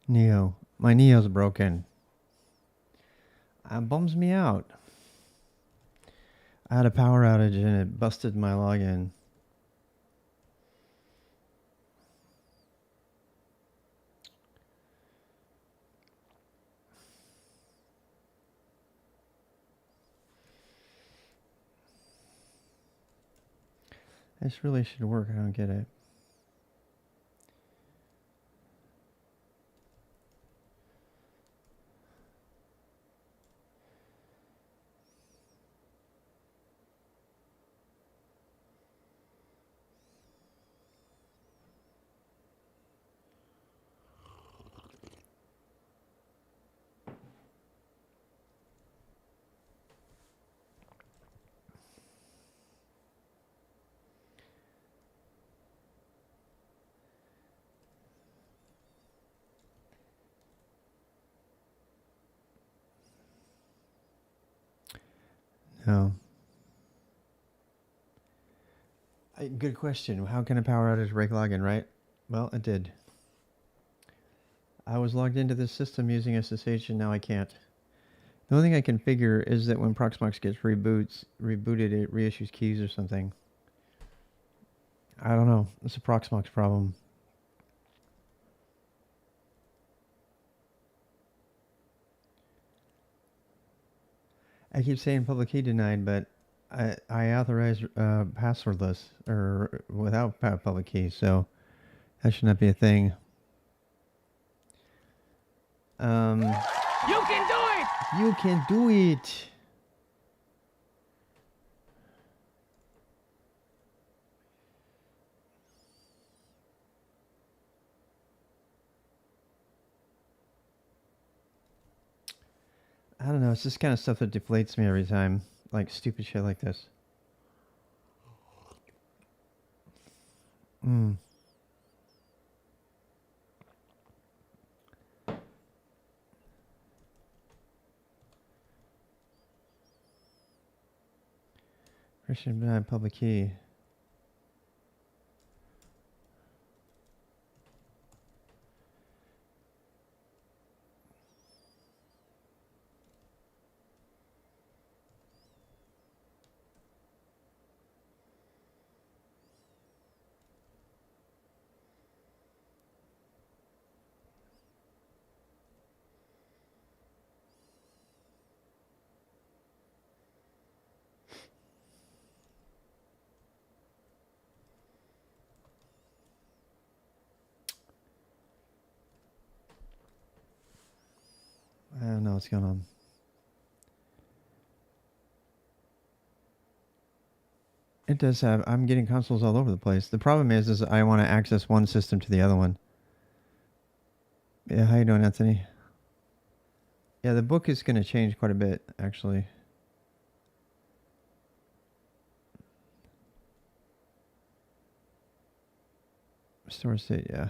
Neo. My Neo's broken. Bums me out. I had a power outage and it busted my login. This really should work. I don't get it. No. Good question. How can a power outage break login, right? Well, it did. I was logged into this system using SSH and now I can't. The only thing I can figure is that when Proxmox gets rebooted, it reissues keys or something. I don't know. It's a Proxmox problem. I keep saying public key denied, but I authorize passwordless or without public key, so that should not be a thing. You can do it! You can do it! I don't know, it's this kind of stuff that deflates me every time. Like stupid shit like this. Christian denied public key. I don't know what's going on. It does have, I'm getting consoles all over the place. The problem is I want to access one system to the other one. Yeah, how you doing, Anthony? Yeah, the book is going to change quite a bit, actually. Store state, yeah.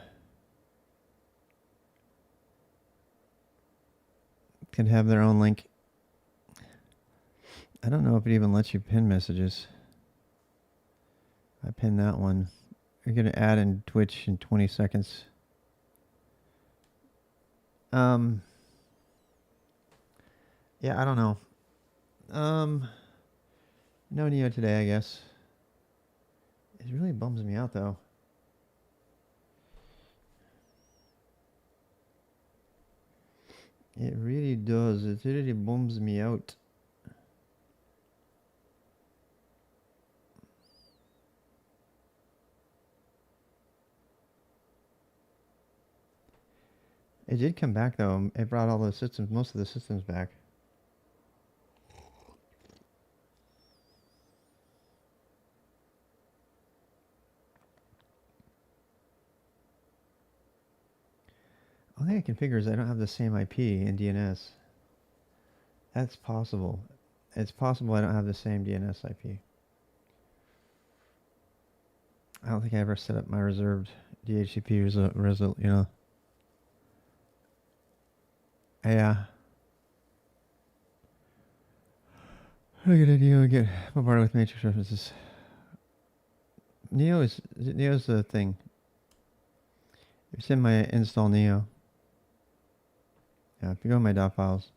Can have their own link. I don't know if it even lets you pin messages. I pinned that one. You're going to add in Twitch in 20 seconds. Yeah, I don't know. No Neo today, I guess. It really bums me out, though. It really does. It really bums me out. It did come back, though. It brought all the systems, most of the systems back. The only thing I can figure is I don't have the same IP in DNS. That's possible. It's possible I don't have the same DNS IP. I don't think I ever set up my reserved DHCP result, you know. Yeah. A good idea. Get bombarded with matrix references. Neo's the thing. It's in my install Neo. Yeah, if you go in my dot files.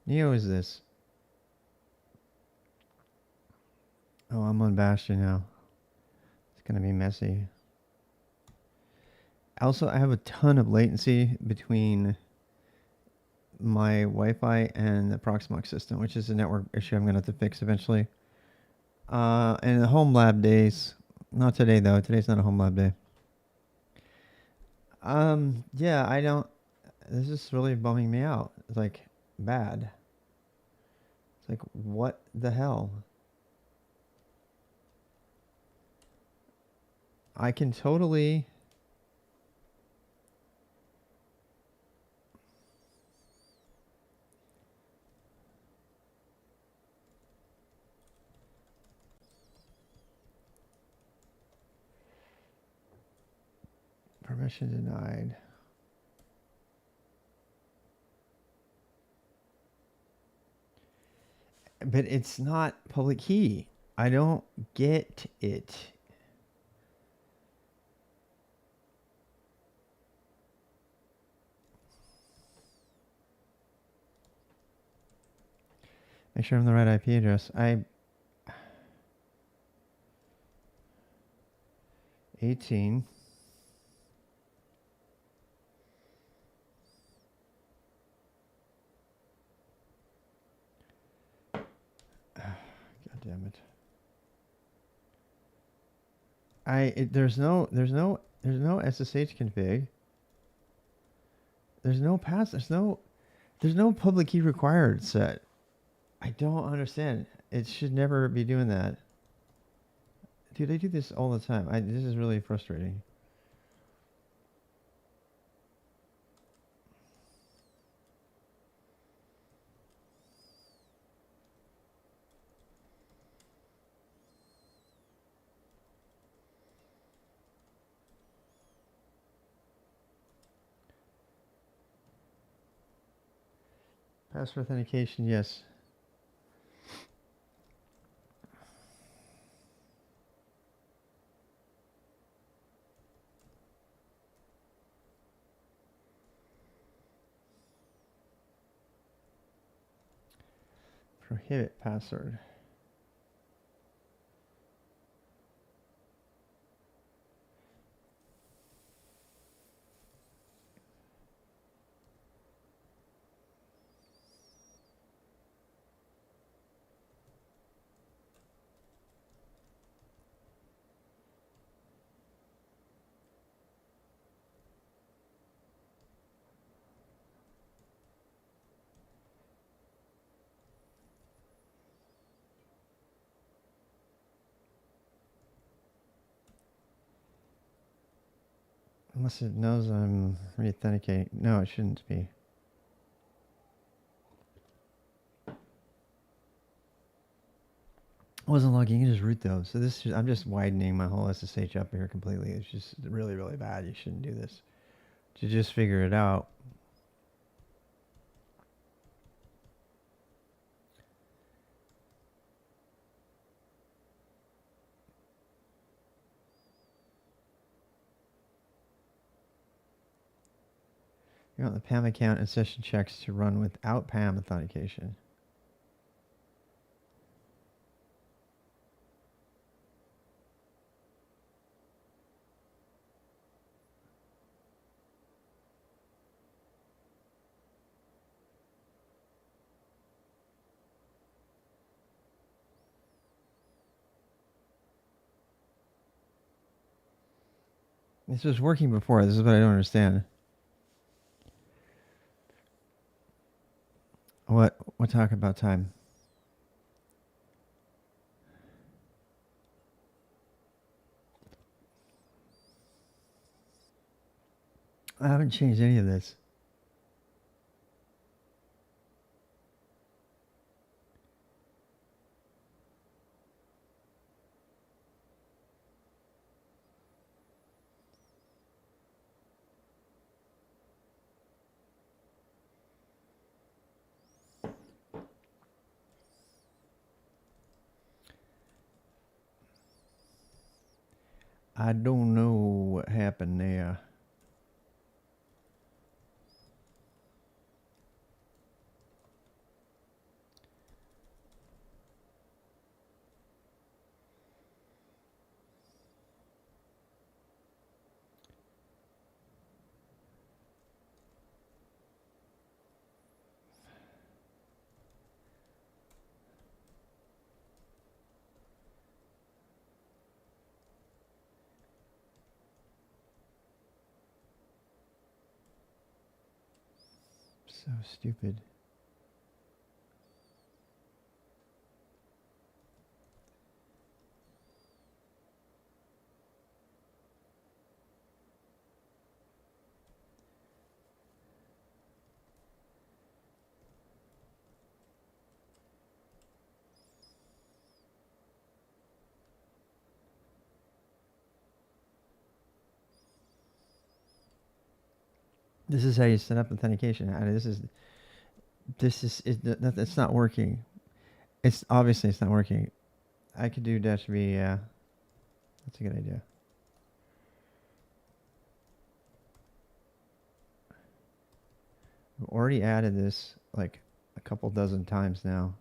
Neo is this. Oh, I'm on Bastion now. It's going to be messy. Also, I have a ton of latency between my Wi-Fi and the Proxmox system, which is a network issue I'm going to have to fix eventually. And the home lab days, not today though. Today's not a home lab day. Yeah, I don't. This is really bumming me out. It's like bad. It's like what the hell? I can totally. Permission denied. But it's not public key. I don't get it. Make sure I'm the right IP address. 18. God damn it. There's no SSH config. There's no pass. There's no public key required set. I don't understand. It should never be doing that. Dude, I do this all the time. This is really frustrating. Password authentication, yes. Prohibit password. Unless it knows I'm re-authenticating. No, it shouldn't be. I wasn't logging in as root though, so I'm just widening my whole SSH up here completely. It's just really, really bad. You shouldn't do this. To just figure it out. You want the PAM account and session checks to run without PAM authentication. This was working before. This is what I don't understand. What talk about time? I haven't changed any of this. I don't know what happened there. So stupid. This is how you set up authentication. It's not working. It's obviously it's not working. I could do dash V. Yeah, that's a good idea. I've already added this like a couple dozen times now.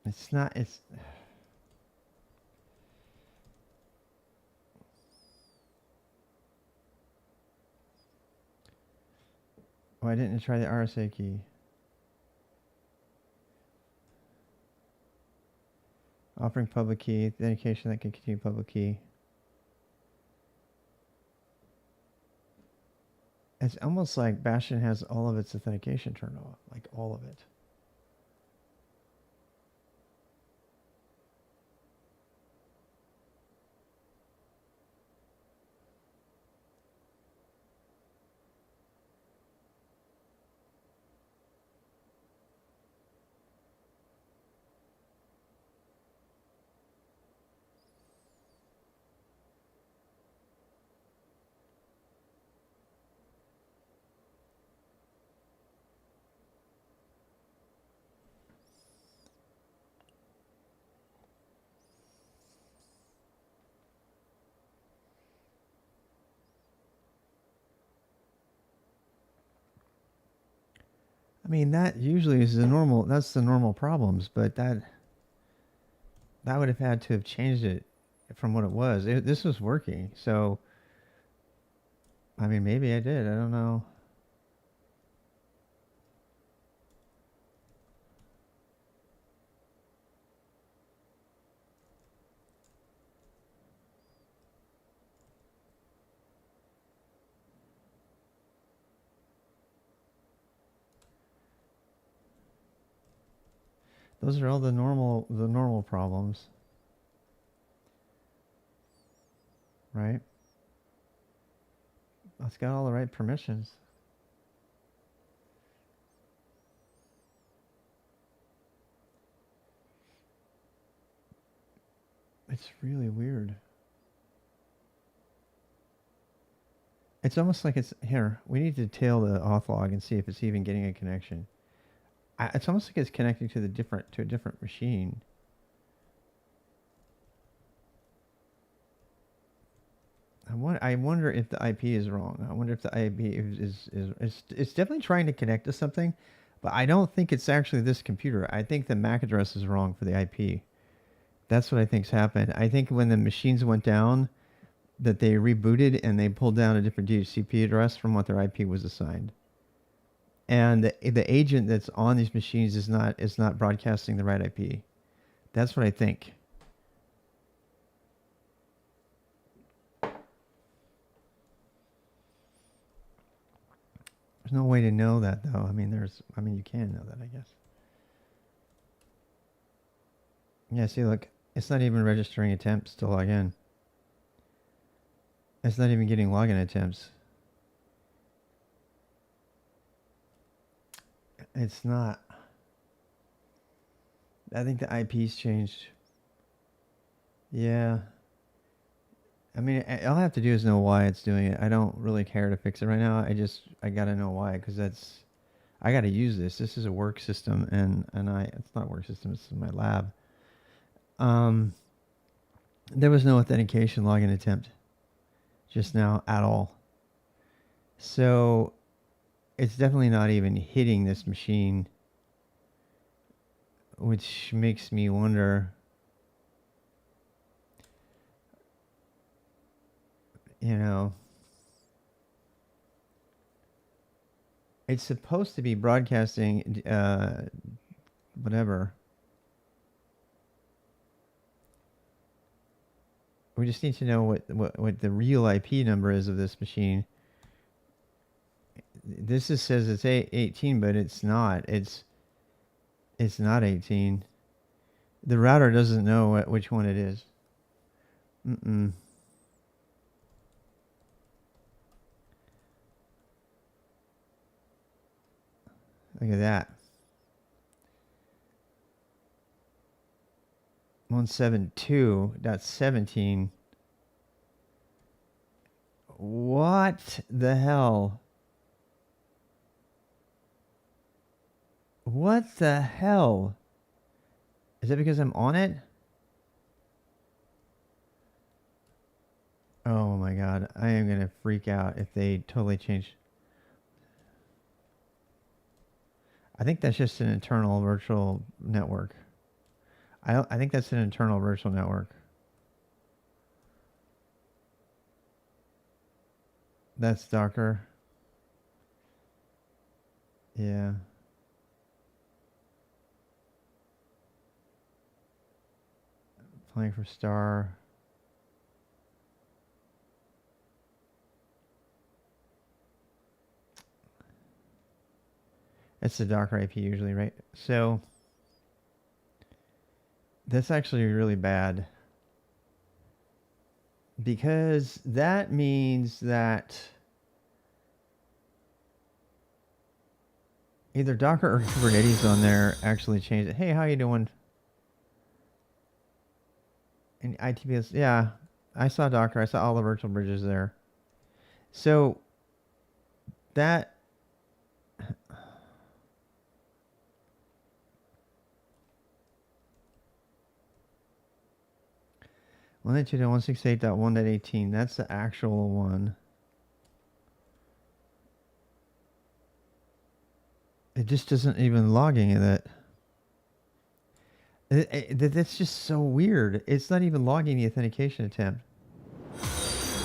It's not. It's. Why didn't I try the RSA key? Offering public key, authentication that can continue public key. It's almost like Bastion has all of its authentication turned off, like all of it. I mean, that usually is the normal. That's the normal problems, but that would have had to have changed it from what it was. This was working, so I mean, maybe I did. I don't know. Those are all the normal problems, right? It's got all the right permissions. It's really weird. It's almost like it's here. We need to tail the auth log and see if it's even getting a connection. It's almost like it's connecting to a different machine. I wonder if the IP is wrong. I wonder if the IP is it's definitely trying to connect to something, but I don't think it's actually this computer. I think the MAC address is wrong for the IP. That's what I think's happened. I think when the machines went down, that they rebooted and they pulled down a different DHCP address from what their IP was assigned. And the agent that's on these machines is not broadcasting the right IP. That's what I think. There's no way to know that though. I mean, you can know that, I guess. Yeah, see, look, it's not even registering attempts to log in. It's not even getting login attempts. It's not. I think the IP's changed. Yeah. I mean, all I have to do is know why it's doing it. I don't really care to fix it right now. I got to know why, because I got to use this. This is a work system, and it's not a work system. It's my lab. There was no authentication login attempt just now at all. So it's definitely not even hitting this machine, which makes me wonder, you know, It's supposed to be broadcasting, whatever. We just need to know what the real IP number is of this machine. This just says it's 18, but it's not. It's not 18. The router doesn't know which one it is. Mm-mm. Look at that. 172. That's 17. What the hell? What the hell? Is that because I'm on it? Oh my god. I am going to freak out if they totally change. I think that's just an internal virtual network. I think that's an internal virtual network. That's darker. Yeah. Playing for star. It's the Docker IP usually, right? So that's actually really bad. Because that means that either Docker or Kubernetes on there actually changed it. Hey, how you doing? And ITPS, yeah. I saw Docker. I saw all the virtual bridges there. So that... One eight two dot 168.1.18. That's the actual one. It just doesn't even log any of that. That's just so weird. It's not even logging the authentication attempt.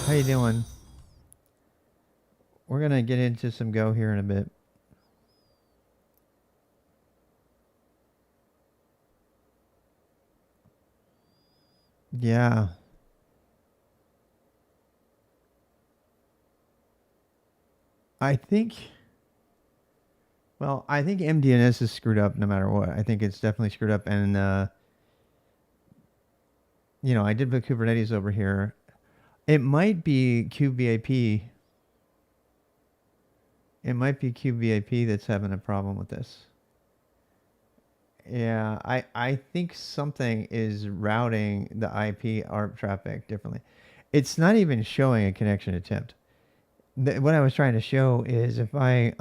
How you doing? We're gonna get into some Go here in a bit. Yeah. I think... Well, I think MDNS is screwed up no matter what. I think it's definitely screwed up. And, you know, I did put Kubernetes over here. It might be kubevip. It might be kubevip that's having a problem with this. Yeah, I think something is routing the IP ARP traffic differently. It's not even showing a connection attempt. What I was trying to show is if I...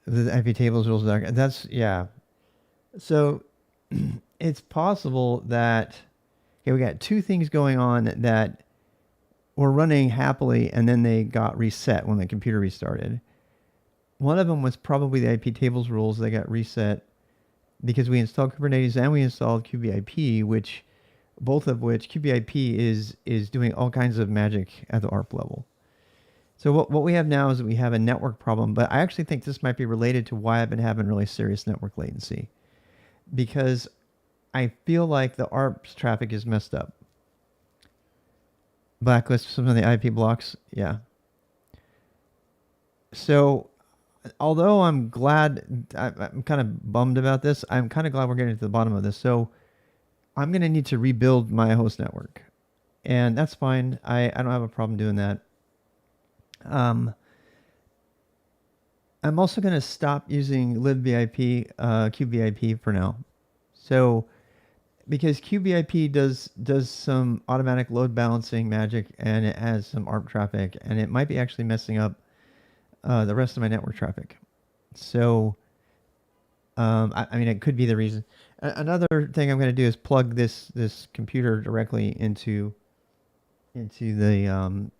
the IP tables rules, that's, yeah. So it's possible that, okay, we got two things going on that were running happily and then they got reset when the computer restarted. One of them was probably the IP tables rules that got reset because we installed Kubernetes and we installed kubevip, which both of which kubevip is doing all kinds of magic at the ARP level. So what we have now is that we have a network problem, but I actually think this might be related to why I've been having really serious network latency, because I feel like the ARP's traffic is messed up. Blacklist some of the IP blocks, yeah. So although I'm glad, I'm kind of bummed about this, I'm kind of glad we're getting to the bottom of this. So I'm going to need to rebuild my host network, and that's fine. I don't have a problem doing that. I'm also going to stop using libvip, kubevip for now. So, because kubevip does some automatic load balancing magic, and it has some ARP traffic, and it might be actually messing up the rest of my network traffic. So, I mean, it could be the reason. Another thing I'm going to do is plug this computer directly into the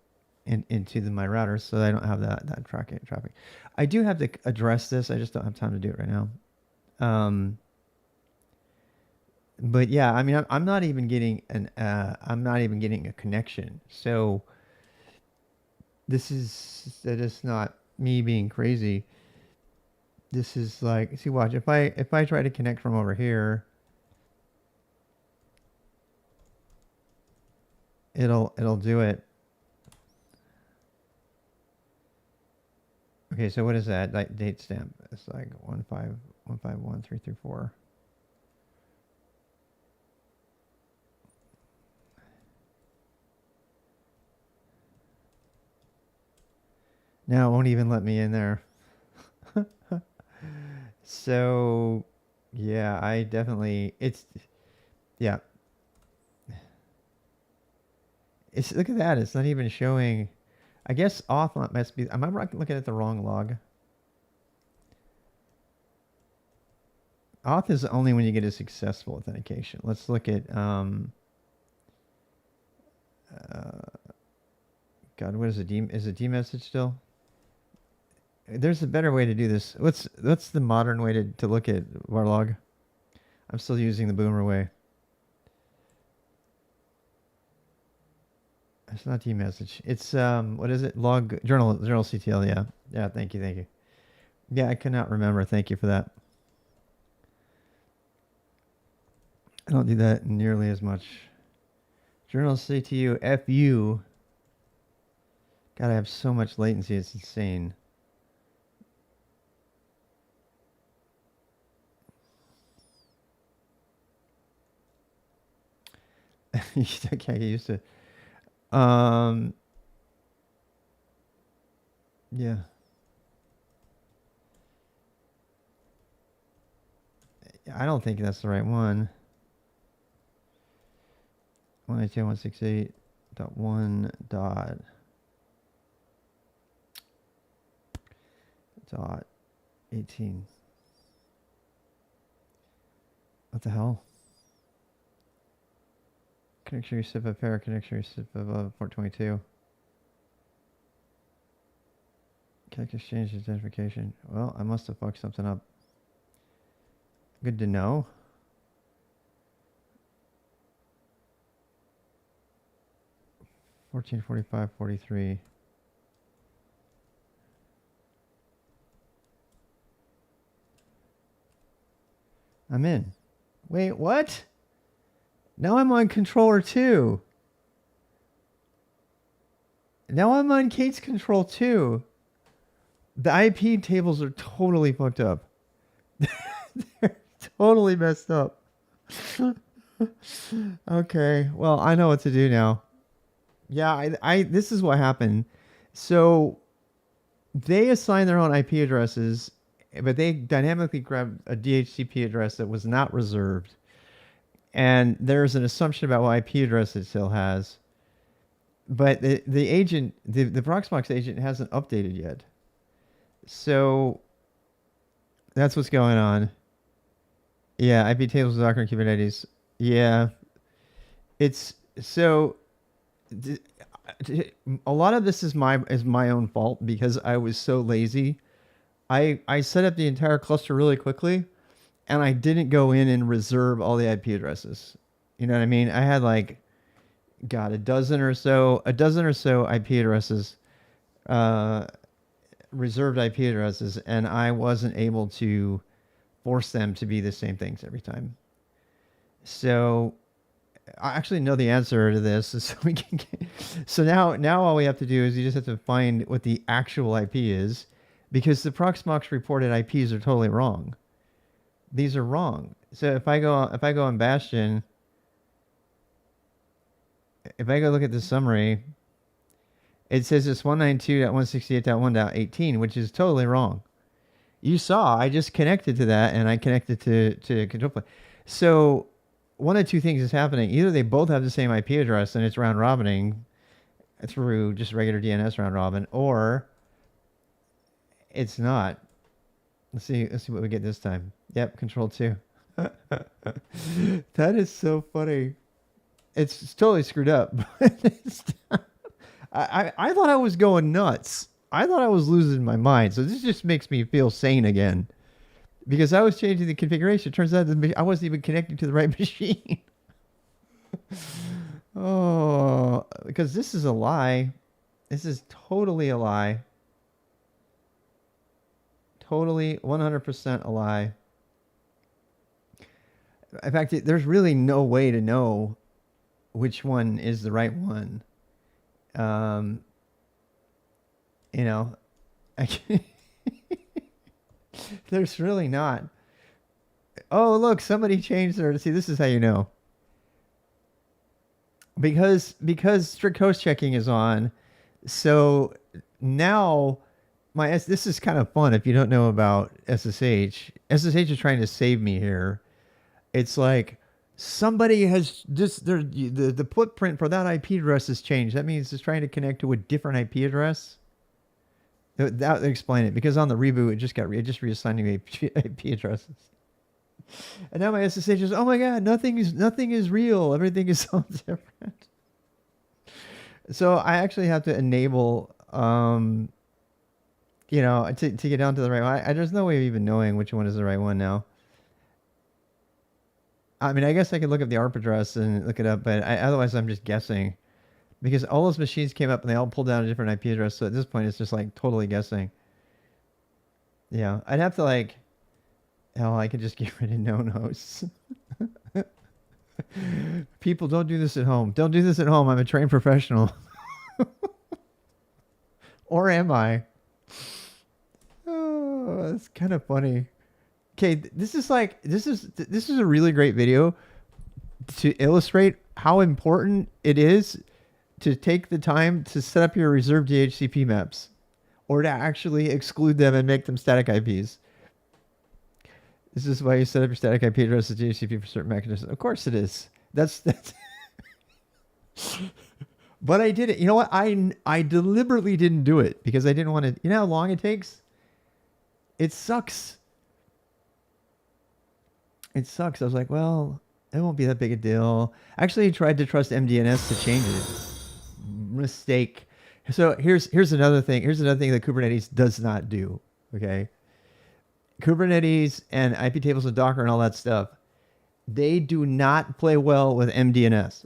my router, so I don't have that traffic. I do have to address this. I just don't have time to do it right now. But yeah, I mean, I'm not even getting a connection. So that is not me being crazy. This is like, see, watch. If I try to connect from over here, it'll do it. Okay, so what is that? Like date stamp? It's like 1515334. Now it won't even let me in there. So, yeah, I definitely, yeah. Look at that. It's not even showing. I guess auth must be, am I looking at the wrong log? Auth is only when you get a successful authentication. Let's look at, God, what is it? Is it D-message still? There's a better way to do this. What's the modern way to look at Warlog? I'm still using the boomer way. It's not D-message. It's what is it? Log journal CTL. Yeah, yeah. Thank you. Yeah, I cannot remember. Thank you for that. I don't do that nearly as much. Journal CTU FU. God, I have so much latency. It's insane. You can't get used to it. Yeah. I don't think that's the right one. 192.168.1.18. What the hell? Connection SIP of pair, connection SIP above 422. Connect exchange identification. Well, I must have fucked something up. Good to know. $14.45.43. I'm in. Wait, what? Now I'm on controller 2. Now I'm on Kate's control 2. The IP tables are totally fucked up. They're totally messed up. Okay, well, I know what to do now. Yeah, I this is what happened. So they assign their own IP addresses, but they dynamically grabbed a DHCP address that was not reserved. And there's an assumption about what IP address it still has. But the agent, the Proxmox agent hasn't updated yet. So that's what's going on. Yeah, IP tables with Docker and Kubernetes. Yeah. It's so a lot of this is my own fault because I was so lazy. I set up the entire cluster really quickly and I didn't go in and reserve all the IP addresses. You know what I mean? I had like, God, a dozen or so IP addresses, reserved IP addresses, and I wasn't able to force them to be the same things every time. So I actually know the answer to this, so we can so now all we have to do is you just have to find what the actual IP is, because the Proxmox reported IPs are totally wrong. These are wrong. So if I go on Bastion, if I go look at the summary, it says it's 192.168.1.18, which is totally wrong. You saw I just connected to that, and I connected to control plane. So one of two things is happening. Either they both have the same IP address and it's round robining through just regular DNS round robin, or it's not. Let's see what we get this time. Yep, control 2. That is so funny. It's totally screwed up. I thought I was going nuts. I thought I was losing my mind. So this just makes me feel sane again. Because I was changing the configuration. It turns out I wasn't even connecting to the right machine. Oh, because this is a lie. This is totally a lie. totally 100% a lie. In fact, there's really no way to know which one is the right one. You know, there's really not. Oh, look, somebody changed their. See, this is how you know. Because strict host checking is on, so now this is kind of fun if you don't know about SSH. SSH is trying to save me here. It's like somebody has just the footprint for that IP address has changed. That means it's trying to connect to a different IP address. That would explain it, because on the reboot it just reassigned me IP addresses. And now my SSH is, oh my god, nothing is real. Everything is so different. So I actually have to enable, to get down to the right one. There's no way of even knowing which one is the right one now. I mean, I guess I could look up the ARP address and look it up, but otherwise I'm just guessing. Because all those machines came up and they all pulled down a different IP address. So at this point, it's just like totally guessing. Yeah, I'd have to like... Hell, I could just get rid of known hosts. People, don't do this at home. Don't do this at home. I'm a trained professional. Or am I? Oh, that's kind of funny. Okay, this is a really great video to illustrate how important it is to take the time to set up your reserved DHCP maps, or to actually exclude them and make them static IPs. This is why you set up your static IP address as DHCP for certain mechanisms. Of course it is. That's. But I did it. You know what? I deliberately didn't do it because I didn't want to. You know how long it takes? It sucks. It sucks. I was like, well, it won't be that big a deal. Actually, I tried to trust MDNS to change it. Mistake. So here's another thing. Here's another thing that Kubernetes does not do. Okay. Kubernetes and IP tables and Docker and all that stuff, they do not play well with MDNS.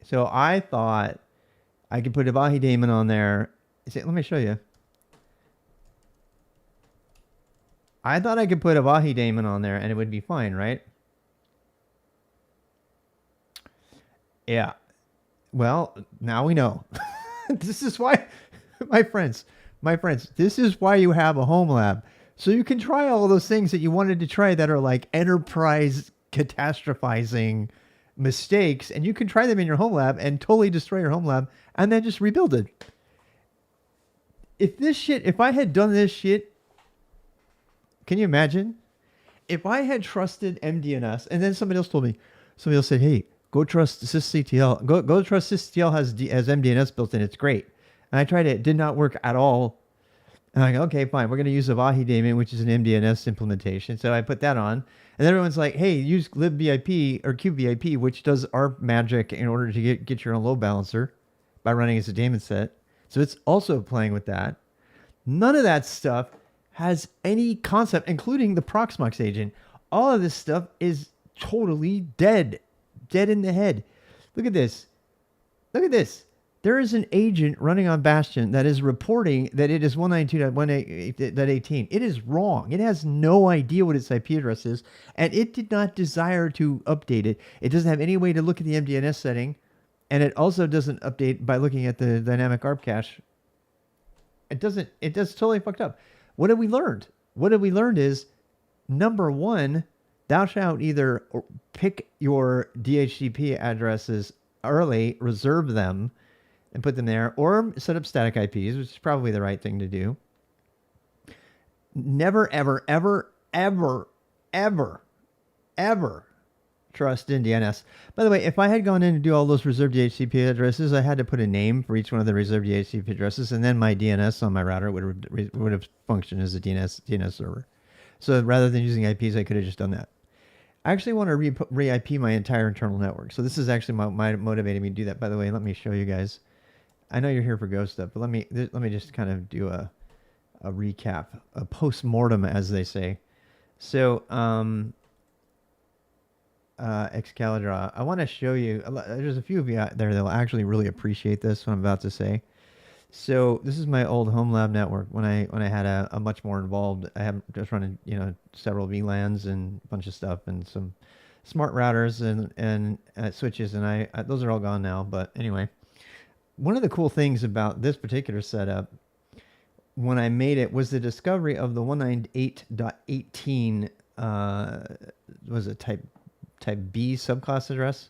So I thought I could put a Vahi daemon on there. Let me show you. I thought I could put a Vahi daemon on there and it would be fine, right? Yeah. Well, now we know. This is why, my friends, this is why you have a home lab. So you can try all of those things that you wanted to try that are like enterprise catastrophizing mistakes, and you can try them in your home lab and totally destroy your home lab and then just rebuild it. If I had done this shit, can you imagine? If I had trusted MDNS and then somebody else said, hey, go trust sysctl. Go trust sysctl has MDNS built in. It's great. And I tried it. It did not work at all. And I'm like, okay, fine. We're going to use a Vahi daemon, which is an MDNS implementation. So I put that on. And everyone's like, hey, use libvip or kubevip, which does ARP magic in order to get your own load balancer by running as a daemon set. So it's also playing with that. None of that stuff has any concept, including the Proxmox agent. All of this stuff is totally dead. Dead in the head. Look at this. Look at this. There is an agent running on Bastion that is reporting that it is 192.1.18. It is wrong. It has no idea what its IP address is, and it did not desire to update it. It doesn't have any way to look at the MDNS setting, and it also doesn't update by looking at the dynamic ARP cache. It doesn't. It does totally fucked up. What have we learned? What have we learned is, number one, thou shalt either pick your DHCP addresses early, reserve them, and put them there, or set up static IPs, which is probably the right thing to do. Never, ever, ever, ever, ever, ever trust in DNS. By the way, if I had gone in to do all those reserved DHCP addresses, I had to put a name for each one of the reserved DHCP addresses, and then my DNS on my router would have functioned as a DNS server. So rather than using IPs, I could have just done that. I actually want to re-IP my entire internal network. So this is actually my motivating me to do that. By the way, let me show you guys. I know you're here for ghost stuff, but let me just kind of do a recap, a post-mortem, as they say. So, Excalibur, I want to show you. There's a few of you out there that will actually really appreciate this, what I'm about to say. So this is my old home lab network when I had a much more involved. I have just running several VLANs and a bunch of stuff and some smart routers and switches, and I those are all gone now. But anyway, one of the cool things about this particular setup when I made it was the discovery of the 198.18 was it type B subclass address.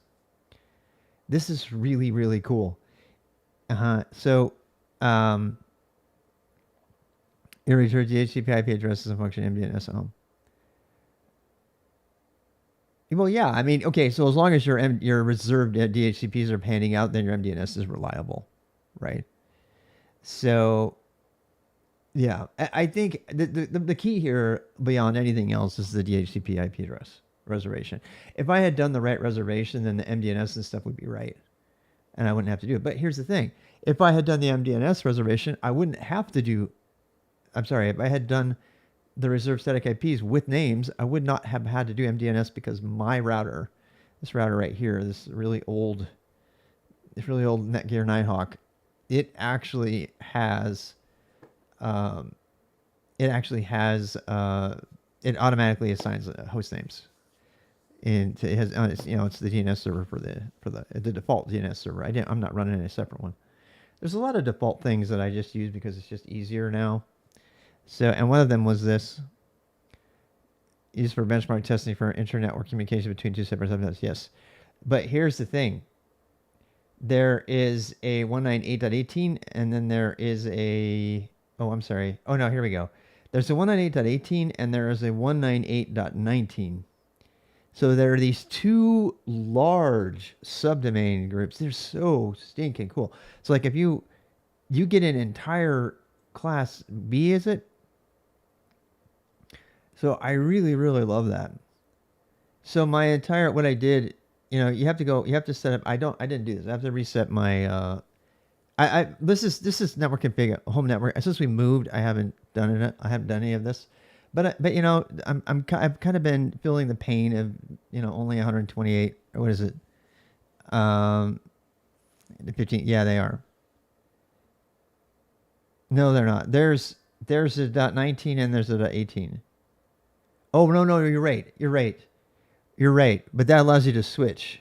This is really really cool. So it returns DHCP IP address as a function MDNS home. Well, yeah, I mean, okay, so as long as your reserved DHCPs are panning out, then your MDNS is reliable, right? So, yeah, I think the key here, beyond anything else, is the DHCP IP address reservation. If I had done the right reservation, then the MDNS and stuff would be right, and I wouldn't have to do it. But here's the thing: if I had done the MDNS reservation, I wouldn't have to do. I'm sorry, if I had done the reserved static IPs with names, I would not have had to do MDNS because my router, this router right here, this really old Netgear Nighthawk, it actually has, it automatically assigns host names. And it has, it's the DNS server for the default DNS server. I'm not running a separate one. There's a lot of default things that I just use because it's just easier now. So, and one of them was this, used for benchmark testing for inter-network communication between two separate subnets. Yes. But here's the thing. There is a 198.18 and then there is a, oh, I'm sorry. Oh, no, here we go. There's a 198.18 and there is a 198.19. So there are these two large subdomain groups. They're so stinking cool. So like if you get an entire class B, is it? So I really, really love that. So my entire, what I did, you have to set up, I didn't do this. I have to reset my, this is network config, home network. Since we moved, I haven't done it. I haven't done any of this, but I've kind of been feeling the pain of, only 128, or what is it? 15. Yeah, they are. No, they're not. There's a .19 and there's a .18. Oh, no, you're right. But that allows you to switch.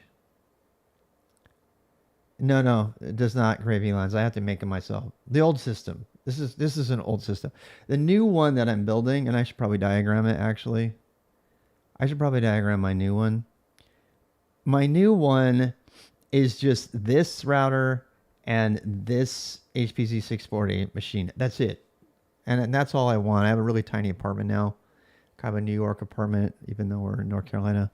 No, it does not create VLANs. I have to make them myself. The old system. This is an old system. The new one that I'm building, and I should probably diagram it actually. I should probably diagram my new one. My new one is just this router and this HPC 640 machine. That's it. And that's all I want. I have a really tiny apartment now. Kind of a New York apartment, even though we're in North Carolina.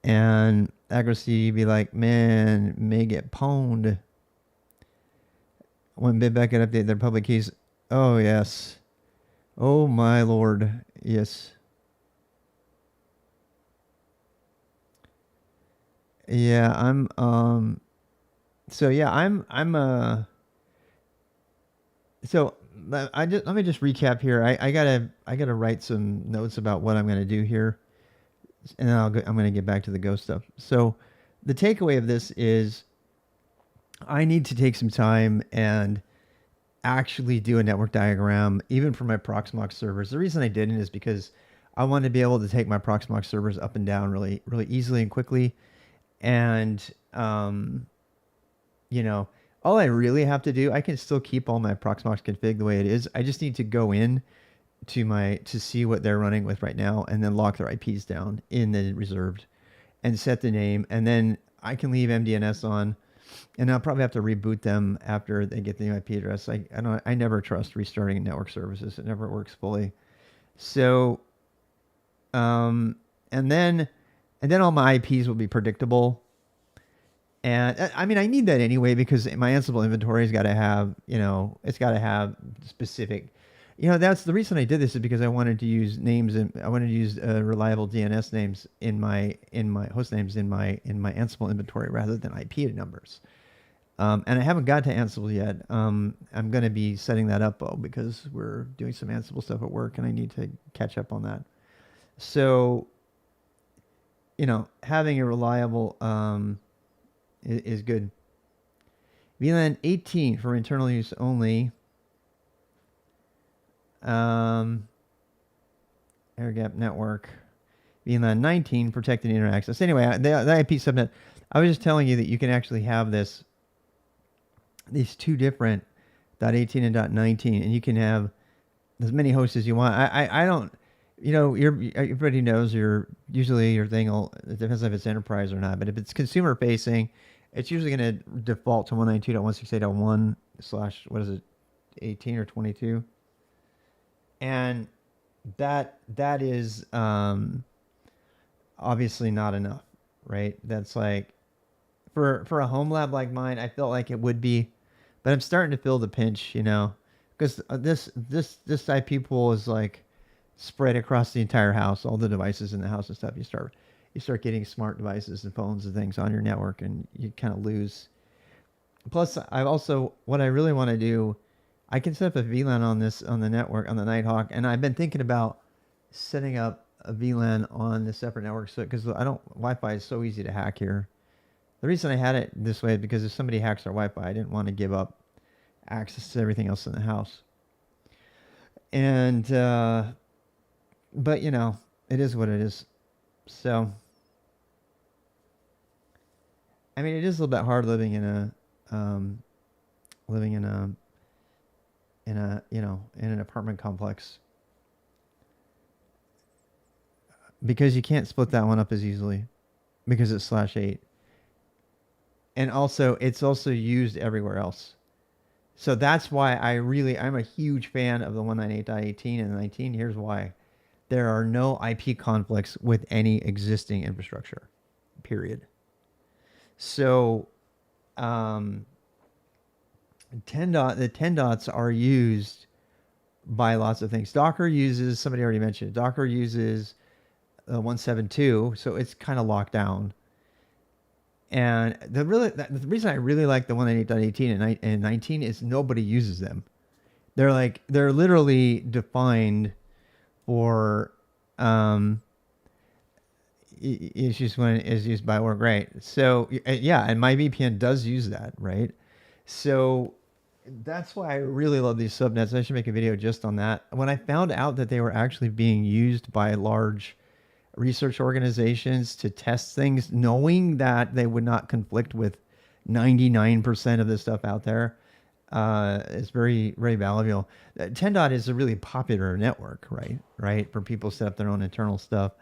And accuracy be like, man, may get pwned. When Bitback can update their public keys. Oh, yes. Oh, my Lord. Yes. Yeah, so yeah, so let me just recap here. I gotta write some notes about what I'm gonna do here, and then I'm gonna get back to the Go stuff. So the takeaway of this is I need to take some time and actually do a network diagram, even for my Proxmox servers. The reason I didn't is because I want to be able to take my Proxmox servers up and down really, really easily and quickly. And, all I really have to do, I can still keep all my Proxmox config the way it is. I just need to go in to see what they're running with right now and then lock their IPs down in the reserved and set the name. And then I can leave MDNS on, and I'll probably have to reboot them after they get the new IP address. I never trust restarting network services. It never works fully. So, and then all my IPs will be predictable. And I mean, I need that anyway because my Ansible inventory's got to have, it's got to have specific, that's the reason I did this is because I wanted to use names and I wanted to use reliable DNS names in my host names in my Ansible inventory rather than IP numbers. And I haven't got to Ansible yet. I'm going to be setting that up though because we're doing some Ansible stuff at work and I need to catch up on that. So, having a reliable is good. VLAN 18 for internal use only. Air gap network. VLAN 19 protected internet access. Anyway, the IP subnet. I was just telling you that you can actually have these two different .18 and .19, and you can have as many hosts as you want. I don't, everybody knows your thing. It depends if it's enterprise or not. But if it's consumer facing, it's usually going to default to 192.168.1 slash what is it, 18 or 22, and that is obviously not enough, right? That's like for a home lab like mine, I felt like it would be, but I'm starting to feel the pinch, because this IP pool is like spread across the entire house, all the devices in the house and stuff. You start getting smart devices and phones and things on your network, and you kind of lose. Plus, what I really want to do, I can set up a VLAN on the network on the Nighthawk, and I've been thinking about setting up a VLAN on the separate network, so because Wi-Fi is so easy to hack here. The reason I had it this way is because if somebody hacks our Wi-Fi, I didn't want to give up access to everything else in the house. And but it is what it is. So I mean, it is a little bit hard living in an apartment complex, because you can't split that one up as easily because it's /8. And also, it's also used everywhere else. So that's why I'm a huge fan of the 198.18 and 19. Here's why. There are no IP conflicts with any existing infrastructure, period. So, 10 the 10 dots are used by lots of things. Docker uses, somebody already mentioned it, Docker uses 172, so it's kind of locked down. And the reason I really like the 198.18 and 19 is nobody uses them. They're literally defined for issues when it is used by work, right? So yeah, and my VPN does use that, right? So that's why I really love these subnets. I should make a video just on that. When I found out that they were actually being used by large research organizations to test things, knowing that they would not conflict with 99% of the stuff out there, is very, very valuable. 10 dot is a really popular network, right? For people to set up their own internal stuff.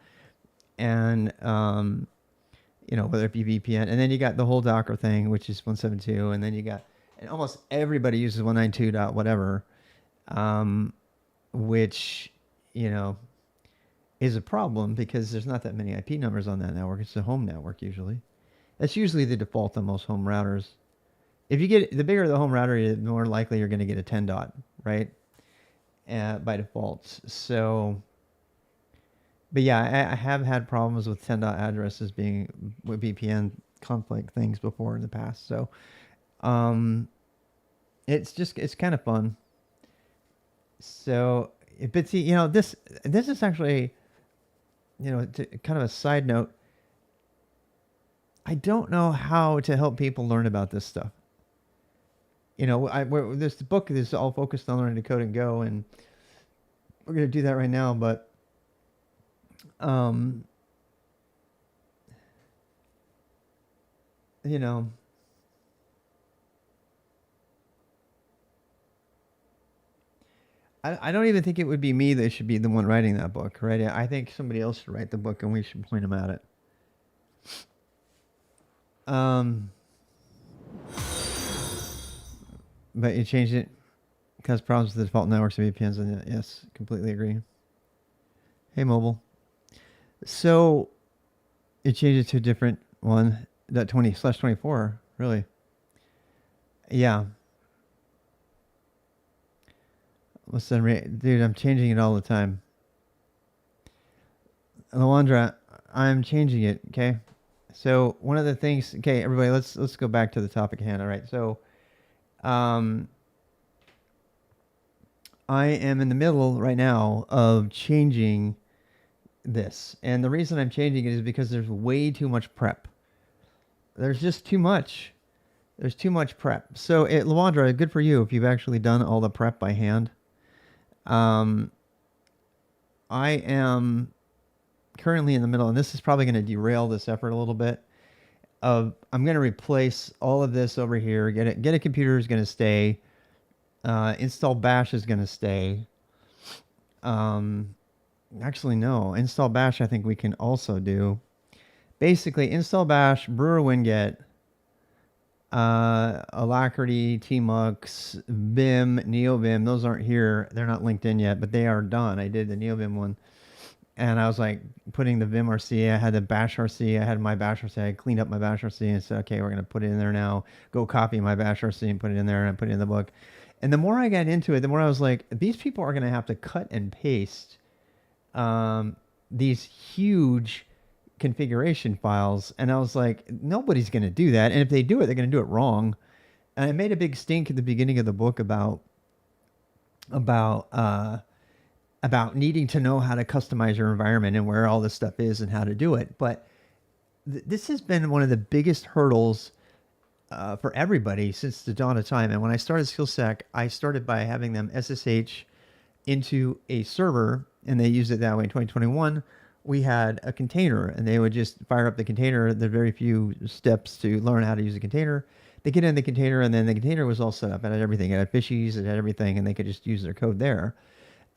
And, whether it be VPN, and then you got the whole Docker thing, which is 172, and then and almost everybody uses 192 dot whatever, which, is a problem because there's not that many IP numbers on that network. It's a home network usually. That's usually the default on most home routers. If you get the bigger the home router, the more likely you're going to get a 10 dot, right? By default. So, but yeah, I have had problems with 10 dot addresses being with VPN conflict things before in the past. So, it's kind of fun. So, but see, this is actually, kind of a side note. I don't know how to help people learn about this stuff. This book is all focused on learning to code and go, and we're going to do that right now. But, I don't even think it would be me that should be the one writing that book, right? I think somebody else should write the book, and we should point them at it. But you changed it because problems with the default networks of VPNs, and yes, completely agree. Hey, mobile. So it changed it to a different one, that 20/24, really. Yeah. Listen, dude, I'm changing it all the time. Lawandra, I'm changing it, okay? So one of the things, okay, everybody, let's go back to the topic at hand. All right, so I am in the middle right now of changing this, and the reason I'm changing it is because there's way too much prep. There's just too much. There's too much prep. So, Lawandra, good for you if you've actually done all the prep by hand. Um, I am currently in the middle, and this is probably going to derail this effort a little bit. I'm going to replace all of this over here. Get a computer is going to stay. Install Bash is going to stay. Actually, no. Install Bash I think we can also do. Basically, install Bash, brewer winget, Alacrity, Tmux, Vim, NeoVim. Those aren't here. They're not linked in yet, but they are done. I did the NeoVim one. And I was like putting the Vim RC. I had the Bash RC. I had my Bash RC. I cleaned up my Bash RC and said, okay, we're going to put it in there now. Go copy my Bash RC and put it in there. And I put it in the book. And the more I got into it, the more I was like, these people are going to have to cut and paste these huge configuration files. And I was like, nobody's going to do that. And if they do it, they're going to do it wrong. And I made a big stink at the beginning of the book about needing to know how to customize your environment and where all this stuff is and how to do it. But this has been one of the biggest hurdles for everybody since the dawn of time. And when I started SkillSec, I started by having them SSH into a server, and they used it that way. In 2021, we had a container, and they would just fire up the container. There are very few steps to learn how to use a container. They get in the container, and then the container was all set up. It had everything. It had fishies. It had everything, and they could just use their code there.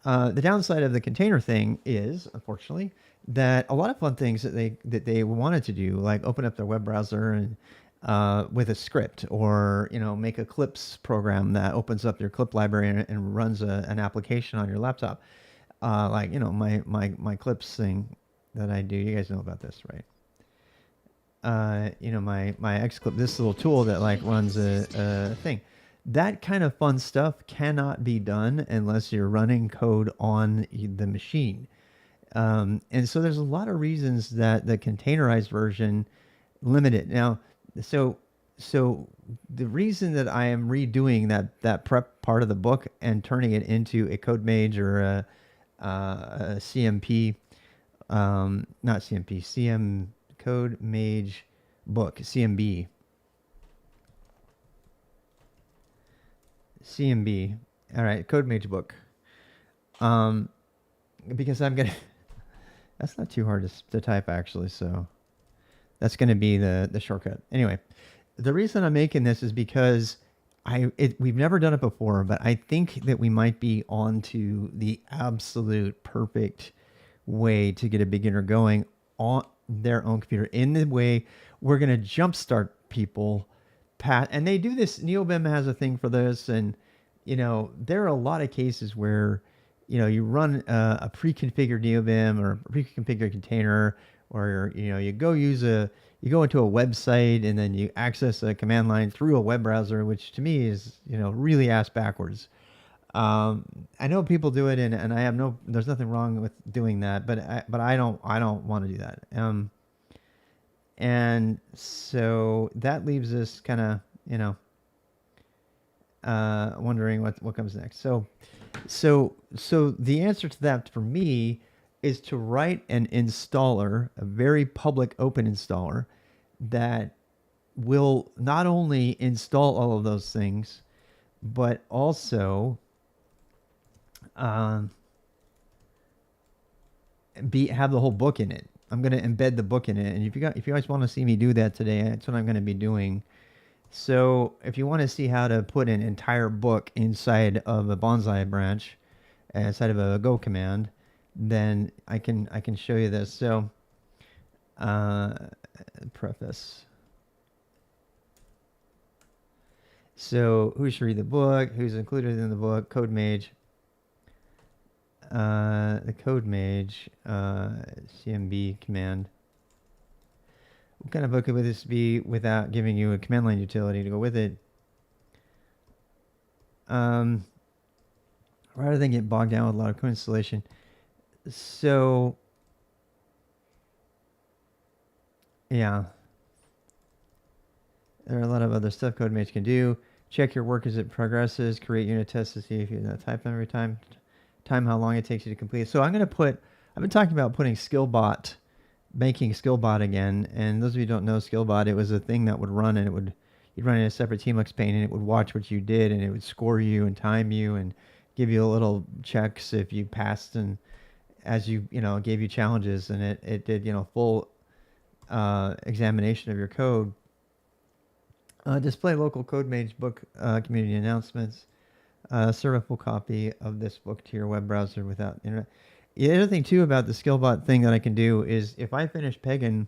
The downside of the container thing is, unfortunately, that a lot of fun things that they wanted to do, like open up their web browser and with a script, or make a clips program that opens up your clip library and runs an application on your laptop, like my clips thing that I do. You guys know about this, right? My Xclip, this little tool that like runs a thing. That kind of fun stuff cannot be done unless you're running code on the machine. And so there's a lot of reasons that the containerized version limit it. Now, so the reason that I am redoing that prep part of the book and turning it into a code-mage or a CMP, not CMP, CM code-mage book, CMB. CMB. All right, code-mage book. Because I'm going to... That's not too hard to type, actually, so... That's going to be the shortcut. Anyway, the reason I'm making this is because we've never done it before, but I think that we might be on to the absolute perfect way to get a beginner going on their own computer in the way we're going to jumpstart people. And they do this. NeoVim has a thing for this, and there are a lot of cases where you run a pre-configured NeoVim or a pre-configured container, or you go into a website and then you access a command line through a web browser, which to me is really ass backwards. I know people do it, and there's nothing wrong with doing that, but I don't want to do that. And so that leaves us kind of wondering what comes next. So the answer to that for me is to write an installer, a very public open installer, that will not only install all of those things, but also have the whole book in it. I'm going to embed the book in it, and if you guys want to see me do that today, that's what I'm going to be doing. So if you want to see how to put an entire book inside of a bonsai branch, inside of a Go command, then I can show you this. So preface. So who should read the book? Who's included in the book? code-mage. The code-mage CMB command. What kind of book would this be without giving you a command line utility to go with it? Rather than get bogged down with a lot of code installation. So, yeah. There are a lot of other stuff code-mage can do. Check your work as it progresses. Create unit tests to see if you type every time. Time how long it takes you to complete. So I've been talking about putting making Skillbot again. And those of you who don't know Skillbot, it was a thing that would run, and it would, you'd run in a separate tmux pane, and it would watch what you did, and it would score you and time you and give you a little checks if you passed, and as you gave you challenges, and it did full examination of your code. Display local code-mage book community announcements. Serve a full copy of this book to your web browser without internet. The other thing too about the skillbot thing that I can do is if I finish Pagan,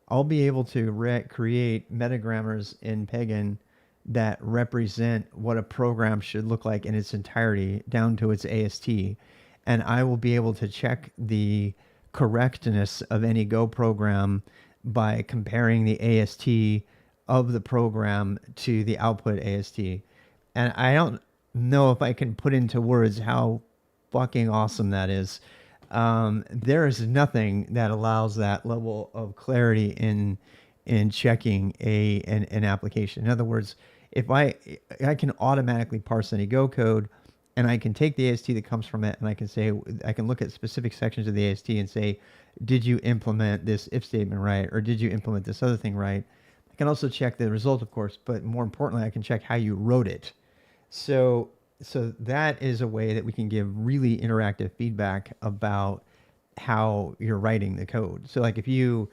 I'll be able to create metagrammars in Pagan that represent what a program should look like in its entirety down to its AST. And I will be able to check the correctness of any Go program by comparing the AST of the program to the output AST. And I don't know if I can put into words how fucking awesome that is. There is nothing that allows that level of clarity in checking an application. In other words, if I can automatically parse any Go code, and I can take the AST that comes from it, and I can look at specific sections of the AST and say, did you implement this if statement right, or did you implement this other thing right? I can also check the result, of course, but more importantly, I can check how you wrote it. So that is a way that we can give really interactive feedback about how you're writing the code. So like if you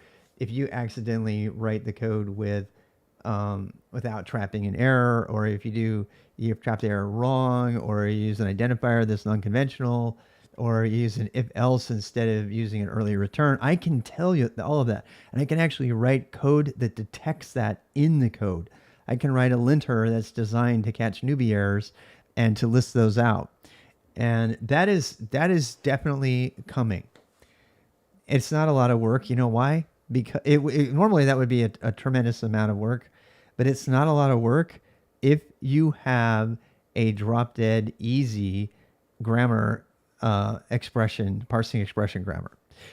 accidentally write the code without trapping an error, or if you've trapped the error wrong, or you use an identifier that's non-conventional, or you use an if-else instead of using an early return, I can tell you all of that. And I can actually write code that detects that in the code. I can write a linter that's designed to catch newbie errors and to list those out. And that is definitely coming. It's not a lot of work. You know why? Because normally that would be a tremendous amount of work, but it's not a lot of work if you have a drop dead easy grammar parsing expression grammar.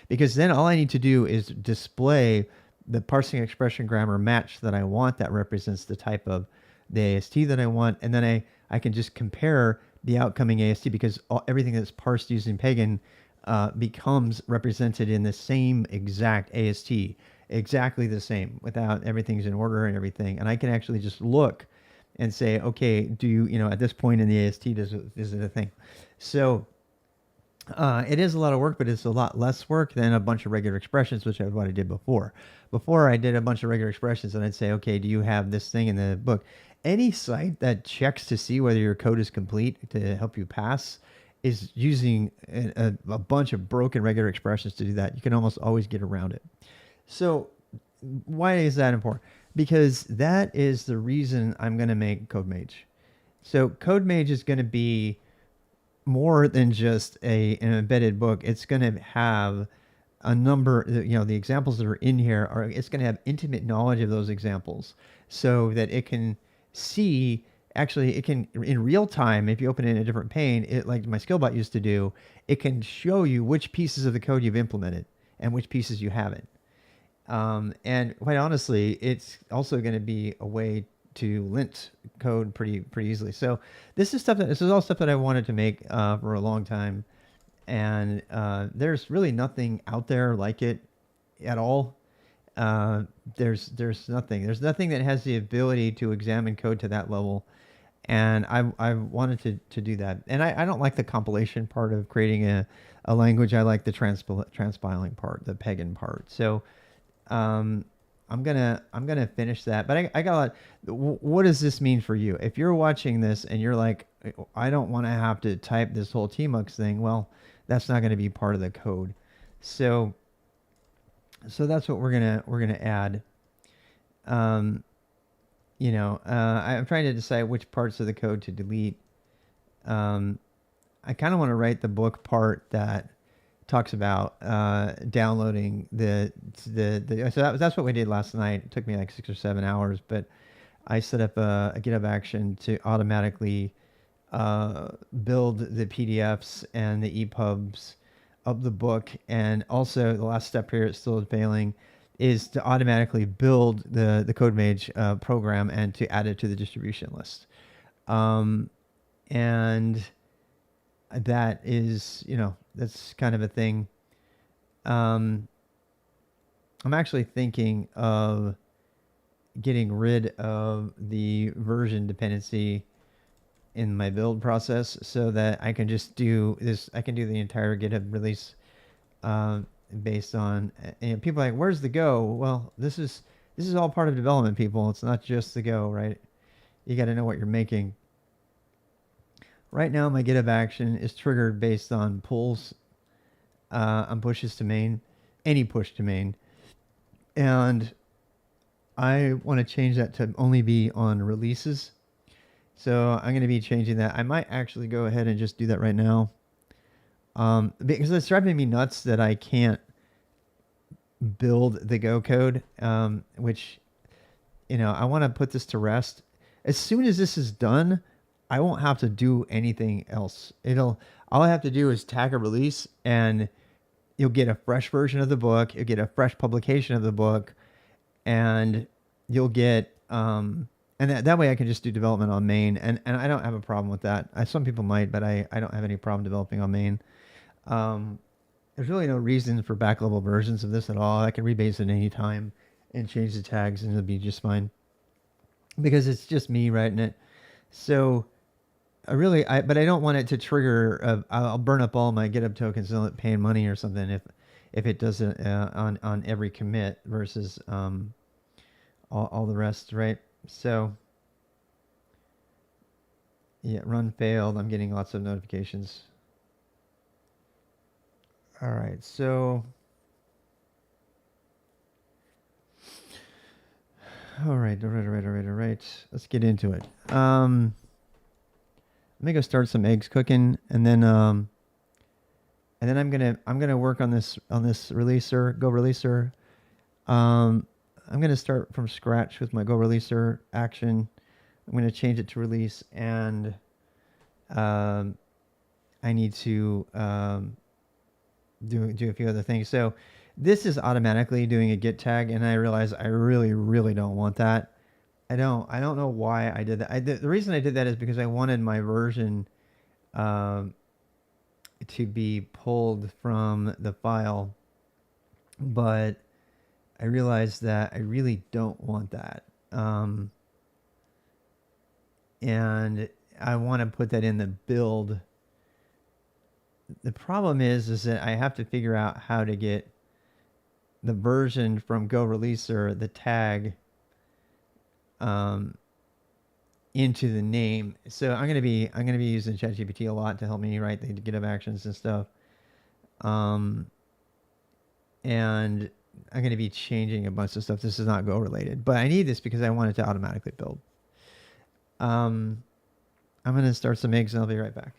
Because then all I need to do is display the parsing expression grammar match that I want that represents the type of the AST that I want, and then I can just compare the outcoming AST, because everything that's parsed using Pagan becomes represented in the same exact AST, exactly the same, without everything's in order and everything. And I can actually just look and say, okay, do you at this point in the AST, is it a thing? So it is a lot of work, but it's a lot less work than a bunch of regular expressions, which is what I did before. Before I did a bunch of regular expressions, and I'd say, okay, do you have this thing in the book? Any site that checks to see whether your code is complete to help you pass is using a bunch of broken regular expressions to do that. You can almost always get around it. So why is that important? Because that is the reason I'm going to make code-mage. So code-mage is going to be more than just an embedded book. It's going to have a number, the examples that are in here it's going to have intimate knowledge of those examples, so that it can see, actually it can in real time, if you open it in a different pane, it, like my skillbot used to do, it can show you which pieces of the code you've implemented and which pieces you haven't. And quite honestly, it's also going to be a way to lint code pretty easily. So this is all stuff that I wanted to make for a long time, and there's really nothing out there like it at all. There's nothing that has the ability to examine code to that level, and I wanted to do that. And I don't like the compilation part of creating a language. I like the transpiling part, the Pagan part. So I'm gonna finish that, but I got a lot. What does this mean for you? If you're watching this and you're like, I don't want to have to type this whole tmux thing, well, that's not going to be part of the code. So that's what we're gonna add. I'm trying to decide which parts of the code to delete. I kind of want to write the book part that talks about downloading so that's what we did last night. It took me like 6 or 7 hours, but I set up a GitHub action to automatically build the PDFs and the EPUBs of the book. And also the last step here, it still is failing, is to automatically build the code-mage program and to add it to the distribution list. And that is, that's kind of a thing. I'm actually thinking of getting rid of the version dependency in my build process so that I can just do this. I can do the entire GitHub release based on, and people are like, where's the Go? Well, this is all part of development, people. It's not just the Go, right? You got to know what you're making. Right now, my GitHub action is triggered based on pulls, on pushes to main, any push to main. And I want to change that to only be on releases. So I'm going to be changing that. I might actually go ahead and just do that right now. Because it's driving me nuts that I can't build the Go code, which, I want to put this to rest. As soon as this is done, I won't have to do anything else. All I have to do is tag a release, and you'll get a fresh version of the book. You'll get a fresh publication of the book, and you'll get, and that way I can just do development on main, and I don't have a problem with that. Some people might, but I don't have any problem developing on main. There's really no reason for back level versions of this at all. I can rebase it any time and change the tags, and it'll be just fine because it's just me writing it. So but I don't want it to trigger. I'll burn up all my GitHub tokens and paying money or something if it doesn't on every commit versus all the rest, right? So yeah, run failed. I'm getting lots of notifications. All right, so all right. Let's get into it. Let me go start some eggs cooking, and then I'm gonna work on this releaser, Go releaser. I'm gonna start from scratch with my Go releaser action. I'm gonna change it to release, and I need to do a few other things. So this is automatically doing a git tag, and I realize I really don't want that. I don't know why I did that. The reason I did that is because I wanted my version to be pulled from the file, but I realized that I really don't want that. And I want to put that in the build. The problem is that I have to figure out how to get the version from Go Releaser, the tag, into the name. So I'm gonna be using ChatGPT a lot to help me write the GitHub actions and stuff. And I'm gonna be changing a bunch of stuff. This is not Go related, but I need this because I want it to automatically build. I'm gonna start some eggs and I'll be right back.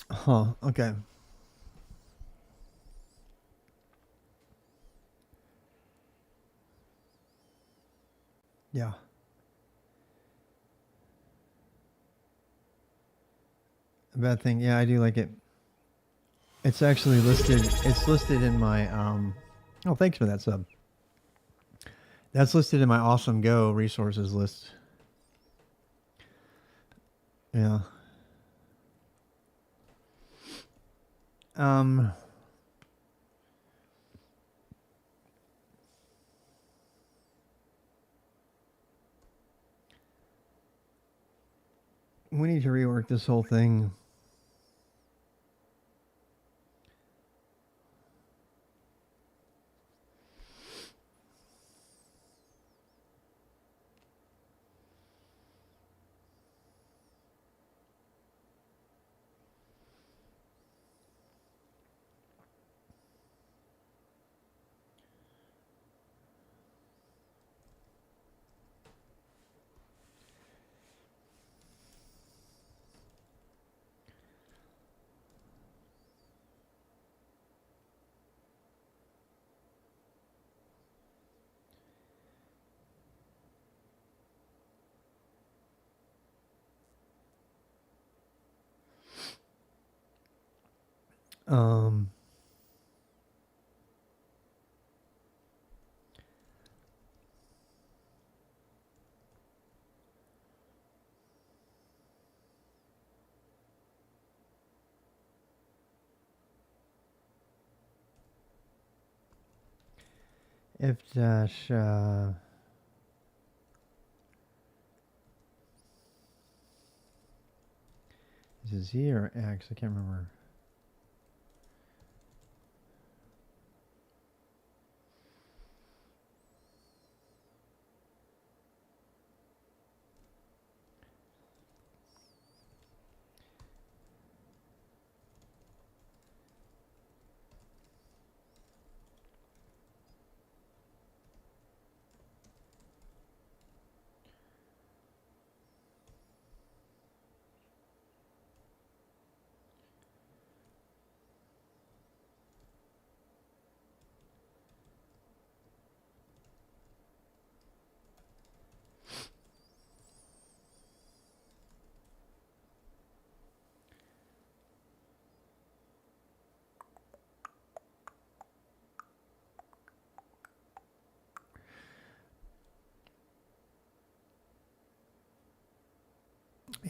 Huh, okay. Yeah. A bad thing. Yeah, I do like it. It's actually listed. It's listed in my oh, thanks for that sub. That's listed in my Awesome Go resources list. Yeah. Um we need to rework this whole thing. Um if dash is it Z or X? I can't remember.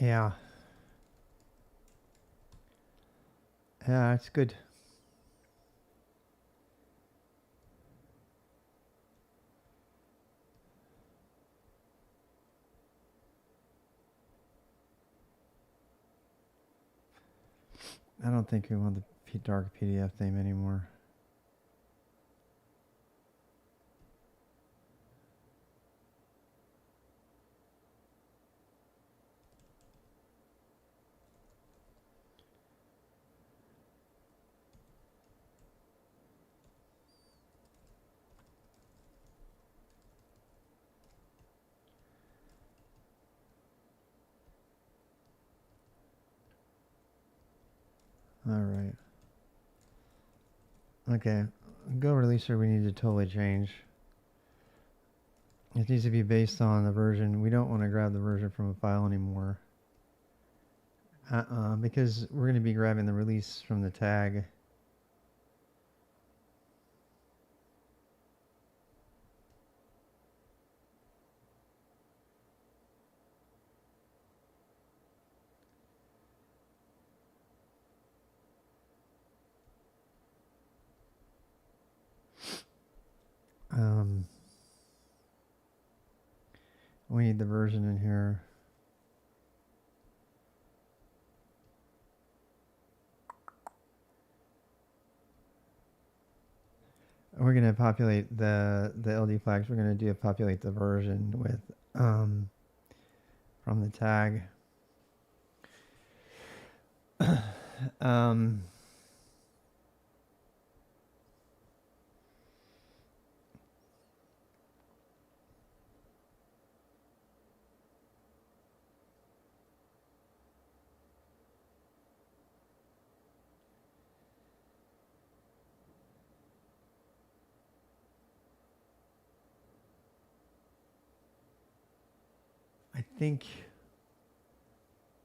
Yeah. Yeah, it's good. I don't think we want the dark PDF theme anymore. All right. Okay. Go releaser we need to totally change. It needs to be based on the version. We don't want to grab the version from a file anymore. Because we're going to be grabbing the release from the tag. We need the version in here. We're going to populate the LD flags. We're going to populate the version with from the tag. Um,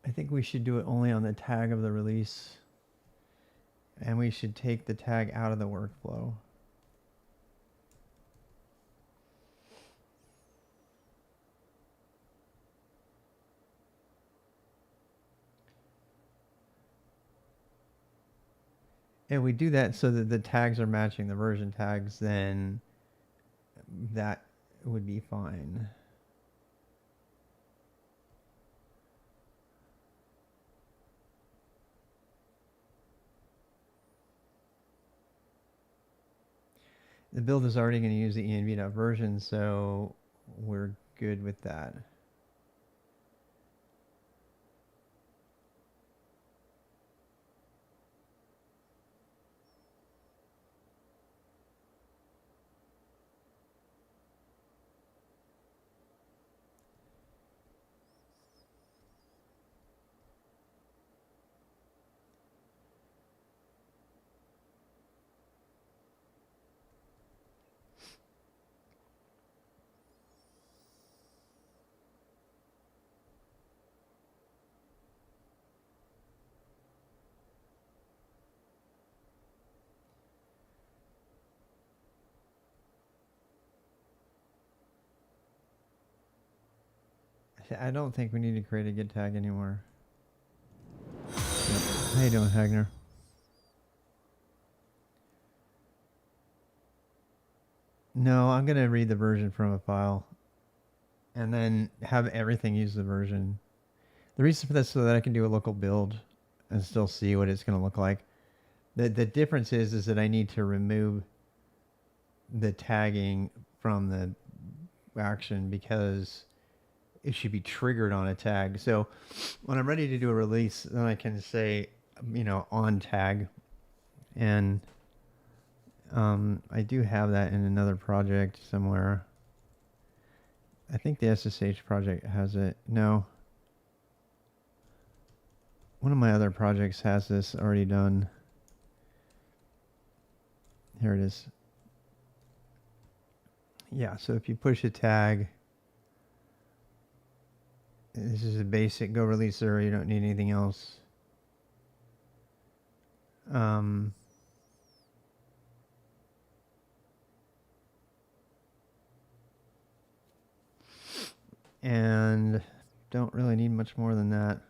I think we should do it only on the tag of the release, and we should take the tag out of the workflow. If we do that so that the tags are matching the version tags, then that would be fine. The build is already going to use the env.version, so we're good with that. I don't think we need to create a git tag anymore. Yep. How you doing, Hagner? No, I'm going to read the version from a file and then have everything use the version. The reason for this is so that I can do a local build and still see what it's going to look like. The difference is that I need to remove the tagging from the action because it should be triggered on a tag. So when I'm ready to do a release, then I can say, on tag. And I do have that in another project somewhere. I think the SSH project has it. No. One of my other projects has this already done. Here it is. Yeah, so if you push a tag, this is a basic go releaser. You don't need anything else. And don't really need much more than that.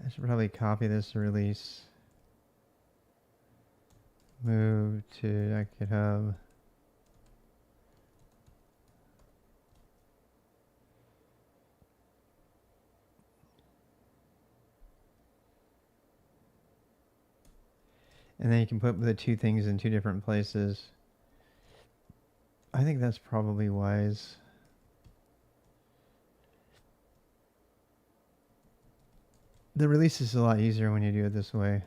I should probably copy this release. Move to GitHub. And then you can put the two things in two different places. I think that's probably wise. The release is a lot easier when you do it this way.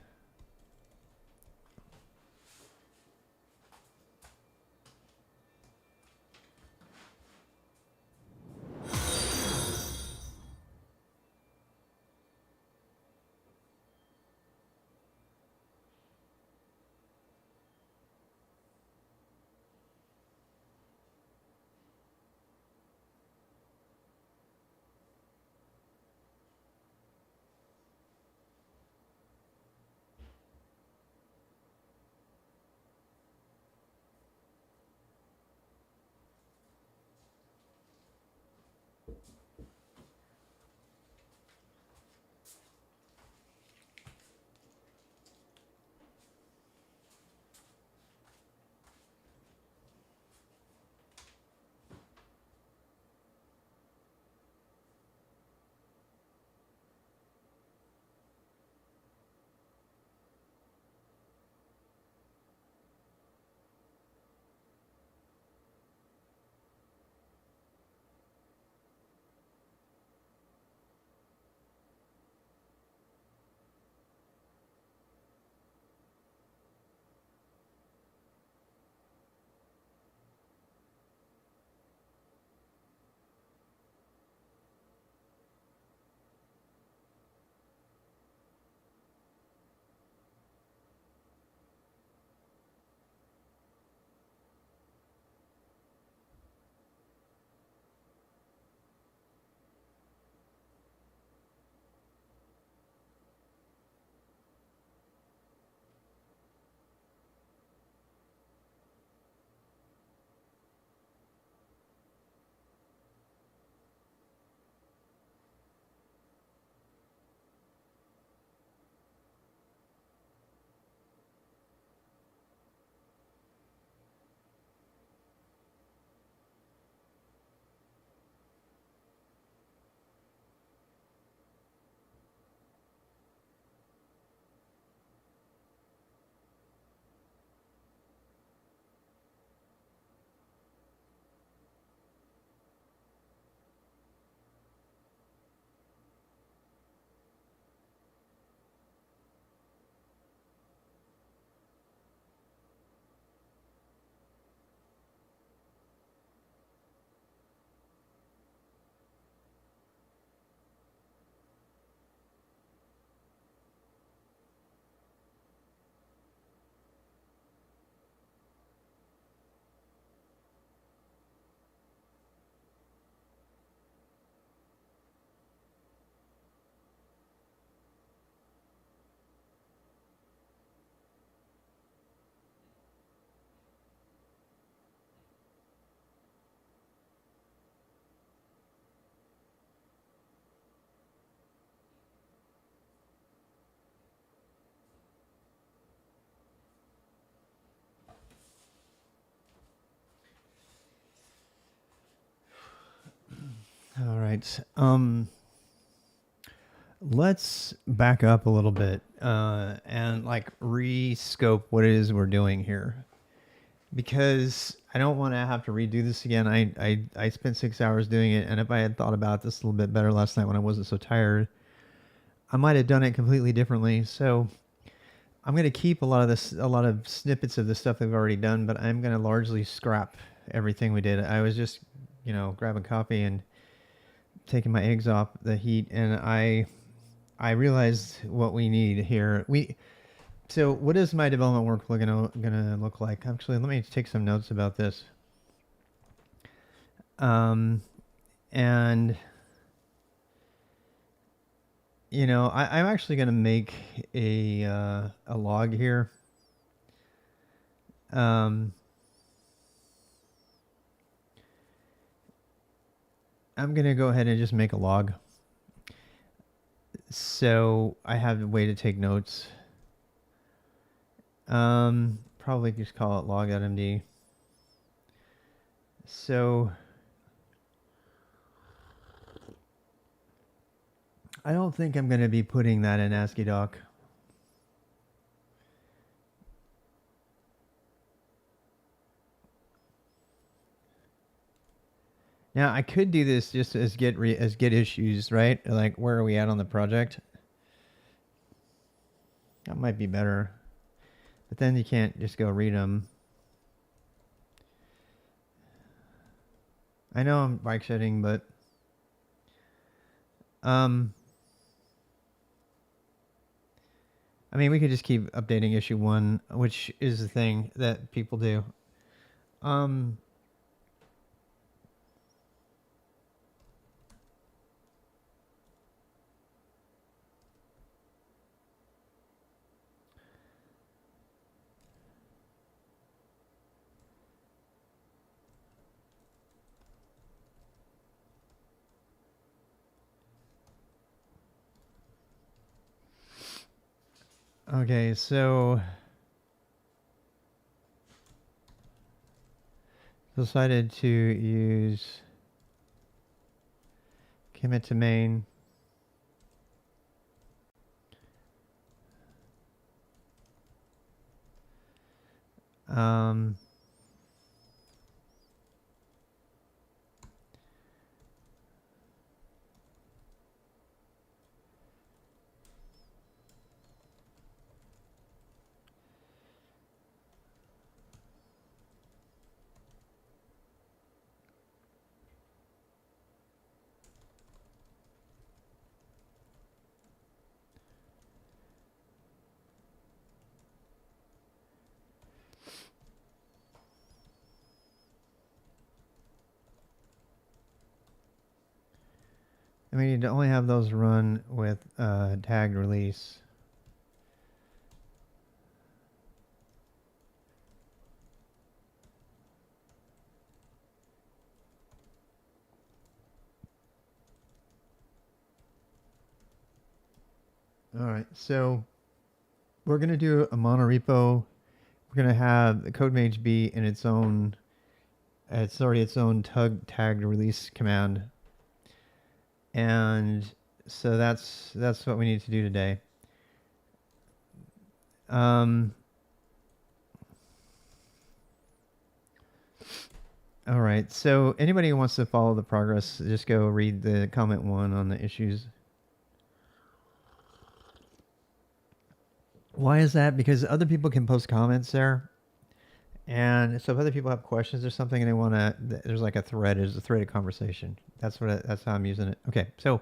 right. Let's back up a little bit and like re-scope what it is we're doing here, because I don't want to have to redo this again. I spent 6 hours doing it, and if I had thought about this a little bit better last night when I wasn't so tired, I might have done it completely differently. So I'm going to keep a lot of snippets of the stuff that we've already done, but I'm going to largely scrap everything we did. I was just, grabbing coffee and taking my eggs off the heat, and I realized what we need here. So what is my development work gonna look like? Actually, let me take some notes about this. And I'm actually gonna make a log here. I'm gonna go ahead and just make a log, so I have a way to take notes. Probably just call it log.md. So I don't think I'm going to be putting that in ASCII doc. Now I could do this just as get issues, right? Like, where are we at on the project? That might be better. But then you can't just go read them. I know I'm bike shedding, but I mean, we could just keep updating issue 1, which is the thing that people do. Okay, so decided to use commit to main. And we need to only have those run with tagged release. All right, so we're going to do a monorepo. We're going to have the code-mage be in its own, it's already its own tagged release command. And so that's what we need to do today. All right, so anybody who wants to follow the progress, just go read the comment 1 on the issues. Why is that? Because other people can post comments there. And so if other people have questions or something and they want to, there's like a thread, there's a threaded conversation. That's how I'm using it. Okay. So,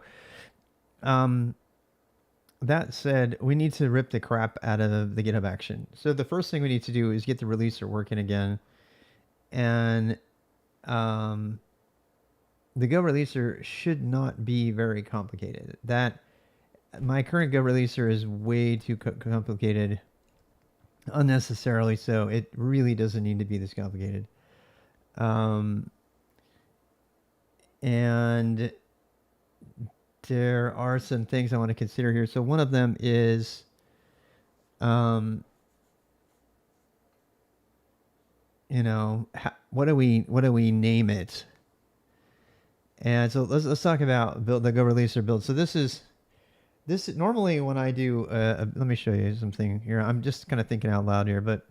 that said, we need to rip the crap out of the GitHub action. So the first thing we need to do is get the releaser working again. And, the Go releaser should not be very complicated. My current Go releaser is way too complicated, unnecessarily so. It really doesn't need to be this complicated. And there are some things I want to consider here. So one of them is, what do we name it? And so let's talk about build the Go releaser build. So this normally when I do let me show you something here. I'm just kind of thinking out loud here, but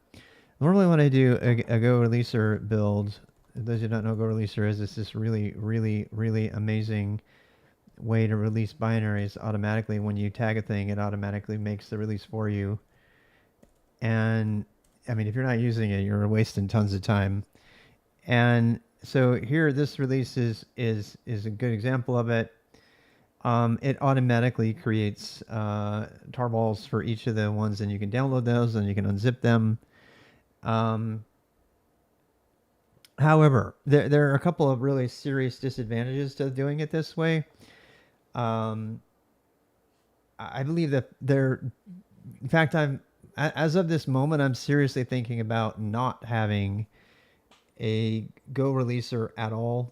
normally when I do a Go releaser build, those who don't know Go releaser is, it's this really amazing way to release binaries automatically. When you tag a thing, it automatically makes the release for you. And I mean, if you're not using it, you're wasting tons of time. And so here, this release is a good example of it. It automatically creates tarballs for each of the ones, and you can download those and you can unzip them. However, there are a couple of really serious disadvantages to doing it this way. I believe that in fact, as of this moment, I'm seriously thinking about not having a Go releaser at all.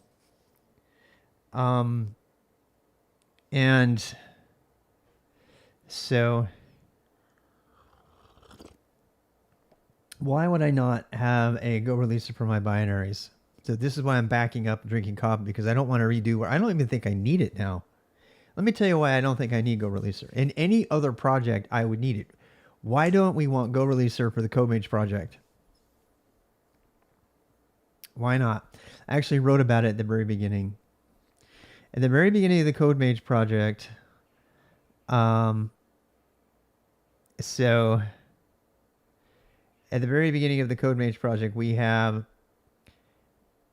And so why would I not have a Go releaser for my binaries? So this is why I'm backing up drinking coffee, because I don't want to redo. I don't even think I need it now. Let me tell you why I don't think I need Go releaser. In any other project, I would need it. Why don't we want Go releaser for the code-mage project? Why not? I actually wrote about it at the very beginning. At the very beginning of the code-mage project, so at the very beginning of the code-mage project, we have,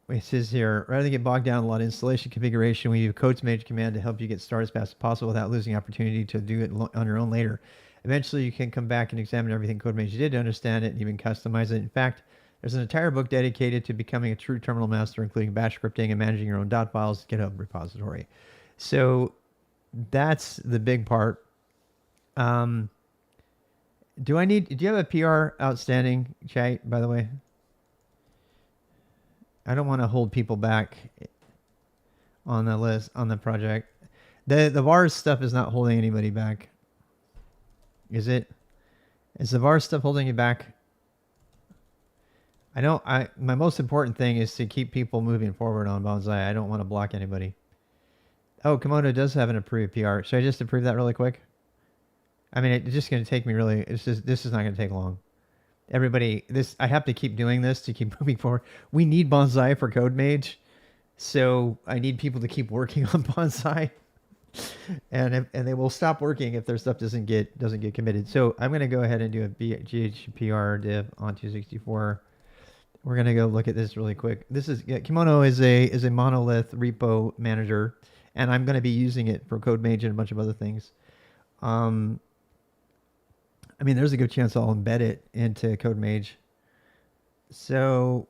it says here, rather than get bogged down in a lot of installation configuration, we use code-mage command to help you get started as fast as possible without losing opportunity to do it on your own later. Eventually, you can come back and examine everything code-mage did to understand it and even customize it. In fact, there's an entire book dedicated to becoming a true terminal master, including bash scripting and managing your own dot files, GitHub repository. So that's the big part. Do you have a PR outstanding, chat, by the way? I don't want to hold people back on the list, on the project. The VARs stuff is not holding anybody back. Is it? Is the VARs stuff holding you back? My most important thing is to keep people moving forward on Bonsai. I don't want to block anybody. Oh, Komodo does have an approved PR. Should I just approve that really quick? I mean, it's just going to take me this is not going to take long. Everybody, I have to keep doing this to keep moving forward. We need Bonsai for code-mage. So I need people to keep working on Bonsai. and they will stop working if their stuff doesn't get committed. So I'm going to go ahead and do a GHPR div on 264. We're going to go look at this really quick. This is Kimono is a monolith repo manager, and I'm going to be using it for code-mage and a bunch of other things. I mean, there's a good chance I'll embed it into code-mage. So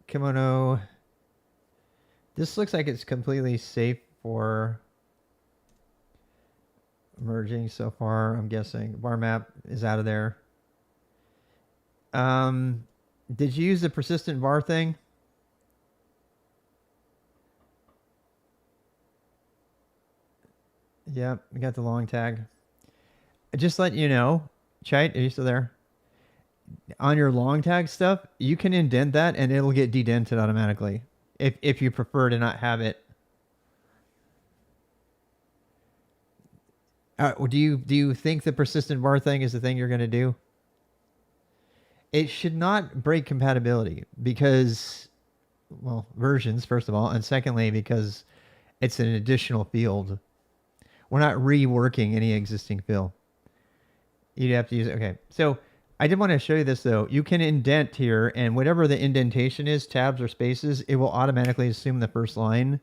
Kimono, this looks like it's completely safe for merging so far, I'm guessing. Bar map is out of there. Did you use the persistent var thing? Yep, we got the long tag. Just let you know, Chite, are you still there? On your long tag stuff, you can indent that and it'll get dedented automatically. If you prefer to not have it. Do you think the persistent var thing is the thing you're going to do? It should not break compatibility because, well, versions, first of all, and secondly, because it's an additional field. We're not reworking any existing field. You'd have to use it. Okay, so I did want to show you this, though. You can indent here, and whatever the indentation is, tabs or spaces, it will automatically assume the first line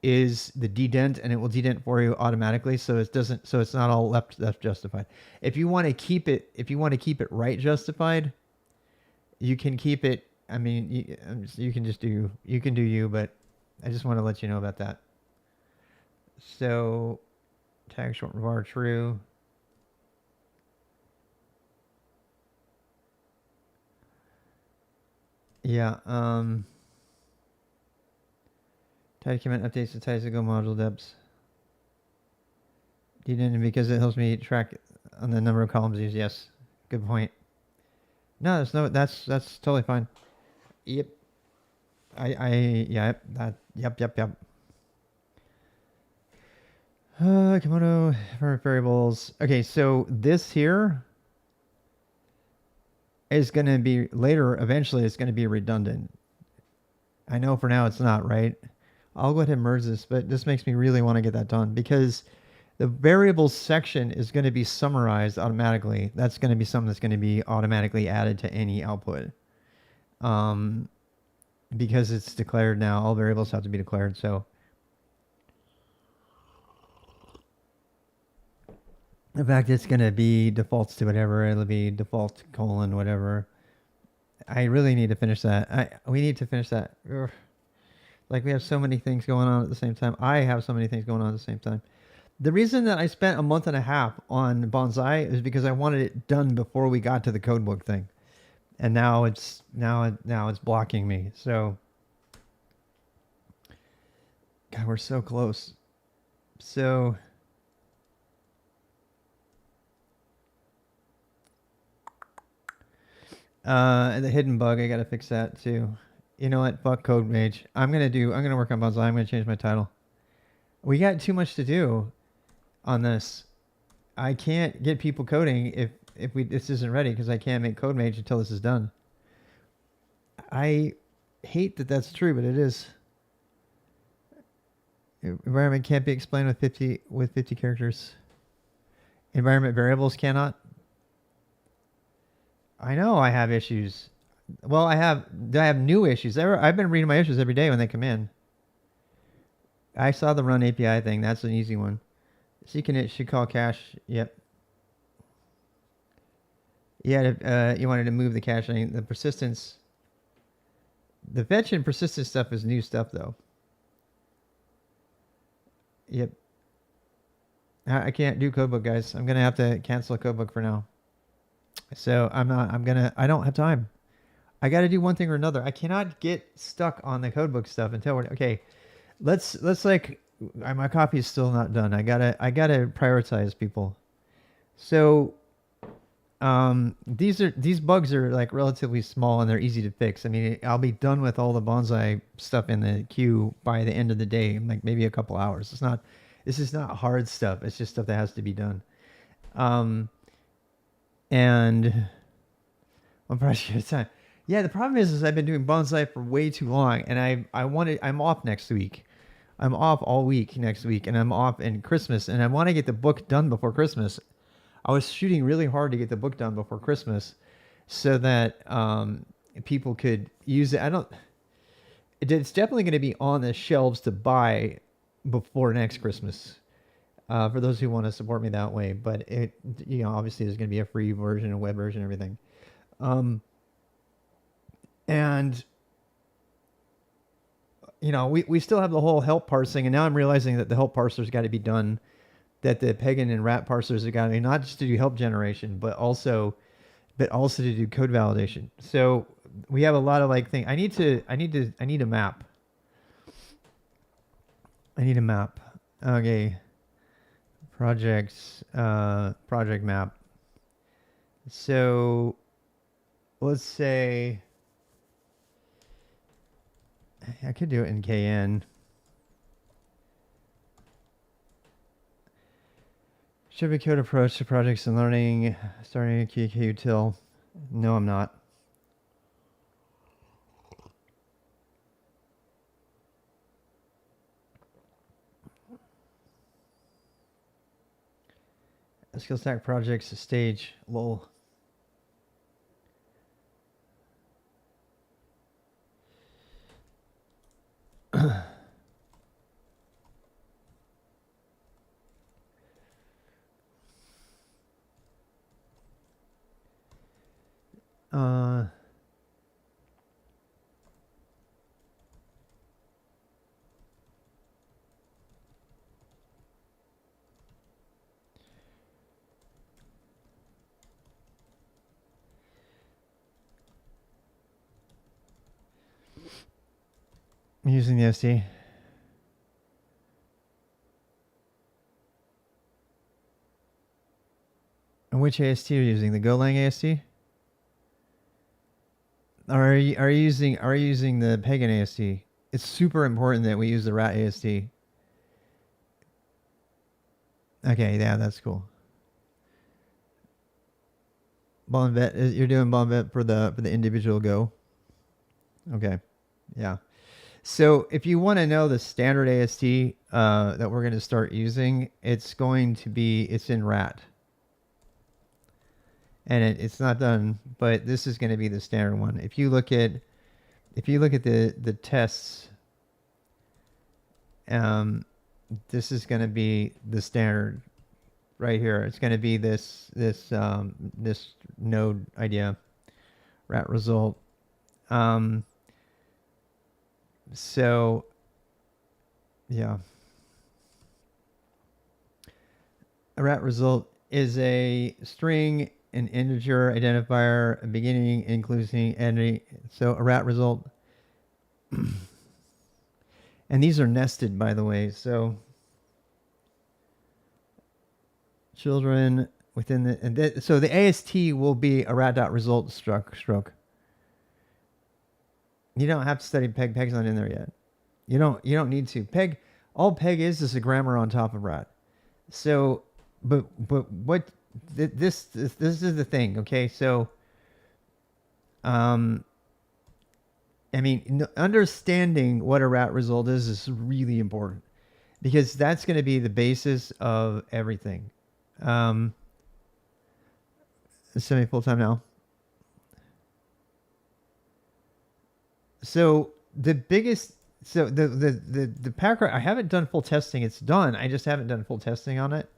is the dedent, and it will dedent for you automatically, so it's not all left justified. If you want to keep it right justified, you can keep it. I mean, you can do you, but I just want to let you know about that. So tag short var true. Yeah. Tag command updates the ties to Go module depths. Dedent because it helps me track on the number of columns used. Yes, good point. No, that's totally fine. Yep. Yeah, Yep. Kimono for variables. Okay, so this here is going to be later. Eventually, it's going to be redundant. I know for now it's not, right? I'll go ahead and merge this, but this makes me really want to get that done because the variables section is going to be summarized automatically. That's going to be something that's going to be automatically added to any output. Because it's declared now, all variables have to be declared. So in fact, it's going to be defaults to whatever. It'll be default colon whatever. I really need to finish that. We need to finish that. Ugh. Like we have so many things going on at the same time. I have so many things going on at the same time. The reason that I spent a month and a half on Bonsai is because I wanted it done before we got to the codebook thing, and now it's blocking me. So, God, we're so close. So. The hidden bug, I gotta fix that too. You know what? Fuck code-mage. I'm gonna work on Bonsai. I'm gonna change my title. We got too much to do on this. I can't get people coding if this isn't ready because I can't make code-mage until this is done. I hate that that's true, but it is. Environment can't be explained with 50 characters. Environment variables cannot. I know I have issues. Well, I have new issues. I've been reading my issues every day when they come in. I saw the run API thing. That's an easy one. Seeking it should call cache. Yep. Yeah, you wanted to move the caching. The persistence. The fetch and persistence stuff is new stuff, though. Yep. I can't do codebook, guys. I'm going to have to cancel a codebook for now. So I don't have time. I got to do one thing or another. I cannot get stuck on the codebook stuff until we're, okay. Let's like, my copy is still not done. I gotta prioritize people. So, these bugs are like relatively small and they're easy to fix. I mean, I'll be done with all the Bonsai stuff in the queue by the end of the day, like maybe a couple hours. This is not hard stuff. It's just stuff that has to be done. And one project at a time. Yeah, the problem is I've been doing Bonsai for way too long, and I'm off next week. I'm off all week next week, and I'm off in Christmas, and I want to get the book done before Christmas. I was shooting really hard to get the book done before Christmas, so that people could use it. It's definitely going to be on the shelves to buy before next Christmas. For those who want to support me that way, but obviously there's going to be a free version, a web version, everything. And we still have the whole help parsing, and now I'm realizing that the help parser's got to be done, that the pagan and rat parsers have got to be not just to do help generation, but also to do code validation. So we have a lot of like things. I need a map. Okay. Project map. So let's say I could do it in KN. Should be code approach to projects and learning, starting a QK util. No, I'm not. Skill stack projects stage lol. I'm using the SD. And which AST are you using? The Golang AST? Or are you using the Pagan AST? it's super important that we use the rat AST. Okay, yeah, that's cool. Bond vet, you're doing bond vet for the individual Go. Okay, yeah. So if you want to know the standard AST that we're going to start using, it's in rat, and it's not done, but this is going to be the standard one. If you look at the tests, this is going to be the standard right here. It's going to be this node idea, rat result. So yeah, a rat result is a string, an integer identifier, a beginning, including any. So a rat result, and these are nested, by the way. So children within so the AST will be a rat.result stroke. You don't have to study peg. Peg's not in there yet. You don't need to. Peg, all peg is a grammar on top of rat. So, but what this is the thing, okay? So, I mean, understanding what a rat result is really important, because that's going to be the basis of everything. Semi full time now. So the biggest, so the packer, I haven't done full testing. It's done. I just haven't done full testing on it.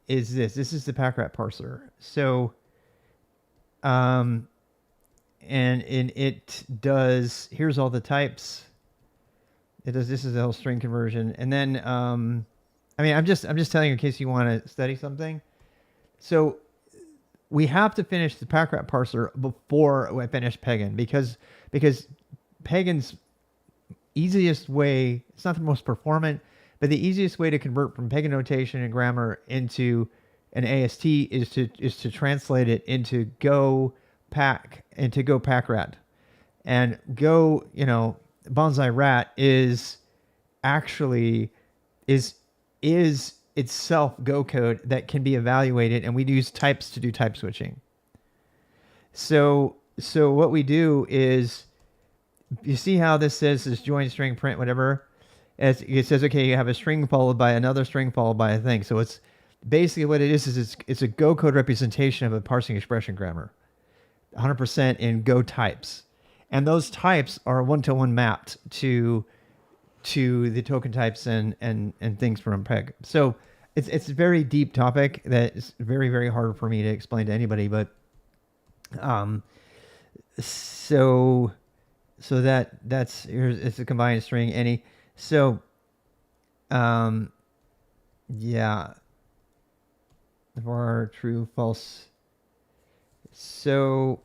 Is this is the pack rat parser. So, and it does, here's all the types. It does, this is the whole string conversion. And then, I mean, I'm just telling you in case you want to study something. So we have to finish the pack rat parser before we finish Pagan, because Pagan's easiest way, it's not the most performant, but the easiest way to convert from Pagan notation and grammar into an AST is to translate it into Go pack rat. And Go, Bonsai rat is actually is itself Go code that can be evaluated, and we use types to do type switching. So what we do is, you see how this says this join string print whatever. It says, okay, you have a string followed by another string followed by a thing. So it's basically what it is it's a Go code representation of a parsing expression grammar, 100% in Go types, and those types are one-to-one mapped to the token types and things from Peg. So it's a very deep topic that is very, very hard for me to explain to anybody, but so that's it's a combined string any. So yeah, var true false. So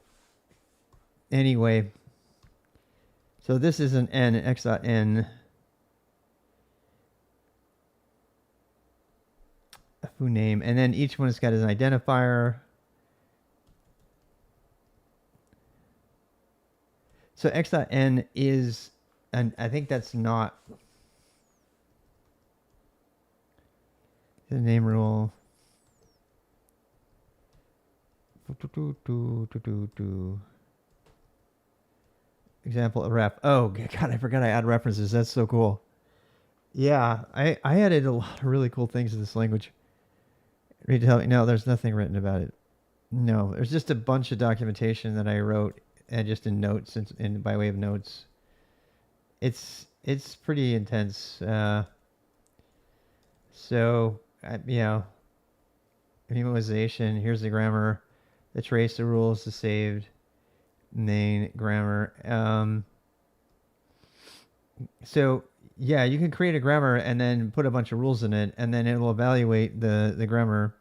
anyway, so this is an n, x dot n. Foo name, and then each one has got an identifier. So x.n is, and I think that's not the name rule. Example of ref. Oh God, I forgot I add references. That's so cool. Yeah, I added a lot of really cool things to this language. Read to help me. No, there's nothing written about it. No, there's just a bunch of documentation that I wrote, and just in notes, in by way of notes. It's pretty intense. So memoization. Here's the grammar, the trace, the rules, the saved, main grammar. So yeah, you can create a grammar and then put a bunch of rules in it, and then it will evaluate the grammar.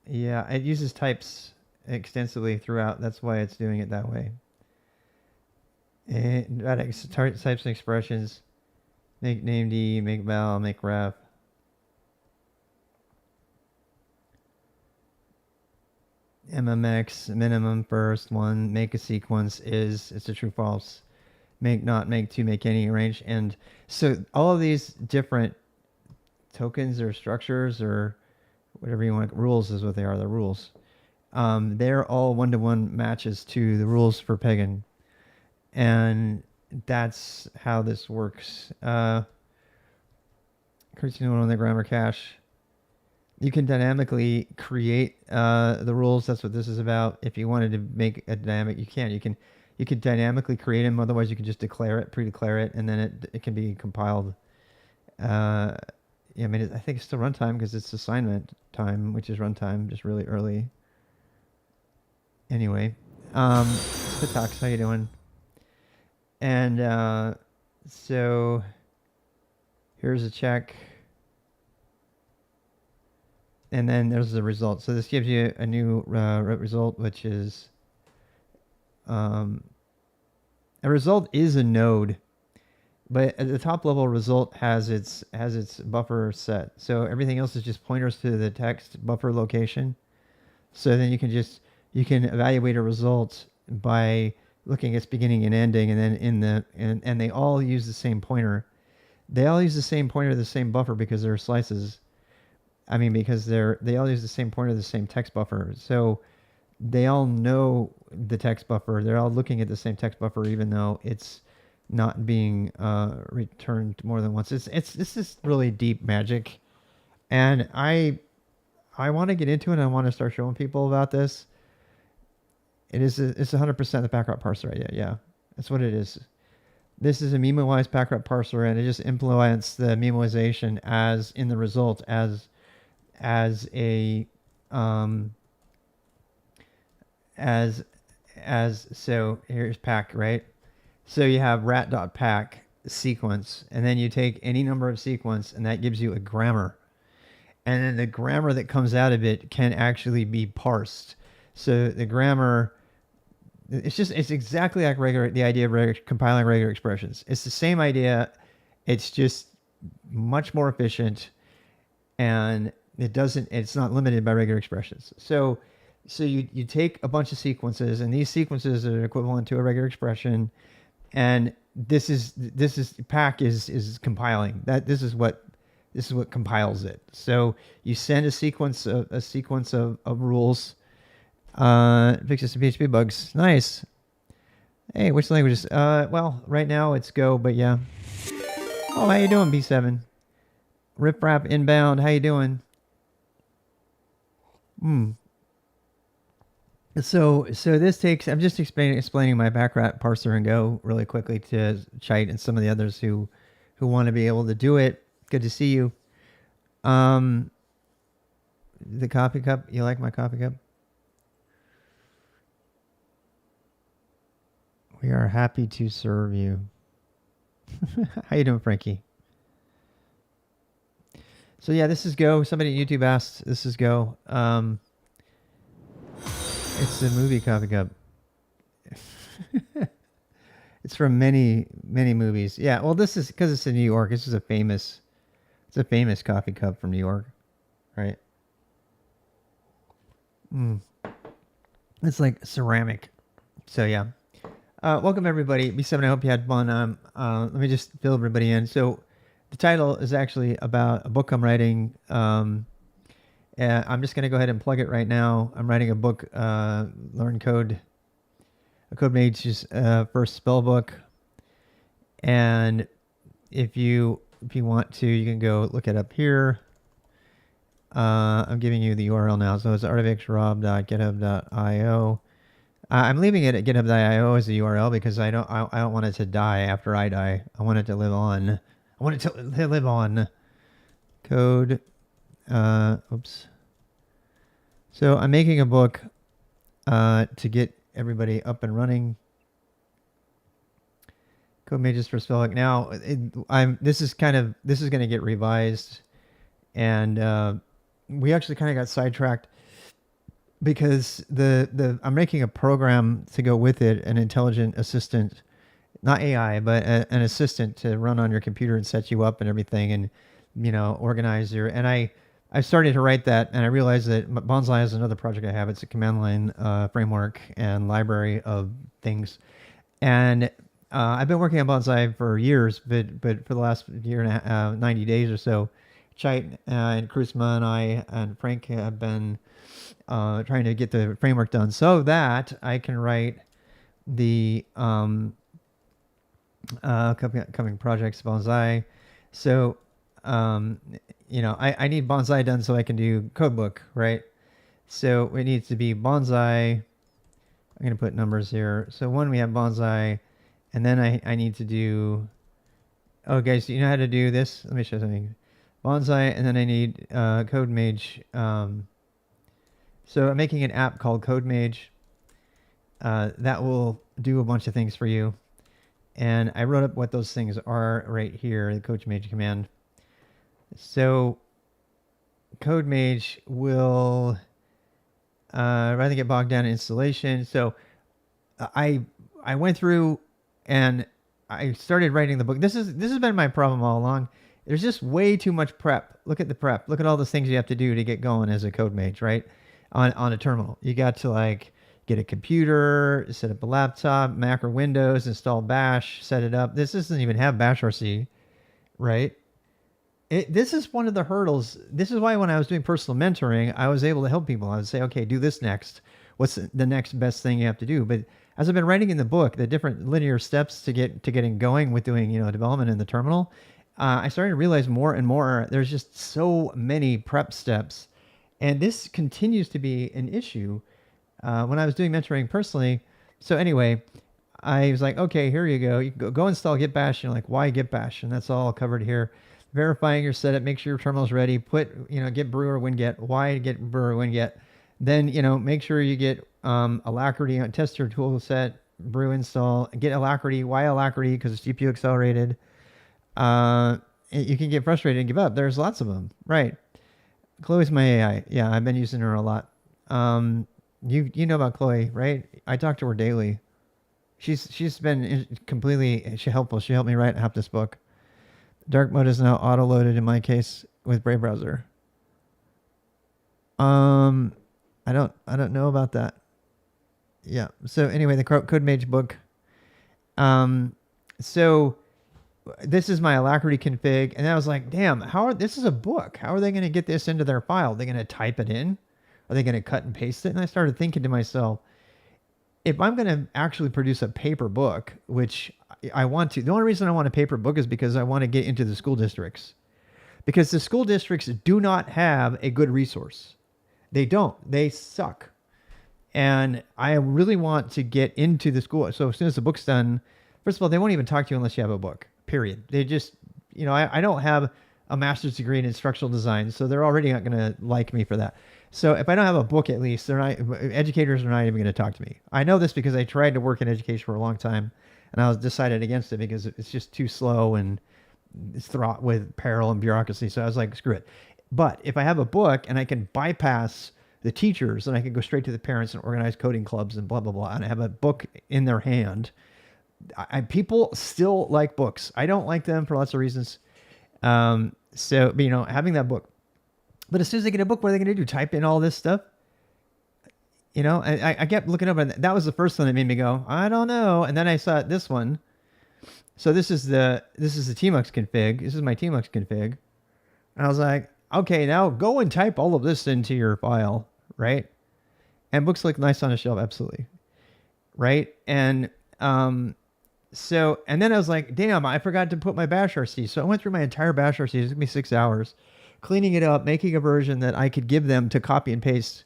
Yeah, it uses types extensively throughout. That's why it's doing it that way. And types and expressions. Make named, make val, make ref. MMX minimum first one, make a sequence is, it's a true false, make not, make to, make any, arrange. And so all of these different tokens or structures or whatever you want, rules is what they are, the rules. They're all one-to-one matches to the rules for pagan. And that's how this works. Creating one on the grammar cache. You can dynamically create the rules. That's what this is about. If you wanted to make a dynamic, you can. You can dynamically create them. Otherwise, you can just declare it, pre-declare it, and then it can be compiled. Yeah, I mean, I think it's still runtime because it's assignment time, which is runtime, just really early. Anyway, Spitax, how you doing? And so here's a check. And then there's the result. So this gives you a new result, which is a result is a node, but at the top level result has its buffer set. So everything else is just pointers to the text buffer location. So then you can evaluate a result by looking at its beginning and ending, and then and they all use the same pointer. They all use the same pointer, the same buffer because they're slices. I mean, because they all use the same pointer, the same text buffer. So they all know the text buffer. They're all looking at the same text buffer, even though it's not being returned more than once. This is really deep magic, and I want to get into it. I want to start showing people about this. It's 100% the backrot parser idea. Yeah, that's what it is. This is a memoized backrot parser, and it just implements the memoization as in the result as a so here's pack, right? So you have rat.pack sequence, and then you take any number of sequence, and that gives you a grammar. And then the grammar that comes out of it can actually be parsed. So the grammar, it's exactly like the idea of compiling regular expressions. It's the same idea. It's just much more efficient, and it's not limited by regular expressions. So you take a bunch of sequences, and these sequences are equivalent to a regular expression, and this is pack is compiling that. This is what compiles it. So you send a sequence of rules. Fixes some PHP bugs. Nice. Hey, which languages? Well, right now it's Go, but yeah. Oh, how you doing, B7? Rip Rap Inbound, how you doing? So this takes, I'm just explaining my backrot parser in Go really quickly to Chite and some of the others who want to be able to do it. Good to see you. The coffee cup, you like my coffee cup? We are happy to serve you. How you doing, Frankie? So yeah, this is Go. Somebody at YouTube asked, this is Go. It's the movie coffee cup. It's from many movies. Yeah, well, this is because it's in New York. This is a famous coffee cup from New York, right? It's like ceramic. So yeah. Welcome everybody. B7, I hope you had fun. Let me just fill everybody in. So the title is actually about a book I'm writing. I'm just going to go ahead and plug it right now. I'm writing a book, Learn Code, a code-mage's first spell book. And if you want to, you can go look it up here. I'm giving you the URL now. So it's artifactsrob.github.io. I'm leaving it at github.io as the URL because I don't want it to die after I die. I want it to live on. I want it to live on. Code. Oops. So I'm making a book to get everybody up and running. code-mage's for spell book. Now this is going to get revised, and we actually kind of got sidetracked because I'm making a program to go with it, an intelligent assistant, not AI, but an assistant to run on your computer and set you up and everything, and organize your. And I started to write that, and I realized that Bonsai is another project I have. It's a command line framework and library of things, and I've been working on Bonsai for years, but for the last year and 90 days or so, Chait and Krusma and I and Frank have been trying to get the framework done so that I can write the coming projects Bonsai. So I need Bonsai done so I can do codebook, right? So it needs to be Bonsai. I'm going to put numbers here. So one, we have Bonsai, and then I need to do, oh guys, do you know how to do this? Let me show something. Bonsai, and then I need code-mage. So I'm making an app called code-mage that will do a bunch of things for you. And I wrote up what those things are right here, the code-mage command. So code-mage will rather than get bogged down in installation. So I went through and I started writing the book. This has been my problem all along. There's just way too much prep. Look at the prep. Look at all the things you have to do to get going as a code-mage, right? On a terminal. You got to like get a computer, set up a laptop, Mac or Windows, install Bash, set it up. This doesn't even have Bash RC, right? This is one of the hurdles. This is why when I was doing personal mentoring, I was able to help people. I would say, okay, do this next. What's the next best thing you have to do? But as I've been writing in the book, the different linear steps to getting going with doing development in the terminal, I started to realize more and more there's just so many prep steps, and this continues to be an issue when I was doing mentoring personally. So anyway, I was like, okay, here you go. You go install Git Bash. You're like, why Git Bash? And that's all covered here. Verifying your setup, make sure your terminal's ready. Put, git brew or winget. Why git brew or winget? Then, make sure you get Alacrity on test your tool set, brew install, get Alacrity. Why Alacrity? Because it's GPU accelerated. You can get frustrated and give up. There's lots of them, right? Chloe's my AI. Yeah, I've been using her a lot. You know about Chloe, right? I talk to her daily. She's been completely helpful. She helped me write half this book. Dark mode is now auto-loaded in my case with Brave browser. I don't know about that. Yeah. So anyway, the code-mage book. So this is my Alacrity config, and I was like, damn, this is a book. How are they going to get this into their file? Are they going to type it in? Are they going to cut and paste it? And I started thinking to myself, if I'm going to actually produce a paper book, which I want to, the only reason I want a paper book is because I want to get into the school districts. Because the school districts do not have a good resource. They don't. They suck. And I really want to get into the school. So as soon as the book's done, first of all, they won't even talk to you unless you have a book, period. They just, I don't have a master's degree in instructional design, so they're already not going to like me for that. So if I don't have a book, at least educators are not even going to talk to me. I know this because I tried to work in education for a long time, and I was decided against it because it's just too slow and it's fraught with peril and bureaucracy. So I was like, screw it. But if I have a book and I can bypass the teachers and I can go straight to the parents and organize coding clubs and blah, blah, blah, and I have a book in their hand, people still like books. I don't like them for lots of reasons. So, having that book. But as soon as they get a book, what are they going to do? Type in all this stuff? I kept looking up, and that was the first one that made me go, I don't know. And then I saw this one. So this is the tmux config. This is my tmux config. And I was like, okay, now go and type all of this into your file, right? And books look nice on a shelf, absolutely. Right? And and then I was like, damn, I forgot to put my bash RC. So I went through my entire bash RC. It took me 6 hours. Cleaning it up, making a version that I could give them to copy and paste.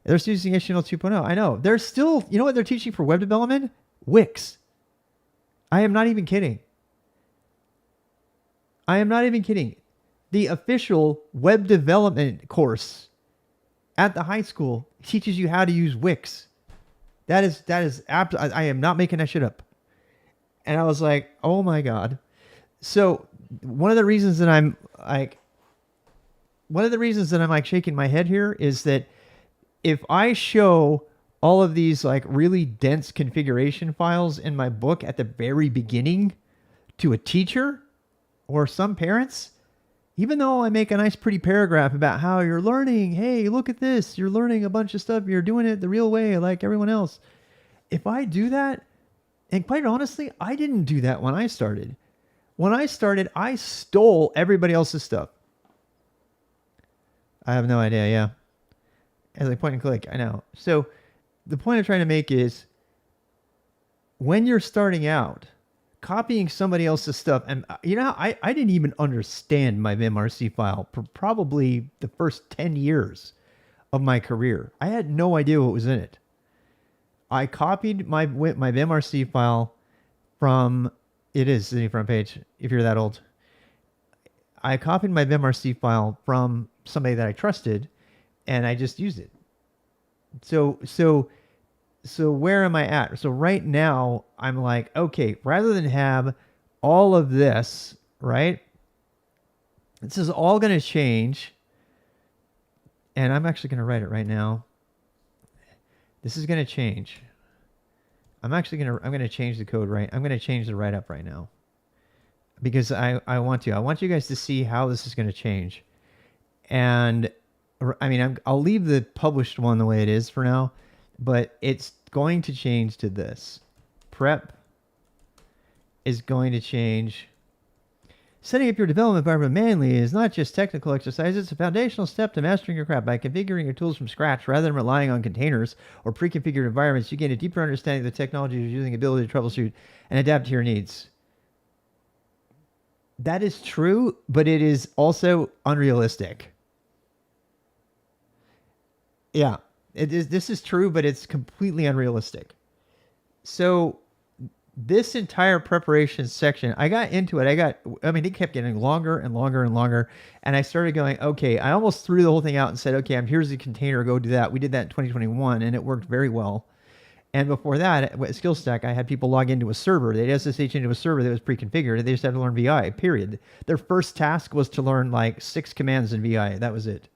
They're still using HTML 2.0. I know. They're still, you know what they're teaching for web development? Wix. I am not even kidding. The official web development course at the high school teaches you how to use Wix. I am not making that shit up. And I was like, oh my God. So one of the reasons that I'm shaking my head here is that if I show all of these like really dense configuration files in my book at the very beginning to a teacher or some parents, Even though I make a nice pretty paragraph about how you're learning, hey, look at this, you're learning a bunch of stuff, you're doing it the real way like everyone else. If I do that, and quite honestly, I didn't do that when I started. When I started, I stole everybody else's stuff. I have no idea, yeah. As I point and click, I know. So the point I'm trying to make is when you're starting out, copying somebody else's stuff, and I didn't even understand my vimrc file for probably the first 10 years of my career. I had no idea what was in it. I copied my vimrc file from, it is the front page if you're that old. I copied my vimrc file from somebody that I trusted, and I just used it. So where am I at? So right now I'm like, okay, rather than have all of this, right? This is all going to change. And I'm actually going to write it right now. This is going to change. I'm going to change the code right. I'm going to change the write up right now. Because I want you guys to see how this is going to change. And I mean, I'll leave the published one the way it is for now. But it's going to change to this. Prep is going to change. Setting up your development environment manually is not just technical exercise. It's a foundational step to mastering your craft. By configuring your tools from scratch rather than relying on containers or pre-configured environments, you gain a deeper understanding of the technology you're using, ability to troubleshoot and adapt to your needs. That is true, but it is also unrealistic. Yeah. This is true, but it's completely unrealistic. So this entire preparation section, I got into it. It kept getting longer and longer and longer. And I started going, okay, I almost threw the whole thing out and said, okay, here's the container, go do that. We did that in 2021 and it worked very well. And before that, at SkillStack, I had people log into a server. They'd SSH into a server that was pre-configured. They just had to learn VI, period. Their first task was to learn like 6 commands in VI. That was it.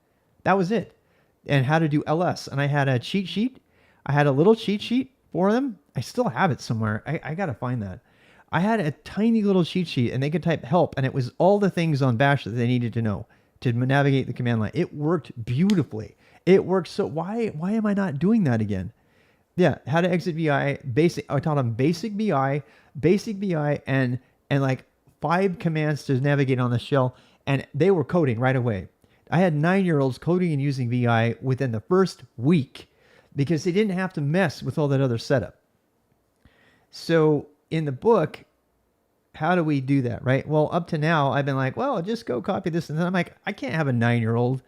And how to do LS. And I had a cheat sheet. I had a little cheat sheet for them. I still have it somewhere. I got to find that. I had a tiny little cheat sheet and they could type help. And it was all the things on Bash that they needed to know to navigate the command line. It worked beautifully. It worked. So why am I not doing that again? Yeah. How to exit VI. I taught them basic VI, and like 5 commands to navigate on the shell. And they were coding right away. I had 9-year-olds coding and using VI within the first week because they didn't have to mess with all that other setup. So in the book, how do we do that, right? Well, up to now, I've been like, well, just go copy this. And then I'm like, I can't have a 9-year-old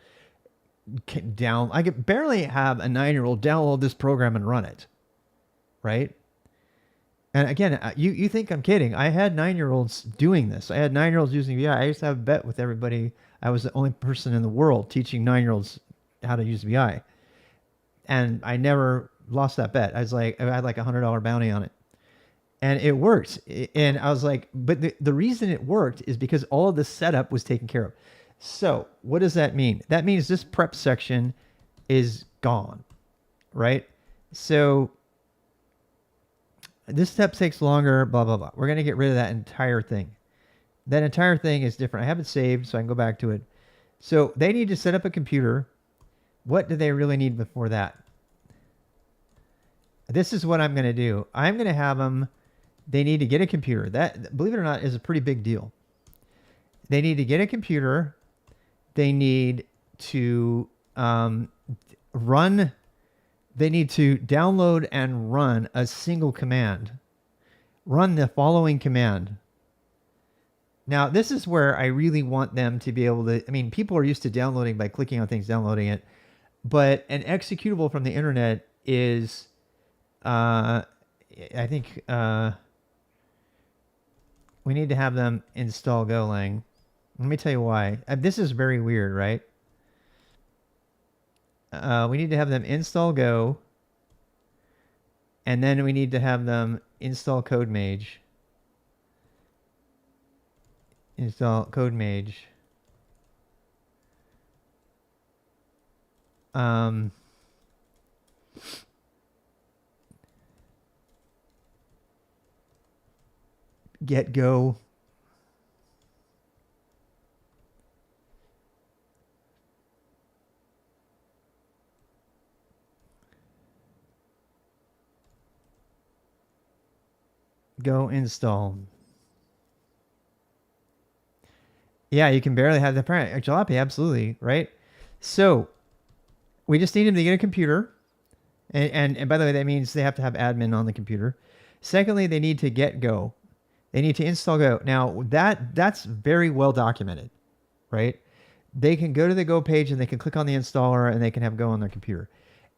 I could barely have a 9-year-old download this program and run it, right? And again, you think I'm kidding. I had 9-year-olds doing this. I had 9-year-olds using VI. I used to have a bet with everybody. I was the only person in the world teaching 9-year-olds how to use VI. And I never lost that bet. I had like $100 bounty on it. And it worked. And I was like, but the reason it worked is because all of the setup was taken care of. So what does that mean? That means this prep section is gone, right? So this step takes longer, blah, blah, blah. We're going to get rid of that entire thing. That entire thing is different. I have it saved, so I can go back to it. So they need to set up a computer. What do they really need before that? This is what I'm going to do. I'm going to have them, they need to get a computer. That, believe it or not, is a pretty big deal. They need to get a computer. They need to they need to download and run a single command. Run the following command. Now, this is where I really want them to be able to, people are used to downloading by clicking on things, downloading it. But an executable from the internet is, I think we need to have them install Golang. Let me tell you why. This is very weird, right? We need to have them install Go. And then we need to have them install code-mage. Install code-mage. Get Go. Go install. Yeah, you can barely have the parent. Jalopy, absolutely, right? So we just need him to get a computer. And by the way, that means they have to have admin on the computer. Secondly, they need to get Go. They need to install Go. Now, that's very well documented, right? They can go to the Go page and they can click on the installer and they can have Go on their computer.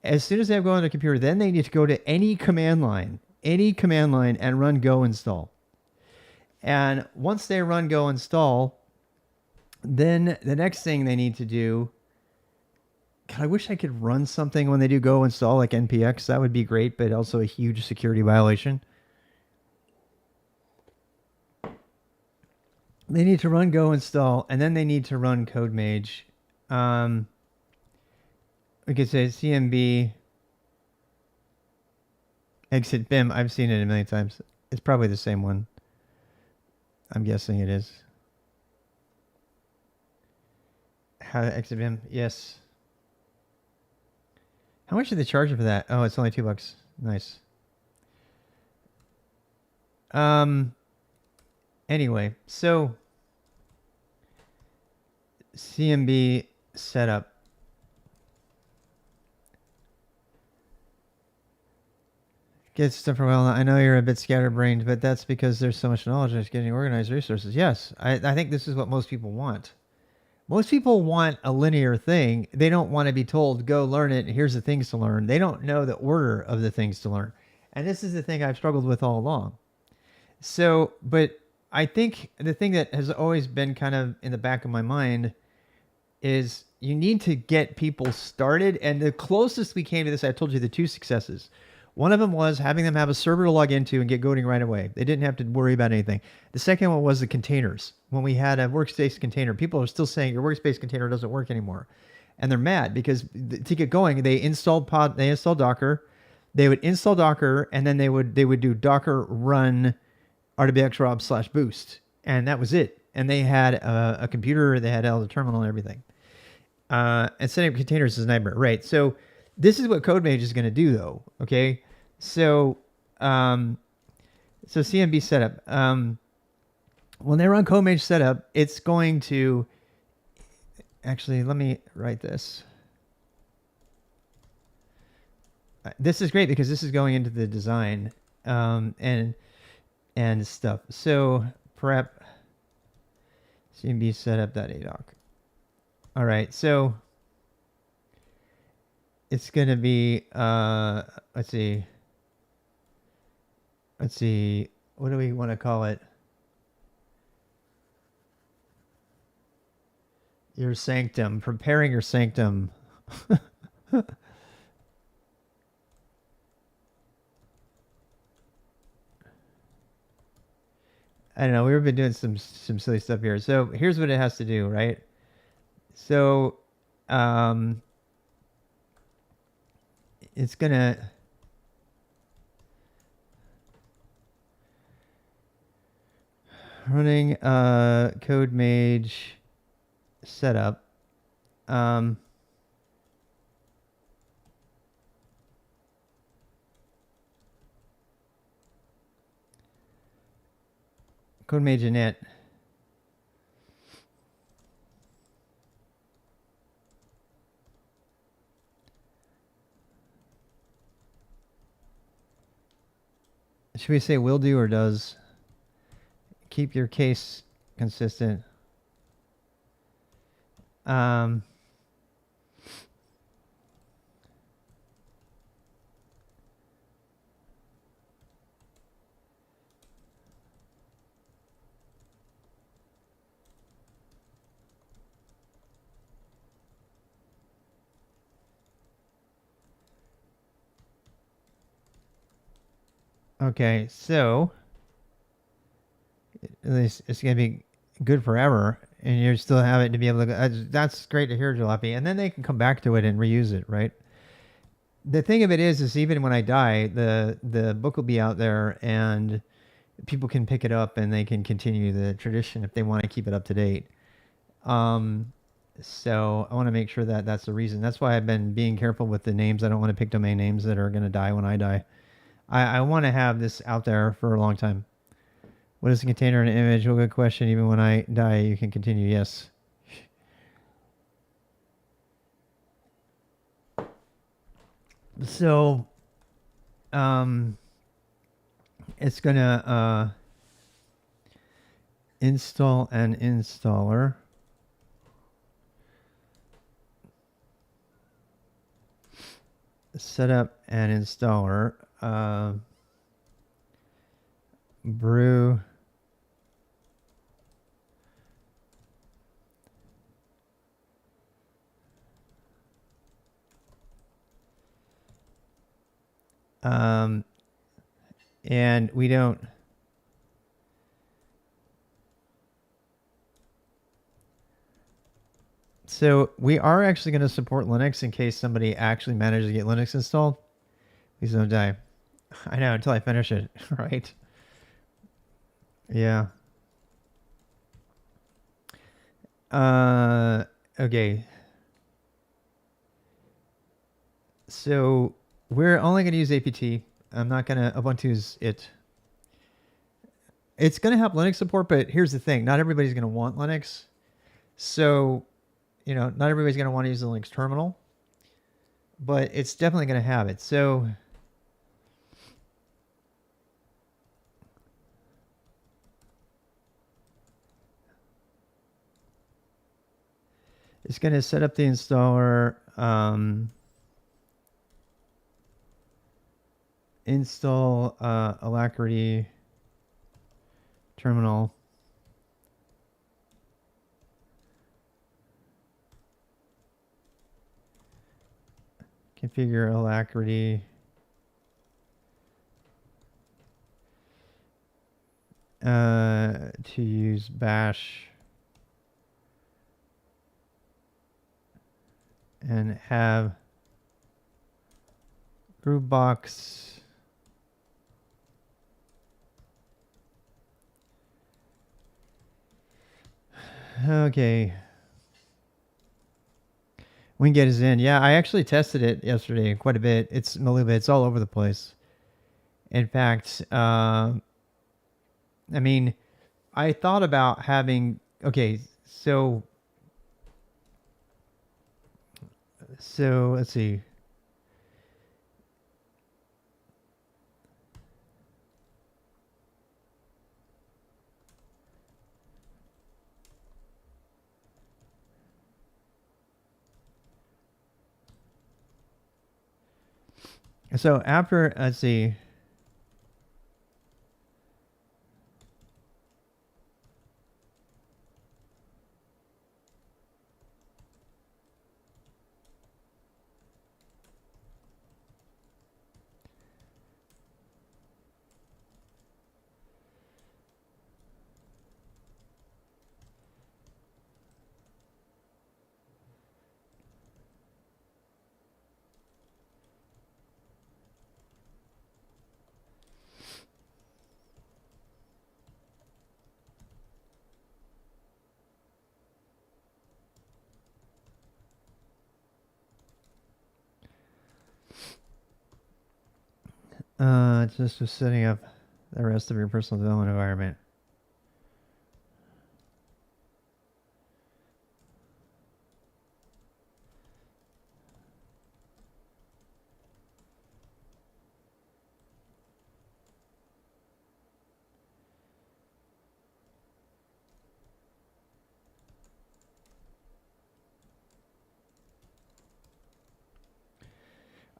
As soon as they have Go on their computer, then they need to go to any command line and run Go install. And once they run Go install, then the next thing they need to do, God, I wish I could run something when they do Go install like npx. That would be great, but also a huge security violation. They need to run Go install, and then they need to run code-mage. We could say CMB exit BIM. I've seen it a million times. It's probably the same one. I'm guessing it is. How to exit BIM? Yes. How much did they charge you for that? Oh, it's only $2. Nice. Anyway, so CMB setup. Get stuff for a while. I know you're a bit scatterbrained, but that's because there's so much knowledge that's getting organized resources. Yes, I think this is what most people want. Most people want a linear thing. They don't want to be told, go learn it. Here's the things to learn. They don't know the order of the things to learn. And this is the thing I've struggled with all along. So, but I think the thing that has always been kind of in the back of my mind is you need to get people started. And the closest we came to this, I told you the two successes. One of them was having them have a server to log into and get coding right away. They didn't have to worry about anything. The second one was the containers. When we had a workspace container, people are still saying your workspace container doesn't work anymore. And they're mad because to get going, they installed Docker. They would install Docker, and then they would do Docker run rdbxrob/boost. And that was it. And they had a computer, they had all the terminal and everything. And setting up containers is a nightmare. Right. So this is what code-mage is going to do, though. Okay. So, CMB setup. When they run code-mage setup, it's going to actually. Let me write this. This is great because this is going into the design and stuff. So prep CMB setup.adoc. All right. So it's going to be. Let's see. What do we want to call it? Your sanctum. Preparing your sanctum. I don't know. We've been doing some silly stuff here. So here's what it has to do, right? So it's gonna. Running code-mage setup. Code-mage init. Should we say will do or does? Keep your case consistent. Okay, so it's going to be good forever, and you still have it to be able to. That's great to hear, Jalopy. And then they can come back to it and reuse it, right? The thing of it is even when I die, the book will be out there, and people can pick it up and they can continue the tradition if they want to keep it up to date. So I want to make sure that that's the reason. That's why I've been being careful with the names. I don't want to pick domain names that are going to die when I die. I want to have this out there for a long time. What is a container and an image? Well, good question. Even when I die, you can continue. Yes. So, it's gonna install an installer. Set up an installer. Brew. And we don't. So we are actually going to support Linux in case somebody actually manages to get Linux installed. Please don't die. I know, until I finish it, right? Yeah. Okay. So we're only going to use APT. I'm not going to, Ubuntu's it. It's going to have Linux support, but here's the thing. Not everybody's going to want Linux. So, not everybody's going to want to use the Linux terminal, but it's definitely going to have it. So it's going to set up the installer, install Alacrity terminal. Configure Alacrity. To use bash and have Groovebox okay. Winget is in. Yeah, I actually tested it yesterday quite a bit. It's a little bit. It's all over the place. In fact, I mean, I thought about having. Okay, so let's see. So after, let's see. It's just setting up the rest of your personal development environment.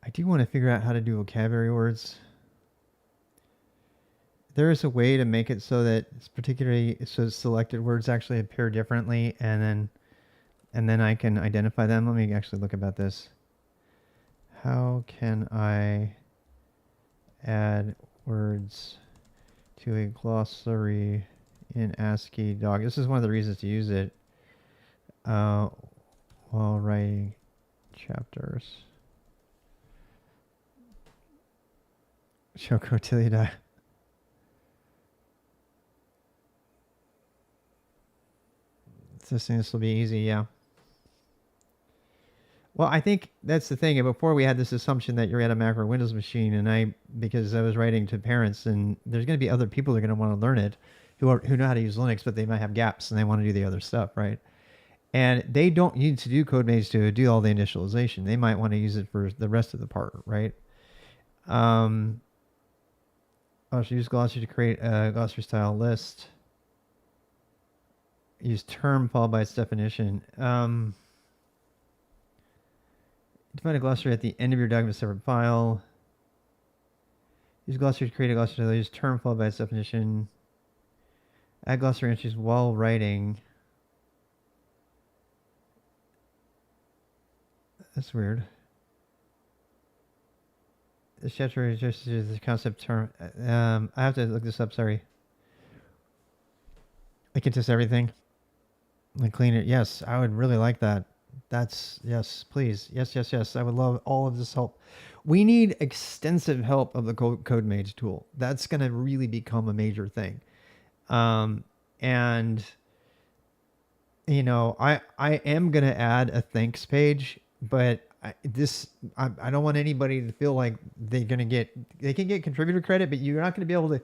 I do want to figure out how to do vocabulary words. There is a way to make it so that it's particularly so selected words actually appear differently, and then I can identify them. Let me actually look about this. How can I add words to a glossary in ASCII doc? This is one of the reasons to use it while writing chapters. Shoko till you die. This will be easy, yeah. Well, I think that's the thing. Before we had this assumption that you're at a Mac or Windows machine, and because I was writing to parents, and there's going to be other people that are going to want to learn it, who know how to use Linux, but they might have gaps and they want to do the other stuff, right? And they don't need to do code-mage to do all the initialization. They might want to use it for the rest of the part, right? I should use glossary to create a glossary style list. Use term followed by its definition. Define a glossary at the end of your document separate file. Use glossary to create a glossary. Use term followed by its definition. Add glossary entries while writing. That's weird. The chapter is just the concept term. I have to look this up. Sorry. I can test everything. And clean it. Yes, I would really like that. That's yes, please. Yes, yes, yes. I would love all of this help. We need extensive help of the code-mage tool. That's going to really become a major thing. And you know, I am going to add a thanks page, but I don't want anybody to feel like they can get contributor credit, but you're not going to be able to.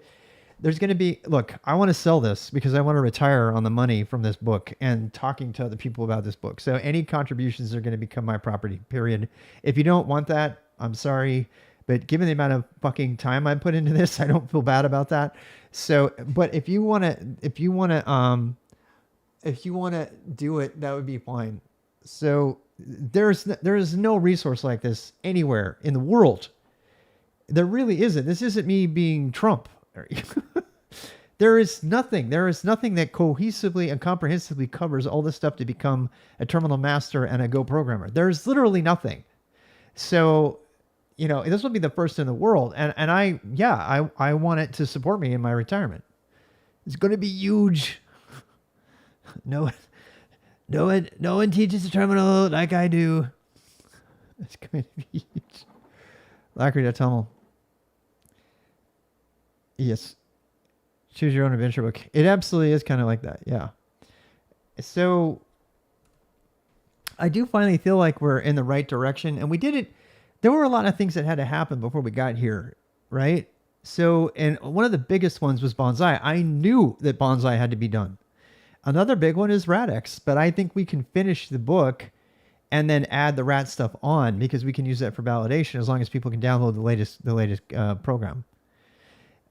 There's going to be, look, I want to sell this because I want to retire on the money from this book and talking to other people about this book. So any contributions are going to become my property, period. If you don't want that, I'm sorry. But given the amount of fucking time I put into this, I don't feel bad about that. So, but if you want to do it, that would be fine. So there is no resource like this anywhere in the world. There really isn't. This isn't me being Trump. There is nothing that cohesively and comprehensively covers all this stuff to become a terminal master and a Go programmer. There's literally nothing. So, you know, this will be the first in the world. And I want it to support me in my retirement. It's going to be huge. No one teaches the terminal like I do. It's going to be huge. Lacry.tuml. Yes. Choose your own adventure book. It absolutely is kind of like that. Yeah. So I do finally feel like we're in the right direction, and we did it. There were a lot of things that had to happen before we got here, right? So, and one of the biggest ones was Bonsai. I knew that Bonsai had to be done. Another big one is Radix, but I think we can finish the book and then add the rat stuff on because we can use that for validation as long as people can download the latest program.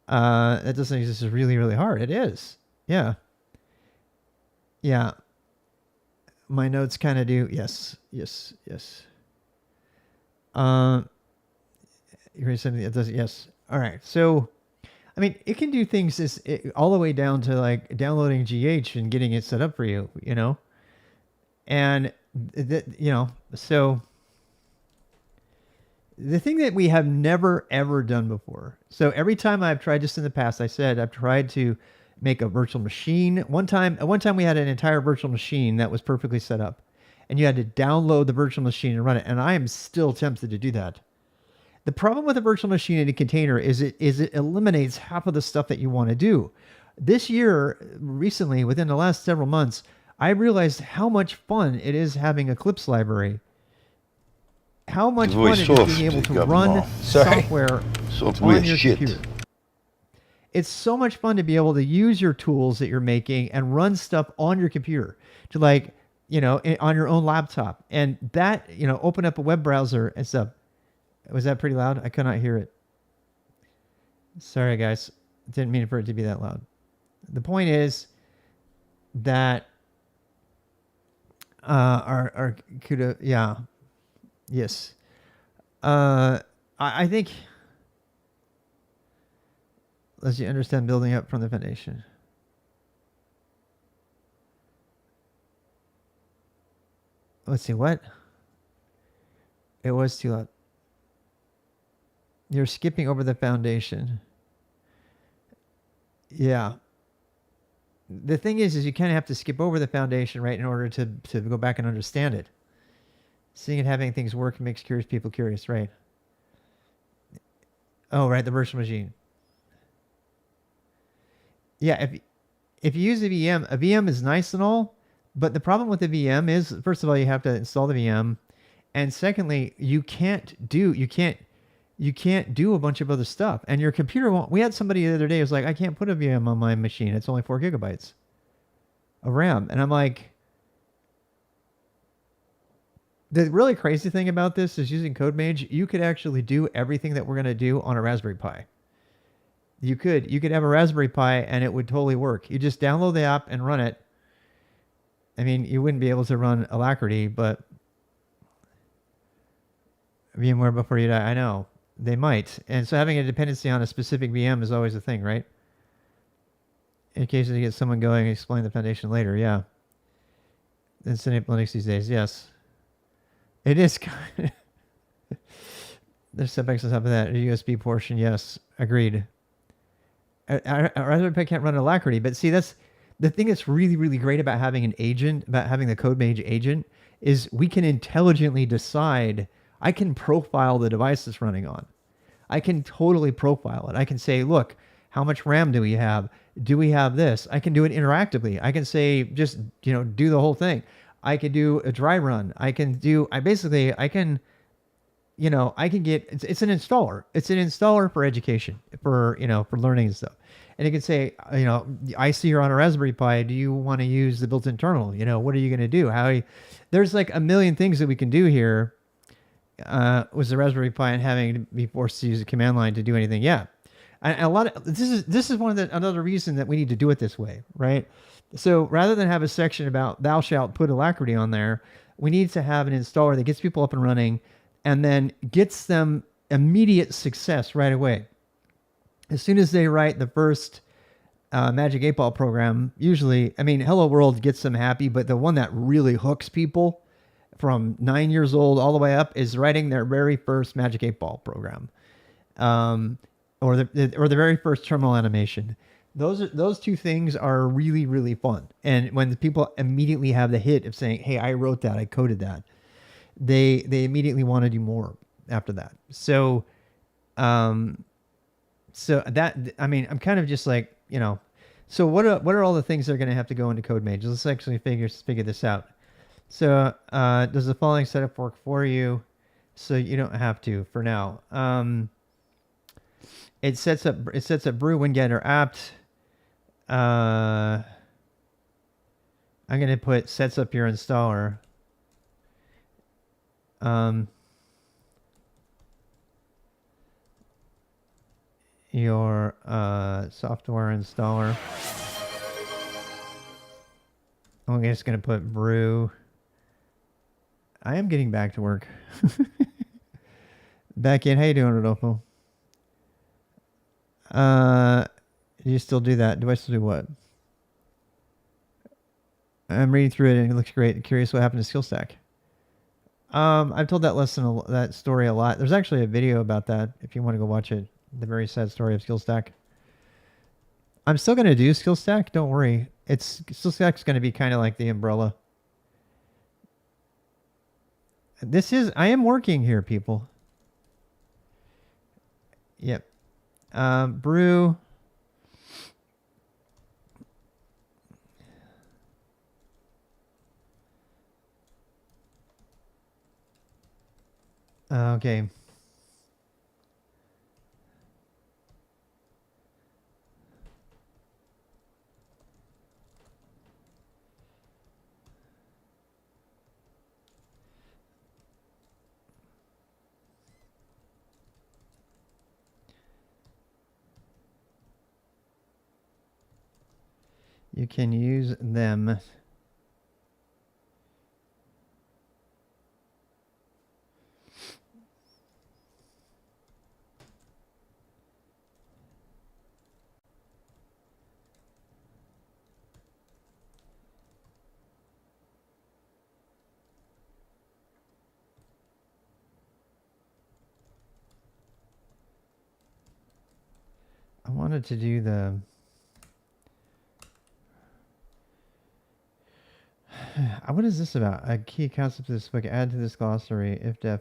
That doesn't exist. This is really, really hard. It is. Yeah. Yeah. My notes kind of do. Yes. Yes. Yes. Here's something that does. Yes. All right. So, I mean, it can do things all the way down to like downloading GH and getting it set up for you, you know, and so the thing that we have never, ever done before. So every time I've tried this in the past, I said, I've tried to make a virtual machine. One time we had an entire virtual machine that was perfectly set up and you had to download the virtual machine and run it. And I am still tempted to do that. The problem with a virtual machine in a container is it eliminates half of the stuff that you want to do. This year, recently, within the last several months, I realized how much fun it is having Eclipse library. How much fun it is being able to run software on your computer. It's so much fun to be able to use your tools that you're making and run stuff on your computer to like, on your own laptop. And that, open up a web browser and stuff. Was that pretty loud? I could not hear it. Sorry, guys. Didn't mean for it to be that loud. The point is that our CUDA, yeah. Yes. I think let's you understand building up from the foundation. Let's see, what? It was too loud. You're skipping over the foundation. Yeah. The thing is you kind of have to skip over the foundation, right, in order to go back and understand it. Seeing and having things work makes curious people curious, right? Oh, right, the virtual machine. Yeah, if you use a VM is nice and all, but the problem with the VM is, first of all, you have to install the VM, and secondly, you can't you can't do a bunch of other stuff. And your computer won't. We had somebody the other day who was like, I can't put a VM on my machine. It's only 4 gigabytes of RAM. And I'm like, the really crazy thing about this is using code-mage, you could actually do everything that we're going to do on a Raspberry Pi. You could have a Raspberry Pi and it would totally work. You just download the app and run it. I mean, you wouldn't be able to run Alacrity, but VMware before you die, I know. They might. And so having a dependency on a specific VM is always a thing, right? In case you get someone going and explain the foundation later, yeah. Incident Linux these days, yes. It is kind of... There's setbacks on top of that. A USB portion, yes. Agreed. Raspberry Pi can't run Alacrity, but see, that's the thing that's really, really great about having an agent, about having the code-mage agent, is we can intelligently decide. I can profile the device it's running on. I can totally profile it. I can say, look, how much RAM do we have? Do we have this? I can do it interactively. I can say, just, do the whole thing. I can do a dry run. I can get, it's an installer. It's an installer for education, for learning and stuff. And it can say, I see you're on a Raspberry Pi. Do you want to use the built-in terminal? What are you going to do? There's like a million things that we can do here with the Raspberry Pi and having to be forced to use a command line to do anything. Yeah. And a lot of, this is another reason that we need to do it this way, right? So rather than have a section about thou shalt put Alacrity on there, we need to have an installer that gets people up and running and then gets them immediate success right away. As soon as they write the first Magic 8 Ball program, usually, Hello World gets them happy, but the one that really hooks people from 9 years old all the way up is writing their very first Magic 8 Ball program, or the very first terminal animation. Those two things are really, really fun. And when the people immediately have the hit of saying, "Hey, I wrote that, I coded that," they immediately want to do more after that. So that, I'm kind of just like, so what are all the things that are going to have to go into code-mage? Let's actually figure this out. So does the following setup work for you? So you don't have to for now. It sets up brew, winget, or apt. I'm going to put sets up your installer. Your software installer. I'm just going to put brew. I am getting back to work. Back in. How you doing, Rodolfo? Do you still do that? Do I still do what? I'm reading through it and it looks great. Curious what happened to SkillStack. I've told that story a lot. There's actually a video about that if you want to go watch it. The very sad story of SkillStack. I'm still going to do SkillStack. Don't worry. SkillStack's going to be kind of like the umbrella. I am working here, people. Yep. Brew. Okay. You can use them. I wanted to do the... What is this about? A key concept of this book. Add to this glossary, if def.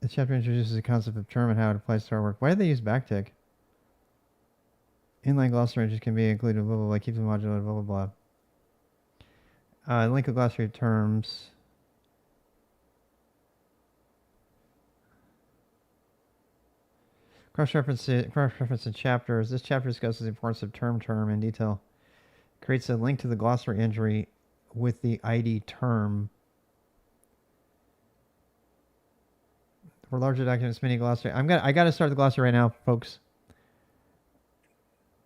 The chapter introduces the concept of term and how it applies to our work. Why did they use backtick? Inline glossary ranges can be included, blah, blah, blah. Keep them modular, blah, blah, blah. Link of glossary terms. Cross-reference in chapters. This chapter discusses the importance of term in detail. Creates a link to the glossary entry with the ID term. For larger documents, mini glossary. I gotta start the glossary right now, folks.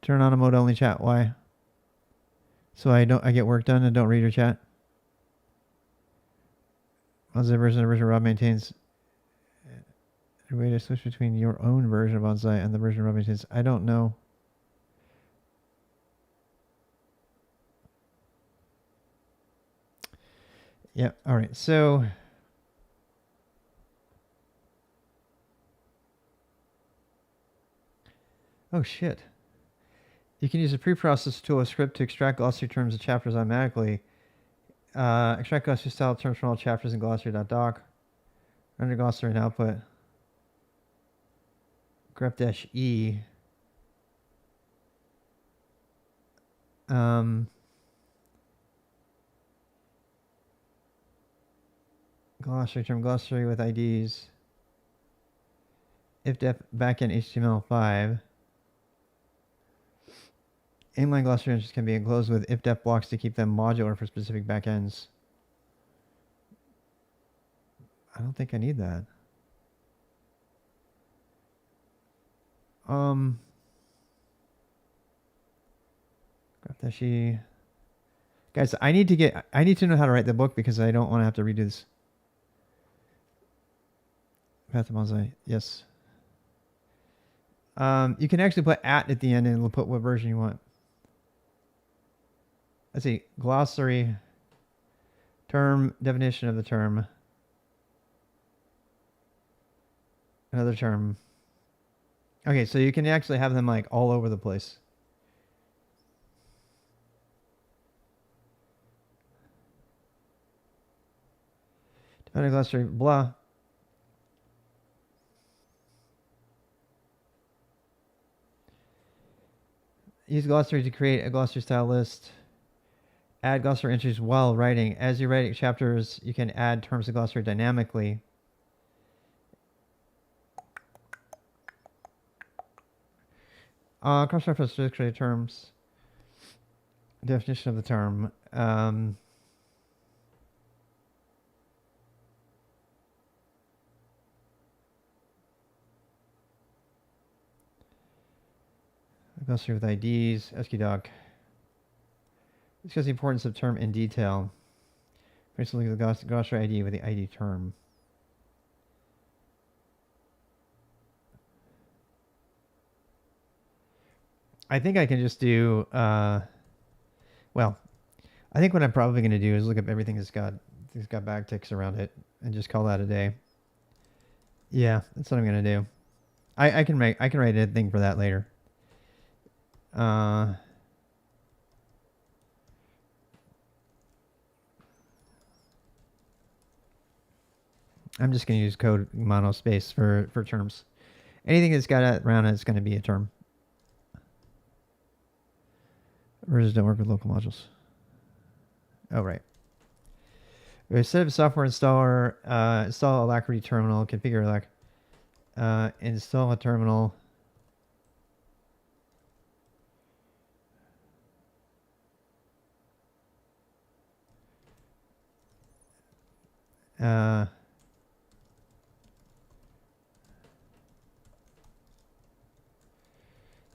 Turn on a mode only chat. Why? So I get work done and don't read your chat. On-site version of version Rob maintains. A way to switch between your own version of on-site and the version Rob maintains. I don't know. Yeah. All right. So. Oh shit. You can use a preprocessed tool or script to extract glossary terms and chapters automatically. Extract glossary style terms from all chapters in glossary.doc. Render glossary and output. grep-e. Glossary with IDs. If-def backend HTML5. Inline glossary entries can be enclosed with if-def blocks to keep them modular for specific backends. I don't think I need that. grep-e. Guys, I need to know how to write the book because I don't want to have to redo this. Path of Mosaic, yes. You can actually put at the end and it'll put what version you want. Let's see, glossary, term, definition of the term, another term. Okay, so you can actually have them like all over the place. Define a glossary, blah. Use glossary to create a glossary style list. Add glossary entries while writing. As you write chapters, you can add terms to glossary dynamically. Cross-reference to create terms. Definition of the term. Glossary with IDs. SQDoc. Discuss the importance of term in detail. First, look at the glossary ID with the ID term. I think I can just do, well, I think what I'm probably going to do is look up everything that's got backticks around it and just call that a day. Yeah, that's what I'm going to do. I can write a thing for that later. I'm just going to use code monospace for terms. Anything that's got it around it is going to be a term. Versions don't work with local modules. Oh, right. Set up a software installer, install Alacrity terminal, configure install a terminal.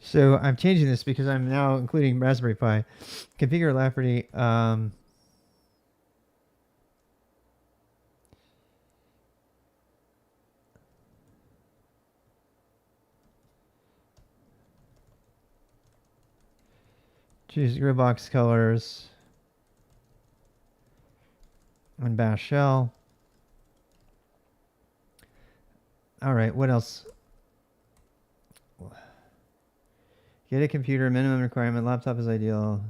So I'm changing this because I'm now including Raspberry Pi. Configure Alacrity. Choose grid box colors. And bash shell. All right, what else? Get a computer, minimum requirement, laptop is ideal.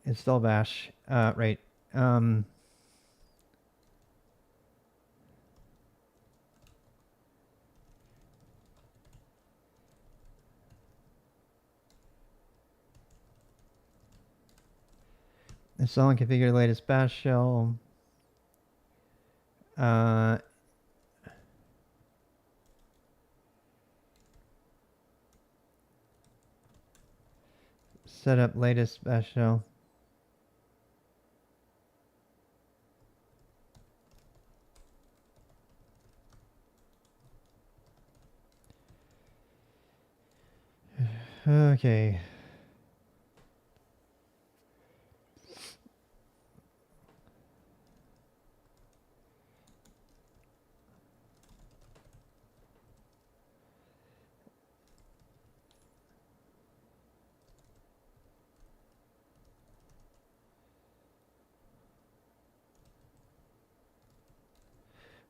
Install bash, right. Install and configure the latest bash shell. Set up latest bash shell. Okay.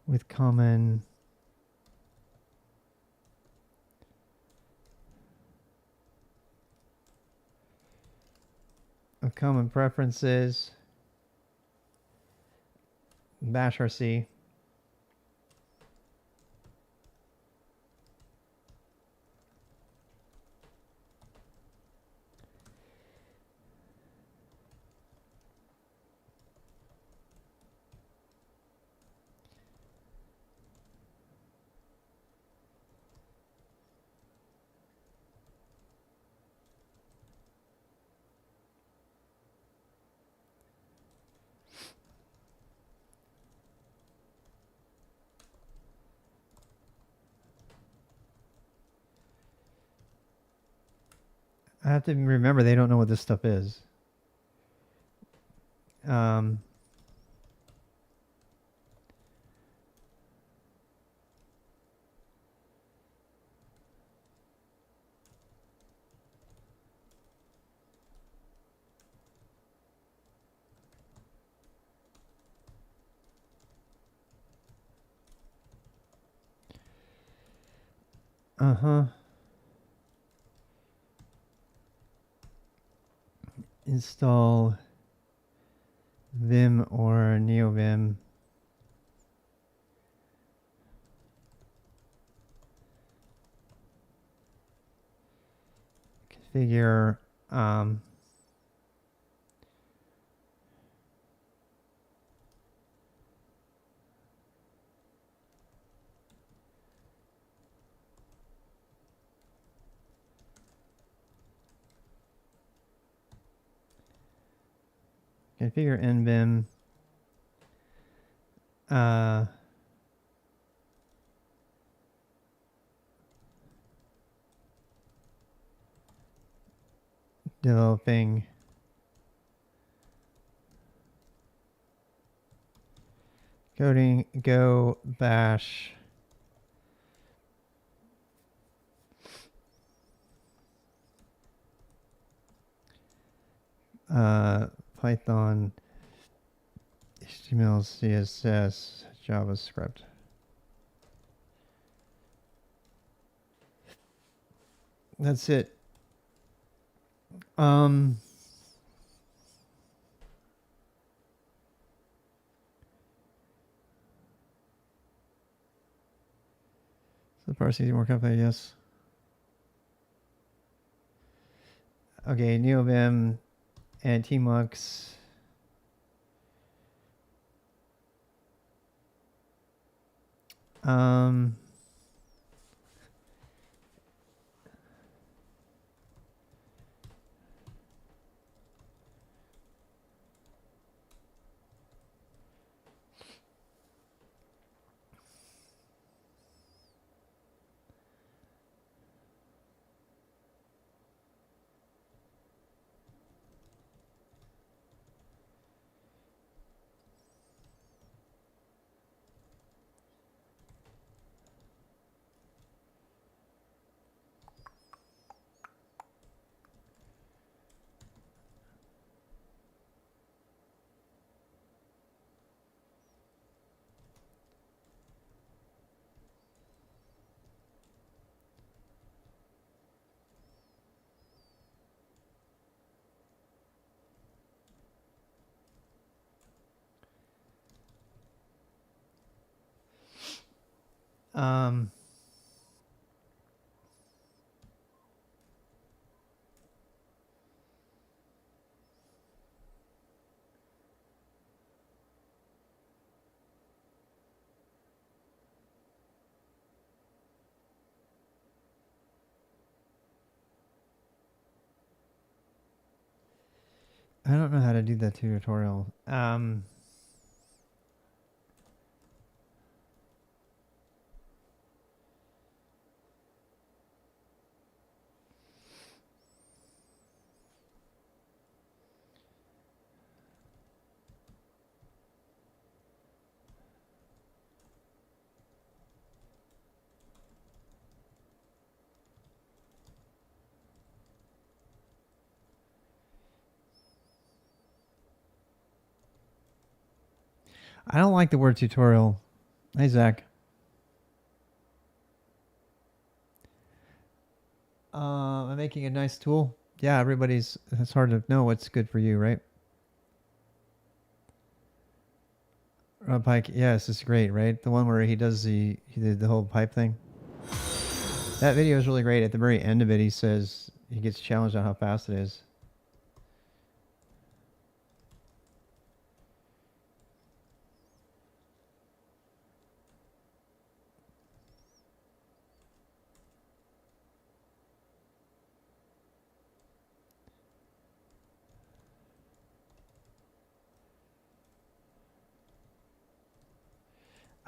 With common preferences, bash RC. I have to remember they don't know what this stuff is. Install Vim or NeoVim. Configure nvim developing coding go bash Python, HTML, CSS, JavaScript. That's it. So parsing more complicated, yes. Okay, NeoVim and tmux. I don't know how to do that tutorial. I don't like the word tutorial. Hey, Zach. I'm making a nice tool. Yeah, it's hard to know what's good for you, right? Rob Pike, yes, it's great, right? The one where he did the whole pipe thing. That video is really great. At the very end of it, he says he gets challenged on how fast it is.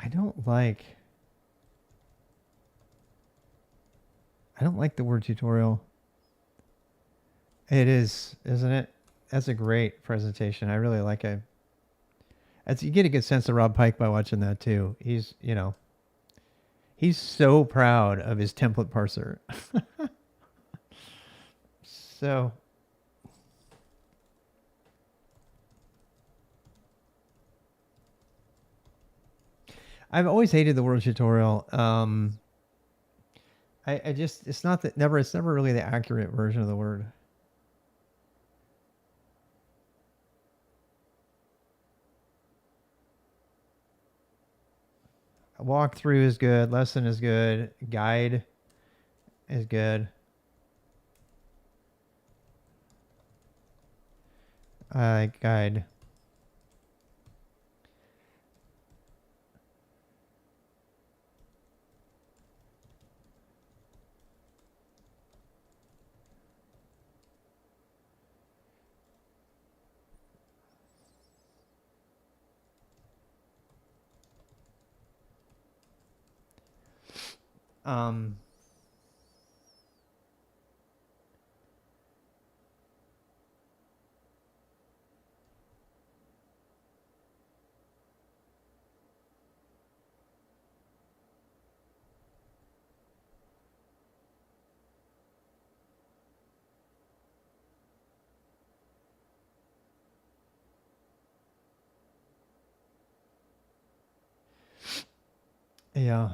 I don't like the word tutorial. It is, isn't it? That's a great presentation. I really like it. You get a good sense of Rob Pike by watching that too. He's so proud of his template parser. So I've always hated the word tutorial. I just it's never really the accurate version of the word. Walkthrough is good. Lesson is good. Guide is good. I like guide. Um, yeah.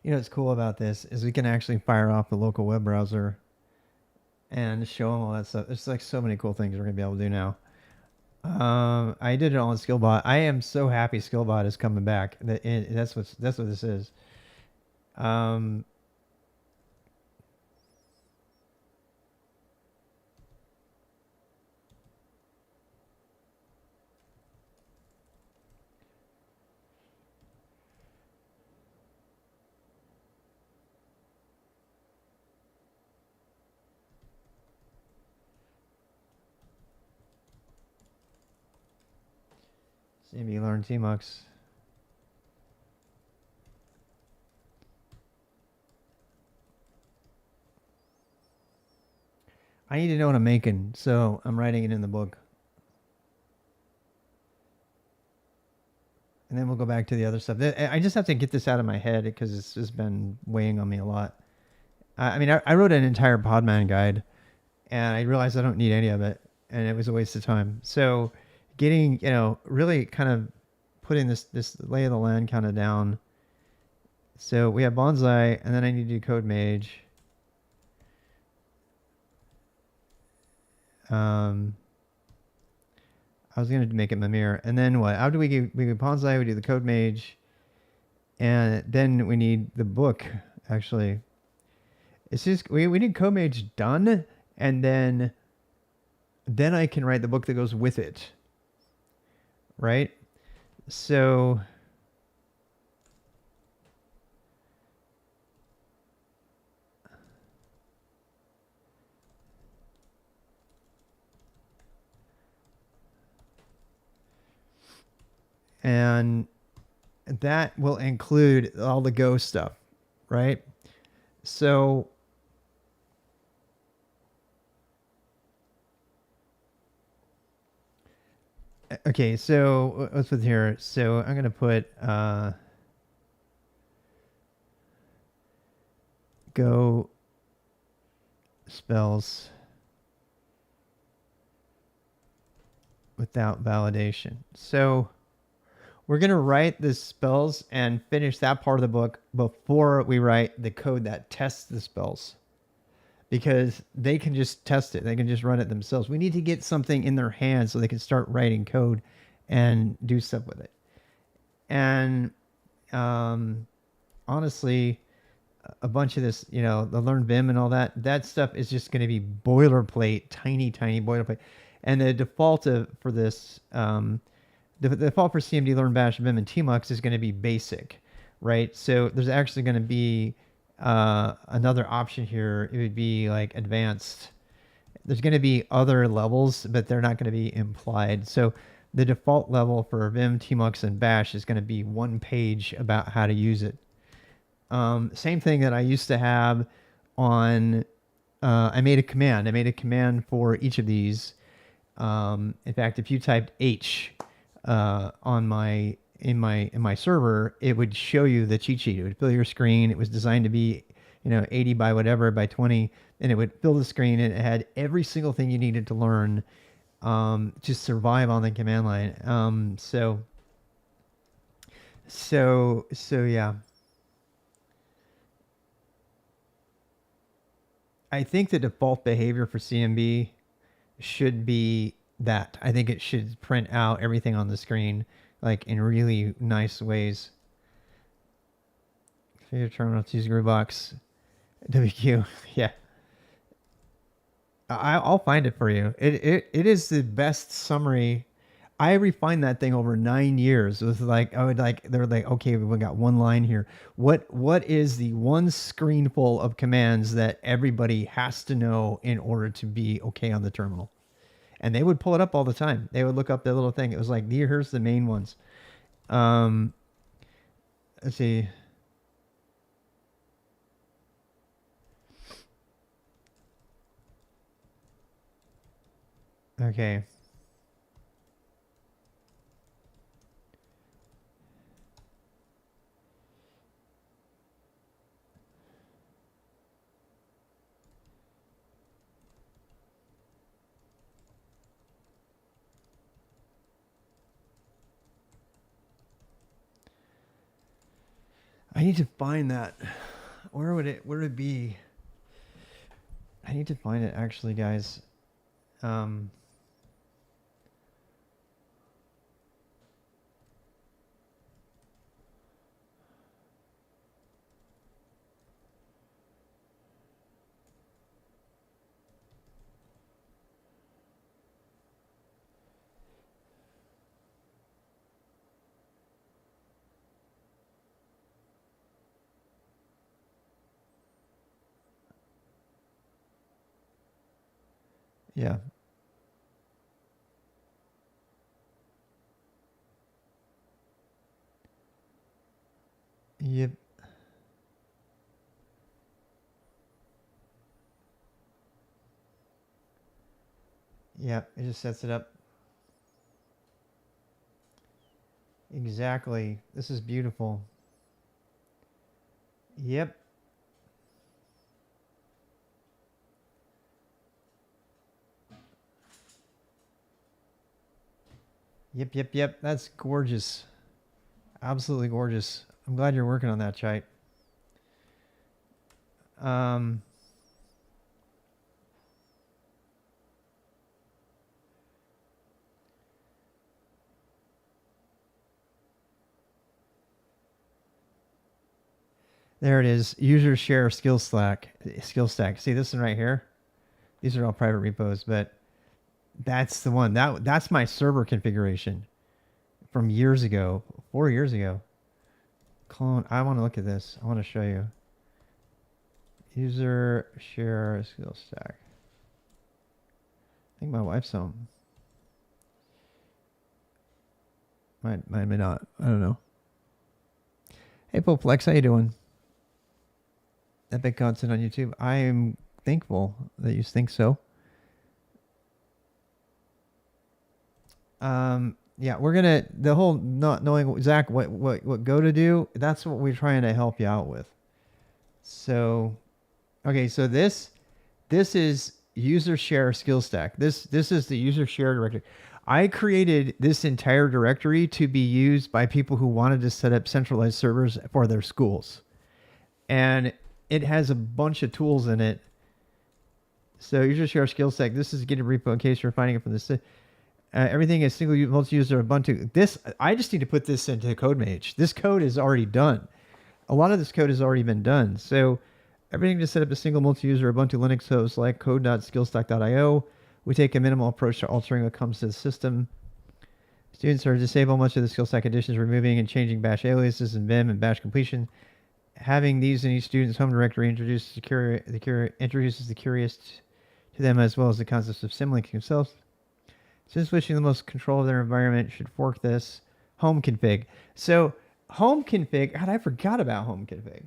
You know what's cool about this is we can actually fire off the local web browser and show them all that stuff. There's like so many cool things we're gonna be able to do now. I did it on Skillbot. I am so happy Skillbot is coming back. That's what this is. Um, maybe learn Tmux. I need to know what I'm making, so I'm writing it in the book. And then we'll go back to the other stuff. I just have to get this out of my head because it's just been weighing on me a lot. I mean, I wrote an entire Podman guide, and I realized I don't need any of it, and it was a waste of time. So, getting really kind of putting this lay of the land kind of down. So we have bonsai, and then I need to do code-mage. I was gonna make it Mimir, and then what? How do we do bonsai? We do the code-mage, and then we need the book. Actually, it's just we need code-mage done, and then I can write the book that goes with it. Right? So. And that will include all the Go stuff, right? So okay, so let's put here. So I'm gonna put Go spells without validation. So we're going to write the spells and finish that part of the book before we write the code that tests the spells, because they can just test it. They can just run it themselves. We need to get something in their hands so they can start writing code and do stuff with it. And honestly, a bunch of this, you know, the learn Vim and all that stuff is just going to be boilerplate, tiny boilerplate. And the default for this, the default for CMD, learn bash, Vim, and tmux is going to be basic, right? So there's actually going to be another option here. It would be like advanced. There's going to be other levels, but they're not going to be implied. So the default level for Vim, tmux, and bash is going to be one page about how to use it. Same thing that I used to have on, I made a command for each of these. In fact, if you typed H on in my server, it would show you the cheat sheet. It would fill your screen. It was designed to be, 80 by whatever by 20, and it would fill the screen, and it had every single thing you needed to learn to survive on the command line. So yeah. I think the default behavior for CMB should be that. I think it should print out everything on the screen, like in really nice ways. Favorite terminal to use Groovebox. WQ. Yeah. I'll find it for you. It is the best summary. I refined that thing over 9 years. It was like, they were like, okay, we got one line here. What is the one screen full of commands that everybody has to know in order to be okay on the terminal? And they would pull it up all the time. They would look up the little thing. It was like, here's the main ones. Let's see. Okay. I need to find that. Where would it be? I need to find it actually, guys. Yeah. Yep. Yep. It just sets it up. Exactly. This is beautiful. Yep. Yep. That's gorgeous. Absolutely gorgeous. I'm glad you're working on that, Chite. There it is. User share skill stack. See this one right here? These are all private repos, but that's the one. That's my server configuration from years ago, 4 years ago. Clone. I want to look at this. I want to show you. User share skill stack. I think my wife's home. Might not. I don't know. Hey, Poplex, how you doing? Epic content on YouTube. I am thankful that you think so. Yeah, we're gonna the whole not knowing Zach what go to do. That's what we're trying to help you out with. So, okay, so this is user share skill stack. This is the user share directory. I created this entire directory to be used by people who wanted to set up centralized servers for their schools, and it has a bunch of tools in it. So user share skill stack. This is GitHub repo in case you're finding it from this. Everything is single multi-user Ubuntu. This I just need to put this into code-mage. This code is already done. A lot of this code has already been done. So everything to set up a single multi-user Ubuntu Linux host like code.skillstack.io. We take a minimal approach to altering what comes to the system. Students are disable much of the skill stack additions, removing and changing bash aliases in Vim and bash completion. Having these in each student's home directory introduces the curious to them, as well as the concepts of symlinking themselves. Since wishing the most control of their environment should fork this home config. So home config, God, I forgot about home config.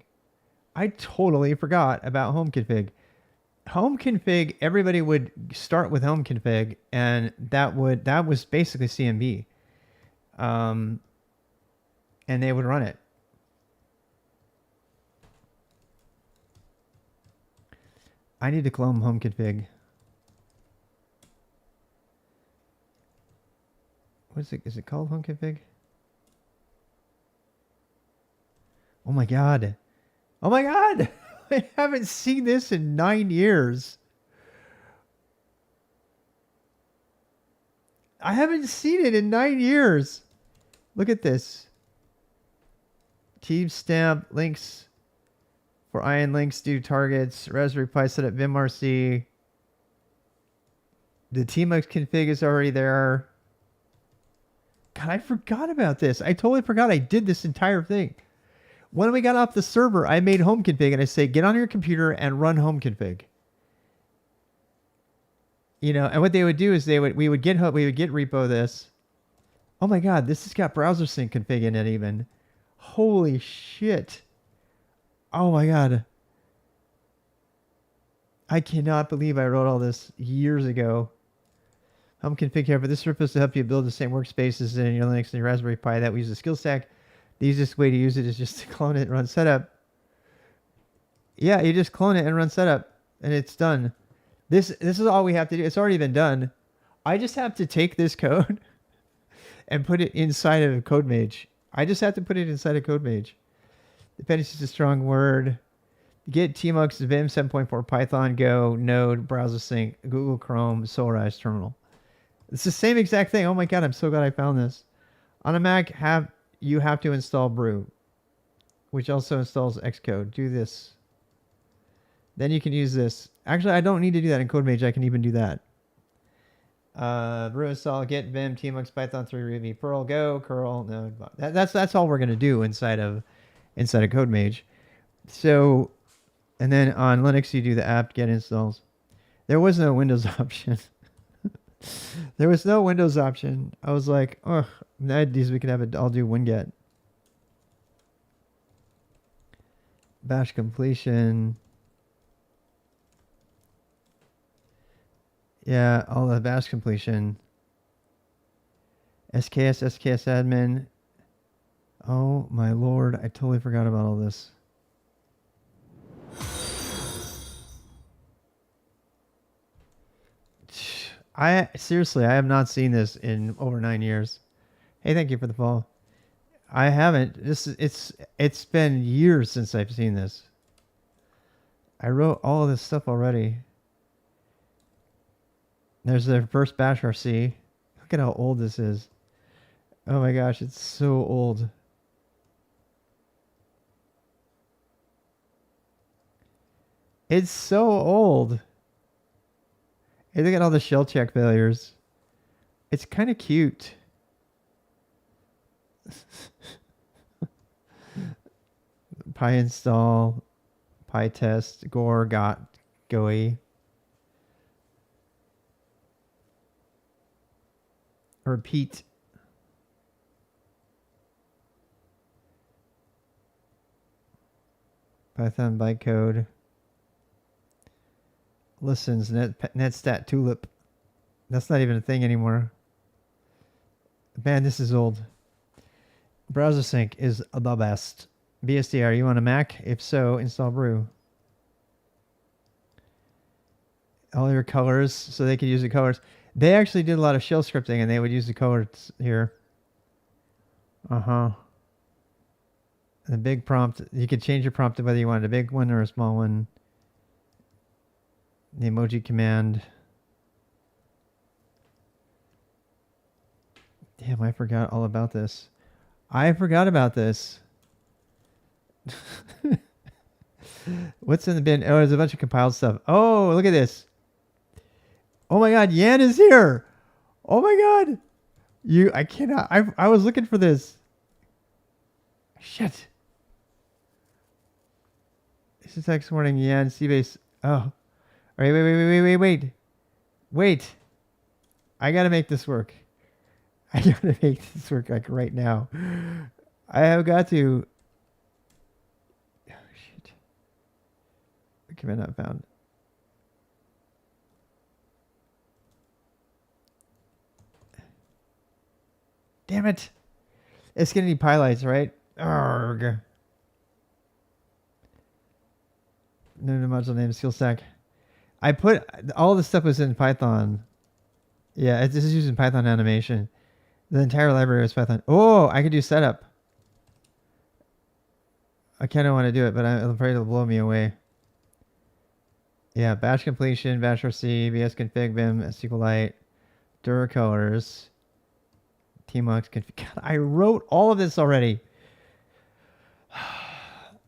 I totally forgot about home config. Home config, everybody would start with home config, and that was basically CMB. And they would run it. I need to clone home config. What is it? Is it called home config? Oh my God. Oh my God. I haven't seen this in 9 years. I haven't seen it in 9 years. Look at this. Team stamp links for ion links do targets. Raspberry Pi set up vimrc. The tmux config is already there. God, I forgot about this. I totally forgot I did this entire thing. When we got off the server, I made home config and I say, get on your computer and run home config. You know, and what they would do is we would git repo this. Oh my God, this has got browser sync config in it even. Holy shit. Oh my God. I cannot believe I wrote all this years ago. Home config here, but this is supposed to help you build the same workspaces in your Linux and your Raspberry Pi that we use the skill stack. The easiest way to use it is just to clone it and run setup. Yeah, you just clone it and run setup, and it's done. This is all we have to do. It's already been done. I just have to take this code and put it inside of code-mage. I just have to put it inside of code-mage. Dependency is a strong word. Git, tmux, vim 7.4, Python, Go, Node, browser sync, Google Chrome, Solaris terminal. It's the same exact thing. Oh my God, I'm so glad I found this. On a Mac, you have to install brew, which also installs Xcode. Do this. Then you can use this. Actually, I don't need to do that in CodeMage. I can even do that. Brew install, Git, Vim, tmux, Python 3, Ruby, Perl, Go, curl, Node. That's all we're gonna do inside of CodeMage. So, and then on Linux you do the apt get installs. There was no Windows option. There was no Windows option. I was like, oh, these we can have it. I'll do winget. Bash completion. Yeah, all the bash completion. SKS admin. Oh my Lord, I totally forgot about all this. I have not seen this in over 9 years. Hey, thank you for the follow. I haven't. It's been years since I've seen this. I wrote all of this stuff already. There's the first bash RC. Look at how old this is. Oh my gosh, it's so old. It's so old. Hey, look at all the shell check failures. It's kind of cute. Pi install, Pi test, gore, got, GUI. Repeat. Python bytecode. Listens netstat tulip. That's not even a thing anymore. Man, this is old. Browser sync is the best. BSD, are you on a Mac? If so, install Brew. All your colors, so they could use the colors. They actually did a lot of shell scripting, and they would use the colors here. The big prompt, you could change your prompt to whether you wanted a big one or a small one. The emoji command. Damn, I forgot all about this. I forgot about this. What's in the bin? Oh, there's a bunch of compiled stuff. Oh, look at this. Oh my God, Yan is here. Oh my God. I cannot. I was looking for this. Shit. This is next morning, Yan, Seabase. Oh. All right, wait. I gotta make this work. I gotta make this work like right now. I have got to. Oh, shit. Command not found. Damn it. It's gonna need highlights, right? Arrgh. No module name, skill stack. I put all the stuff was in Python. Yeah, this is using Python animation. The entire library is Python. Oh, I could do setup. I kind of want to do it, but I'm afraid it'll blow me away. Yeah, bash completion, bash RC, bs config, vim, SQLite, dir colors, tmux config. God, I wrote all of this already.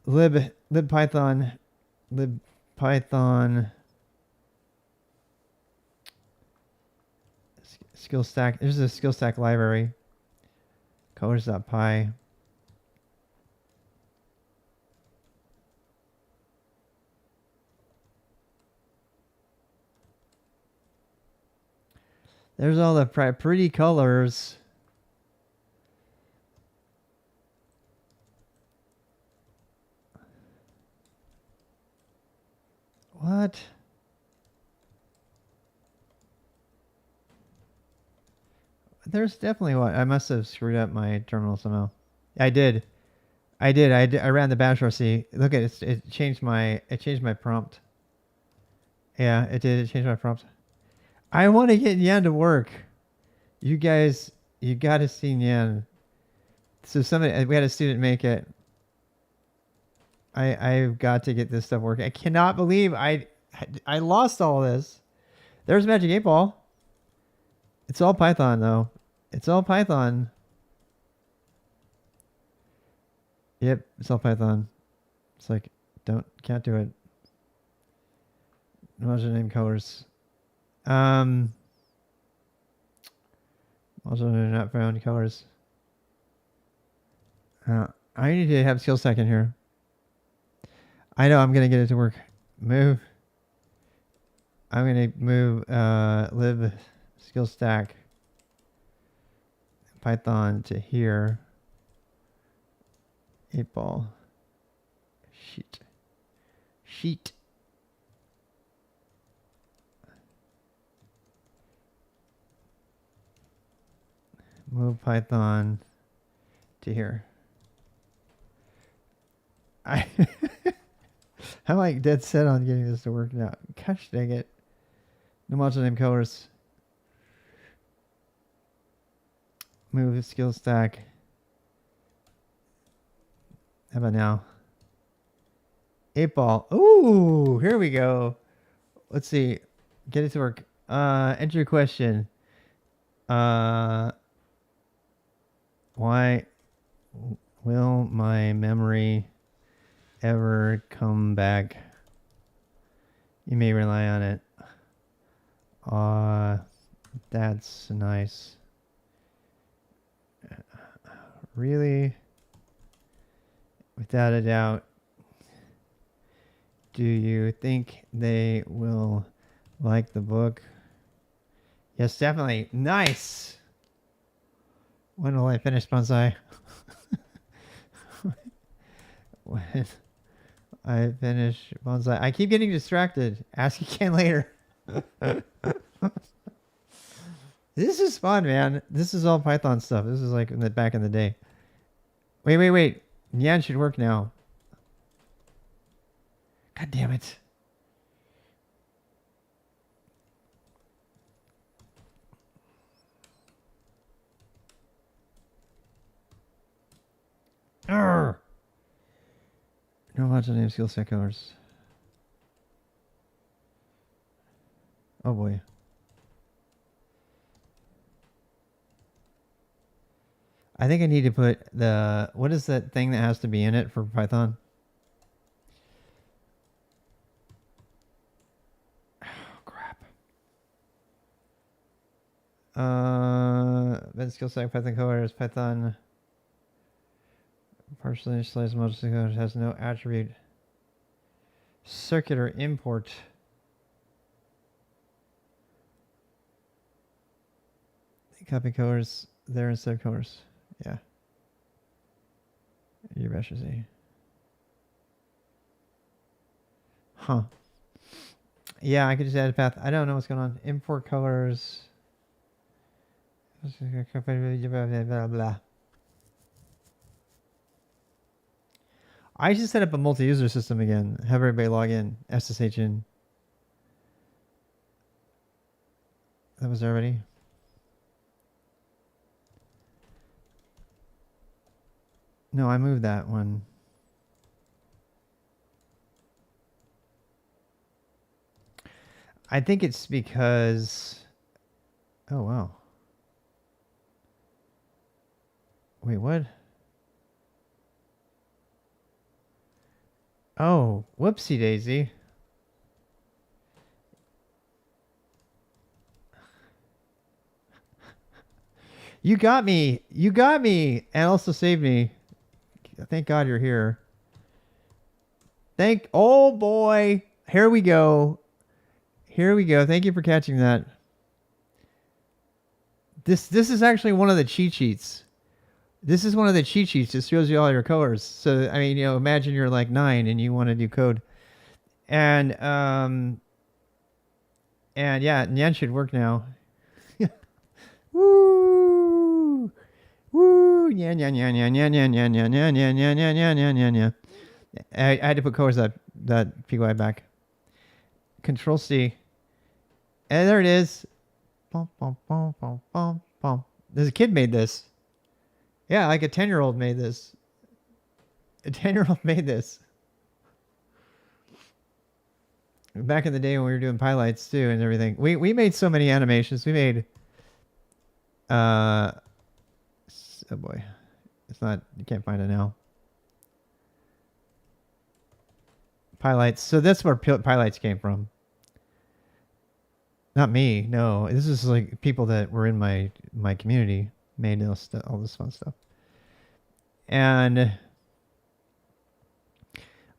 libpython, skill stack. There's a skill stack library. Colors.py. There's all the pretty colors. What? There's definitely one. I must have screwed up my terminal somehow. I did. I ran the bash RC. Look at it. It changed my prompt. Yeah, it did. It changed my prompt. I want to get Yan to work. You guys, you got to see Yan. So we had a student make it. I've got to get this stuff working. I cannot believe I lost all this. There's Magic 8 Ball. It's all Python though. It's all Python. Yep, it's all Python. It's like, can't do it. Module name colors. Module name not found colors. I need to have skill stack in here. I know I'm gonna get it to work. Move. I'm gonna move lib skill stack Python to here. 8 ball. Sheet. Move Python to here. I'm like dead set on getting this to work now. Gosh dang it. No module name colors. Move the skill stack. How about now? 8 ball. Ooh, here we go. Let's see. Get it to work. Enter question. Why will my memory ever come back? You may rely on it. That's nice. Really? Without a doubt. Do you think they will like the book? Yes, definitely. Nice. When will I finish bonsai? I finished bonsai. I keep getting distracted. Ask again later. This is fun, man. This is all Python stuff. This is like back in the day. Wait. Nyan should work now. God damn it. Arrgh. No logical name skill set colors. Oh boy. I think I need to put the, what is that thing that has to be in it for Python? Oh, crap. Then skill set Python colors, Python partially initialized module code has no attribute. Circular import. Copy colors there instead of colors. Yeah. You bet, see. Huh. Yeah, I could just add a path. I don't know what's going on. Import colors. Blah, blah. I should set up a multi-user system again. Have everybody log in. SSH in. That was already. No, I moved that one. I think it's because... Oh, wow. Wait, what? Oh, whoopsie daisy. You got me. You got me. And also saved me. Thank God you're here. Oh boy. Here we go. Here we go. Thank you for catching that. This is actually one of the cheat sheets. This is one of the cheat sheets. It shows you all your colors. So, I mean, you know, imagine you're like 9 and you want to do code. And yeah, Nyan should work now. Woo! Woo! Yeah. I had to put colors that PY back. Control C. And there it is. There's a kid made this. Yeah, like a 10-year-old made this. A 10-year-old made this. Back in the day when we were doing highlights too and everything. We made so many animations. We made oh boy. It's not, you can't find it now. Highlights. So that's where highlights came from. Not me. No, this is like people that were in my community made all this fun stuff. And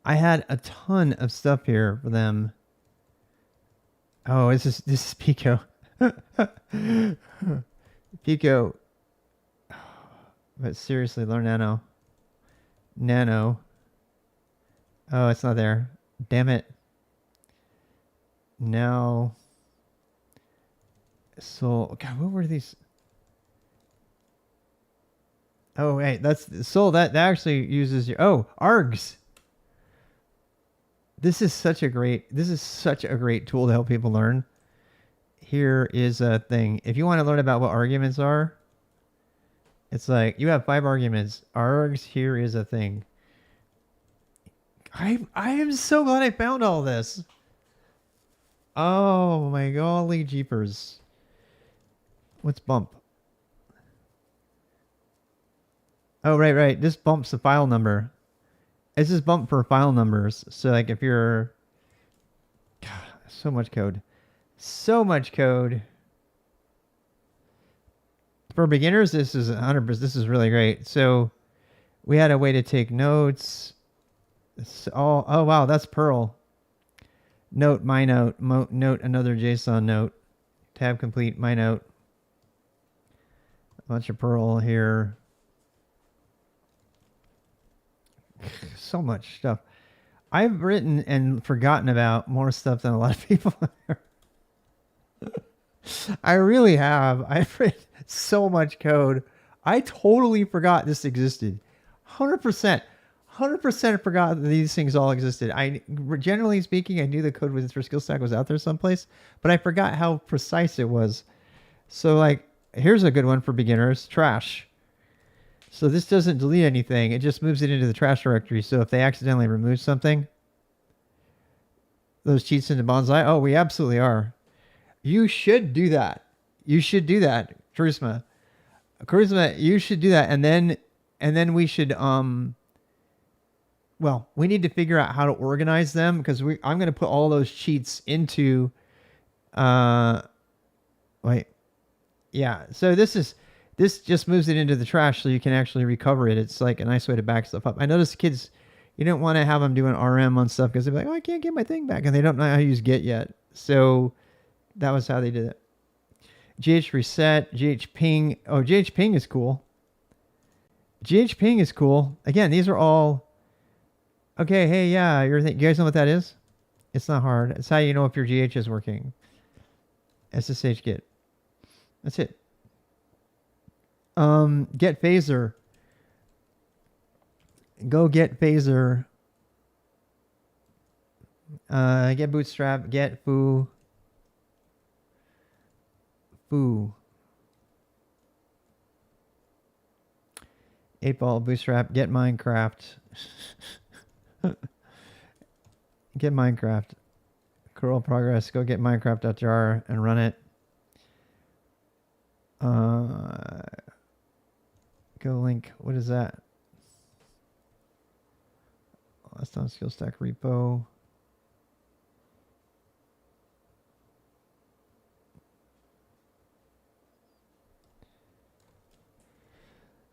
I had a ton of stuff here for them. Oh, this is Pico. Pico. But seriously, learn Nano. Nano. Oh, it's not there. Damn it. Now. So, God, what were these? Oh, wait, that's Soul. That actually uses your. Oh, args. This is such a great tool to help people learn. Here is a thing. If you want to learn about what arguments are, it's like you have 5 arguments. Args, here is a thing. I am so glad I found all this. Oh my golly jeepers. What's bump? Oh, right. This bumps the file number. This is bump for file numbers. So like if you're... God, so much code. So much code. For beginners, this is 100%. This is really great. So we had a way to take notes. Oh wow, that's Perl. Note, my note. Note, another JSON note. Tab complete, my note. A bunch of Perl here. So much stuff. I've written and forgotten about more stuff than a lot of people. I really have. I've written so much code. I totally forgot this existed. 100%. 100% forgot that these things all existed. Generally speaking, I knew the code with for skill stack was out there someplace, but I forgot how precise it was. So like, here's a good one for beginners, trash. So this doesn't delete anything. It just moves it into the trash directory. So if they accidentally remove something, those cheats into bonsai. Oh, we absolutely are. You should do that. You should do that, Charisma. Charisma, you should do that, and then we should well, we need to figure out how to organize them because I'm going to put all those cheats into wait. Yeah. So this just moves it into the trash so you can actually recover it. It's like a nice way to back stuff up. I notice kids, you don't want to have them doing RM on stuff because they're like, oh, I can't get my thing back, and they don't know how to use get yet. So that was how they did it. GH reset, GH ping. Oh, GH ping is cool. GH ping is cool. Again, these are all okay. Hey, yeah, you guys know what that is? It's not hard. It's how you know if your GH is working. SSH get. That's it. Get phaser. Go get phaser. Get bootstrap. Get foo. Foo. 8-ball bootstrap. Get Minecraft. Get Minecraft. Curl progress. Go get Minecraft.jar and run it. Go link. What is that? Last on skill stack repo.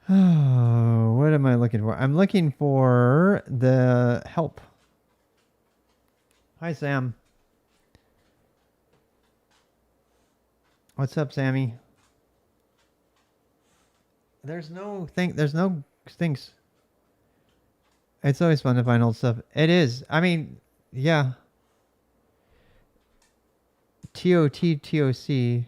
Oh, what am I looking for? I'm looking for the help. Hi, Sam. What's up, Sammy? There's no things. It's always fun to find old stuff. It is. I mean, yeah. TOC.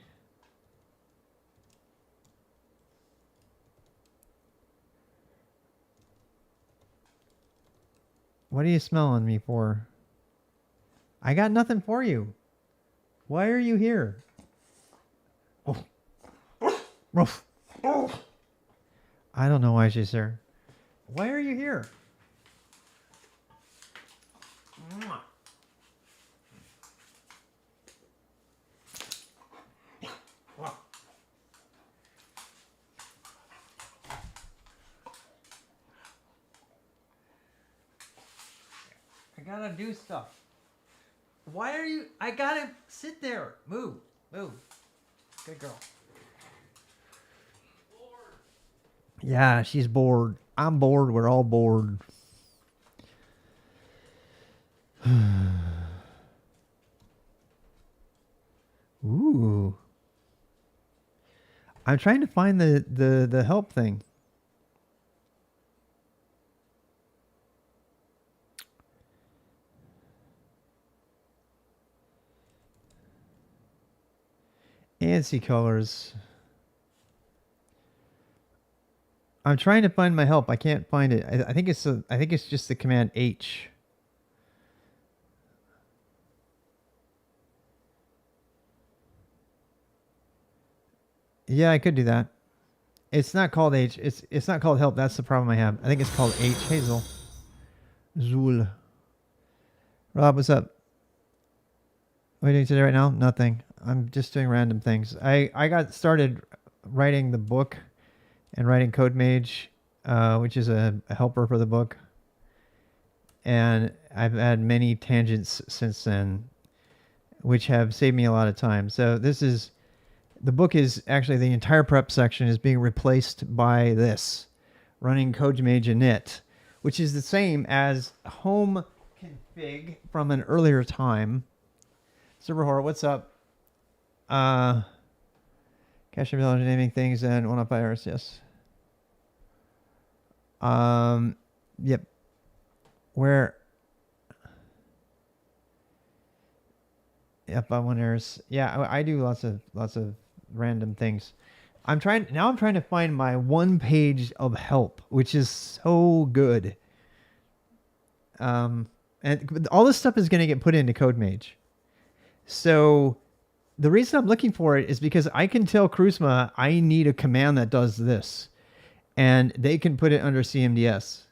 What are you smelling me for? I got nothing for you. Why are you here? Oh. I don't know why she's here. Why are you here? I gotta do stuff. Why are you? I gotta sit there. Move. Good girl. Yeah, she's bored. I'm bored. We're all bored. Ooh. I'm trying to find the help thing. ANSI colors. I'm trying to find my help. I can't find it. I think it's just the command H. Yeah, I could do that. It's not called H. It's not called help. That's the problem I have. I think it's called H. Hazel. Zul. Rob, what's up? What are you doing today right now? Nothing. I'm just doing random things. I got started writing the book and writing code-mage, which is a helper for the book. And I've had many tangents since then, which have saved me a lot of time. So the book is actually, the entire prep section is being replaced by this, running code-mage init, which is the same as home config from an earlier time. Server Horror, what's up? Cache intelligent naming things and one up virus, yes. Yep. Where? F1 errors. Yeah, I do lots of random things. I'm trying to find my one page of help, which is so good. And all this stuff is going to get put into code-mage. So the reason I'm looking for it is because I can tell Kruzma I need a command that does this, and they can put it under CMDS.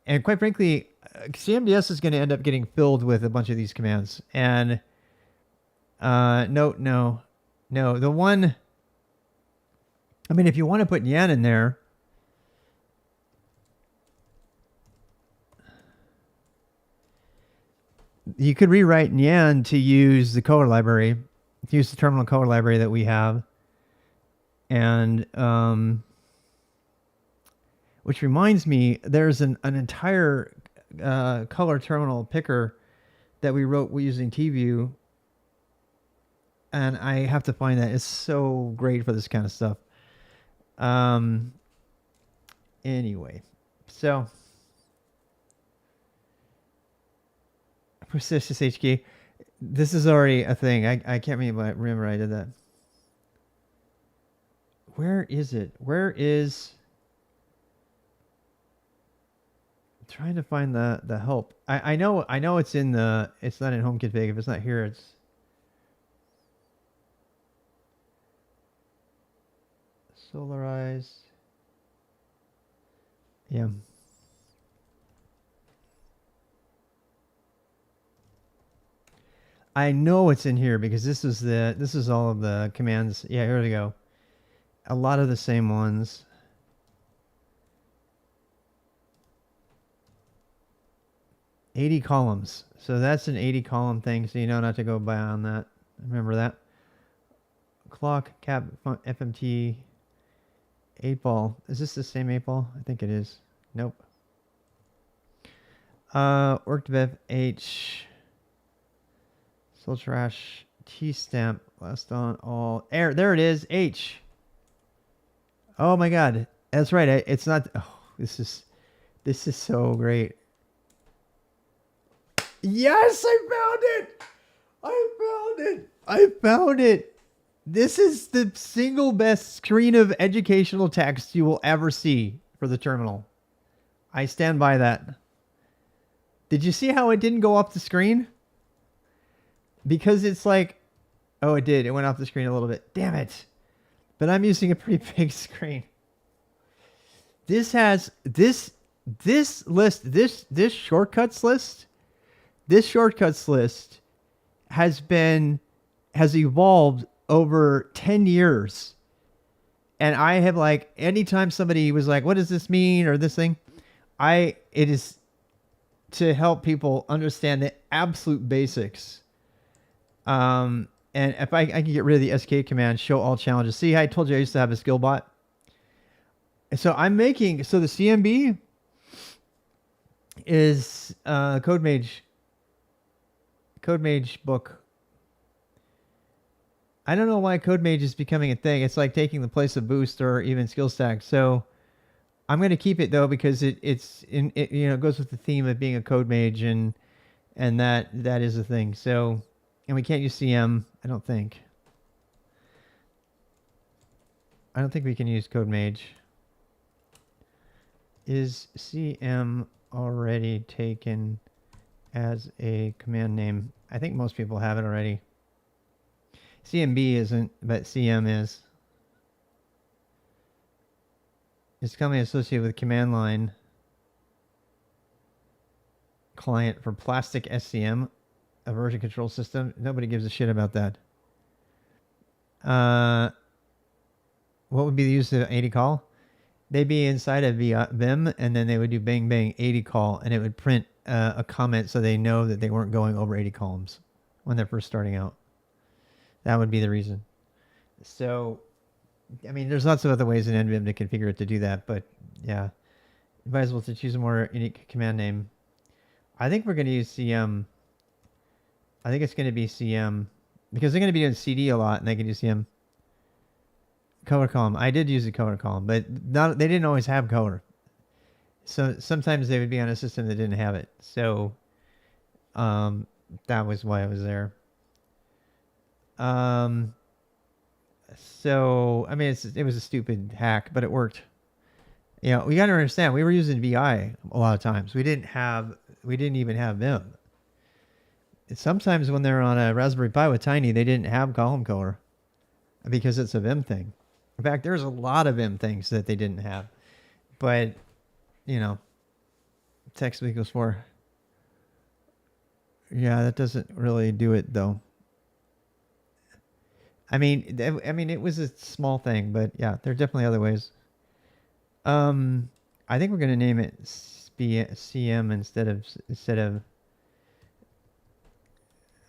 And quite frankly, CMDS is going to end up getting filled with a bunch of these commands. And no. The one, I mean, if you want to put Yan in there, you could rewrite Yan to use the color library, to use the terminal color library that we have. And, which reminds me, there's an entire color terminal picker that we wrote using TView. And I have to find that. It's so great for this kind of stuff. Anyway, so persistence HK. This is already a thing. I can't remember I did that. Where is it? Where is... I'm trying to find the help. I know it's in the... It's not in home config. If it's not here, it's... Solarized. Yeah. I know it's in here because this is all of the commands. Yeah, here we go. A lot of the same ones. $80 columns. So that's an 80 column thing, so you know not to go beyond that. Remember that. Clock, cap, FMT, 8 ball. Is this the same 8 ball? I think it is. Nope. Workdev H. Soul trash. T stamp. Last on all. Air. There it is. H. Oh my god. That's right. It's not. Oh, this is so great. Yes, I found it. This is the single best screen of educational text you will ever see for the terminal. I stand by that. Did you see how it didn't go up the screen? Because it's like, oh, it did. It went off the screen a little bit. Damn it. But I'm using a pretty big screen. This has this shortcuts list. This shortcuts list has evolved over 10 years. And I have, like, anytime somebody was like, what does this mean? Or this thing, it is to help people understand the absolute basics. And if I can get rid of the SK command, show all challenges. See, I told you I used to have a skill bot. So the CMB is code-mage book. I don't know why code-mage is becoming a thing. It's like taking the place of boost or even skill stack. So I'm going to keep it though, because it goes with the theme of being a code-mage, and that is a thing. So, and we can't use CM, I don't think. I don't think we can use code-mage. Is CM already taken as a command name? I think most people have it already. CMB isn't, but CM is. It's commonly associated with command line client for plastic SCM, a version control system. Nobody gives a shit about that. What would be the use of 80 call? They'd be inside of Vim, and then they would do bang bang 80 call, and it would print a comment so they know that they weren't going over 80 columns when they're first starting out. That would be the reason. So, I mean, there's lots of other ways in NVim to configure it to do that, but yeah, advisable to choose a more unique command name. I think we're going to use CM. I think it's going to be CM because they're going to be doing CD a lot, and they can use CM. Color column. I did use a color column, but they didn't always have color. So sometimes they would be on a system that didn't have it. So that was why it was there. So I mean, it was a stupid hack, but it worked. You know, we got to understand. We were using VI a lot of times. We didn't even have Vim. Sometimes when they're on a Raspberry Pi with Tiny, they didn't have column color because it's a Vim thing. In fact, there's a lot of Vim things that they didn't have. But, you know, text equals 4. Yeah, that doesn't really do it though. I mean, it was a small thing, but yeah, there are definitely other ways. I think we're gonna name it CM instead of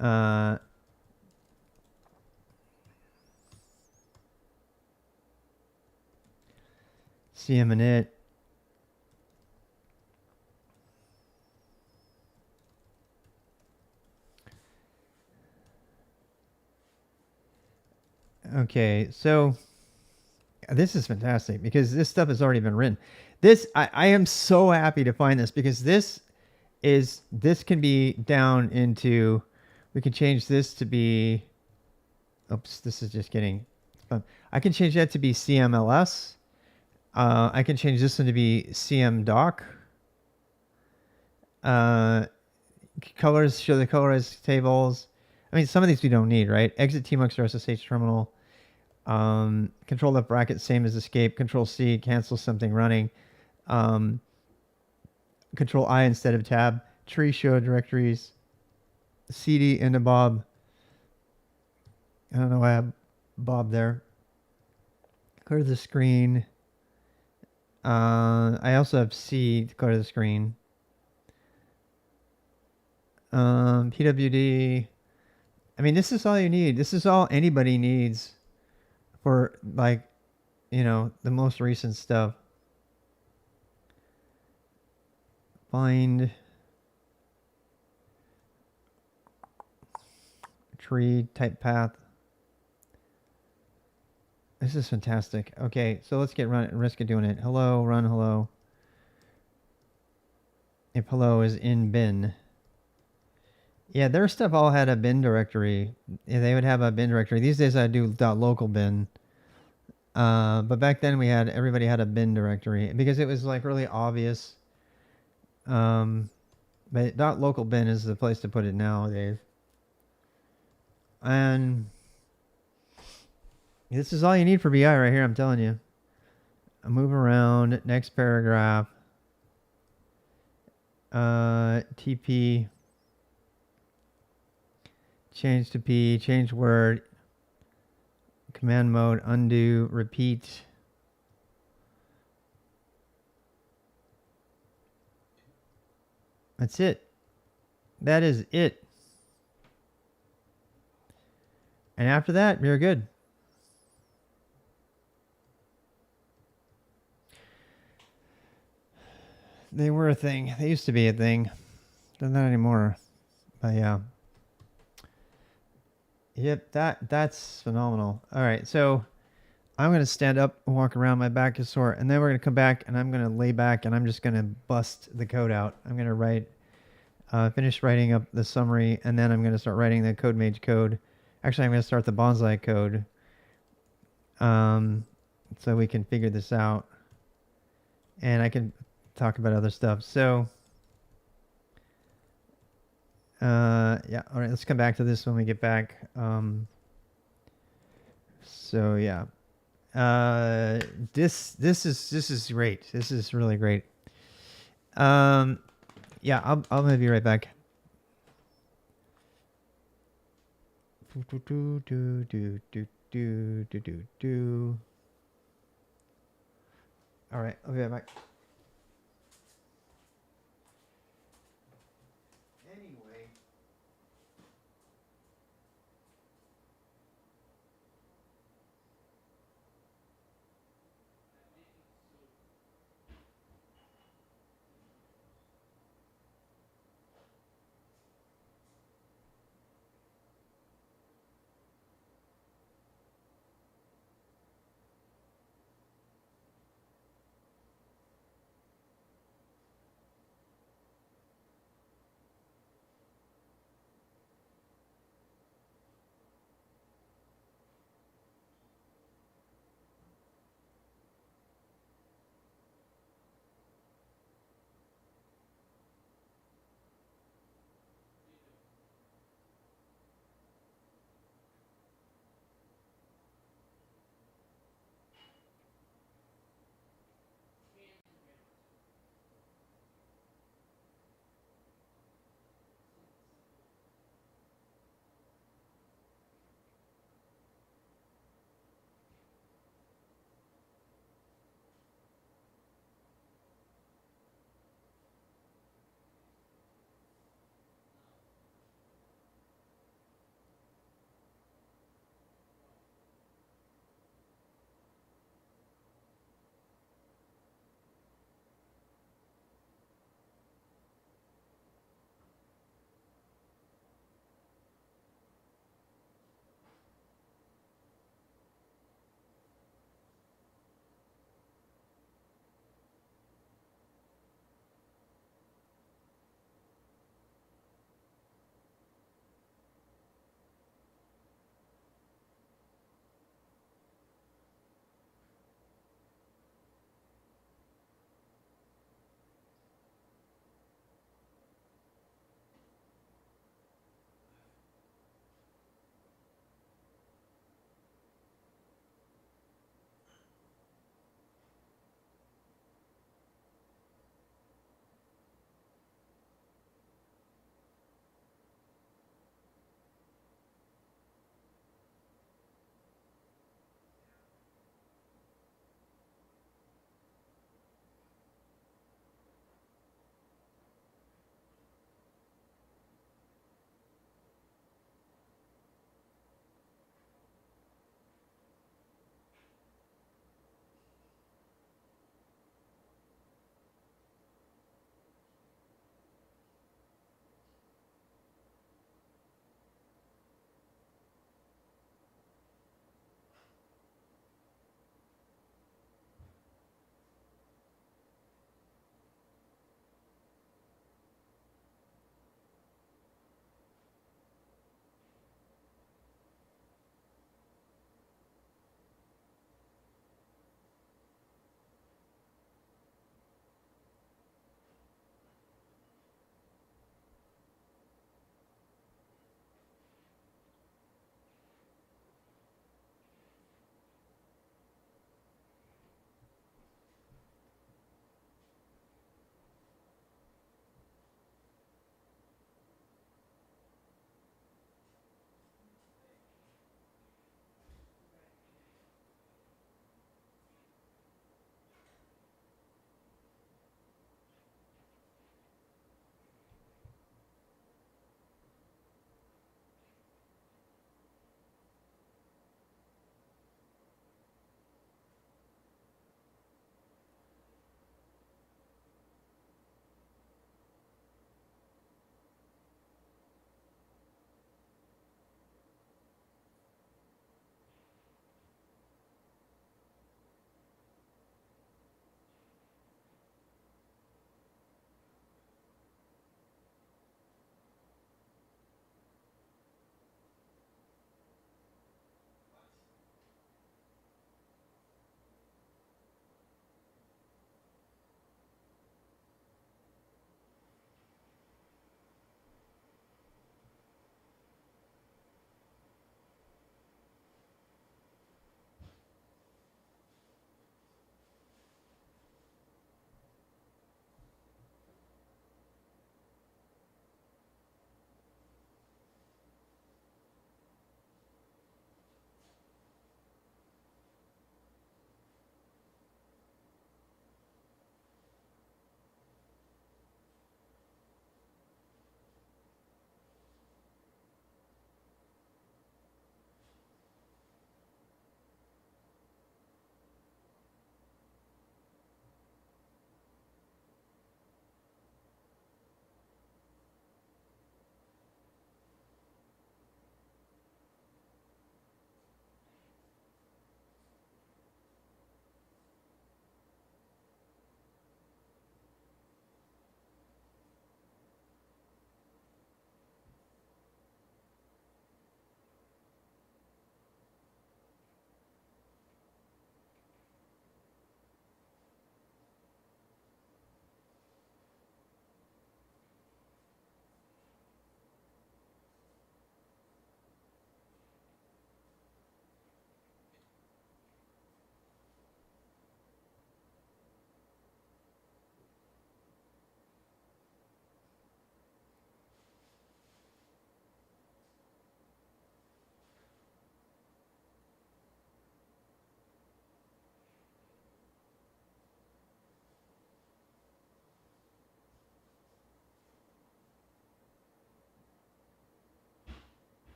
uh, CM init. Okay, so this is fantastic because this stuff has already been written. I am so happy to find this because this can be down into, we can change this to be, oops, this is just getting fun. I can change that to be CMLS. I can change this one to be CMDoc. Colors, show the colorized tables. I mean, some of these we don't need, right? Exit tmux or SSH terminal. Control left bracket, same as escape. Control C, cancel something running. Control I instead of tab. Tree show directories. CD into Bob. I don't know why I have Bob there. Clear the screen. I also have C to clear the screen. PWD. I mean, this is all you need. This is all anybody needs for, like, you know, the most recent stuff. Find tree type path. This is fantastic. Okay, so let's get risk of doing it. Hello, run hello. If hello is in bin. Yeah, their stuff all had a bin directory. Yeah, they would have a bin directory. These days I do .local bin. But back then everybody had a bin directory because it was like really obvious. But .local bin is the place to put it nowadays. And this is all you need for BI right here, I'm telling you. Move around, next paragraph. TP. Change to P, change word. Command mode, undo, repeat. That's it. That is it. And after that, you're good. They were a thing. They used to be a thing. They're not anymore. But yeah. Yep, that's phenomenal. All right, so I'm going to stand up and walk around. My back is sore. And then we're going to come back and I'm going to lay back and I'm just going to bust the code out. I'm going to finish writing up the summary and then I'm going to start writing the code-mage code. Actually, I'm going to start the bonsai code. So we can figure this out. And I can talk about other stuff. So, yeah. All right, let's come back to this when we get back. So yeah. This is great. This is really great. Yeah, I'll be right back. All right, I'll be right back. Anyway.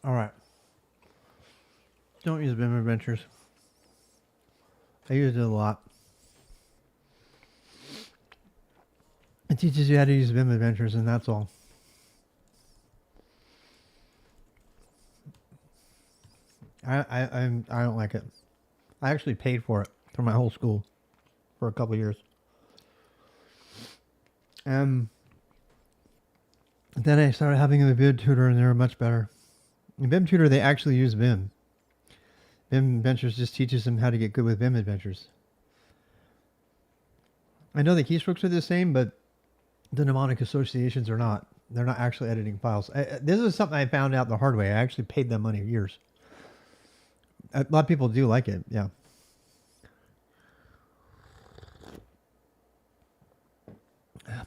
All right. Don't use Vim Adventures. I used it a lot. It teaches you how to use Vim Adventures, and that's all. I don't like it. I actually paid for it for my whole school for a couple years. Then I started having a Vim tutor, and they were much better. In Vim tutor, they actually use Vim. Vim Adventures just teaches them how to get good with Vim Adventures. I know the keystrokes are the same, but the mnemonic associations are not. They're not actually editing files. This is something I found out the hard way. I actually paid them money years. A lot of people do like it, yeah.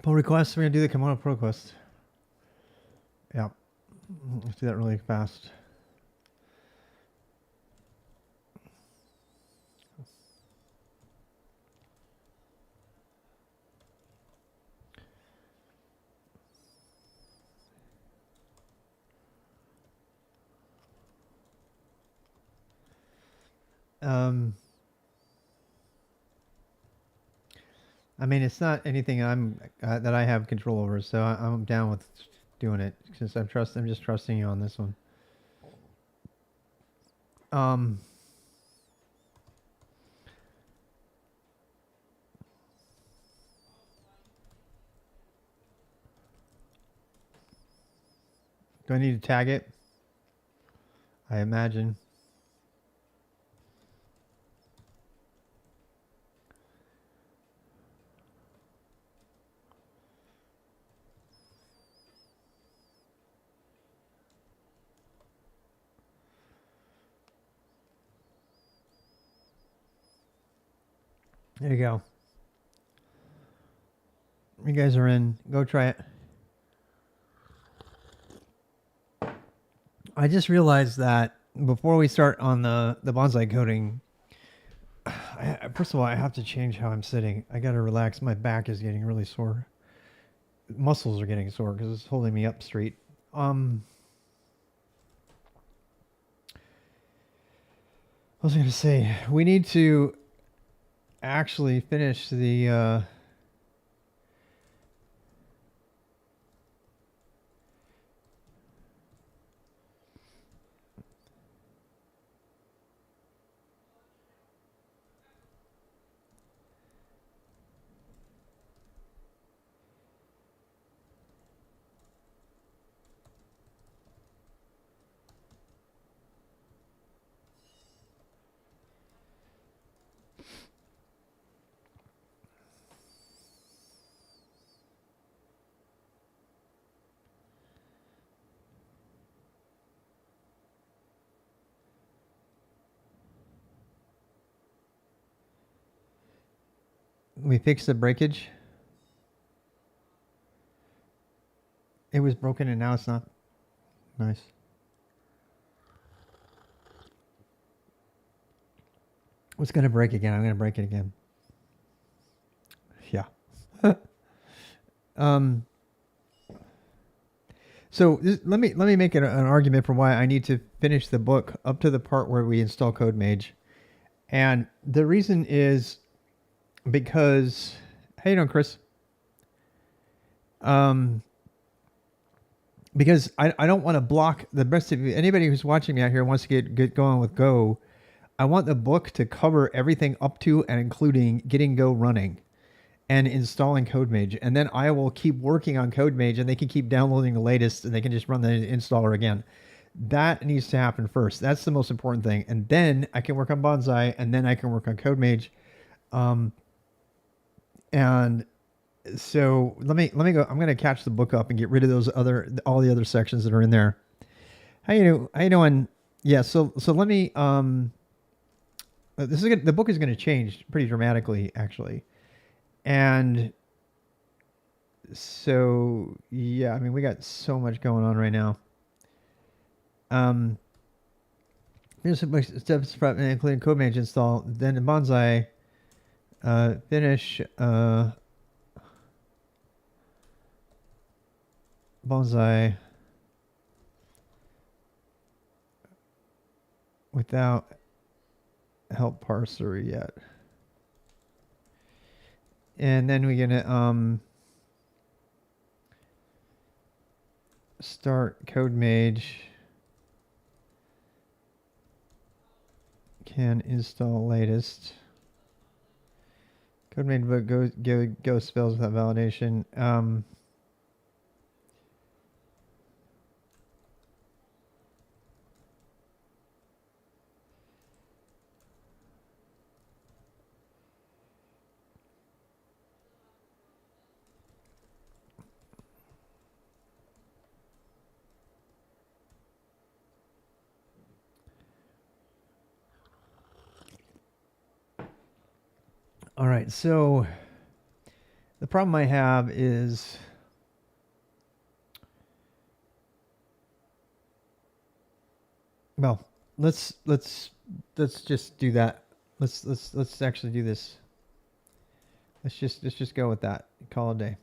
Pull requests. We're going to do the Kimono pull request. Yeah. Let's do that really fast. I mean, it's not anything that I have control over, so I'm down with doing it since I'm just trusting you on this one. Do I need to tag it? I imagine. There you go. You guys are in. Go try it. I just realized that before we start on the bonsai coding, first of all, I have to change how I'm sitting. I got to relax. My back is getting really sore. Muscles are getting sore because it's holding me up straight. What was I going to say? We need to actually finish the we fixed the breakage. It was broken and now it's not. Nice. What's going to break again? I'm going to break it again. Yeah. So let me make an argument for why I need to finish the book up to the part where we install code-mage. And the reason is because, how you doing, Chris? Because I don't want to block the rest of you. Anybody who's watching me out here wants to get going with Go. I want the book to cover everything up to and including getting Go running and installing code-mage. And then I will keep working on code-mage and they can keep downloading the latest and they can just run the installer again. That needs to happen first. That's the most important thing. And then I can work on Bonsai and then I can work on code-mage. And so let me go. I'm going to catch the book up and get rid of all the other sections that are in there. How you doing? Yeah. So let me, the book is going to change pretty dramatically actually. And so, yeah, I mean, we got so much going on right now. Here's some steps including code-mage install, then in Bonsai, finish, Bonsai, without help parser yet. And then we're gonna start code-mage. Can install latest. Code-mage book go spells without validation. All right, so the problem I have is well, let's just do that. Let's actually do this. Let's just go with that. Call it a day.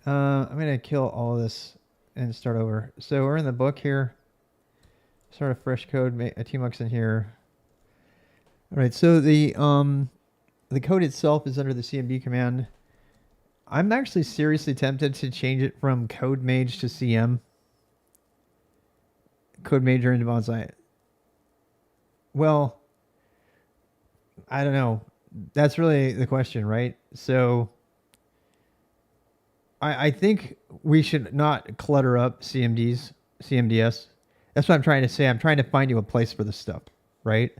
I'm gonna kill all of this and start over. So we're in the book here. Start a fresh code. Make a tmux in here. All right. So the code itself is under the cmd command. I'm actually seriously tempted to change it from code-mage to cm. Code-mage or into bonsai. Well, I don't know. That's really the question, right? So I think we should not clutter up CMDS. That's what I'm trying to say. I'm trying to find you a place for this stuff, right?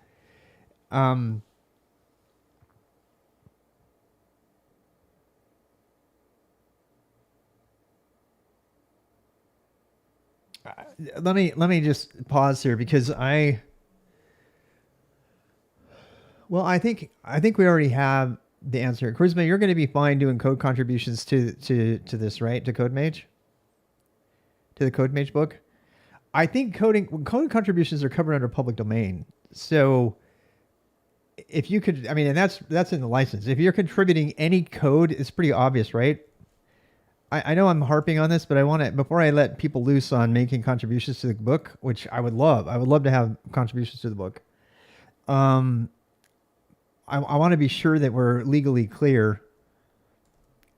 Let me just pause here because I think we already have the answer. Charisma, you're going to be fine doing code contributions to this, right? To code-mage? To the code-mage book? I think code contributions are covered under public domain. So if you could, I mean, and that's in the license. If you're contributing any code, it's pretty obvious, right? I know I'm harping on this, but I want to, before I let people loose on making contributions to the book, which I would love to have contributions to the book. I want to be sure that we're legally clear.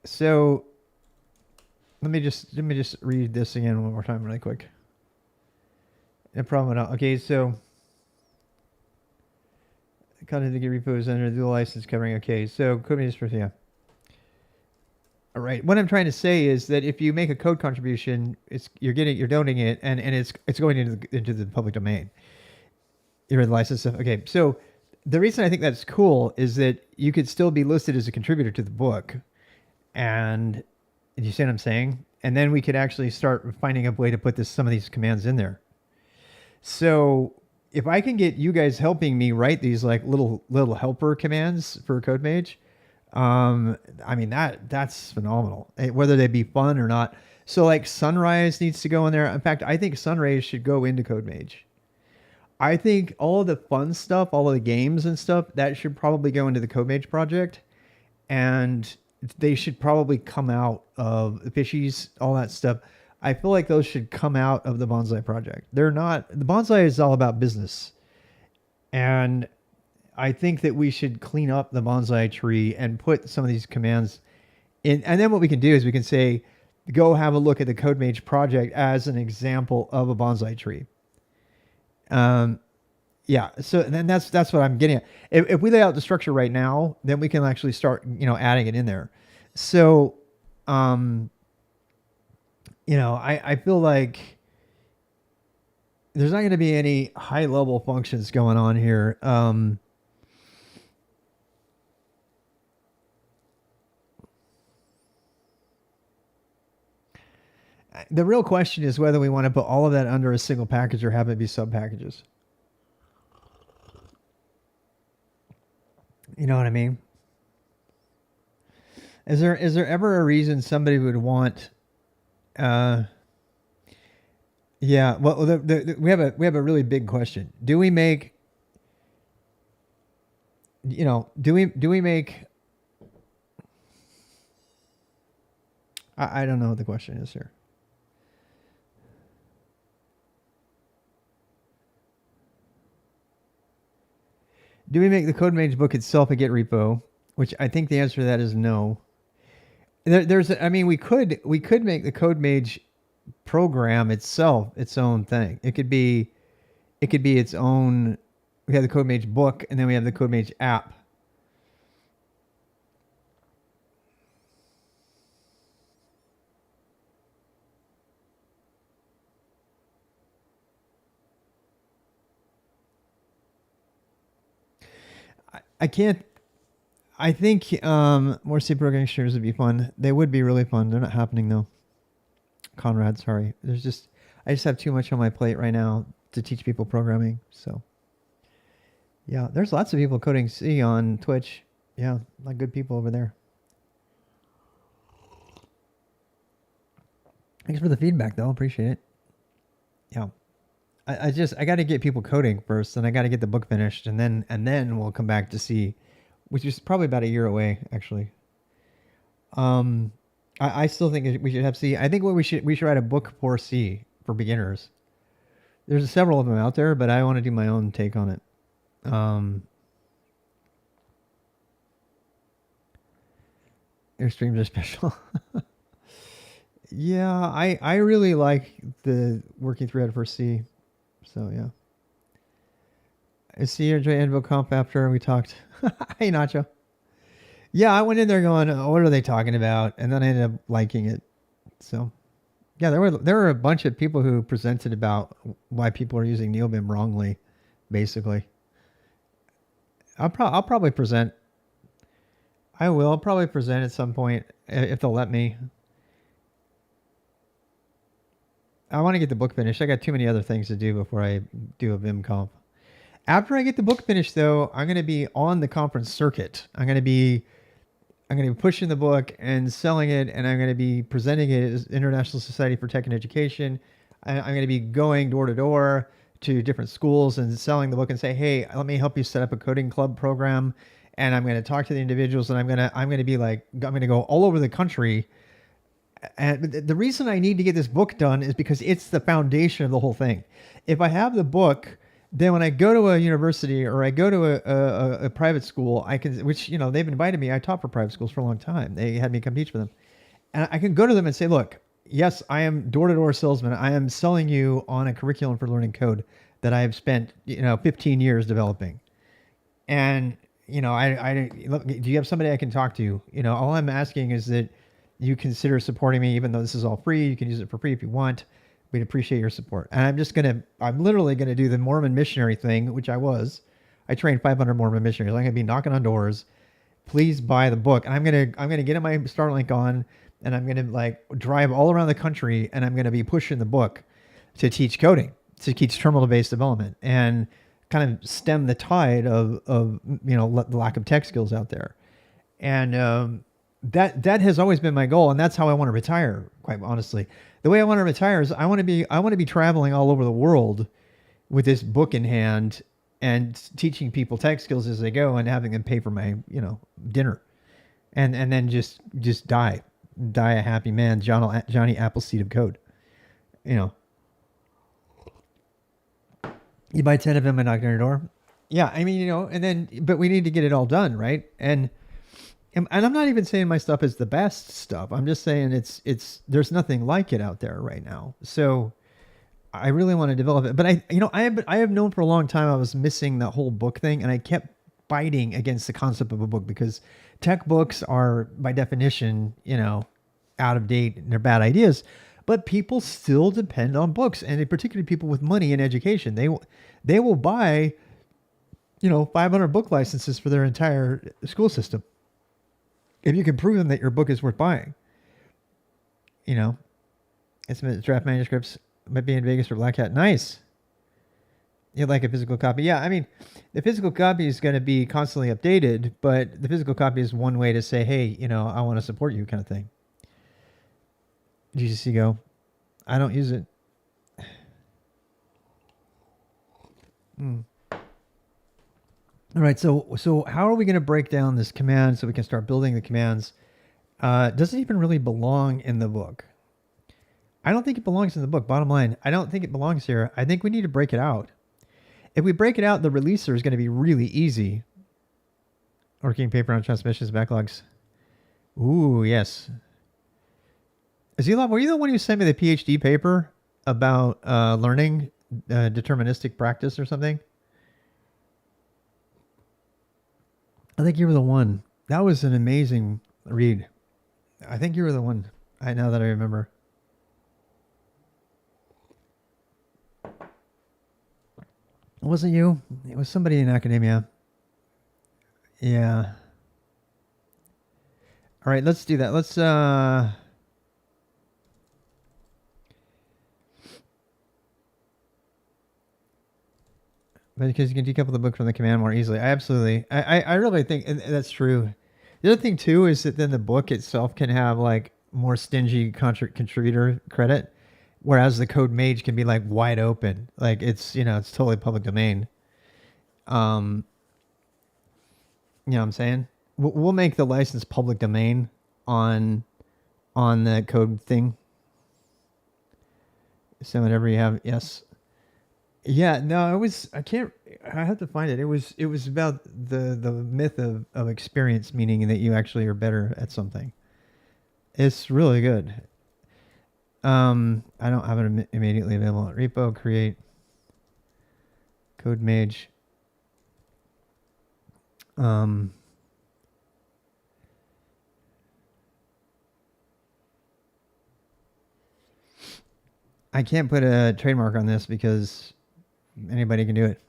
So let me just read this again one more time really quick. No problem at all. Okay, so content to get repos under the license covering. Okay, so code first, yeah. All right. What I'm trying to say is that if you make a code contribution, you're donating it, and it's going into the public domain. You're the license stuff. Okay, so the reason I think that's cool is that you could still be listed as a contributor to the book, and you see what I'm saying? And then we could actually start finding a way to put some of these commands in there. So if I can get you guys helping me write these like little helper commands for code-mage, I mean that's phenomenal. Whether they be fun or not. So like Sunrise needs to go in there. In fact, I think Sunrise should go into code-mage. I think all of the fun stuff, all of the games and stuff, that should probably go into the code-mage project, and they should probably come out of the fishies, all that stuff. I feel like those should come out of the bonsai project. They're not. The bonsai is all about business, and I think that we should clean up the bonsai tree and put some of these commands in. And then what we can do is we can say, go have a look at the code-mage project as an example of a bonsai tree. Yeah. So then that's what I'm getting at. If we lay out the structure right now, then we can actually start, adding it in there. So, I feel like there's not going to be any high level functions going on here. The real question is whether we want to put all of that under a single package or have it be sub packages. You know what I mean? Is there ever a reason somebody would want? Yeah. Well, we have a really big question. Do we make? Do we make? I don't know what the question is here. Do we make the code-mage book itself a Git repo? Which I think the answer to that is no. I mean, we could make the code-mage program itself its own thing. It could be its own. We have the code-mage book, and then we have the code-mage app. I can't. I think more C programming streams would be fun. They would be really fun. They're not happening though. Conrad, sorry. I just have too much on my plate right now to teach people programming. So yeah, there's lots of people coding C on Twitch. Yeah, like good people over there. Thanks for the feedback though. Appreciate it. Yeah. I got to get people coding first, and I got to get the book finished, and then we'll come back to C, which is probably about a year away, actually. I still think we should have C. I think we should write a book for C for beginners. There's several of them out there, but I want to do my own take on it. Your streams are special. Yeah, I really like the working thread for C. So yeah. I see your J Anvil comp after we talked. Hey Nacho. Yeah, I went in there going, oh, what are they talking about? And then I ended up liking it. So yeah, there were a bunch of people who presented about why people are using NeoBIM wrongly, basically. I'll probably present. I will probably present at some point if they'll let me. I want to get the book finished. I got too many other things to do before I do a Vim comp. After I get the book finished, though, I'm going to be on the conference circuit. I'm going to be pushing the book and selling it, and I'm going to be presenting it as International Society for Tech and Education. I'm going to be going door to door to different schools and selling the book and say, hey, let me help you set up a coding club program. And I'm going to talk to the individuals, and I'm going to go all over the country. And the reason I need to get this book done is because it's the foundation of the whole thing. If I have the book, then when I go to a university or I go to a private school, I can, which, you know, they've invited me. I taught for private schools for a long time. They had me come teach for them. And I can go to them and say, look, yes, I am door-to-door salesman. I am selling you on a curriculum for learning code that I have spent, 15 years developing. And, look, do you have somebody I can talk to? All I'm asking is that you consider supporting me, even though this is all free. You can use it for free if you want. We'd appreciate your support. And I'm literally going to do the Mormon missionary thing, which I trained 500 Mormon missionaries. I'm going to be knocking on doors. Please buy the book. And I'm going to get my Starlink on, and I'm going to drive all around the country, and I'm going to be pushing the book to teach coding, to teach terminal-based development, and kind of stem the tide of the lack of tech skills out there. And, that has always been my goal, and that's how I want to retire, quite honestly. The way I want to retire is I want to be traveling all over the world with this book in hand and teaching people tech skills as they go and having them pay for my, dinner. And then just die a happy man, Johnny Appleseed of code. You buy 10 of them and knock on your door. Yeah, I mean, but we need to get it all done, right? And I'm not even saying my stuff is the best stuff. I'm just saying there's nothing like it out there right now. So I really want to develop it. But I have known for a long time I was missing the whole book thing, and I kept fighting against the concept of a book because tech books are by definition, out of date and they're bad ideas. But people still depend on books, and particularly people with money and education. They will buy, 500 book licenses for their entire school system if you can prove them that your book is worth buying. It's draft manuscripts might be in Vegas for Black Hat. Nice. You'd like a physical copy? Yeah, I mean, the physical copy is going to be constantly updated, but the physical copy is one way to say, hey, I want to support you, kind of thing. GCC Go. I don't use it. All right, so how are we going to break down this command so we can start building the commands? Does it even really belong in the book? I don't think it belongs in the book. Bottom line, I don't think it belongs here. I think we need to break it out. If we break it out, the releaser is going to be really easy. Working paper on transmissions backlogs. Ooh, yes. Azilov, were you the one who sent me the PhD paper about learning deterministic practice or something? I think you were the one. That was an amazing read. I think you were the one. Now that I remember. It wasn't you. It was somebody in academia. Yeah. All right, let's do that. Let's because you can decouple the book from the command more easily. I really think that's true. The other thing too is that then the book itself can have like more stingy contributor credit, whereas the code-mage can be like wide open. Like it's it's totally public domain. You know what I'm saying? We'll make the license public domain on the code thing. So whenever you have yes. Yeah, no, I have to find it. It was about the myth of experience, meaning that you actually are better at something. It's really good. I don't have it immediately available. Repo, create, code-mage. I can't put a trademark on this because anybody can do it.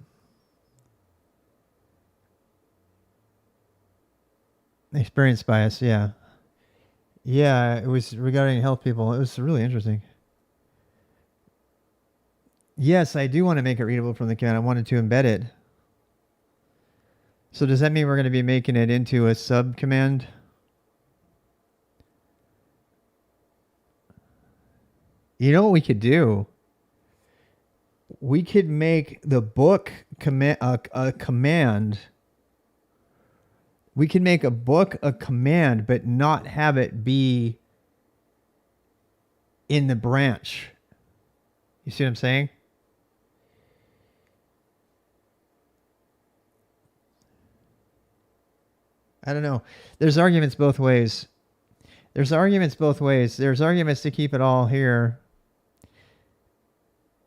Experience bias, yeah. Yeah, it was regarding health people. It was really interesting. Yes, I do want to make it readable from the command. I wanted to embed it. So does that mean we're going to be making it into a sub command? You know what we could do? We could make the book command a command. We can make a book a command, but not have it be in the branch. You see what I'm saying? I don't know. There's arguments both ways. There's arguments to keep it all here.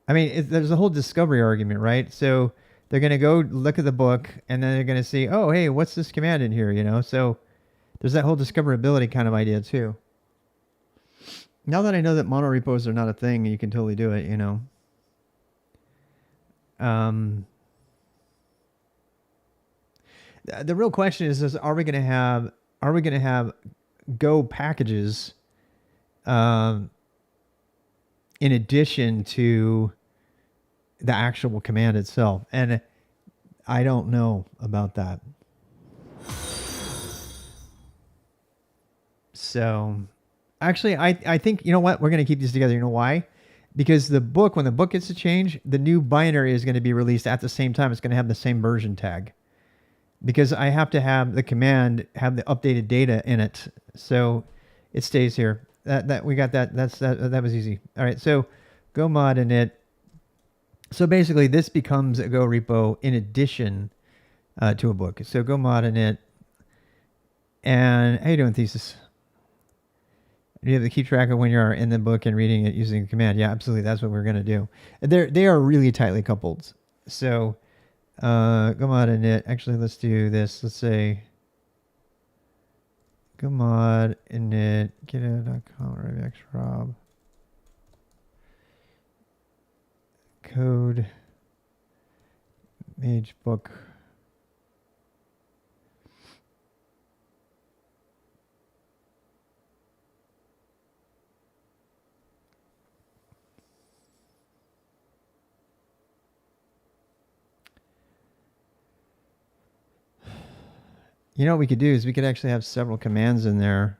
I mean, there's a whole discovery argument, right? So they're going to go look at the book, and then they're going to see, oh, hey, what's this command in here, So there's that whole discoverability kind of idea, too. Now that I know that monorepos are not a thing, you can totally do it, The real question is are we going to have Go packages in addition to the actual command itself? And I don't know about that. So actually, I think, you know what? We're going to keep these together. You know why? Because when the book gets to change, the new binary is going to be released at the same time. It's going to have the same version tag. Because I have to have the command have the updated data in it. So it stays here. That we got that. That was easy. All right. So go mod init. So basically this becomes a Go repo in addition to a book. So go mod init. And how you doing, Thesis? Do you have to keep track of when you're in the book and reading it using the command? Yeah, absolutely. That's what we're going to do. They are really tightly coupled. So go mod init. Actually, let's do this. Let's say go mod init git.com rob code mage book. You know what we could do is we could actually have several commands in there.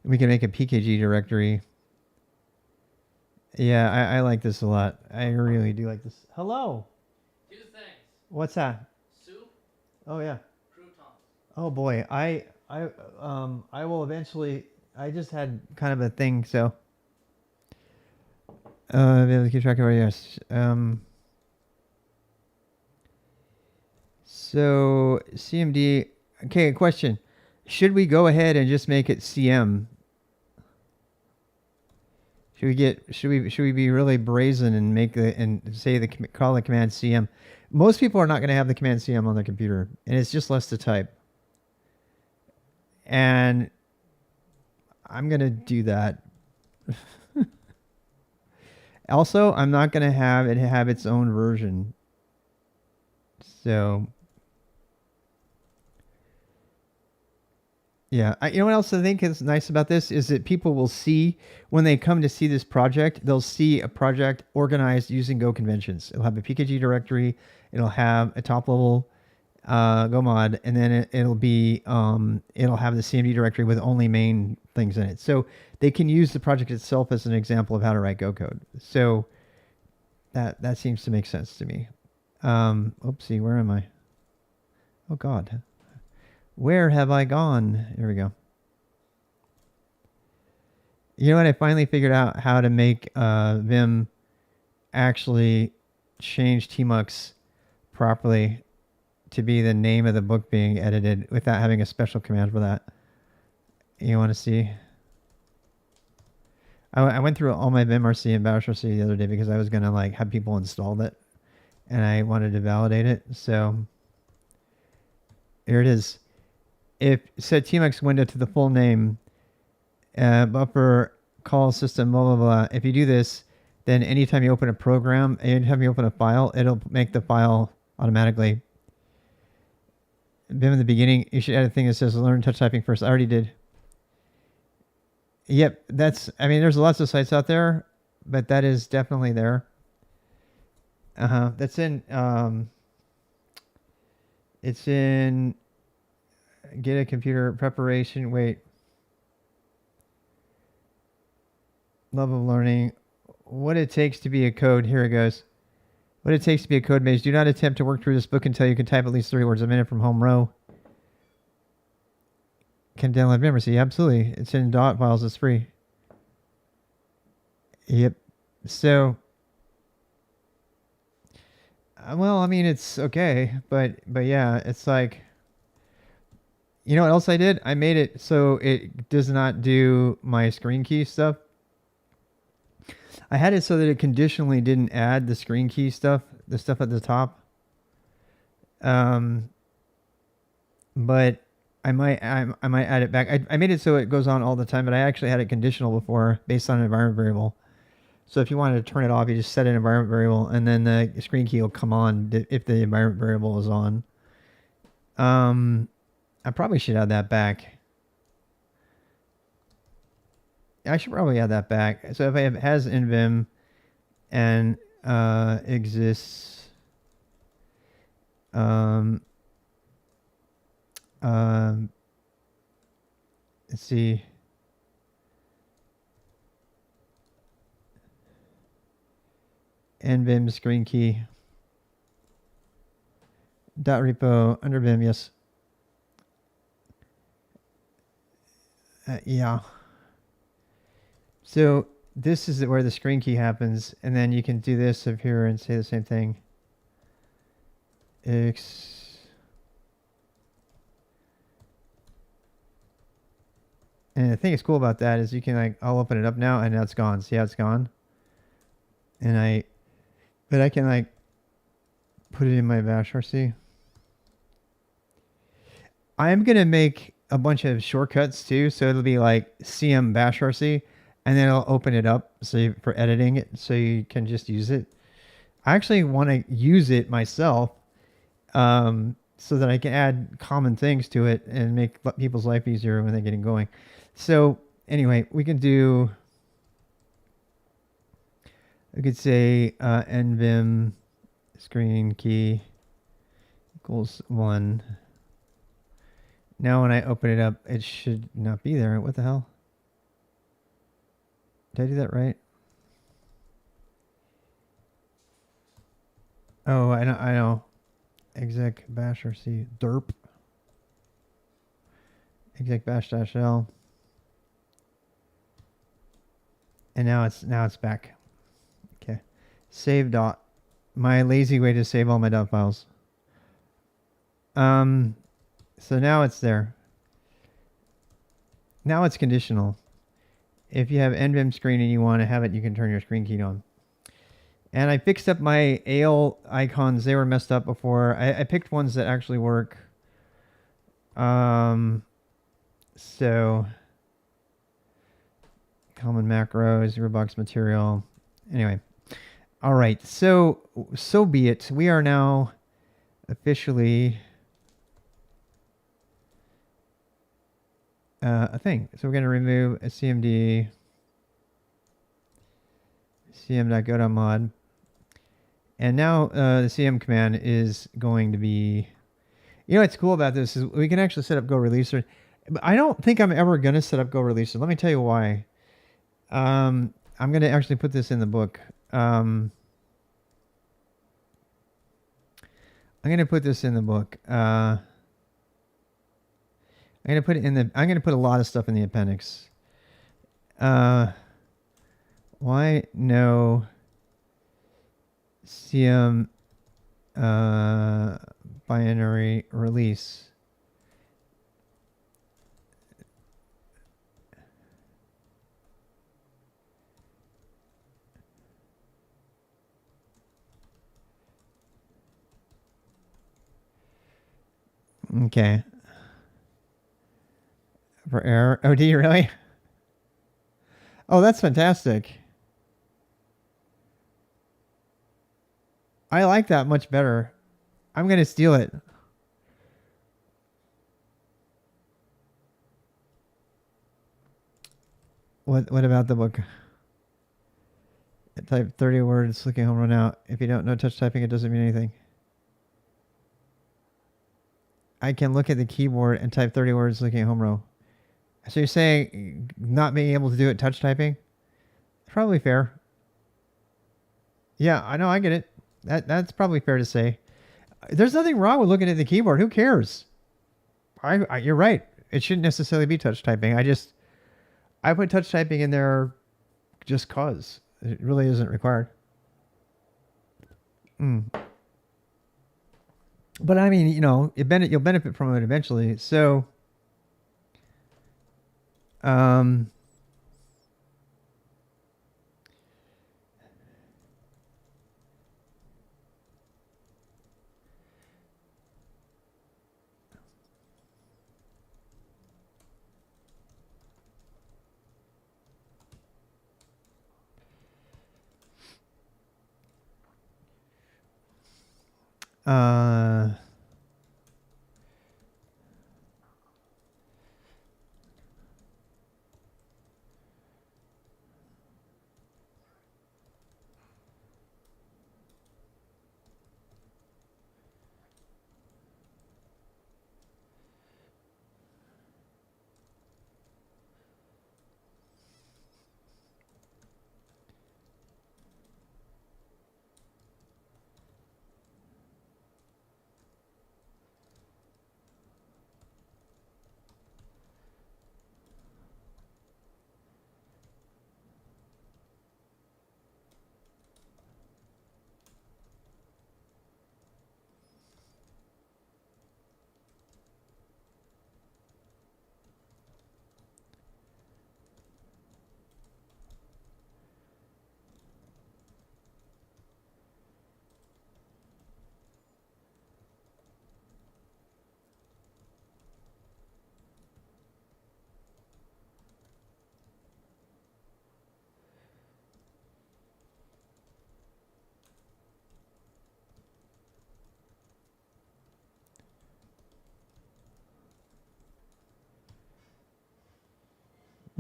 And we can make a PKG directory. Yeah, I like this a lot. I really do like this. Hello. 2 things. What's that? Soup. Oh yeah. Croutons. Oh boy, I will eventually. I just had kind of a thing, so Be able to keep track of it, yes. So CMD. Okay, question. Should we go ahead and just make it CM? Should we be really brazen and make the and say the call the command CM? Most people are not going to have the command CM on their computer, and it's just less to type. And I'm going to do that. Also, I'm not going to have it have its own version. So yeah, you know what else I think is nice about this is that people will see when they come to see this project, they'll see a project organized using Go conventions. It'll have a PKG directory, it'll have a top level Go mod, and then it'll be it'll have the CMD directory with only main things in it. So they can use the project itself as an example of how to write Go code. So that seems to make sense to me. Oopsie, where am I? Oh God. Where have I gone? Here we go. You know what? I finally figured out how to make Vim actually change tmux properly to be the name of the book being edited without having a special command for that. You want to see? I went through all my vimrc and bashrc the other day because I was going to like have people install it and I wanted to validate it. So here it is. If set tmux window to the full name, buffer call system, blah, blah, blah. If you do this, then anytime you open a program, anytime you open a file, it'll make the file automatically. Vim in the beginning, you should add a thing that says learn touch typing first. I already did. Yep, there's lots of sites out there, but that is definitely there. That's in, it's in get a computer preparation. Wait. Love of learning. What it takes to be a code. Here it goes. What it takes to be a code mage. Do not attempt to work through this book until you can type at least 3 words a minute from home row. Can download vimrc. Absolutely. It's in dot files. It's free. Yep. So, well, I mean, it's okay, but yeah, it's like, you know what else I did? I made it so it does not do my screen key stuff. I had it so that it conditionally didn't add the screen key stuff, the stuff at the top. But I might add it back. I made it so it goes on all the time, but I actually had it conditional before based on an environment variable. So if you wanted to turn it off, you just set an environment variable, and then the screen key will come on if the environment variable is on. I probably should add that back. I should probably add that back. So if I have has in Vim and exists let's see. nvim screen key dot repo under Vim, yes. Yeah. So this is where the screen key happens, and then you can do this up here and say the same thing. And the thing that's cool about that is you can I'll open it up now and now it's gone. See how it's gone? And I can put it in my bashrc. I'm going to make a bunch of shortcuts too. So it'll be like CM bashrc, and then I'll open it up for editing it so you can just use it. I actually want to use it myself so that I can add common things to it and make people's life easier when they're getting going. So anyway, we could say nvim screen key equals 1. Now when I open it up, it should not be there. What the hell? Did I do that right? Oh, I know. Exec bashrc derp. Exec bash-l. And now it's back. Save dot. My lazy way to save all my dot files. So now it's there. Now it's conditional. If you have NVIM screen and you want to have it, you can turn your screen key on. And I fixed up my AL icons. They were messed up before. I picked ones that actually work. So common macros, zero box material. Anyway. All right. So be it. We are now officially a thing. So we're going to remove a CMD cm.go.mod. And now the cm command is going to be, you know what's cool about this is we can actually set up go releaser. But I don't think I'm ever going to set up go releaser. Let me tell you why. I'm going to actually put this in the book. I'm going to put this in the book. I'm going to put it in the, I'm going to put a lot of stuff in the appendix. Why no CM binary release? Okay. For error. Oh, do you really? Oh, that's fantastic. I like that much better. I'm going to steal it. What about the book? Type 30 words, looking home run out. If you don't know touch typing, it doesn't mean anything. I can look at the keyboard and type 30 words looking at home row. So you're saying not being able to do it touch typing? Probably fair. Yeah, I know, I get it. That's probably fair to say. There's nothing wrong with looking at the keyboard. Who cares? You're right. It shouldn't necessarily be touch typing. I put touch typing in there just cause. It really isn't required. But I mean, you know, you'll benefit from it eventually. So,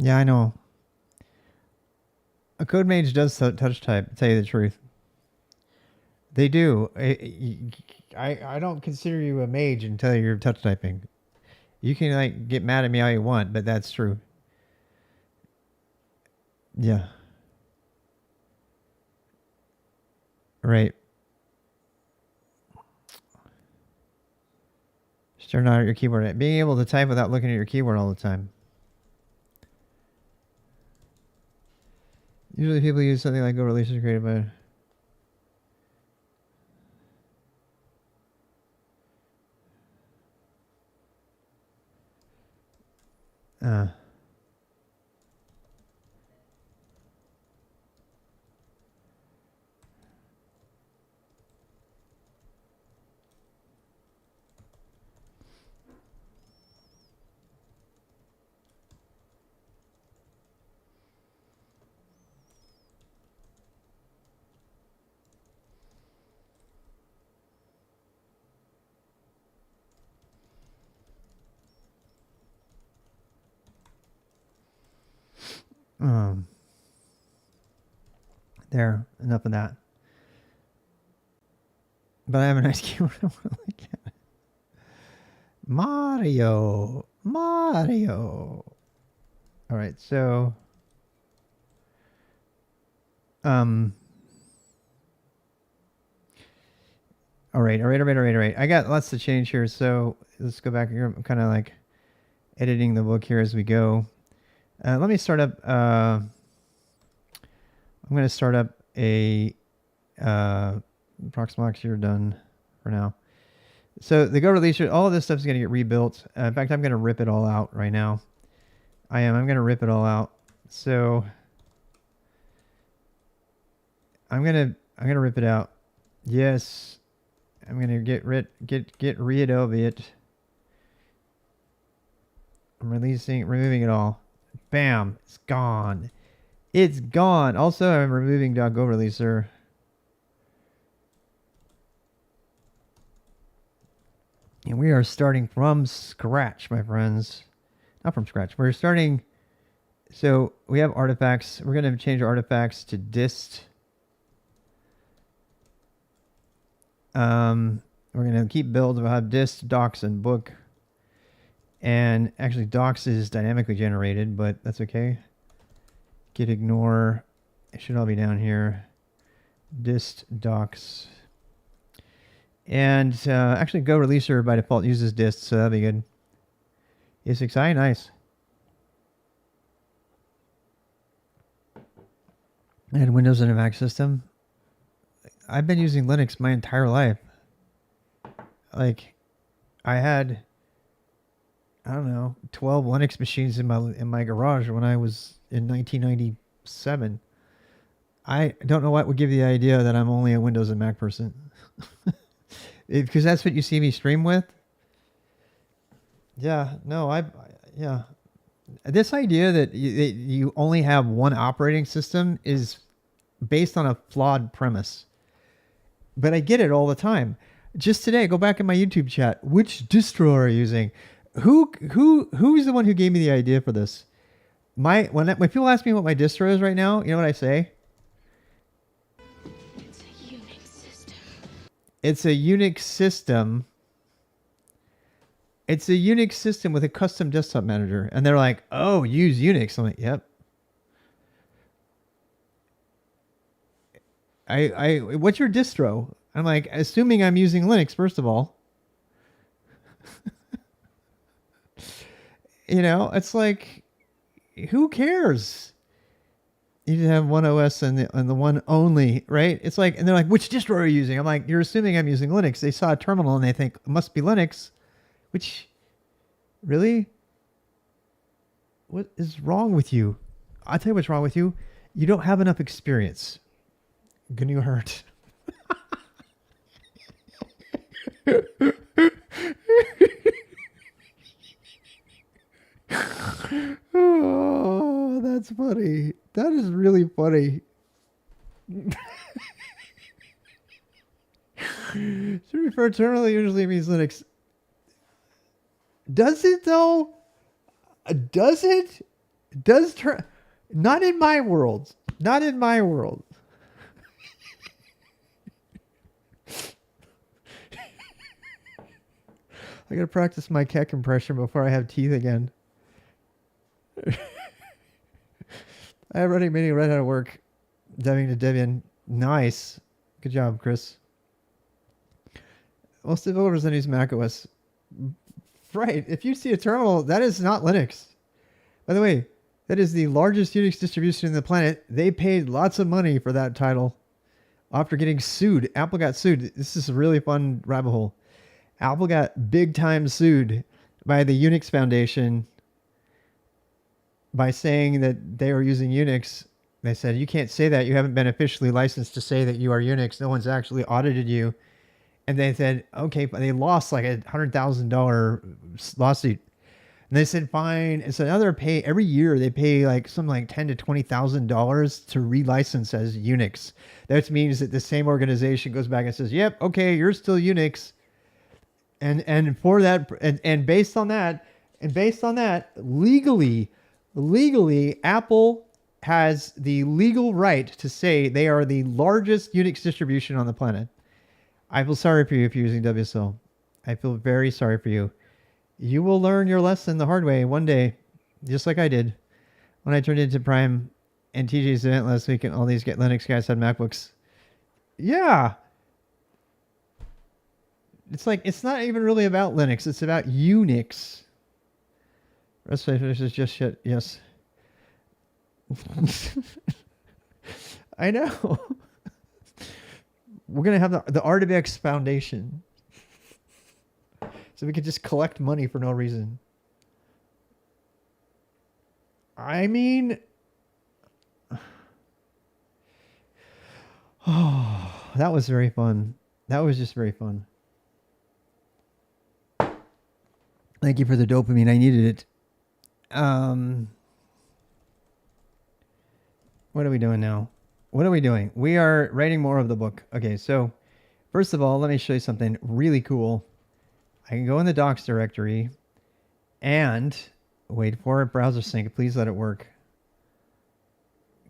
yeah, I know. A code-mage does touch type, to tell you the truth. They do. I don't consider you a mage until you're touch typing. You can like get mad at me all you want, but that's true. Yeah. Right. Start out at your keyboard. Being able to type without looking at your keyboard all the time. Usually people use something like Go Release is created by... There, enough of that. But I have a nice keyboard. I want to look at it. Mario. All right, so all right. I got lots to change here, so let's go back here. I'm kind of like editing the book here as we go. Let me start up. I'm going to start up a Proxmox here done for now. So the Go releaser, all of this stuff is going to get rebuilt. In fact, I'm going to rip it all out right now. I'm going to rip it all out. So I'm going to rip it out. Yes. I'm going to get rid of it. I'm removing it all. Bam, it's gone. It's gone. Also, I'm removing .go releaser. And we are starting from scratch, my friends. Not from scratch. We're starting. So we have artifacts. We're going to change our artifacts to dist. We're going to keep builds. We'll have dist, docs, and book. And actually, docs is dynamically generated, but that's okay. Git ignore. It should all be down here. Dist, docs. And actually, Go releaser by default uses dist, so that'll be good. ESXi, nice. And Windows and a Mac system. I've been using Linux my entire life. Like, I had, I don't know, 12 Linux machines in my garage when I was in 1997. I don't know what would give you the idea that I'm only a Windows and Mac person. Because that's what you see me stream with. Yeah, no, yeah. This idea that you only have one operating system is based on a flawed premise. But I get it all the time. Just today, go back in my YouTube chat. Which distro are you using? Who's the one who gave me the idea for this? When people ask me what my distro is right now, you know what I say? It's a Unix system. It's a Unix system. It's a Unix system with a custom desktop manager. And they're like, oh, use Unix. I'm like, yep. What's your distro? I'm like, assuming I'm using Linux, first of all. You know, it's like, who cares? You just have one OS and the one only, right? It's like, and they're like, which distro are you using? I'm like, you're assuming I'm using Linux. They saw a terminal and they think it must be Linux. Which, really? What is wrong with you? I'll tell you what's wrong with you. You don't have enough experience. GNU hurt. Oh, that's funny. That is really funny. To refer terminal usually means Linux. Does it though? Does it? Not in my world. Not in my world. I gotta practice my cat impression before I have teeth again. I have running meeting right out of work. Debian to Debian. Nice. Good job, Chris. Most developers then use macOS. Right. If you see a terminal, that is not Linux. By the way, that is the largest Unix distribution in the planet. They paid lots of money for that title after getting sued. Apple got sued. This is a really fun rabbit hole. Apple got big time sued by the Unix Foundation by saying that they were using Unix. They said, you can't say that. You haven't been officially licensed to say that you are Unix. No one's actually audited you. And they said, okay, but they lost like $100,000 lawsuit. And they said, fine. And so now they're pay every year. They pay like something like $10,000 to $20,000 to relicense as Unix. That means that the same organization goes back and says, yep, okay, you're still Unix. And for that, and based on that, legally, Apple has the legal right to say they are the largest Unix distribution on the planet. I feel sorry for you if you're using WSL. I feel very sorry for you. You will learn your lesson the hard way one day, just like I did when I turned into Prime and TJ's event last week and all these Linux guys had MacBooks. Yeah. It's like, it's not even really about Linux. It's about Unix. Rest of this is just shit. Yes. I know. We're going to have the RWX Foundation. So we can just collect money for no reason. I mean, oh, that was very fun. That was just very fun. Thank you for the dopamine. I needed it. What are we doing now? What are we doing? We are writing more of the book. Okay, so first of all, let me show you something really cool. I can go in the docs directory and wait for it. Browser sync. Please let it work.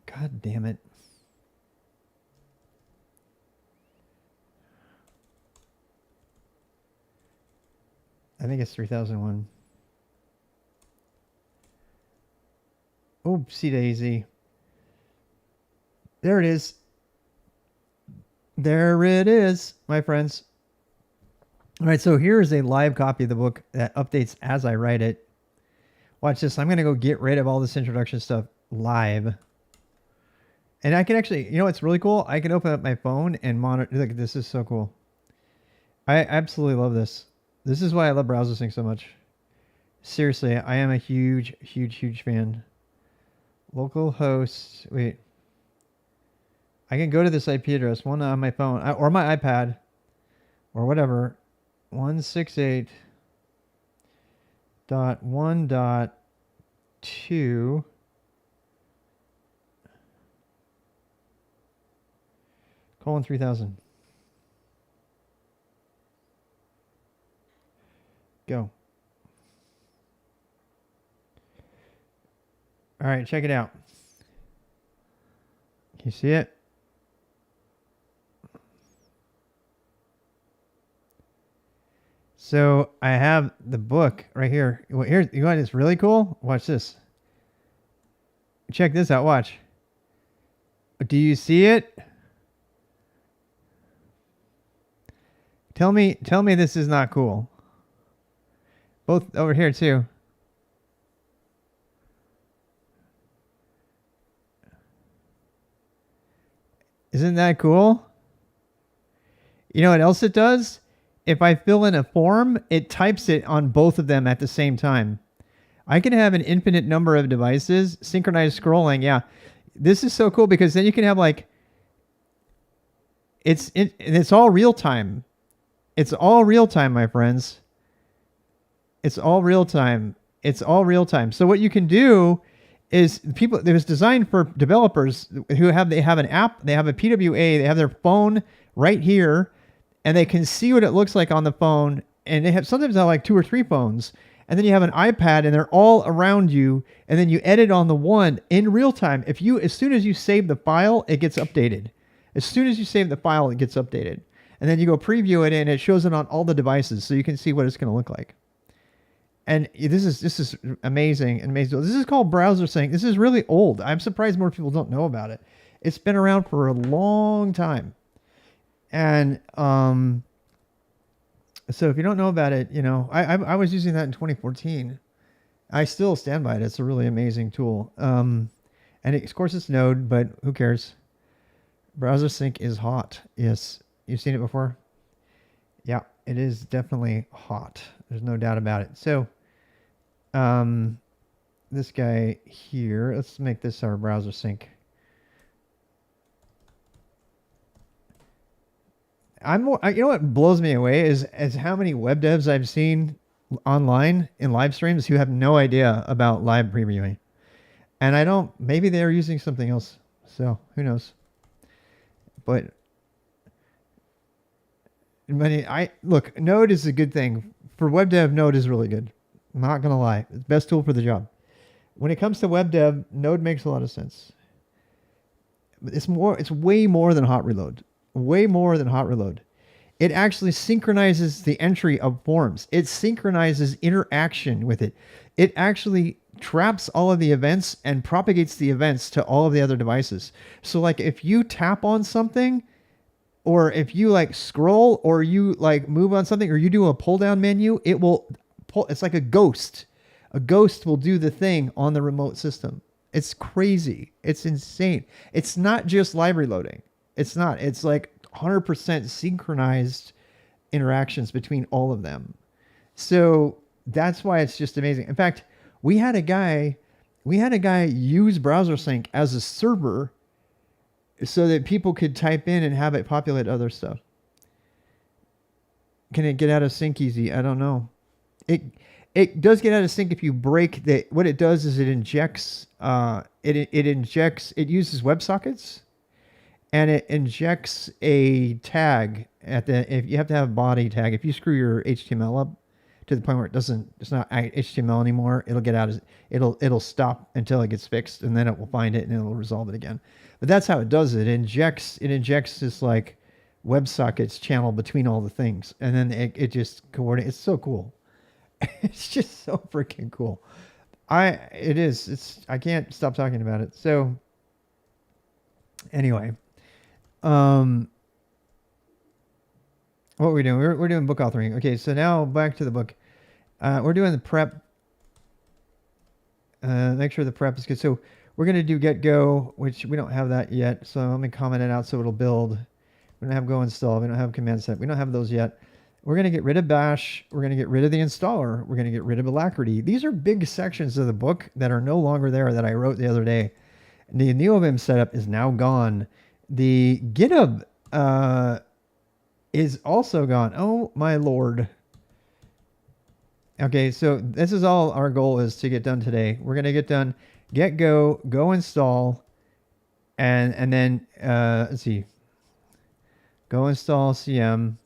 God damn it. I think it's 3001. Oopsie daisy. There it is. There it is, my friends. All right, so here is a live copy of the book that updates as I write it. Watch this. I'm going to go get rid of all this introduction stuff live. And I can actually, you know what's really cool? I can open up my phone and monitor. Look, this is so cool. I absolutely love this. This is why I love browser sync so much. Seriously, I am a huge, huge, huge fan. Localhost. Wait. I can go to this IP address, one on my phone or my iPad or whatever. 168.1.2 colon 3000. Go. All right, check it out. Can you see it? So I have the book right here. Well, here, you want it's really cool? Watch this. Check this out. Watch. Do you see it? Tell me this is not cool. Both over here too. Isn't that cool? You know what else it does? If I fill in a form, it types it on both of them at the same time. I can have an infinite number of devices, synchronized scrolling. Yeah, this is so cool because then you can have like, it's all real time. It's all real time, my friends. It's all real time. It's all real time. So what you can do is it was designed for developers who they have an app, they have a PWA, they have their phone right here, and they can see what it looks like on the phone. And they sometimes have like 2 or 3 phones. And then you have an iPad and they're all around you. And then you edit on the one in real time. As soon as you save the file, it gets updated. As soon as you save the file, it gets updated. And then you go preview it and it shows it on all the devices. So you can see what it's going to look like. And this is amazing. This is called browser sync. This is really old. I'm surprised more people don't know about it. It's been around for a long time. And so if you don't know about it, you know, I was using that in 2014. I still stand by it. It's a really amazing tool. And of course it's Node, but who cares? Browser sync is hot. Yes. You've seen it before? Yeah, it is definitely hot. There's no doubt about it. So, this guy here. Let's make this our browser sync. You know what blows me away is how many web devs I've seen online in live streams who have no idea about live previewing. And I don't, maybe they're using something else. So who knows? But look, Node is a good thing. For web dev, Node is really good. I'm not going to lie. It's the best tool for the job. When it comes to web dev, Node makes a lot of sense. It's way more than hot reload. Way more than hot reload. It actually synchronizes the entry of forms. It synchronizes interaction with it. It actually traps all of the events and propagates the events to all of the other devices. So like if you tap on something, or if you like scroll, or you like move on something, or you do a pull down menu, it will pull. It's like a ghost. A ghost will do the thing on the remote system. It's crazy. It's insane. It's not just library loading. It's not. It's like 100% synchronized interactions between all of them. So that's why it's just amazing. In fact, we had a guy use browser sync as a server so that people could type in and have it populate other stuff. Can it get out of sync easy? I don't know. It does get out of sync if you break the. What it does is it injects. It uses WebSockets, and it injects a tag at the. If you have to have a body tag, if you screw your HTML up to the point where it's not HTML anymore, it'll get out. It'll stop until it gets fixed, and then it will find it and it'll resolve it again. But that's how it does it. It injects this like WebSockets channel between all the things, and then it just coordinates. It's so cool. It's just so freaking cool. I can't stop talking about it. So anyway, what are we doing? We're doing book authoring. Okay, so now back to the book. We're doing the prep. Make sure the prep is good. So we're going to do get go, which we don't have that yet. So let me comment it out so it'll build. We don't have go install. We don't have command set. We don't have those yet. We're going to get rid of bash. We're going to get rid of the installer. We're going to get rid of alacrity. These are big sections of the book that are no longer there that I wrote the other day. The NeoVim setup is now gone. The GitHub is also gone. Oh my Lord. Okay, so this is all our goal is to get done today. We're going to get done get go install, and then let's see. Go install CM,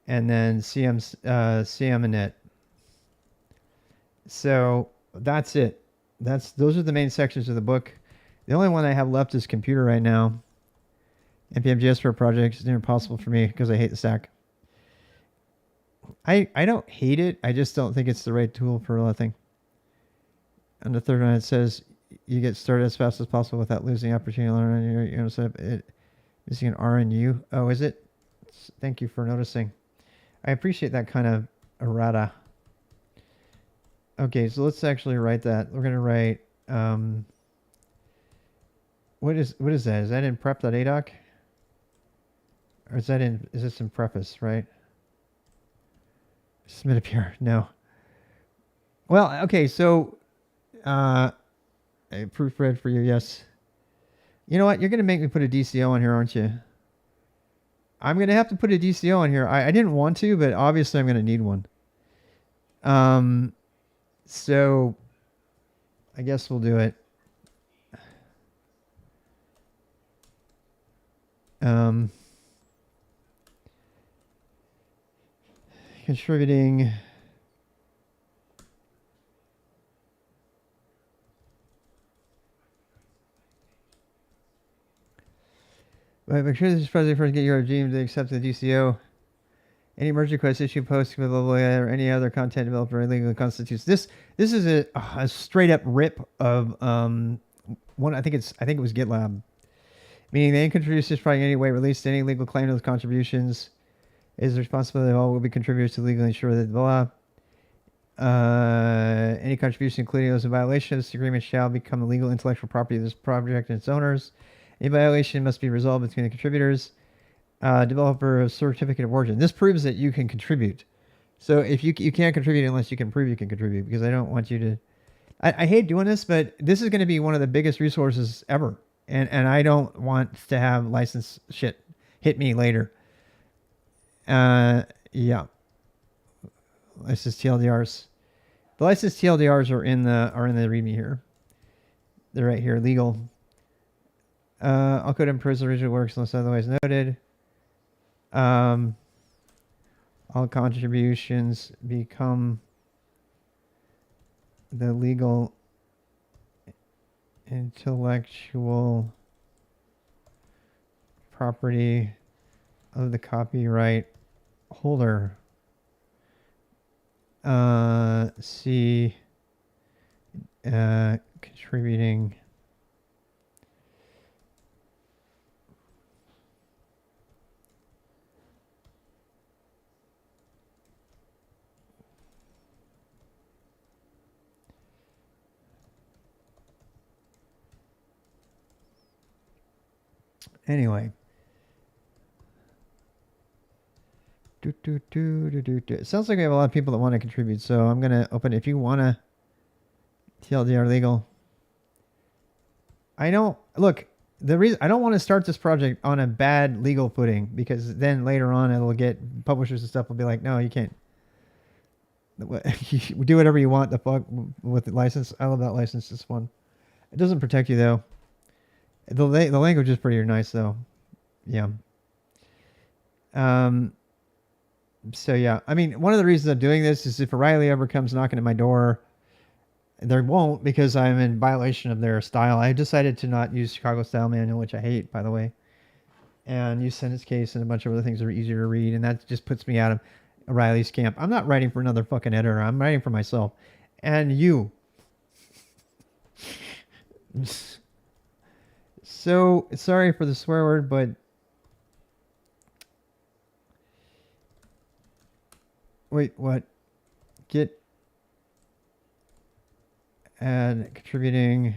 and then CM init. So that's it. Those are the main sections of the book. The only one I have left is computer right now. npm.js for a project is near impossible for me because I hate the stack. I don't hate it. I just don't think it's the right tool for a lot of things. On the third one, it says you get started as fast as possible without losing opportunity to learn. You know, set up it missing an R and U. Oh, is it? Thank you for noticing. I appreciate that kind of errata. Okay, so let's actually write that. We're gonna write. What is that? Is that in prep.adoc? Or is this in preface, right? Submit a PR. No. Well, okay, so a proofread for you, yes. You know what? You're gonna make me put a DCO on here, aren't you? I'm gonna have to put a DCO on here. I didn't want to, but obviously I'm gonna need one. So I guess we'll do it. Contributing. Right, make sure this is present first. Get your regime to accept the DCO. Any merge request issue post with level or any other content developer illegally constitutes this. This is a straight up rip of one. I think it was GitLab, meaning they contribute to this project in any way. Released any legal claim to those contributions is the responsibility of all will be contributors to legally ensure that blah. Any contribution, including those in violation of this agreement, shall become the legal intellectual property of this project and its owners. Any violation must be resolved between the contributors. Developer of certificate of origin. This proves that you can contribute. So if you can't contribute unless you can prove you can contribute, because I don't want you to. I hate doing this, but this is going to be one of the biggest resources ever. And I don't want to have license shit hit me later. Yeah. License TLDRs. The license TLDRs are in the README here. They're right here, legal. All code in prison original works unless otherwise noted. All contributions become the legal intellectual property of the copyright holder. See contributing anyway. It sounds like we have a lot of people that want to contribute, so I'm gonna open. If you wanna TLDR legal, I don't look. The reason I don't want to start this project on a bad legal footing, because then later on it'll get publishers and stuff will be like, no, you can't. You do whatever you want. The fuck with the license. I love that license. This one. It doesn't protect you though. The language is pretty nice though. Yeah. So yeah, I mean, one of the reasons I'm doing this is if O'Reilly ever comes knocking at my door, there won't, because I'm in violation of their style. I decided to not use Chicago style manual, which I hate, by the way, and use sentence case and a bunch of other things that are easier to read, and that just puts me out of O'Reilly's camp. I'm not writing for another fucking editor. I'm writing for myself and you. So sorry for the swear word, but wait, what? Get and contributing.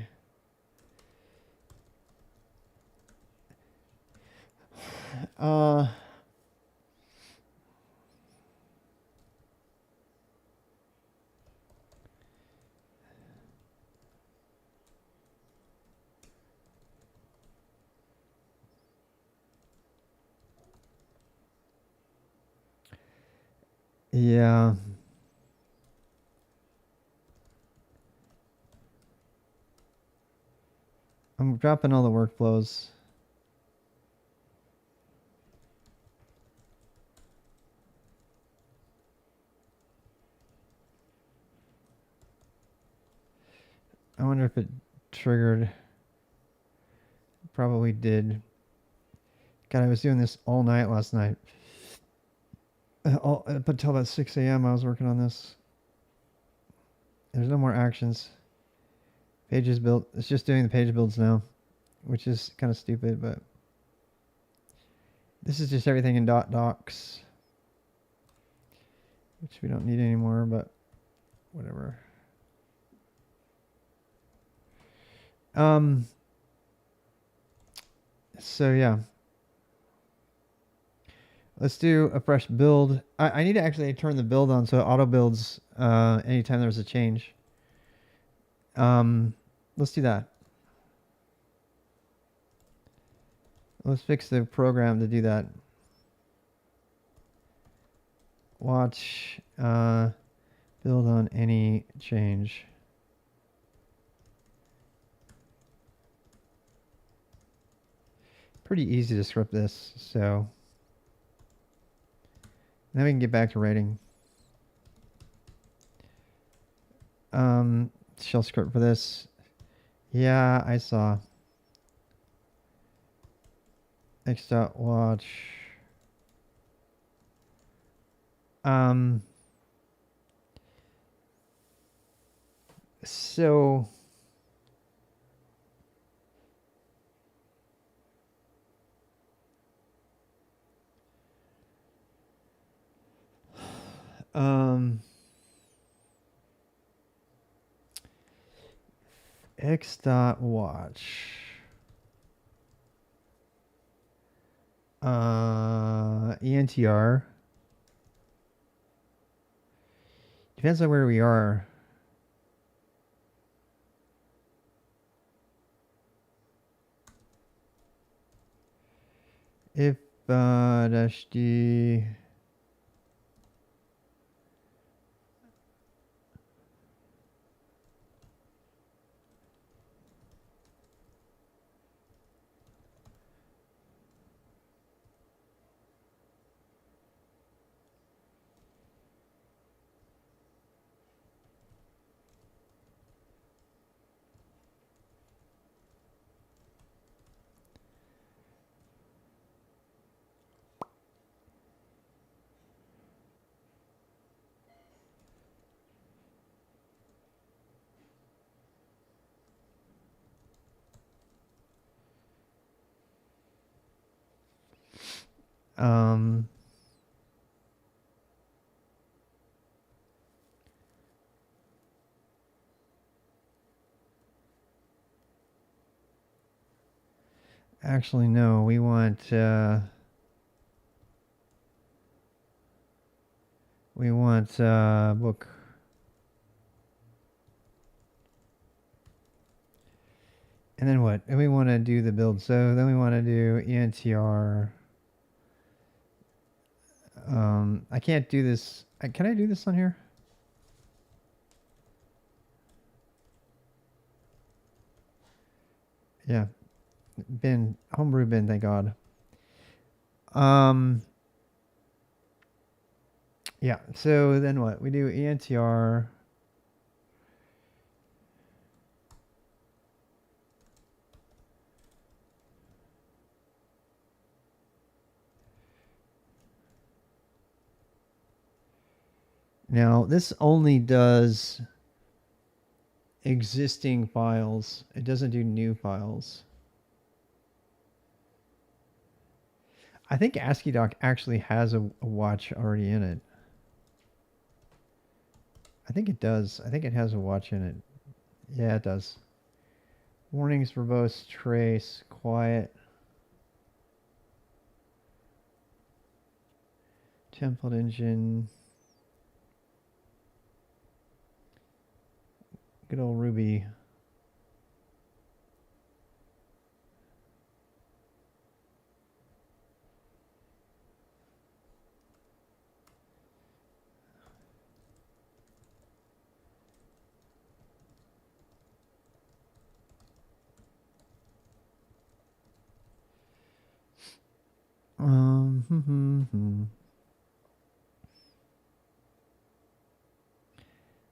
Yeah. I'm dropping all the workflows. I wonder if it triggered. Probably did. God, I was doing this all night last night. Up until about 6 a.m. I was working on this. There's no more actions. Pages built. It's just doing the page builds now, which is kind of stupid, but this is just everything in docs, which we don't need anymore, but whatever. So yeah. Let's do a fresh build. I need to actually turn the build on so it auto builds anytime there's a change. Let's do that. Let's fix the program to do that. Watch build on any change. Pretty easy to script this, so now we can get back to writing. Shell script for this. Yeah, I saw. X.watch. So X.watch. ENTR. Depends on where we are. if dash d actually no, we want book. And then what? And we want to do the build. So then we want to do ENTR. I can't do this. Can I do this on here? Yeah. Bin, homebrew bin, thank God. Yeah, so then what? We do ENTR. Now, this only does existing files. It doesn't do new files. I think ASCII-Doc actually has a watch already in it. I think it does. I think it has a watch in it. Yeah, it does. Warnings, verbose, trace, quiet. Template engine. Good old Ruby.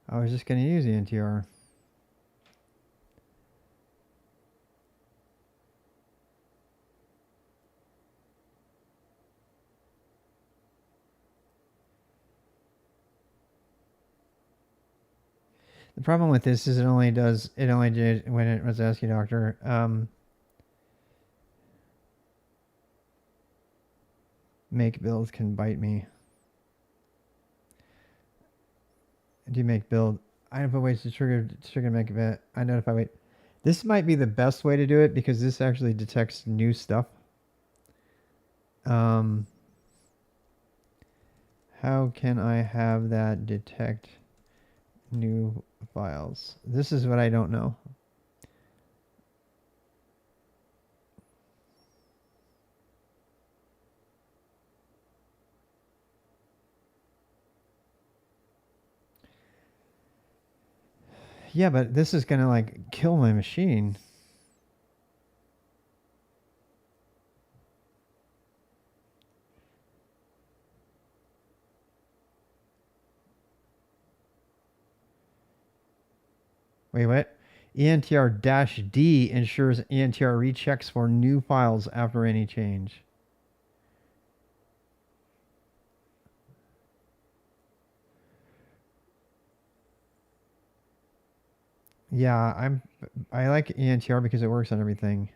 I was just going to use the NTR. The problem with this is it only did when it was ASCII Doctor. Make build can bite me. Do you make build? I know if ways to trigger make event. I notify wait. This might be the best way to do it because this actually detects new stuff. How can I have that detect new files? This is what I don't know. Yeah, but this is gonna like kill my machine. Wait, what? ENTR-D ensures ENTR rechecks for new files after any change. Yeah, I like ENTR because it works on everything.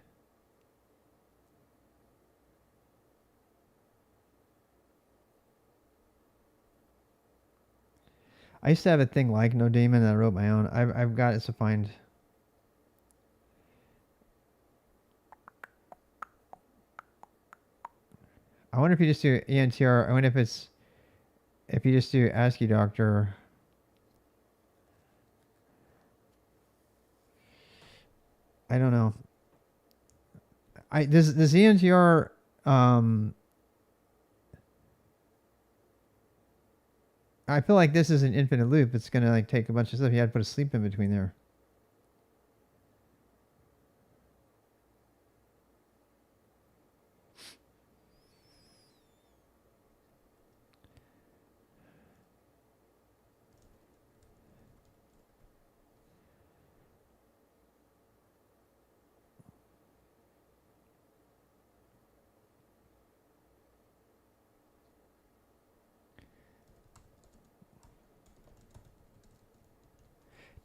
I used to have a thing like No Daemon that I wrote my own. I've got it to find. I wonder if you just do ENTR. I wonder if you just do ASCII Doctor. I don't know. Does ENTR I feel like this is an infinite loop. It's gonna like take a bunch of stuff. You had to put a sleep in between there.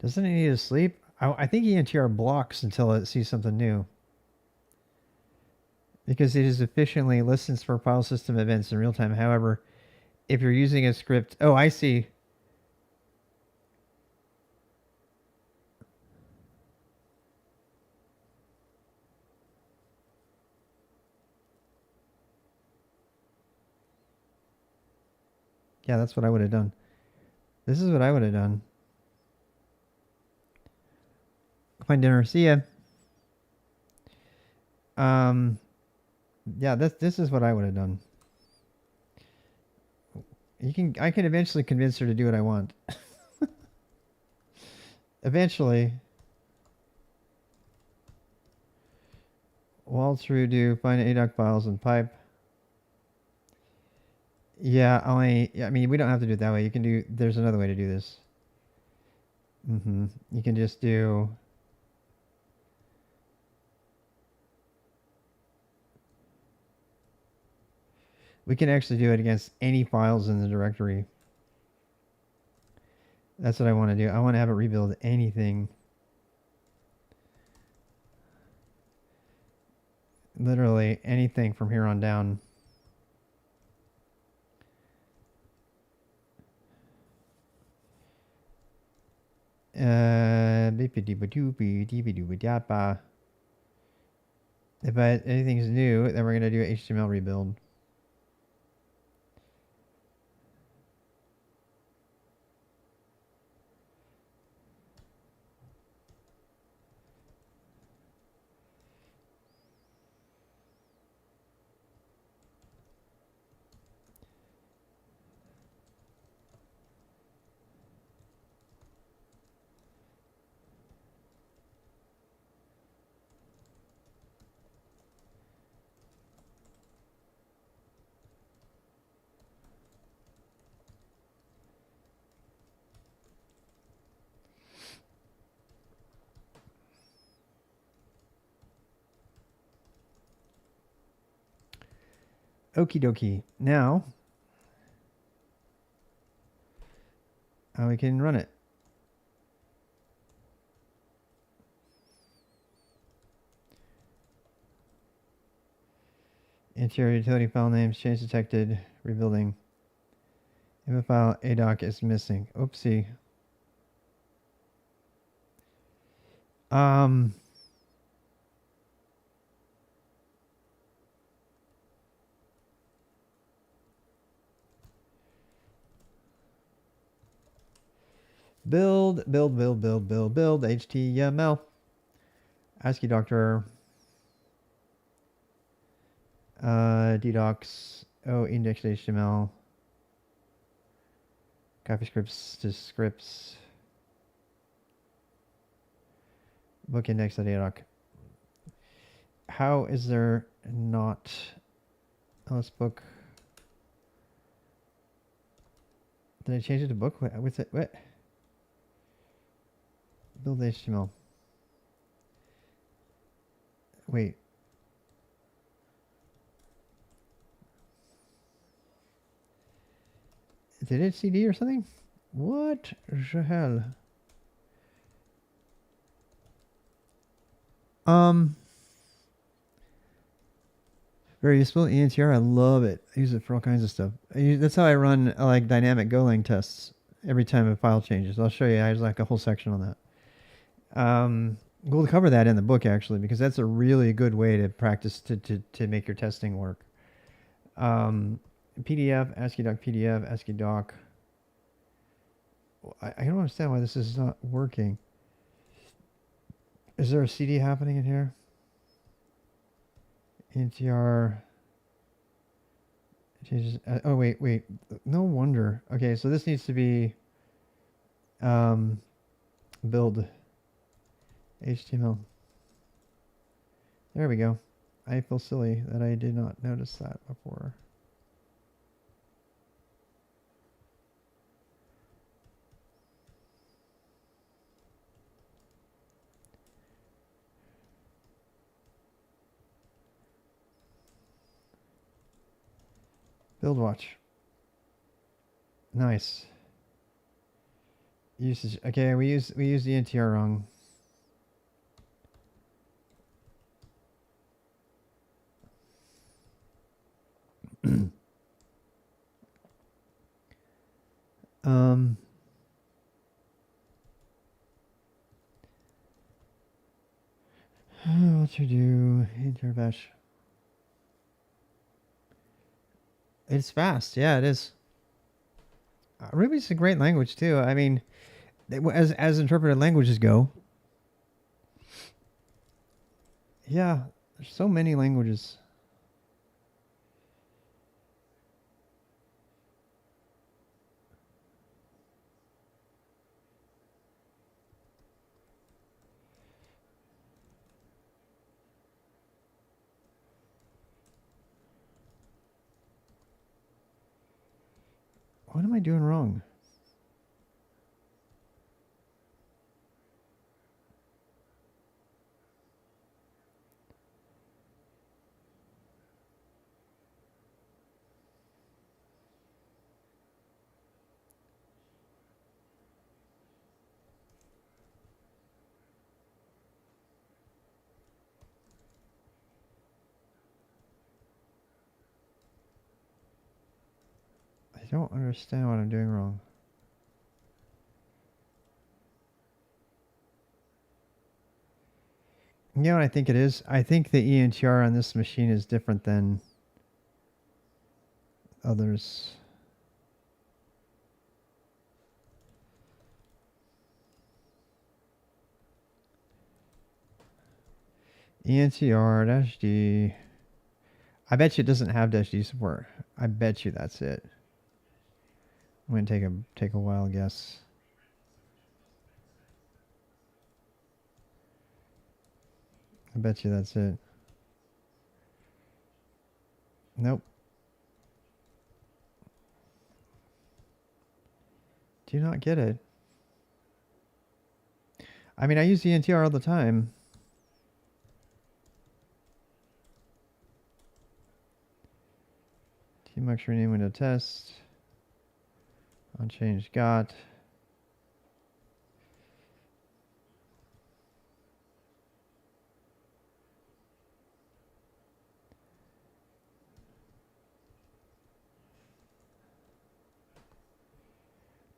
Doesn't it need to sleep? I think ENTR blocks until it sees something new. Because it is efficiently listens for file system events in real time. However, if you're using a script... Oh, I see. Yeah, that's what I would have done. This is what I would have done. Find dinner. See ya. Yeah, this is what I would have done. I can eventually convince her to do what I want. Eventually. Waltz redo, find ADOC files and pipe. Yeah, I mean, we don't have to do it that way. You can do, there's another way to do this. You can just do... We can actually do it against any files in the directory. That's what I want to do. I want to have it rebuild anything. Literally anything from here on down. If anything's new, then we're going to do an HTML rebuild. Okie dokie. Now, we can run it. Interior utility file names, change detected, rebuilding. If a file ADOC is missing. Oopsie. Build HTML. ASCII doctor. DDocs. Oh, index HTML. Copy scripts to scripts. Book index.adoc. How is there not LS book? Did I change it to book? What's it? What? Build HTML. Wait. Did it CD or something? What the hell? Very useful. ENTR, I love it. I use it for all kinds of stuff. That's how I run like dynamic Golang tests every time a file changes. I'll show you. There's like a whole section on that. We'll cover that in the book actually, because that's a really good way to practice to make your testing work. PDF, ASCII doc PDF, ASCII doc. I don't understand why this is not working. Is there a CD happening in here? NTR. Changes. Oh wait. No wonder. Okay, so this needs to be build HTML. There we go. I feel silly that I did not notice that before. Build watch. Nice. Usage. Okay, we use the NTR wrong. What to do? Enter bash. It's fast. Yeah, it is. Ruby's a great language too. I mean, as interpreted languages go. Yeah, there's so many languages. What am I doing wrong? I don't understand what I'm doing wrong. You know what I think it is? I think the ENTR on this machine is different than others. ENTR-D. I bet you it doesn't have -D support. I bet you that's it. I'm gonna take a wild guess. I bet you that's it. Nope. Do you not get it? I mean, I use ENTR all the time. Tmux rename window test. Unchanged got.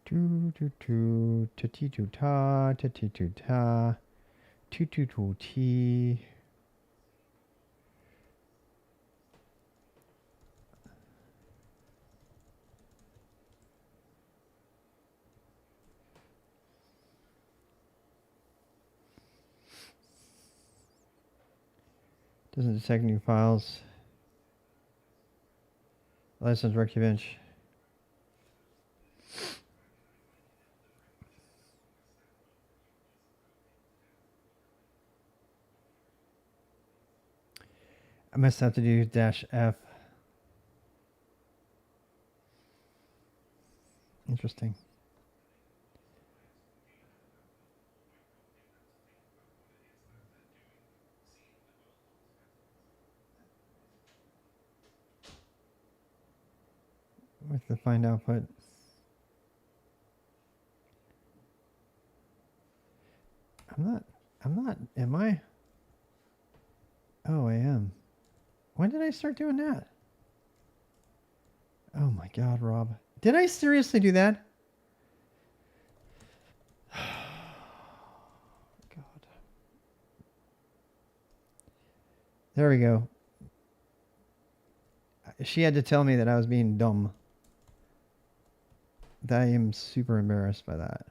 T. Doesn't detect new files. License directive inch. I must have to do -F. Interesting. With the find output. I'm not, am I? Oh, I am. When did I start doing that? Oh my God, Rob. Did I seriously do that? God. There we go. She had to tell me that I was being dumb. I am super embarrassed by that.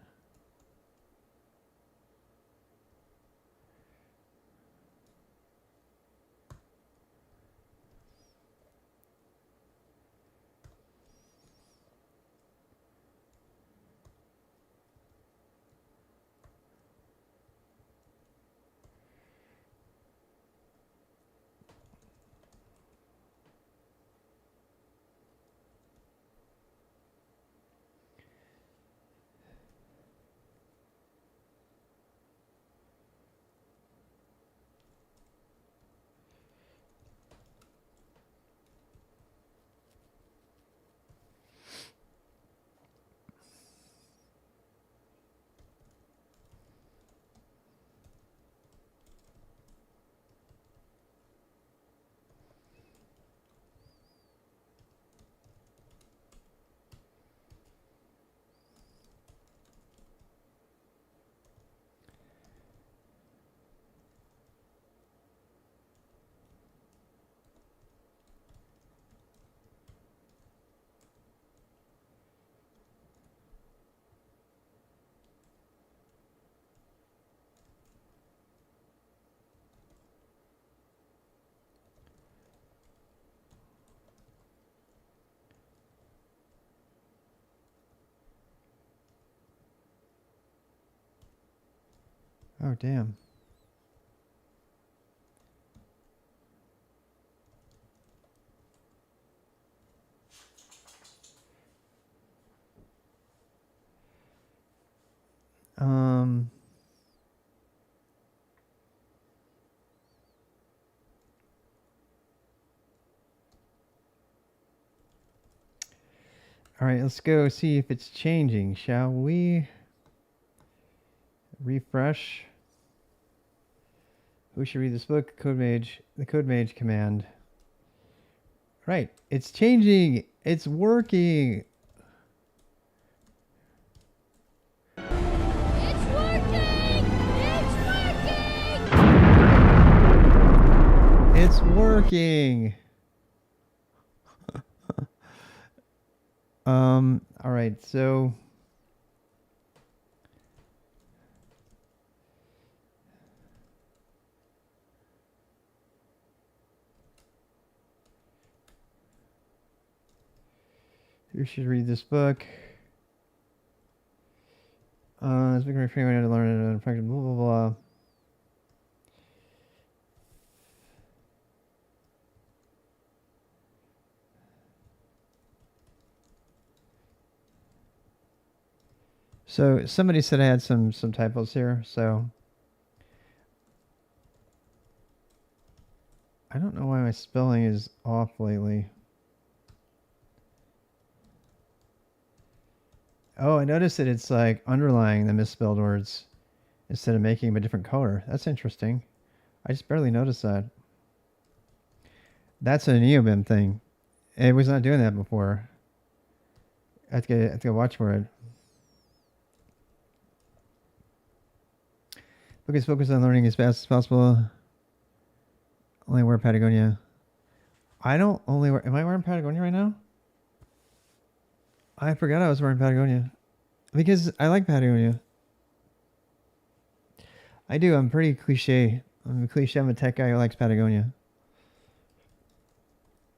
Oh, damn. All right, let's go see if it's changing, shall we? Refresh. Who should read this book? code-mage. The code-mage command. Right, it's changing. It's working. It's working! It's working. All right, so you should read this book. It's been great for anyone to learn it and practice, blah, blah, blah. So somebody said I had some typos here, so I don't know why my spelling is off lately. Oh, I noticed that it's like underlying the misspelled words instead of making them a different color. That's interesting. I just barely noticed that. That's a NeoBIM thing. It was not doing that before. I have to go watch for it. Book is focused on learning as fast as possible. Only wear Patagonia. I don't only wear... Am I wearing Patagonia right now? I forgot I was wearing Patagonia. Because I like Patagonia. I do. I'm pretty cliche. I'm a cliche. I'm a tech guy who likes Patagonia.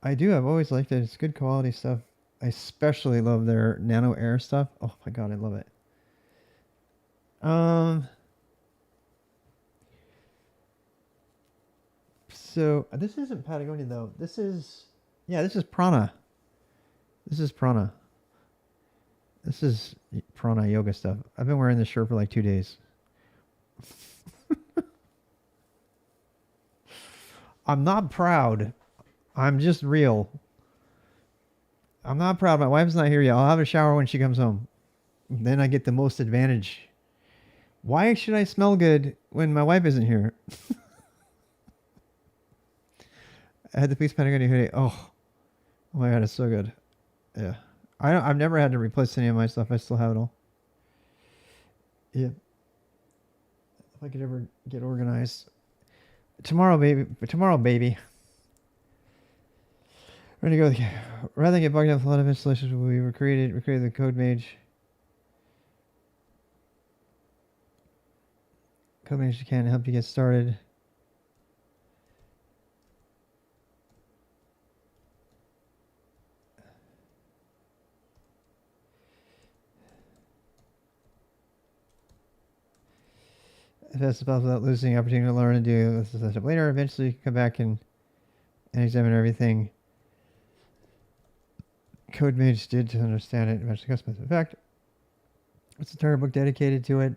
I do. I've always liked it. It's good quality stuff. I especially love their Nano Air stuff. Oh my god, I love it. So this isn't Patagonia though. This is Prana. This is Prana. This is Prana yoga stuff. I've been wearing this shirt for like 2 days. I'm not proud. I'm just real. I'm not proud. My wife's not here yet. I'll have a shower when she comes home. Then I get the most advantage. Why should I smell good when my wife isn't here? I had the Police Patagonia hoodie. Oh my god, it's so good. Yeah. I've never had to replace any of my stuff. I still have it all. Yeah. If I could ever get organized. Tomorrow, baby. Tomorrow, baby. Ready to go. Rather than get bogged down with a lot of installations, we created the code-mage. Code-mage can help you get started. If that's possible without losing the opportunity to learn and do this later, eventually come back and examine everything code-mage did to understand it and eventually customize it. In fact, it's an entire book dedicated to it.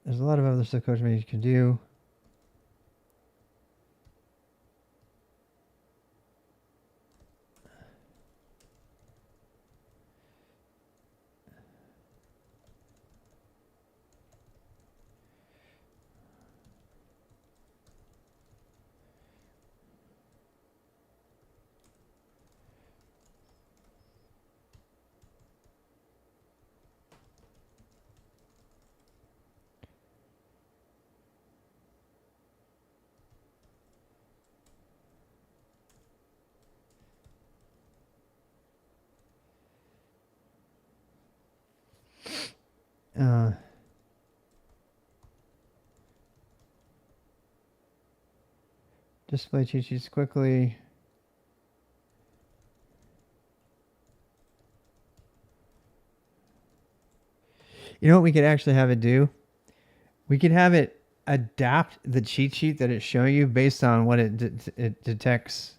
There's a lot of other stuff code-mage can do. Display cheat sheets quickly. You know what we could actually have it do? We could have it adapt the cheat sheet that it's showing you based on what it detects.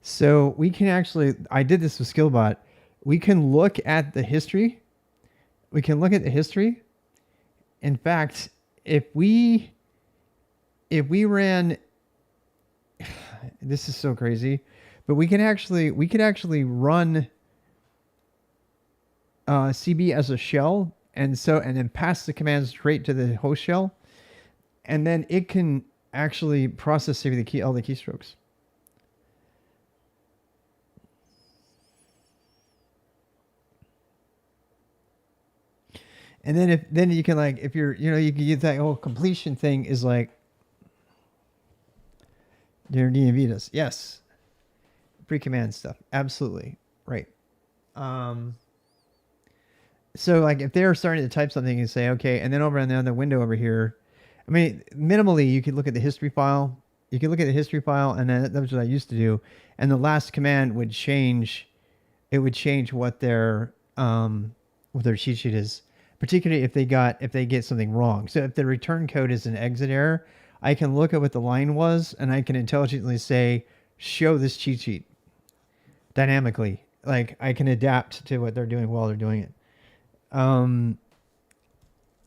So we can actually, I did this with Skillbot. We can look at the history. We can look at the history. In fact, if we ran, this is so crazy, but we could actually run CB as a shell, and then pass the commands straight to the host shell, and then it can actually process all the keystrokes. And then you can if you're you can get that whole completion thing is like your DMV does. Yes. Pre-command stuff. Absolutely. Right. So if they're starting to type something and say, okay, and then over on the other window over here, I mean, minimally you could look at the history file. You could look at the history file, and then that's what I used to do. And the last command would change. It would change what their cheat sheet is, particularly if they get something wrong. So if the return code is an exit error, I can look at what the line was, and I can intelligently say, show this cheat sheet dynamically. Like I can adapt to what they're doing while they're doing it. And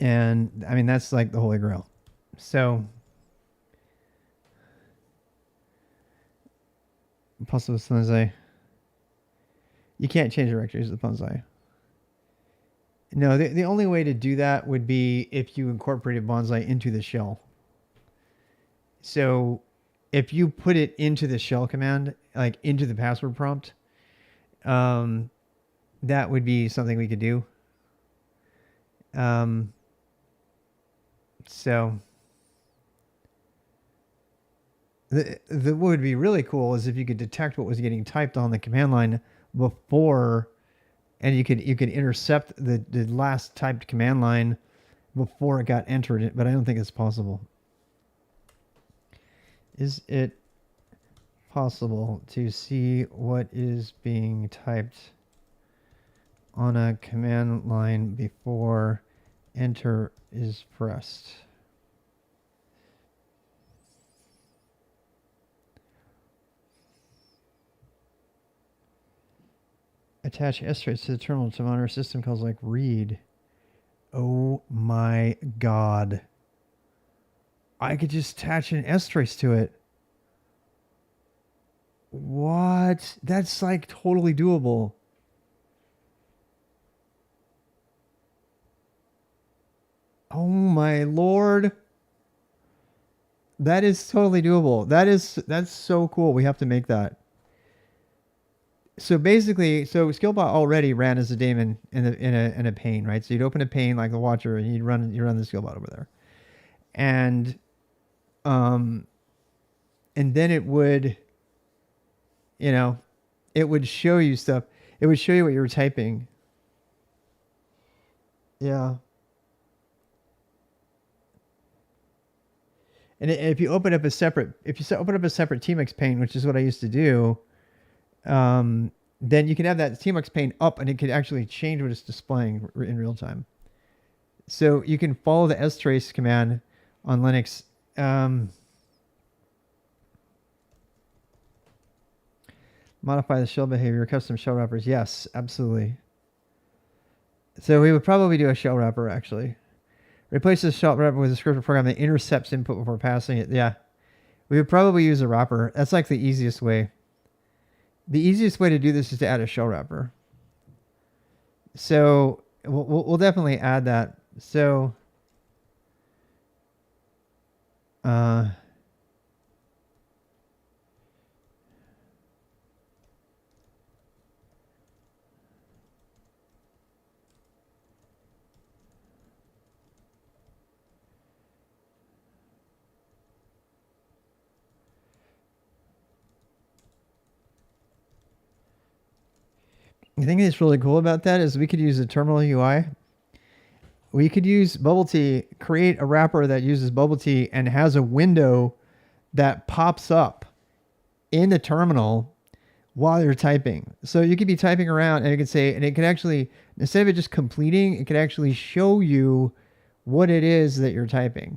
I mean, that's like the holy grail. So possible Bonsai. You can't change directories with Bonsai. No, the only way to do that would be if you incorporated Bonsai into the shell. So if you put it into the shell command, like into the password prompt, that would be something we could do. So what would be really cool is if you could detect what was getting typed on the command line before, and you could intercept the last typed command line before it got entered, but I don't think it's possible. Is it possible to see what is being typed on a command line before enter is pressed? Attach S-trace to the terminal to monitor system calls like read. Oh my god. I could just attach an S-trace to it. What? That's like totally doable. Oh my lord. That is totally doable. That's so cool. We have to make that. So basically, Skillbot already ran as a daemon in a pane, right? So you'd open a pane like the Watcher, and you run the Skillbot over there, and then it would, it would show you stuff. It would show you what you were typing. Yeah. And if you open up a separate tmx pane, which is what I used to do, then you can have that tmx pane up, and it could actually change what it's displaying in real time. So you can follow the strace command on Linux. Modify the shell behavior, custom shell wrappers. Yes, absolutely. So we would probably do a shell wrapper, actually. Replace the shell wrapper with a scripted program that intercepts input before passing it. Yeah. We would probably use a wrapper. That's like the easiest way. The easiest way to do this is to add a shell wrapper. So we'll definitely add that. So the thing that's really cool about that is we could use a terminal UI. We could use bubble tea, create a wrapper that uses bubble tea and has a window that pops up in the terminal while you're typing. So you could be typing around and it could say, and it could actually, instead of it just completing, it could actually show you what it is that you're typing.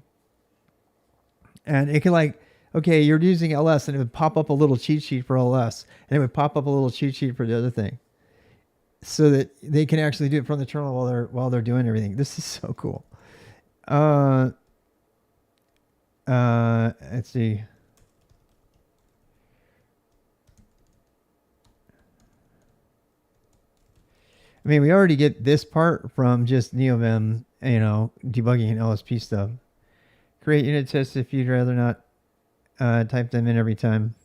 And it could like, okay, you're using LS and it would pop up a little cheat sheet for LS and it would pop up a little cheat sheet for the other thing. So that they can actually do it from the terminal while they're doing everything. This is so cool. Let's see. I mean, we already get this part from just NeoVim, debugging and LSP stuff. Create unit tests if you'd rather not type them in every time.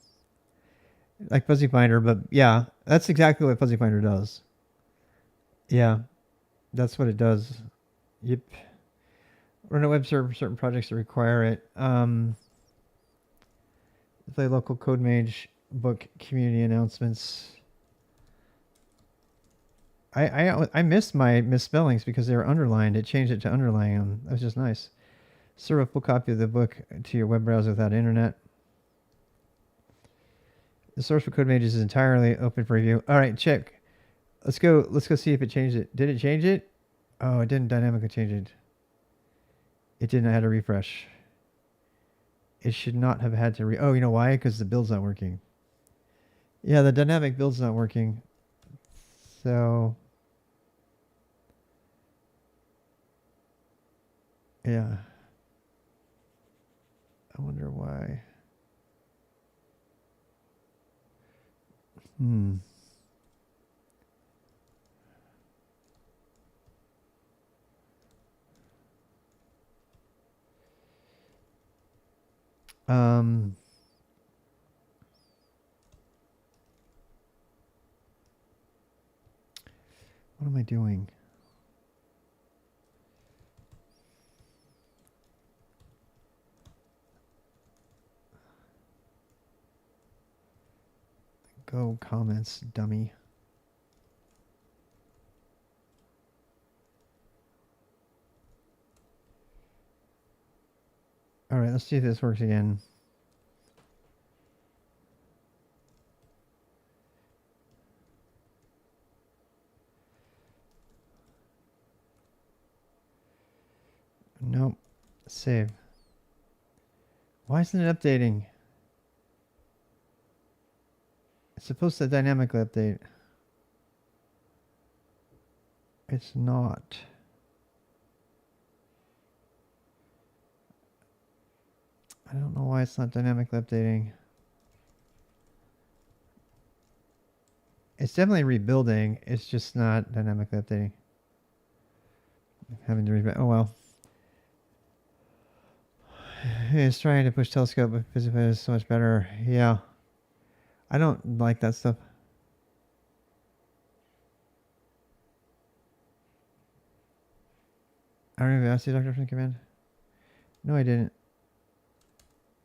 Like Fuzzy Finder, but yeah, that's exactly what Fuzzy Finder does. Yeah, that's what it does. Yep. Run a web server for certain projects that require it. Play local code-mage book community announcements. I missed my misspellings because they were underlined. It changed it to underlying them. That was just nice. Serve a full copy of the book to your web browser without internet. The source for code mages is entirely open for review. All right, check. Let's go see if it changed it. Did it change it? Oh, it didn't dynamically change it. It didn't have to refresh. It should not have had to oh, you know why? Because the build's not working. Yeah, the dynamic build's not working. So yeah. I wonder why. What am I doing? Go comments, dummy. All right, let's see if this works again. Nope. Save. Why isn't it updating? It's supposed to dynamically update. It's not. I don't know why it's not dynamically updating. It's definitely rebuilding. It's just not dynamically updating. Having to rebuild. Oh well. It's trying to push telescope, but physically is so much better. Yeah. I don't like that stuff. I don't know if I asked you, Dr. from the command. No, I didn't.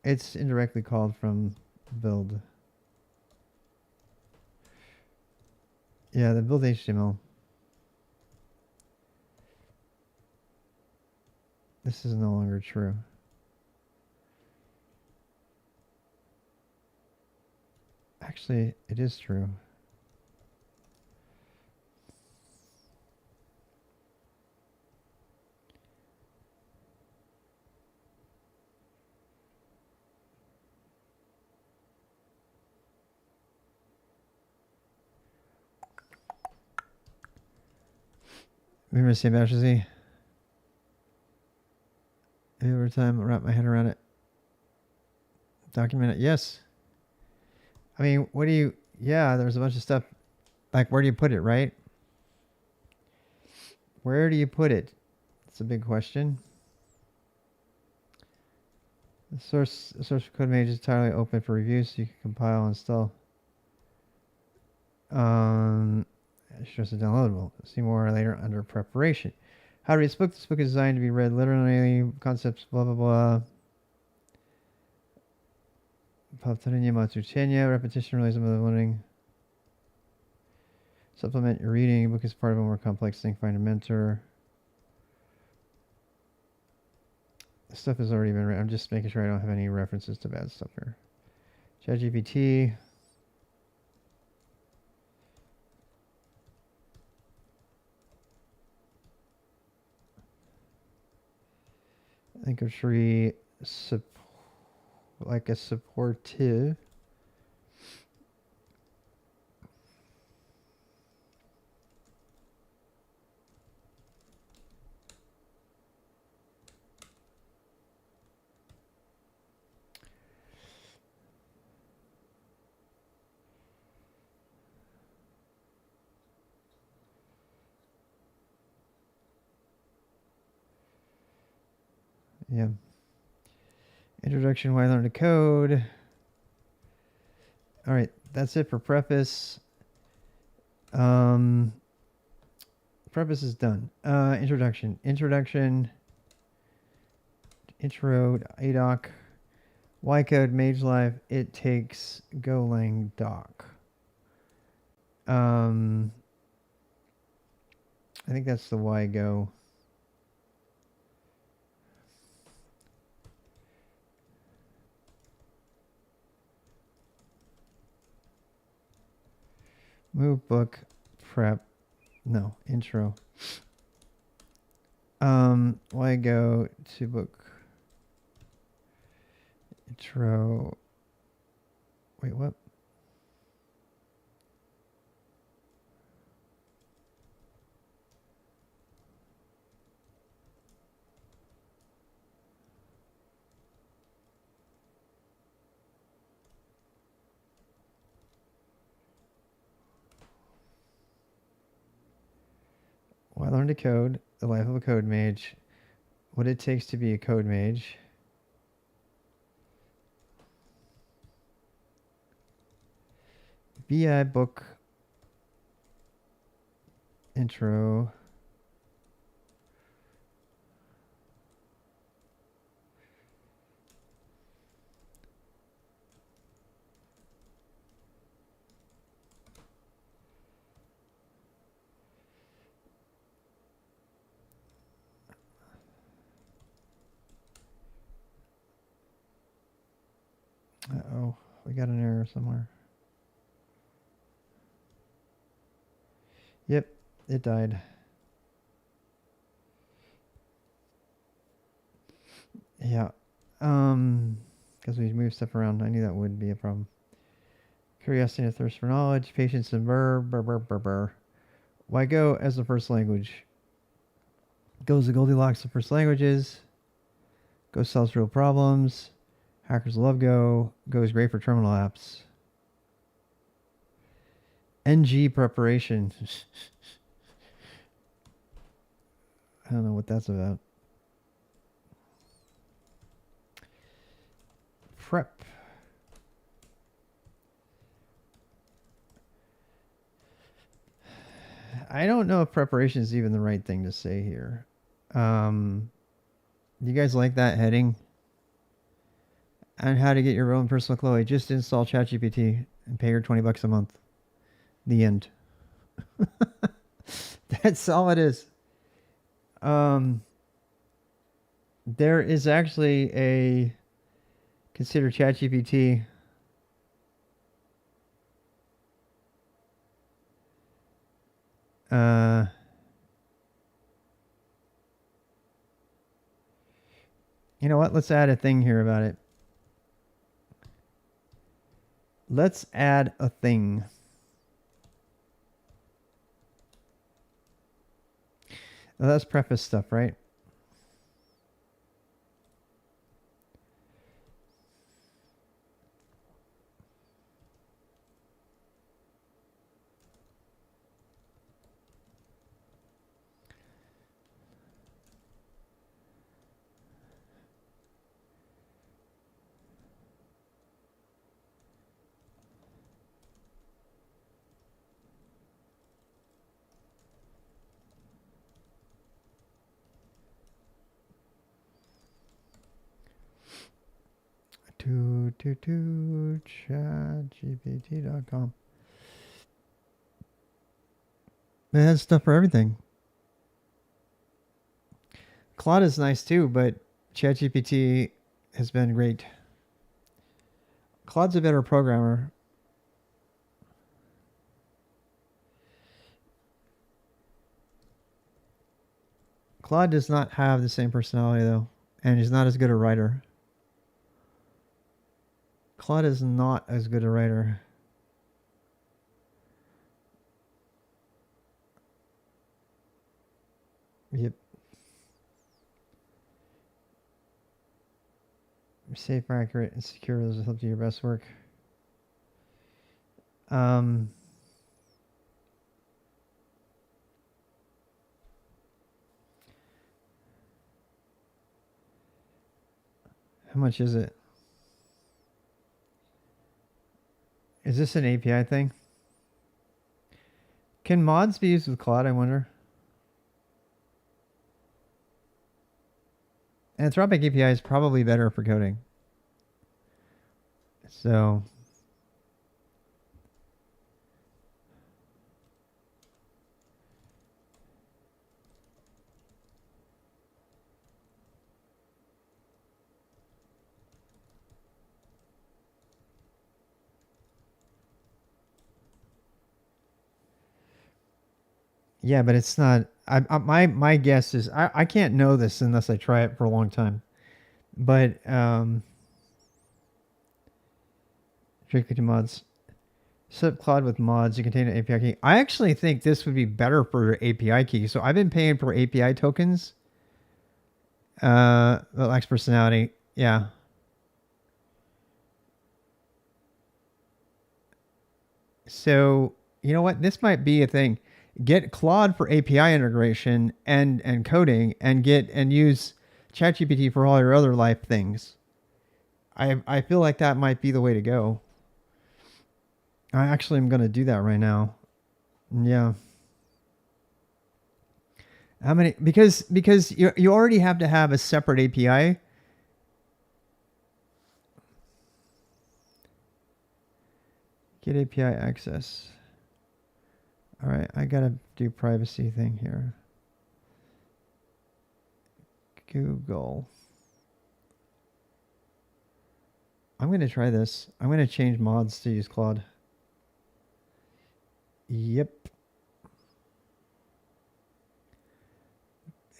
It's indirectly called from build. Yeah, the build HTML. This is no longer true. Actually, it is true. Remember the same Z? Over time, I'll wrap my head around it. Document it. Yes. I mean, what do you... Yeah, there's a bunch of stuff. Like, where do you put it, right? Where do you put it? It's a big question. The source for code-mage is entirely open for review, so you can compile and install. It shows it downloadable. See more later under preparation. How to read this book? This book is designed to be read literally. Concepts, blah, blah, blah. Повторение матучения. Repetition realism of the learning. Supplement your reading. The book is part of a more complex thing. Find a mentor. Stuff has already been. I'm just making sure I don't have any references to bad stuff here. ChatGPT. Anchor tree, like a supportive. Yeah. Introduction, why learn to code. All right, that's it for preface. Preface is done. Introduction. Intro, ADOC. Why code-mage life? It takes Golang doc. I think that's the why go. Move book prep. No, intro. Why go to book intro. Wait, what? Why learn to code? The life of a code mage. What it takes to be a code mage. BI book intro. Uh-oh, we got an error somewhere. Yep, it died. Yeah. Because we moved stuff around. I knew that would be a problem. Curiosity and thirst for knowledge, patience and burr. Why Go as the first language? Go's the Goldilocks of first languages. Go solves real problems. Hackers love Go. Go is great for terminal apps. NG preparation. I don't know what that's about. Prep. I don't know if preparation is even the right thing to say here. You guys like that heading? On how to get your own personal Chloe. Just install ChatGPT and pay her $20 a month. The end. That's all it is. There is actually a consider ChatGPT. You know what? Let's add a thing here about it. Let's add a thing. Now that's preface stuff, right? ChatGPT.com. It has stuff for everything. Claude is nice too, but ChatGPT has been great. Claude's a better programmer. Claude does not have the same personality, though, and he's not as good a writer. Claude is not as good a writer. Yep. Safe, accurate, and secure. Those will help do your best work. How much is it? Is this an API thing? Can mods be used with Claude, I wonder? Anthropic API is probably better for coding. So yeah, but it's not. My guess is I can't know this unless I try it for a long time. But strictly to mods. Set up Claude with mods. You contain an API key. I actually think this would be better for API key. So I've been paying for API tokens. That lacks personality. Yeah. So you know what? This might be a thing. Get Claude for API integration and coding, and use ChatGPT for all your other life things. I feel like that might be the way to go. I actually am going to do that right now. Yeah. How many? Because you already have to have a separate API. Get API access. All right, I gotta do privacy thing here. Google. I'm gonna try this. I'm gonna change mods to use Claude. Yep.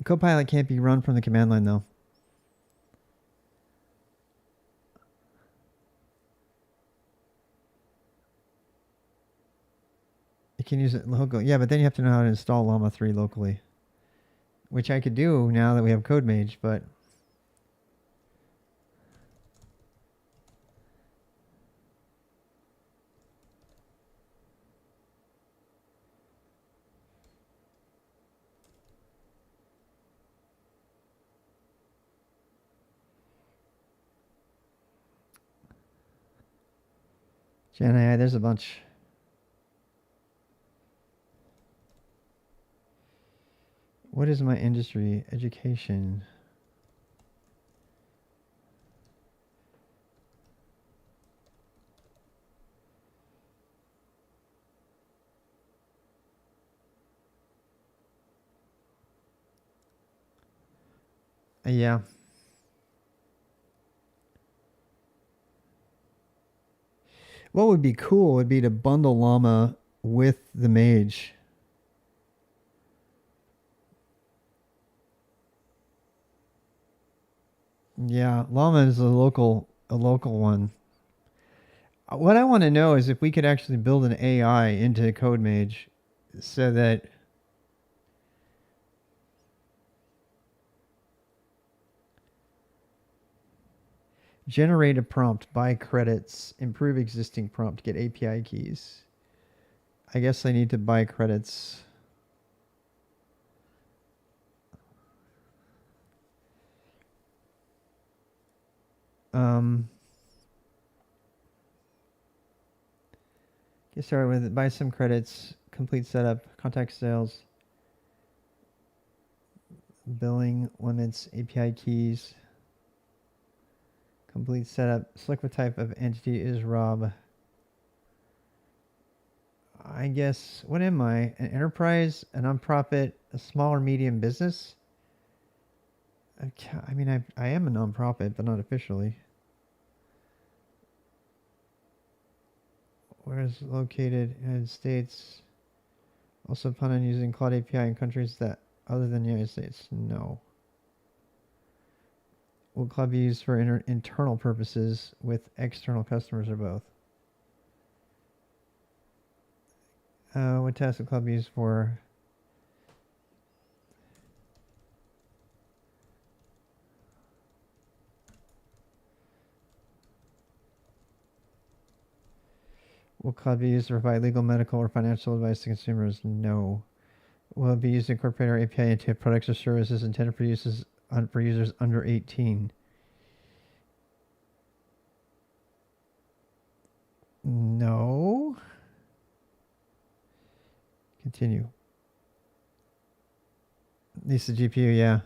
Copilot can't be run from the command line though. You can use it locally. Yeah, but then you have to know how to install Llama 3 locally. Which I could do now that we have code-mage, but Gen AI, there's a bunch. What is my industry? Education. Yeah. What would be cool would be to bundle Llama with the mage. Yeah, Llama is a local one. What I want to know is if we could actually build an AI into code-mage so that generate a prompt, buy credits, improve existing prompt, get API keys. I guess I need to buy credits. Get started with it. Buy some credits. Complete setup. Contact sales. Billing limits. API keys. Complete setup. Select what type of entity is Rob. I guess, what am I? An enterprise, a nonprofit, a small or medium business? I mean, I am a nonprofit, but not officially. Where is it located? United States. Also plan on using Cloud API in countries that other than the United States. No. Will Cloud be used for internal purposes with external customers or both? What tasks will Cloud be used for? Will cloud be used to provide legal, medical, or financial advice to consumers? No. Will it be used to incorporate our API into products or services intended for for users under 18? No. Continue. Needs the GPU, yeah.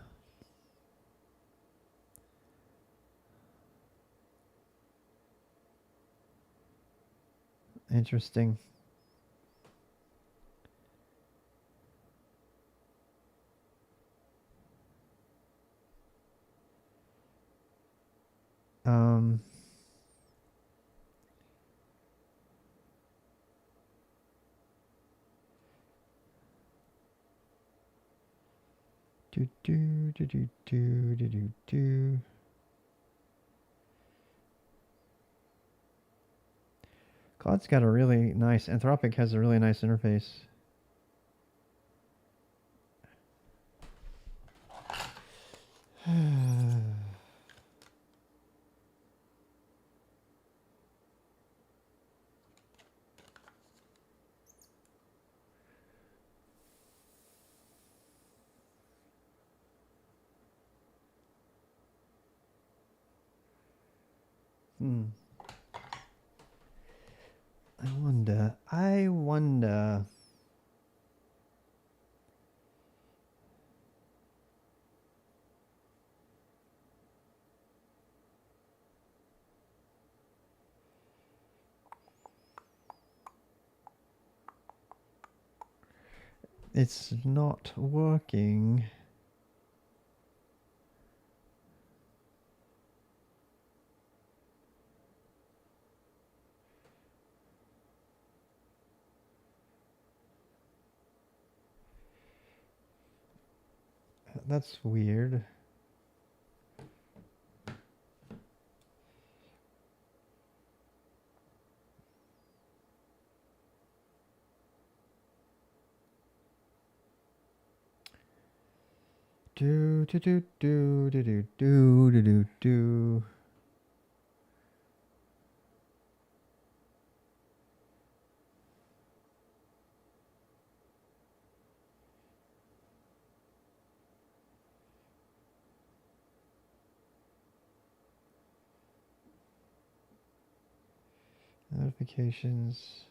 Interesting. Um, do do do do do do do do. Cloud's got a really nice. Anthropic has a really nice interface. Hmm. I wonder. I wonder. It's not working. That's weird. Do do do do do do do do do do. Notifications.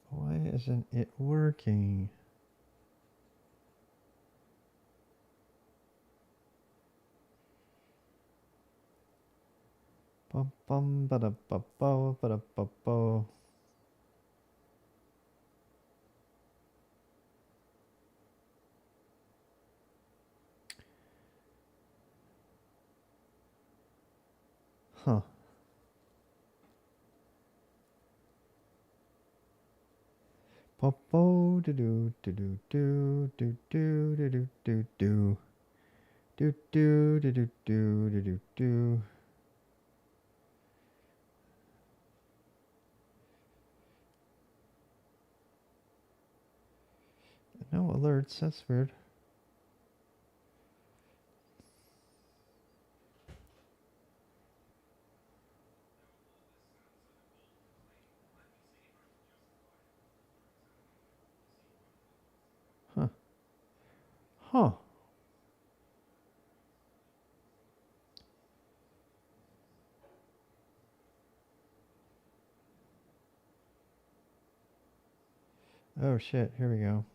Why isn't it working? Bum bum ba da ba ba ba da ba ba. Huh. Ba bo do do do do do do do do do do do do do do do do do do do. No alerts. That's weird. Huh. Huh. Oh shit. Here we go.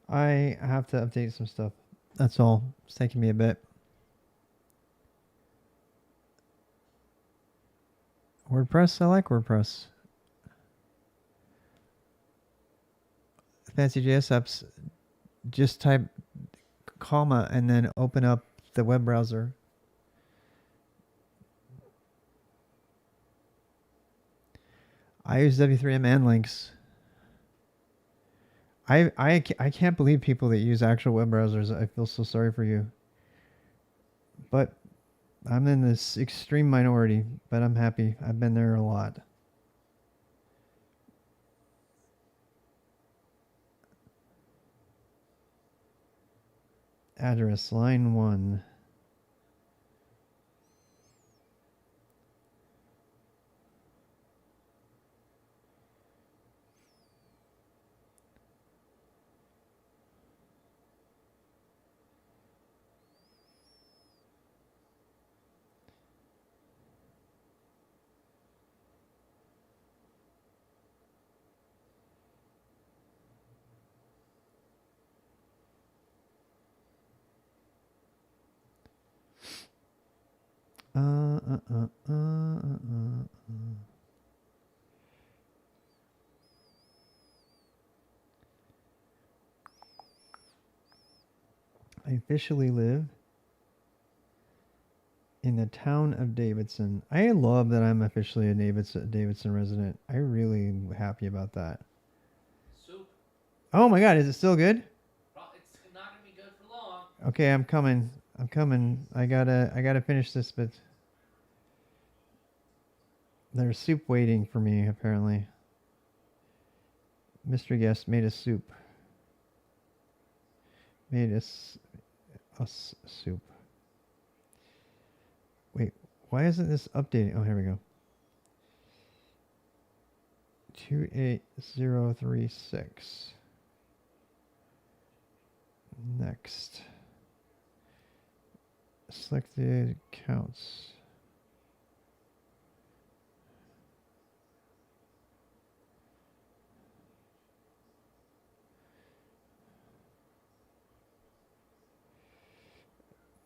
I have to update some stuff. That's all. It's taking me a bit. WordPress? I like WordPress. Fancy JS apps, just type comma and then open up the web browser. I use W3M and links. I can't believe people that use actual web browsers. I feel so sorry for you. But I'm in this extreme minority, but I'm happy. I've been there a lot. Address, line 1. I officially live in the town of Davidson. I love that I'm officially a Davidson resident. I really am happy about that. Soup. Oh my God, is it still good? It's not gonna be good for long. Okay, I'm coming. I gotta finish this, but there's soup waiting for me apparently. Mystery guest made us soup. Made us soup. Wait, why isn't this updating? Oh, here we go. 28036. Next. Selected counts.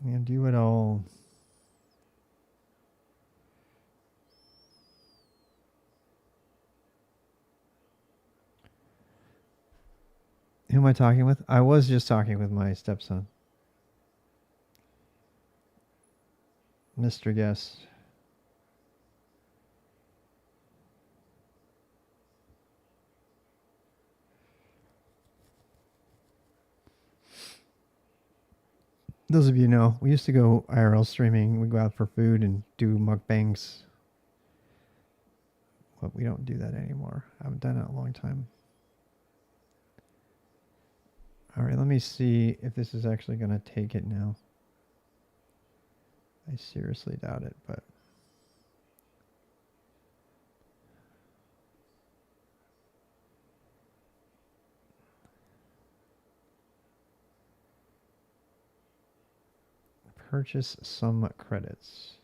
And do it all. Who am I talking with? I was just talking with my stepson. Mr. Guest. Those of you know, we used to go IRL streaming. We go out for food and do mukbangs. But we don't do that anymore. I haven't done it in a long time. All right, let me see if this is actually going to take it now. I seriously doubt it, but... Purchase some credits.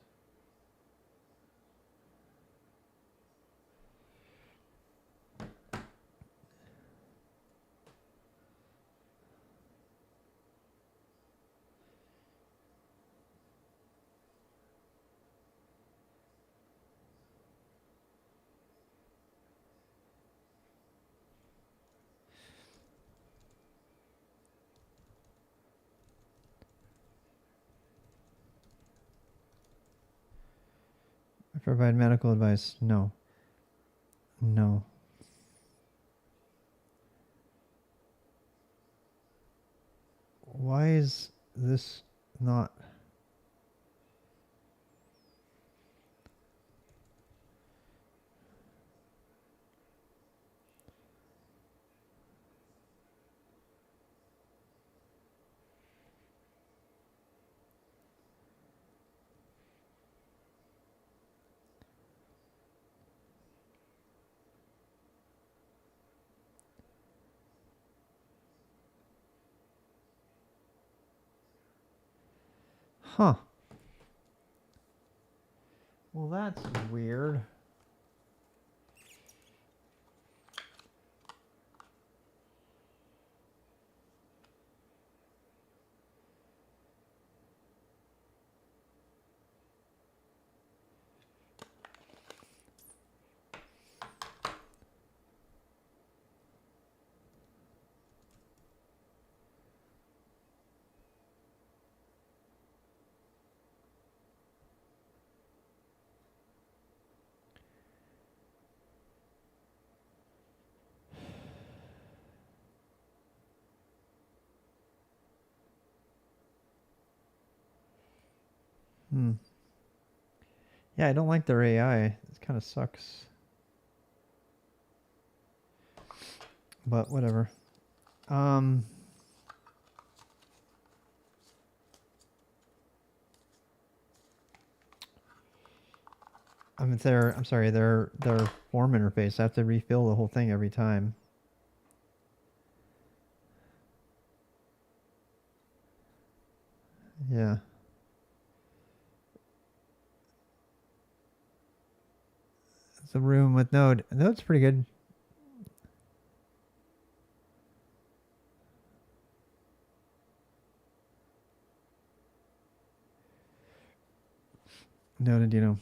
I provide medical advice. No. No. Why is this not... Huh. Well, that's weird. Yeah, I don't like their AI. It kind of sucks. But whatever. I mean, I'm sorry, their form interface. I have to refill the whole thing every time. Yeah. It's a room with Node. Node's pretty good. Node,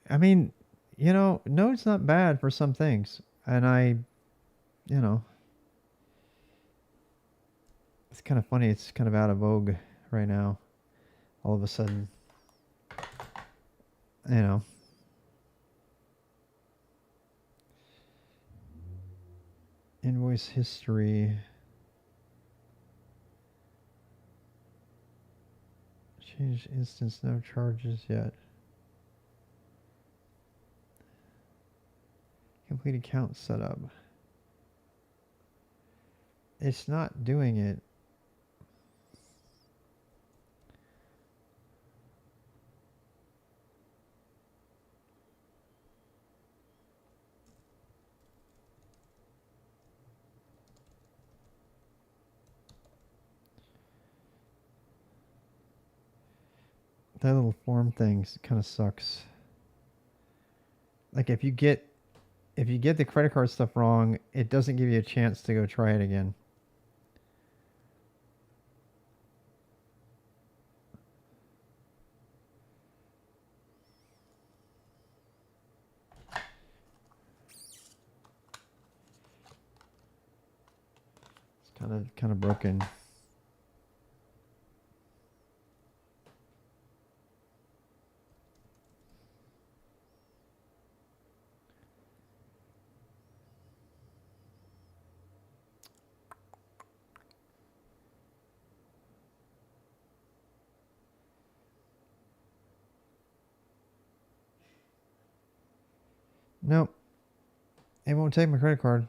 I mean, Node's not bad for some things. And it's kind of funny. It's kind of out of vogue right now. All of a sudden, invoice history. Change instance, no charges yet. Complete account setup. It's not doing it. That little form thing kind of sucks. Like if you get the credit card stuff wrong, it doesn't give you a chance to go try it again. It's kind of broken. Nope. It won't take my credit card.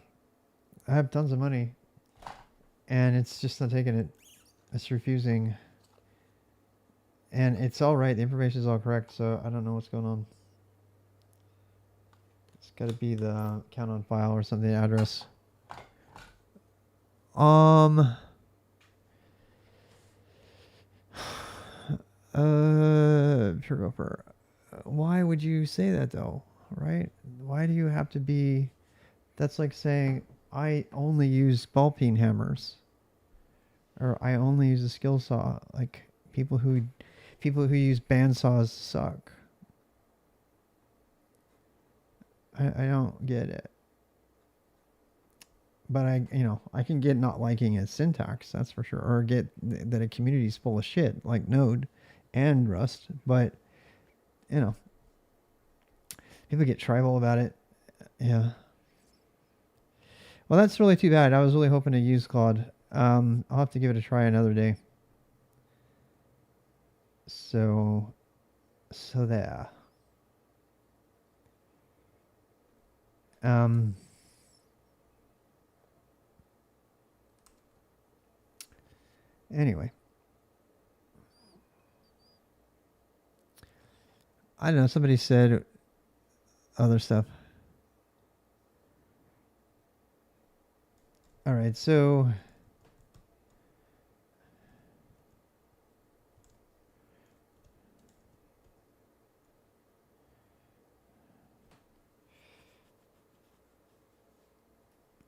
I have tons of money. And it's just not taking it. It's refusing. And it's all right. The information is all correct. So I don't know what's going on. It's got to be the account on file or something, the address. Sugargopher. Why would you say that though? Right? Why do you have to be? That's like saying I only use ball peen hammers, or I only use a skill saw. Like people who use bandsaws suck. I don't get it. But I can get not liking its syntax, that's for sure, or get that a community is full of shit like Node and Rust. But people get tribal about it. Yeah. Well, that's really too bad. I was really hoping to use Claude. I'll have to give it a try another day. So there. Anyway. I don't know. Somebody said other stuff. All right. So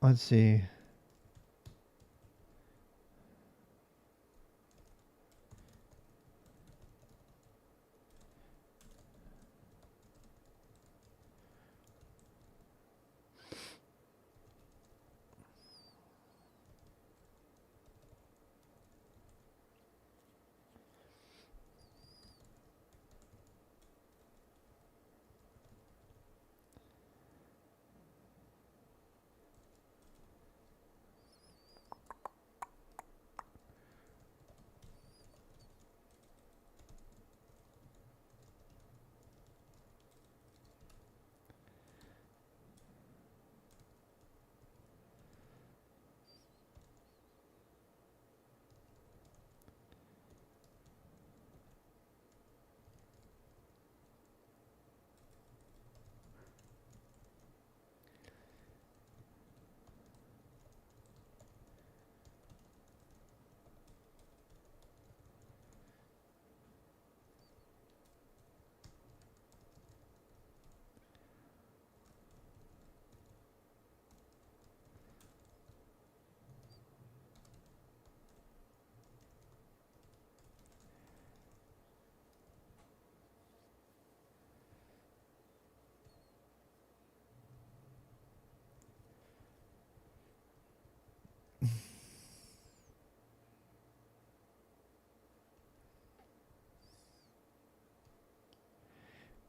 let's see.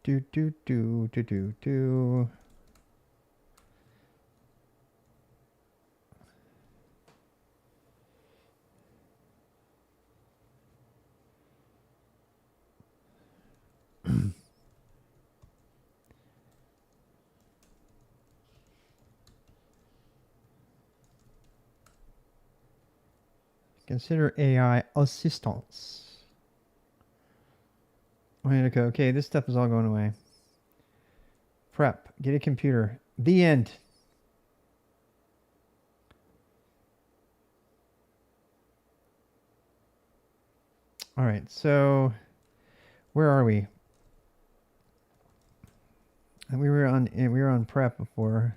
Do do do do do do. Consider AI assistance. Okay, this stuff is all going away. Prep. Get a computer. The end. All right, so where are we? And we were on prep before.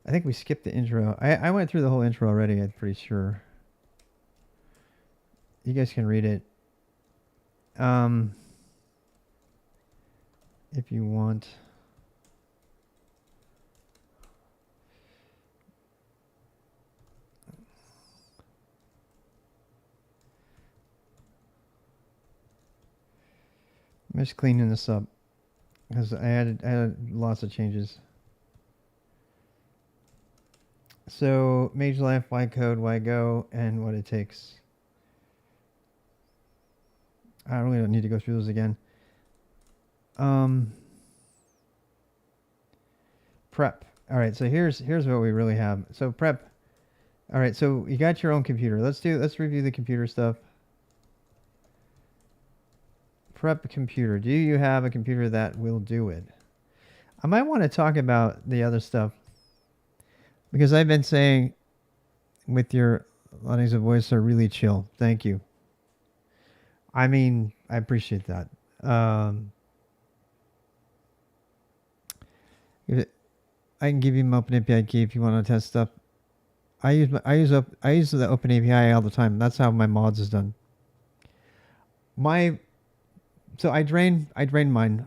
I think we skipped the intro. I went through the whole intro already, I'm pretty sure. You guys can read it. If you want. I'm just cleaning this up because I added lots of changes. So Mage Life, why code, why go, and what it takes. I really don't need to go through those again. Prep. All right, so here's what we really have. So prep. All right, so you got your own computer. Let's review the computer stuff. Prep computer. Do you have a computer that will do it? I might want to talk about the other stuff because I've been saying with your lines of voice are really chill. Thank you. I mean, I appreciate that. I can give you my Open API key if you want to test stuff. I use the Open API all the time. That's how my mods is done. So I drain mine.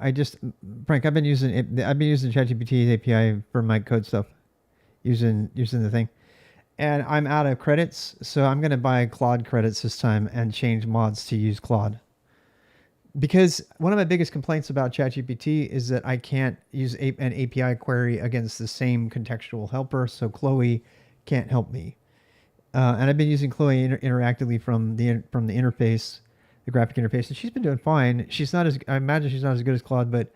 Frank, I've been using ChatGPT API for my code stuff, using the thing, and I'm out of credits, so I'm gonna buy Claude credits this time and change mods to use Claude. Because one of my biggest complaints about ChatGPT is that I can't use an API query against the same contextual helper, so Chloe can't help me. And I've been using Chloe interactively from the interface, the graphic interface, and she's been doing fine. I imagine she's not as good as Claude, but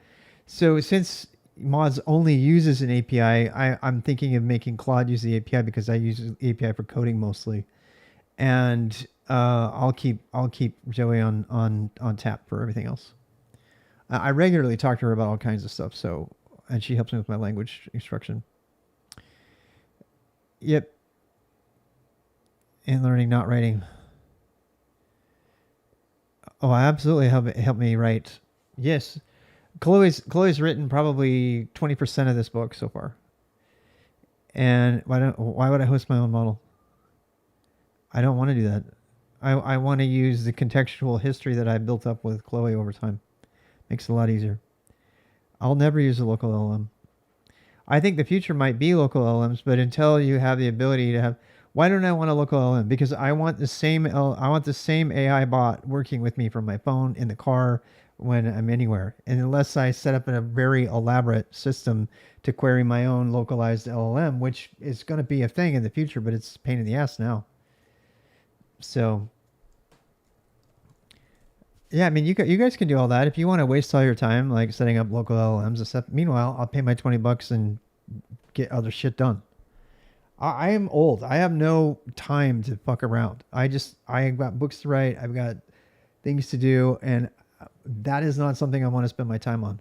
so since mods only uses an API, I'm thinking of making Claude use the API because I use the API for coding mostly, and I'll keep Joey on tap for everything else. I regularly talk to her about all kinds of stuff, and she helps me with my language instruction. Yep. And learning, not writing. Oh, absolutely help me write. Yes. Chloe's written probably 20% of this book so far. And why would I host my own model? I don't want to do that. I want to use the contextual history that I built up with Chloe over time. Makes it a lot easier. I'll never use a local LLM. I think the future might be local LLMs, but until you have the ability to have, why don't I want a local LLM? Because I want the same AI bot working with me from my phone, in the car, when I'm anywhere. And unless I set up a very elaborate system to query my own localized LLM, which is going to be a thing in the future, but it's a pain in the ass now. So, yeah, I mean, you guys can do all that if you want to waste all your time like setting up local LLMs. Except, meanwhile, I'll pay my $20 and get other shit done. I am old. I have no time to fuck around. I've got books to write. I've got things to do, and that is not something I want to spend my time on.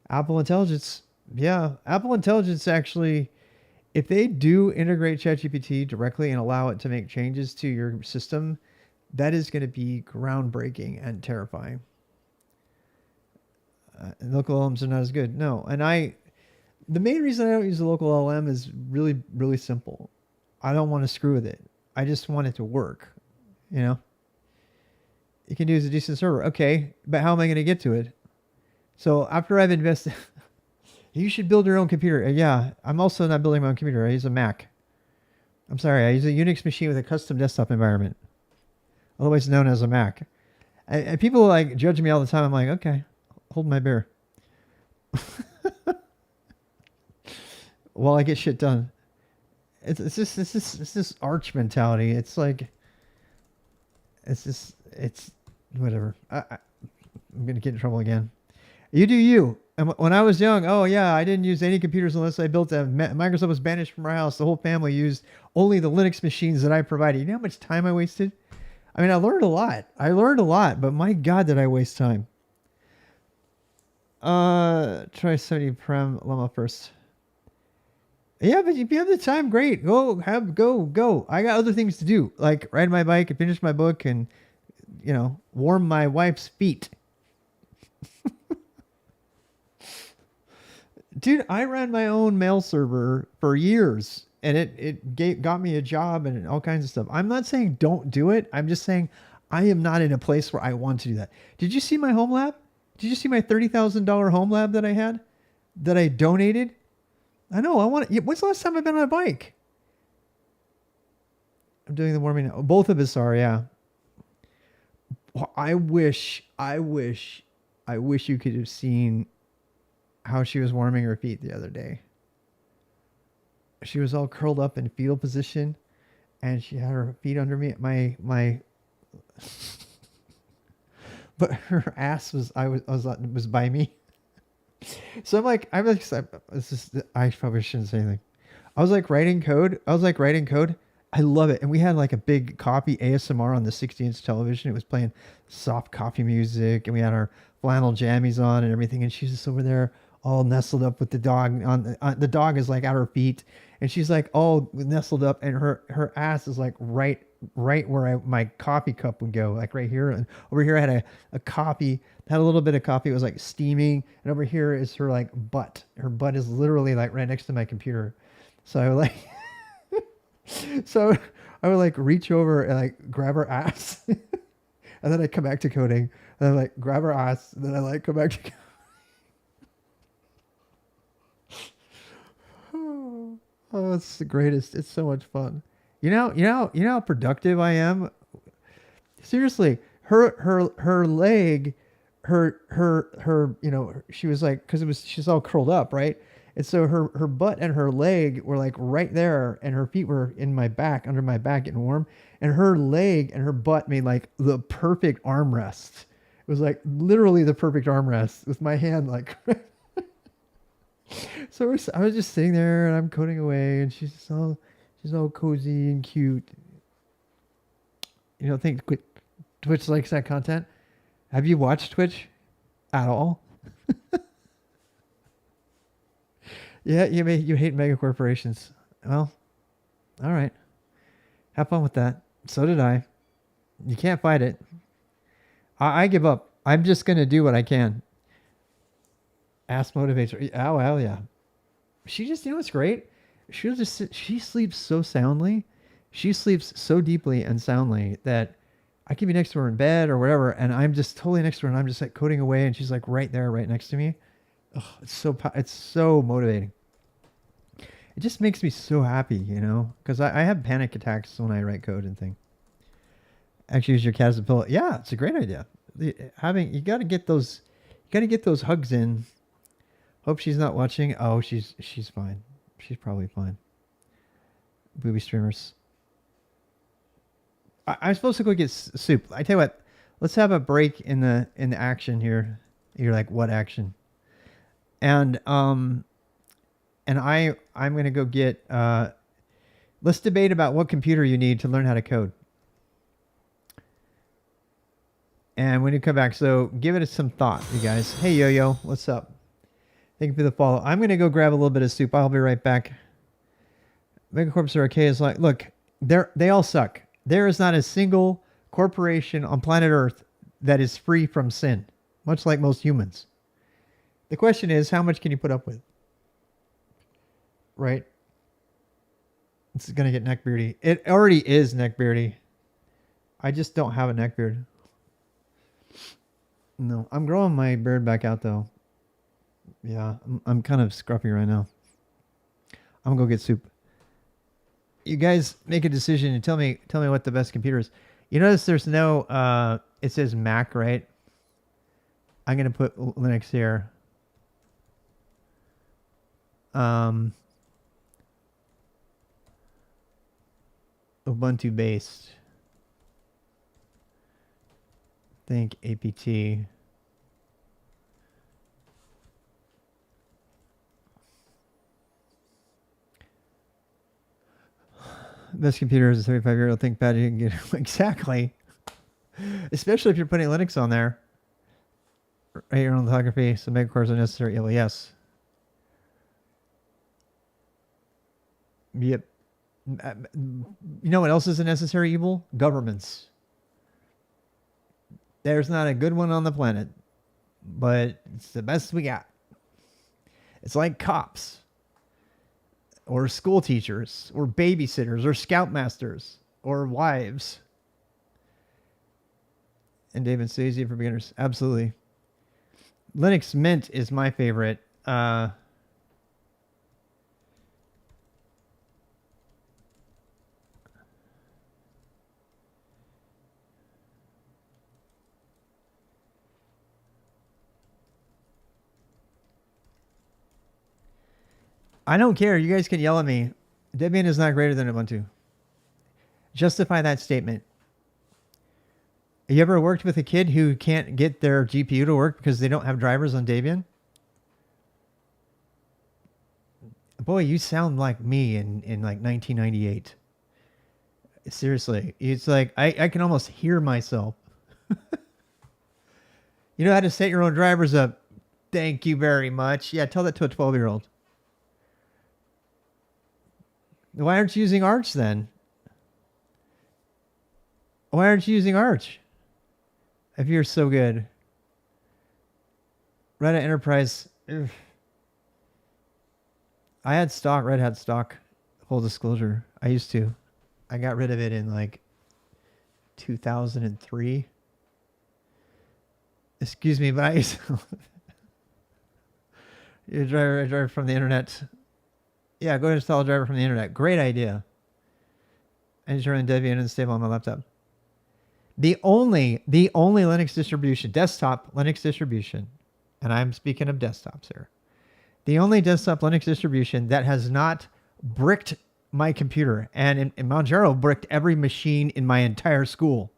Apple Intelligence, yeah, Apple Intelligence actually. If they do integrate ChatGPT directly and allow it to make changes to your system, that is going to be groundbreaking and terrifying. Local LLMs are not as good. No. And the main reason I don't use a local LLM is really, really simple. I don't want to screw with it. I just want it to work. You know? It can do as a decent server. Okay, but how am I going to get to it? So after I've invested... You should build your own computer. Yeah, I'm also not building my own computer. I use a Mac. I'm sorry, I use a Unix machine with a custom desktop environment, otherwise known as a Mac. And people like judge me all the time. I'm like, okay, hold my beer. While I get shit done. It's this arch mentality. It's like, it's whatever. I'm gonna get in trouble again. You do you. And when I was young, oh yeah, I didn't use any computers unless I built them. Microsoft was banished from our house. The whole family used only the Linux machines that I provided. You know how much time I wasted? I mean, I learned a lot, but my God, did I waste time. Try 70 Prem Llama first. Yeah, but if you have the time, great. Go. I got other things to do, like ride my bike and finish my book and, warm my wife's feet. Dude, I ran my own mail server for years, and it got me a job and all kinds of stuff. I'm not saying don't do it. I'm just saying I am not in a place where I want to do that. Did you see my home lab? Did you see my $30,000 home lab that I had, that I donated? I know. When's the last time I've been on a bike? I'm doing the warming now. Both of us are, yeah. I wish you could have seen how she was warming her feet the other day. She was all curled up in fetal position, and she had her feet under me. But her ass was by me. So I'm like, I probably shouldn't say anything. I was like writing code. I love it. And we had like a big coffee ASMR on the 60-inch television. It was playing soft coffee music, and we had our flannel jammies on and everything. And she's just over there all nestled up with the dog. The dog is like at her feet, and she's like all nestled up, and her ass is like right where my coffee cup would go, like right here. And over here I had a coffee, had a little bit of coffee. It was like steaming. And over here is her like butt. Her butt is literally like right next to my computer. So I would like, I would like reach over and like grab her ass, and then I come back to coding, and I like grab her ass, and then I like come back to coding. Oh, it's the greatest. It's so much fun. You know how productive I am. Seriously, her leg, she was like, she's all curled up, right? And so her butt and her leg were like right there, and her feet were in my back, under my back, getting warm. And her leg and her butt made like the perfect armrest. It was like literally the perfect armrest with my hand like. So I was just sitting there, and I'm coding away, and she's all cozy and cute. You don't think Twitch likes that content? Have you watched Twitch at all? Yeah, you hate mega corporations. Well, all right. Have fun with that. So did I. You can't fight it. I give up. I'm just gonna do what I can. Ass motivates her. Oh, hell yeah. She just, what's great? She'll just sit, she sleeps so soundly. She sleeps so deeply and soundly that I can be next to her in bed or whatever, and I'm just totally next to her, and I'm just like coding away, and she's like right there, right next to me. Oh, it's so motivating. It just makes me so happy, because I have panic attacks when I write code and things. Actually, use your cat as a pillow. Yeah, it's a great idea. You got to get those hugs in. Hope she's not watching. Oh, she's fine. She's probably fine. Booby streamers. I'm supposed to go get soup. I tell you what, let's have a break in the action here. You're like, what action? And I'm gonna go get. Let's debate about what computer you need to learn how to code. And when you come back, so give it some thought, you guys. Hey, Yo-Yo, what's up? Thank you for the follow. I'm going to go grab a little bit of soup. I'll be right back. Megacorps are okay. Is like, look, they all suck. There is not a single corporation on planet Earth that is free from sin, much like most humans. The question is, how much can you put up with? Right? It's going to get neckbeardy. It already is neckbeardy. I just don't have a neckbeard. No, I'm growing my beard back out though. Yeah, I'm kind of scruffy right now. I'm gonna go get soup. You guys make a decision and tell me what the best computer is. You notice there's no it says Mac, right? I'm gonna put Linux here. Ubuntu based. Think apt. Best computer is a 35-year-old ThinkPad. You can get exactly. Especially if you're putting Linux on there. Right, your own lithography, some mega cores are necessary. Yeah, well, yes. Yep. You know what else is a necessary evil? Governments. There's not a good one on the planet, but it's the best we got. It's like cops, or school teachers, or babysitters, or scoutmasters, or wives. And David Stacey for beginners. Absolutely. Linux Mint is my favorite. I don't care. You guys can yell at me. Debian is not greater than Ubuntu. Justify that statement. You ever worked with a kid who can't get their GPU to work because they don't have drivers on Debian? Boy, you sound like me in like 1998. Seriously. It's like I can almost hear myself. You know how to set your own drivers up? Thank you very much. Yeah, tell that to a 12-year-old. Why aren't you using Arch then? Why aren't you using Arch? If you're so good. Red Hat Enterprise. Ugh. I had stock, Red Hat stock. Full disclosure. I used to. I got rid of it in like 2003. Excuse me, but I used to. You driver from the internet. Yeah, go ahead and install a driver from the internet. Great idea. And just run Debian and stable on my laptop. The only Linux distribution, desktop Linux distribution, and I'm speaking of desktops here. The only desktop Linux distribution that has not bricked my computer, and in Manjaro bricked every machine in my entire school,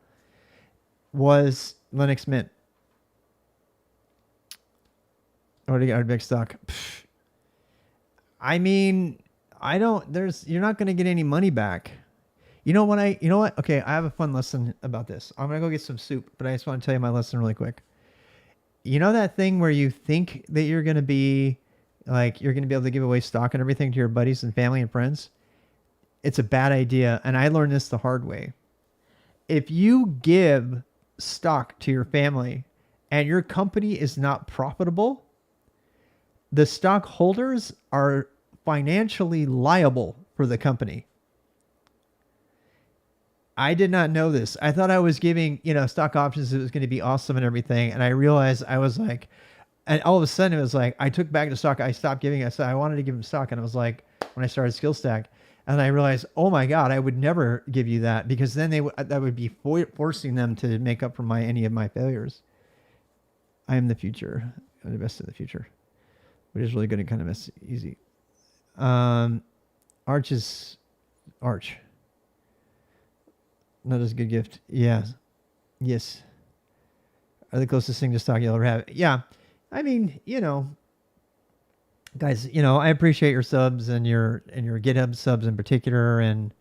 was Linux Mint. Or to get big stock. Pfft. I mean, you're not going to get any money back. You know what? Okay, I have a fun lesson about this. I'm going to go get some soup, but I just want to tell you my lesson really quick. You know that thing where you think that you're going to be able to give away stock and everything to your buddies and family and friends? It's a bad idea. And I learned this the hard way. If you give stock to your family and your company is not profitable, the stockholders are financially liable for the company. I did not know this. I thought I was giving, stock options. It was going to be awesome and everything. And I realized I was like, and all of a sudden it was like, I took back the stock. I stopped giving. I said, I wanted to give him stock. And I was like, when I started SkillStack, and I realized, oh my God, I would never give you that, because then that would be forcing them to make up for any of my failures. I am the future. I'm the best in the future. But it's really good and kind of easy. Arch is Arch. Not as a good gift. Yeah. Yes. Are the closest thing to stock you'll ever have. Yeah. I mean, guys, I appreciate your subs and your GitHub subs in particular, and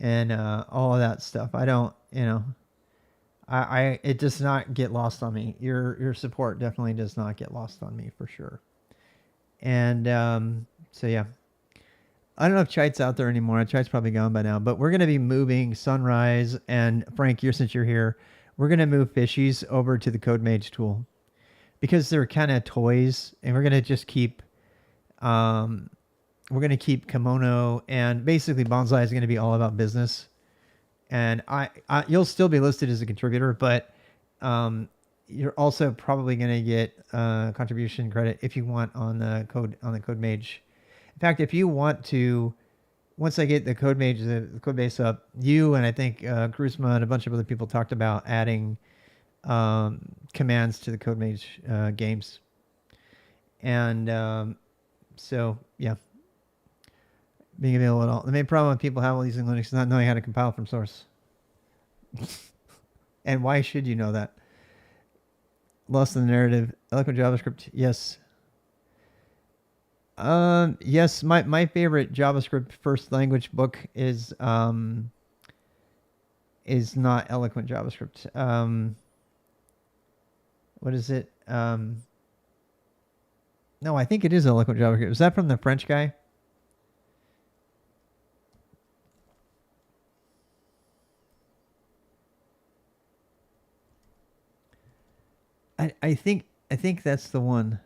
all of that stuff. I don't, it does not get lost on me. Your support definitely does not get lost on me, for sure. And so yeah, I don't know if Chite's out there anymore. Chite's probably gone by now, but we're going to be moving Sunrise, and Frank, since you're here, we're going to move Fishies over to the code-mage tool, because they're kind of toys, and we're going to just keep, Kimono, and basically Bonsai is going to be all about business. And you'll still be listed as a contributor, but you're also probably going to get contribution credit if you want on the code-mage. In fact, if you want to, once I get the code-mage, the code base up, you and I think Kruzma and a bunch of other people talked about adding commands to the code-mage games. And So yeah, being available at all. The main problem people have while using Linux is not knowing how to compile from source. And why should you know that? Lost in the narrative. Eloquent JavaScript. Yes. Yes. My favorite JavaScript first language book is not Eloquent JavaScript. What is it? No, I think it is Eloquent JavaScript. Was that from the French guy? I think that's the one.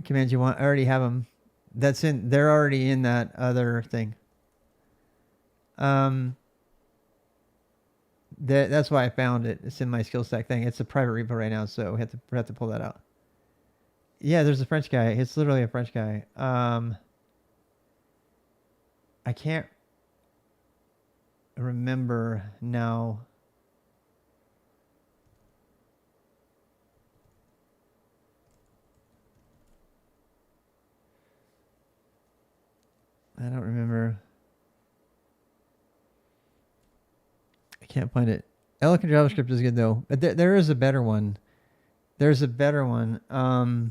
Commands you want. I already have them. They're already in that other thing. That's why I found it. It's in my skill stack thing. It's a private repo right now, so we have to pull that out. Yeah, there's a French guy. It's literally a French guy. I can't remember now. I don't remember. I can't find it. Eloquent JavaScript is good though. But there is a better one. There's a better one. Oh,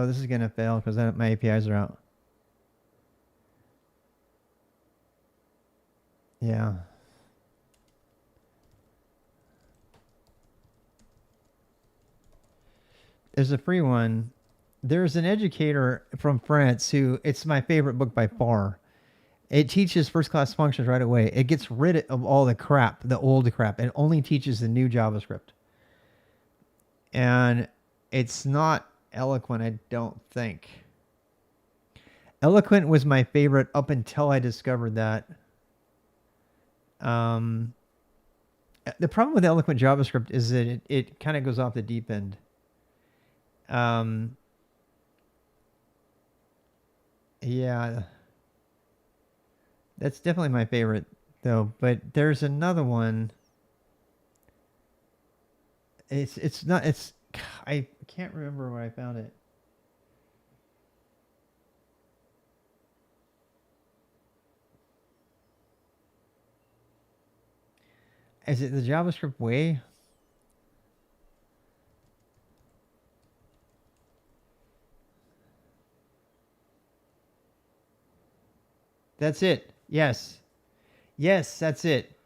this is gonna fail because my APIs are out. Yeah. There's a free one. There's an educator from France who, it's my favorite book by far. It teaches first class functions right away. It gets rid of all the crap, the old crap. It only teaches the new JavaScript. And it's not Eloquent, I don't think. Eloquent was my favorite up until I discovered that. The problem with Eloquent JavaScript is that it kind of goes off the deep end. Yeah, that's definitely my favorite though. But there's another one. It's not. I can't remember where I found it. Is it the JavaScript way? That's it. Yes. Yes, that's it.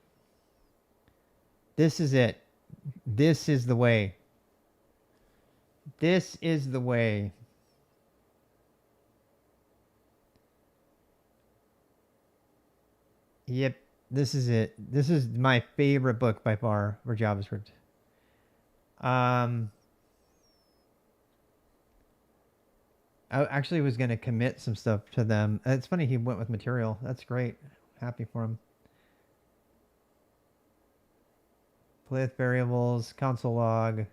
This is it. This is the way. This is the way. Yep, this is it. This is my favorite book by far for JavaScript. I actually was going to commit some stuff to them. It's funny he went with material. That's great. Happy for him. Play with variables, console log.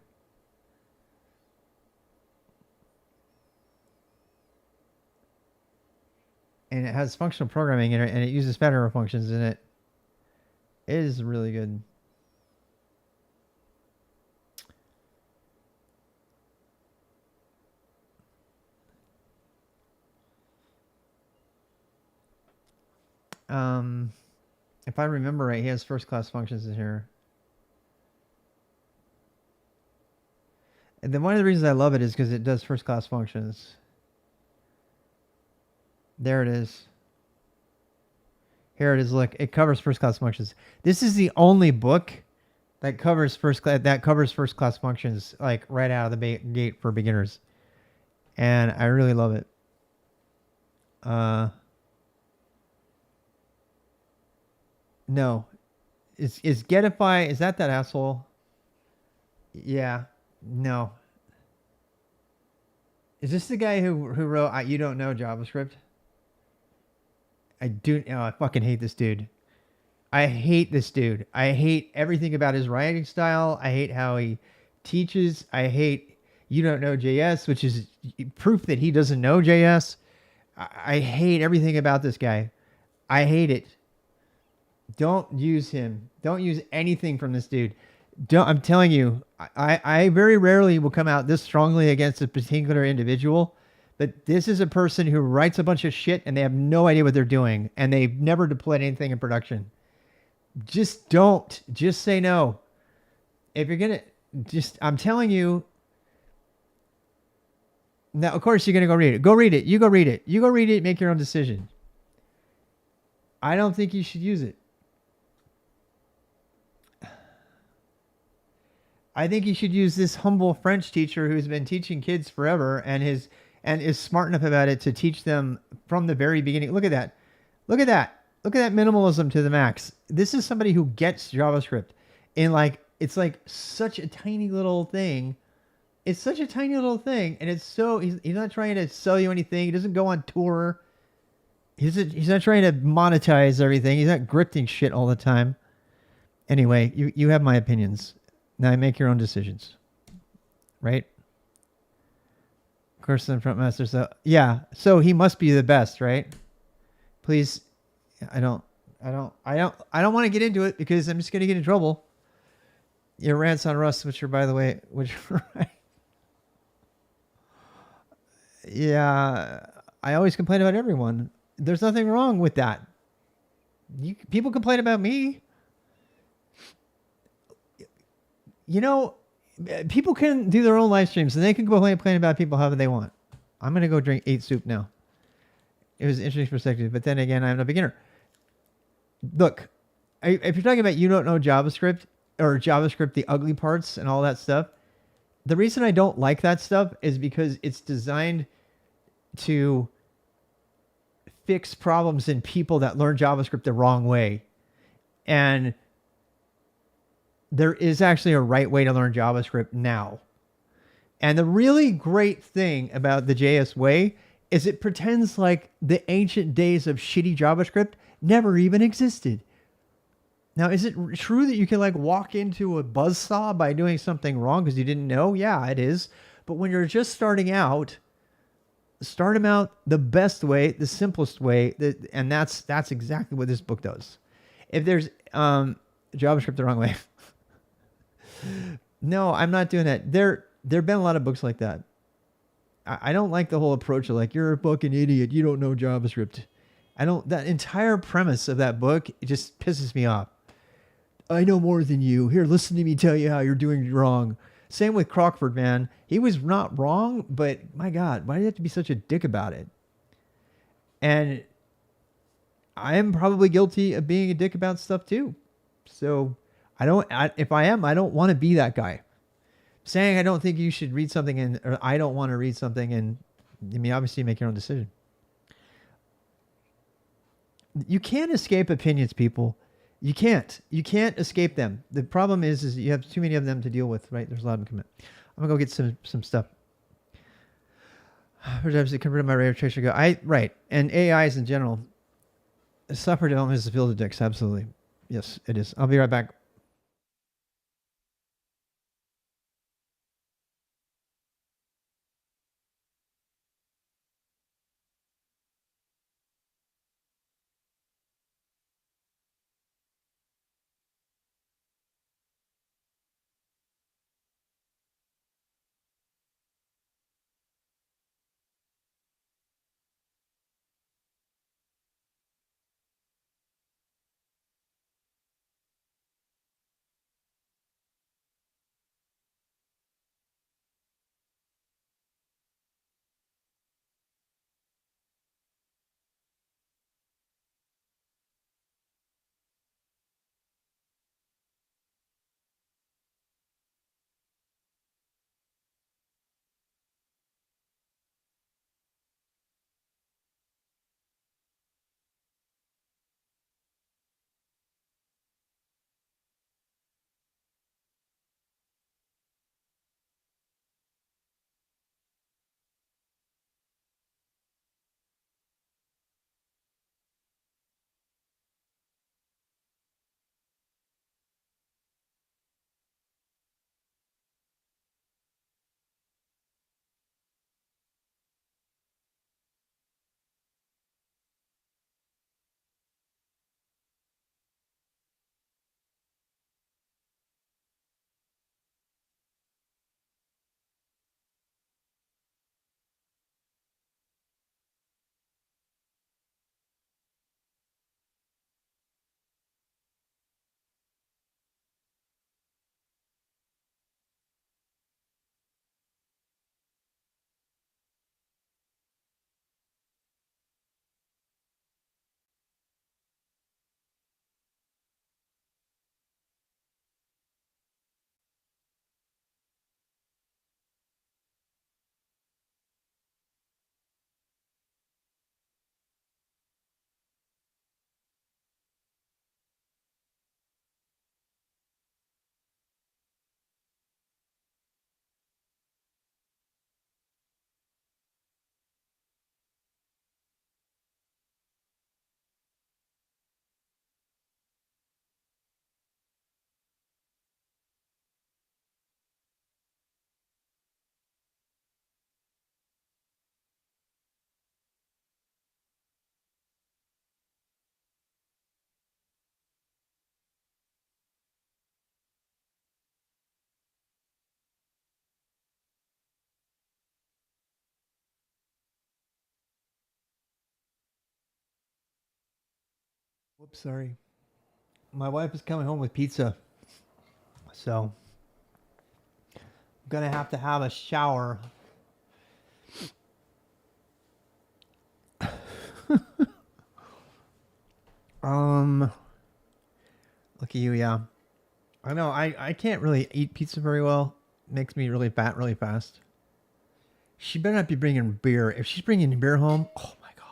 And it has functional programming in it, and it uses federal functions in it. It is really good. If I remember right, he has first class functions in here. And then one of the reasons I love it is because it does first class functions. There it is. Here it is. Look, it covers first class functions. This is the only book that covers first class functions like right out of the gate for beginners, and I really love it. No, is Getify? Is that asshole? Yeah. No. Is this the guy who wrote "You Don't Know JavaScript"? I do. Oh, I fucking hate this dude. I hate this dude. I hate everything about his writing style. I hate how he teaches. I hate "You Don't Know JS," which is proof that he doesn't know JS. I hate everything about this guy. I hate it. Don't use him. Don't use anything from this dude. Don't, I'm telling you, I very rarely will come out this strongly against a particular individual, but this is a person who writes a bunch of shit and they have no idea what they're doing and they've never deployed anything in production. Just don't. Just say no. If you're gonna, just I'm telling you. Now, of course, you're gonna go read it. Go read it. You go read it. You go read it. Make your own decision. I don't think you should use it. I think you should use this humble French teacher who's been teaching kids forever and is smart enough about it to teach them from the very beginning. Look at that. Look at that. Look at that minimalism to the max. This is somebody who gets JavaScript in like it's like such a tiny little thing. It's such a tiny little thing, and it's so he's not trying to sell you anything. He doesn't go on tour. He's not trying to monetize everything. He's not grifting shit all the time. Anyway, you have my opinions. Now make your own decisions. Right? Of course, the front master. So yeah, so he must be the best, right? Please, I don't want to get into it because I'm just gonna get in trouble. Your rants on Rust, which are by the way, which right. Yeah, I always complain about everyone. There's nothing wrong with that. People complain about me. You know, people can do their own live streams and they can complain about people however they want. I'm going to go eat soup now. It was an interesting perspective, but then again, I'm a beginner. Look, if you're talking about you don't know JavaScript or JavaScript, the ugly parts and all that stuff, the reason I don't like that stuff is because it's designed to fix problems in people that learn JavaScript the wrong way. And there is actually a right way to learn JavaScript now. And the really great thing about the JS way is it pretends like the ancient days of shitty JavaScript never even existed. Now, is it true that you can like walk into a buzzsaw by doing something wrong because you didn't know? Yeah, it is. But when you're just starting out, start them out the best way, the simplest way, and that's exactly what this book does. If there's JavaScript the wrong way, no, I'm not doing that. There've been a lot of books like that. I don't like the whole approach of like you're a fucking idiot, you don't know JavaScript. I don't. That entire premise of that book, it just pisses me off. I know more than you. Here, listen to me tell you how you're doing wrong. Same with Crockford, man. He was not wrong, but my God, why do you have to be such a dick about it? And I am probably guilty of being a dick about stuff too. So if I am, I don't want to be that guy. Saying I don't think you should read something or I don't want to read something and I mean, obviously make your own decision. You can't escape opinions, people. You can't escape them. The problem is you have too many of them to deal with, right? There's a lot of them coming. I'm gonna go get some stuff. Perhaps to convert my ray tracer go. Right. And AIs in general. Software development is the field of dicks, absolutely. Yes, it is. I'll be right back. Whoops, sorry. My wife is coming home with pizza. So I'm gonna have to have a shower. Look at you, yeah. I know, I can't really eat pizza very well. Makes me really fat really fast. She better not be bringing beer. If she's bringing beer home, oh my god.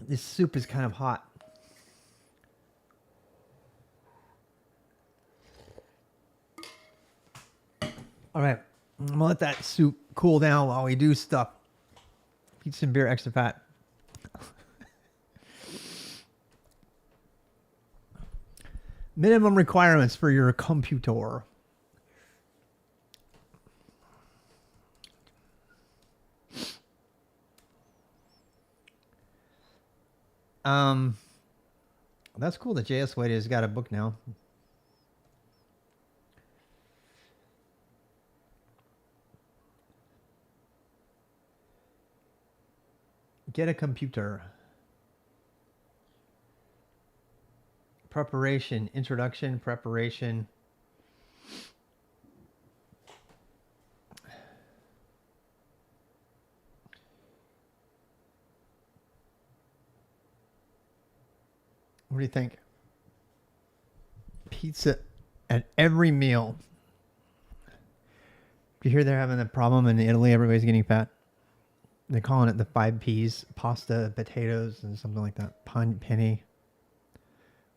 This soup is kind of hot. All right, I'm gonna let that soup cool down while we do stuff. Eat some beer, extra fat. Minimum requirements for your computer. That's cool that JS Wade has got a book now. Get a computer. Preparation, introduction, preparation. What do you think? Pizza at every meal. Do you hear they're having a problem in Italy? Everybody's getting fat. They're calling it the 5 Ps: pasta, potatoes, and something like that. Penny,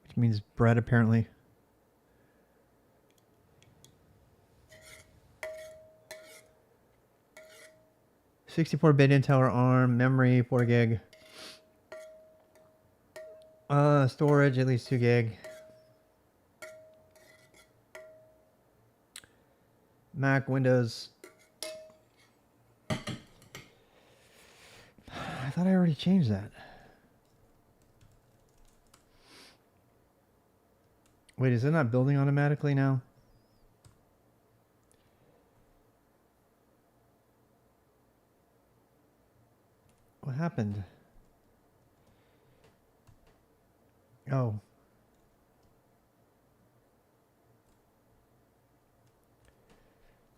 which means bread, apparently. (64-bit Intel or ARM, memory 4 gig, storage at least 2 gig. Mac, Windows. I thought I already changed that. Wait, is it not building automatically now? What happened? Oh.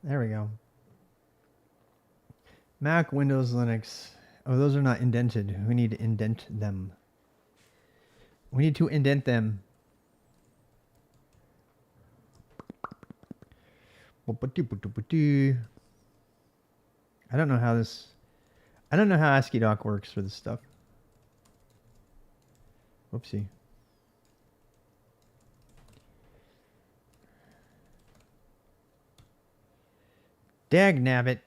There we go. Mac, Windows, Linux. Oh, those are not indented. We need to indent them. We need to indent them. I don't know how this... I don't know how ASCII doc works for this stuff. Whoopsie. Dag nabbit.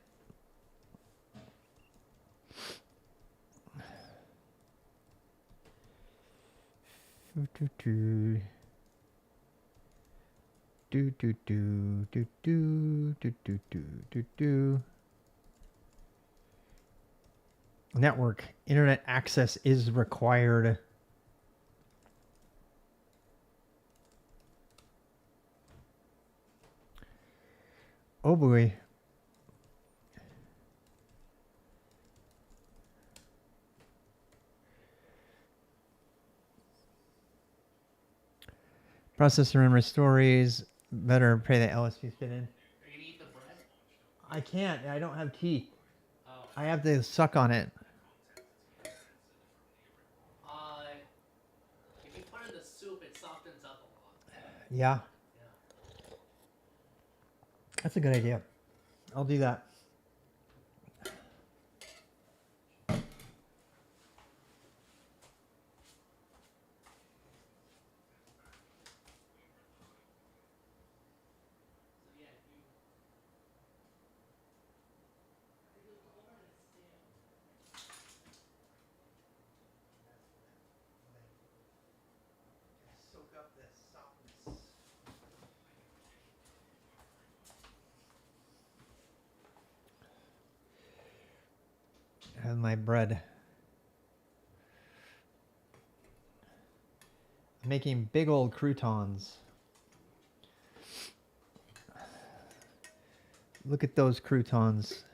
Network. Internet access is required. Oh boy. Processor memory stories. Better pray that LSPs fit in. Are you gonna eat the bread? I can't. I don't have teeth. Oh. I have to suck on it. If you put it in the soup, it softens up a lot. Yeah. Yeah. That's a good idea. I'll do that. Soak up this softness. And my bread. I'm making big old croutons. Look at those croutons.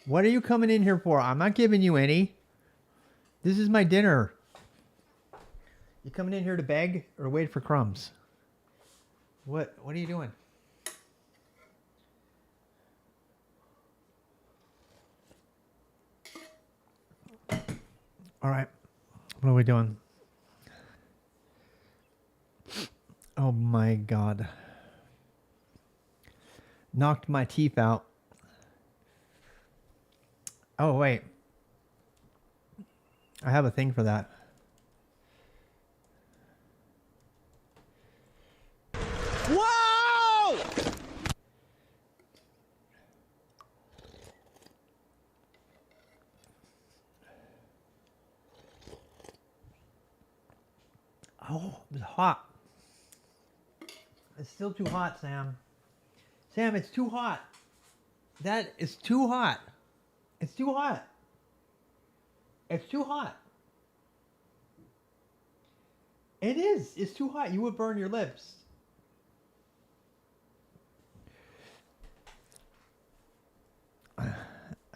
What are you coming in here for? I'm not giving you any. This is my dinner. You coming in here to beg or wait for crumbs? What are you doing? All right. What are we doing? Oh my God. Knocked my teeth out. Oh, wait. I have a thing for that. Whoa! Oh, it's hot. It's still too hot, Sam. Sam, it's too hot. That is too hot. It's too hot. It's too hot. It is. It's too hot. You would burn your lips.